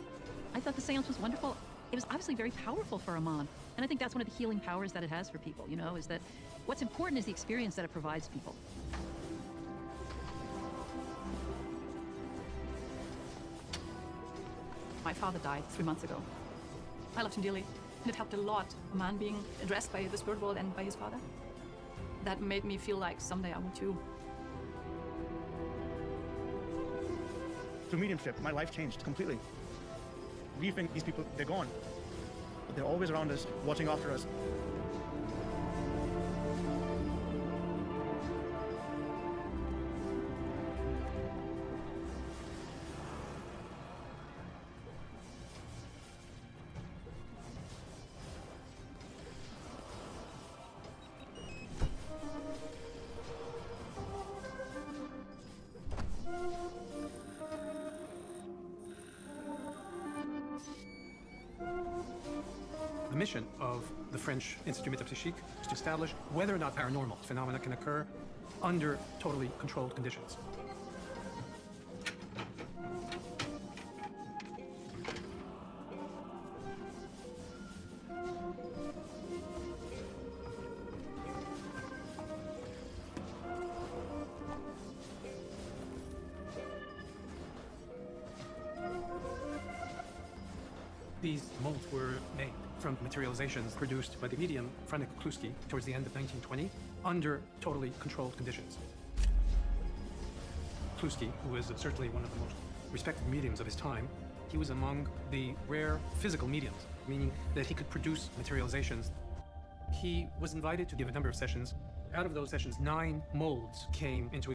I thought the seance was wonderful. It was obviously very powerful for Aman. And I think that's one of the healing powers that it has for people, is that what's important is the experience that it provides people. My father died 3 months ago. I loved him dearly, and it helped a lot, a man being addressed by the spirit world and by his father. That made me feel like someday I want to. Through mediumship, my life changed completely. We think these people, they're gone. But they're always around us, watching after us. The mission of the French Institut Métapsychique is to establish whether or not paranormal phenomena can occur under totally controlled conditions. These molds were made from materializations produced by the medium Franek Kluski towards the end of 1920 under totally controlled conditions. Kluski, who is certainly one of the most respected mediums of his time. He was among the rare physical mediums, meaning that he could produce materializations. He was invited to give a number of sessions. Out of those sessions, 9 molds came into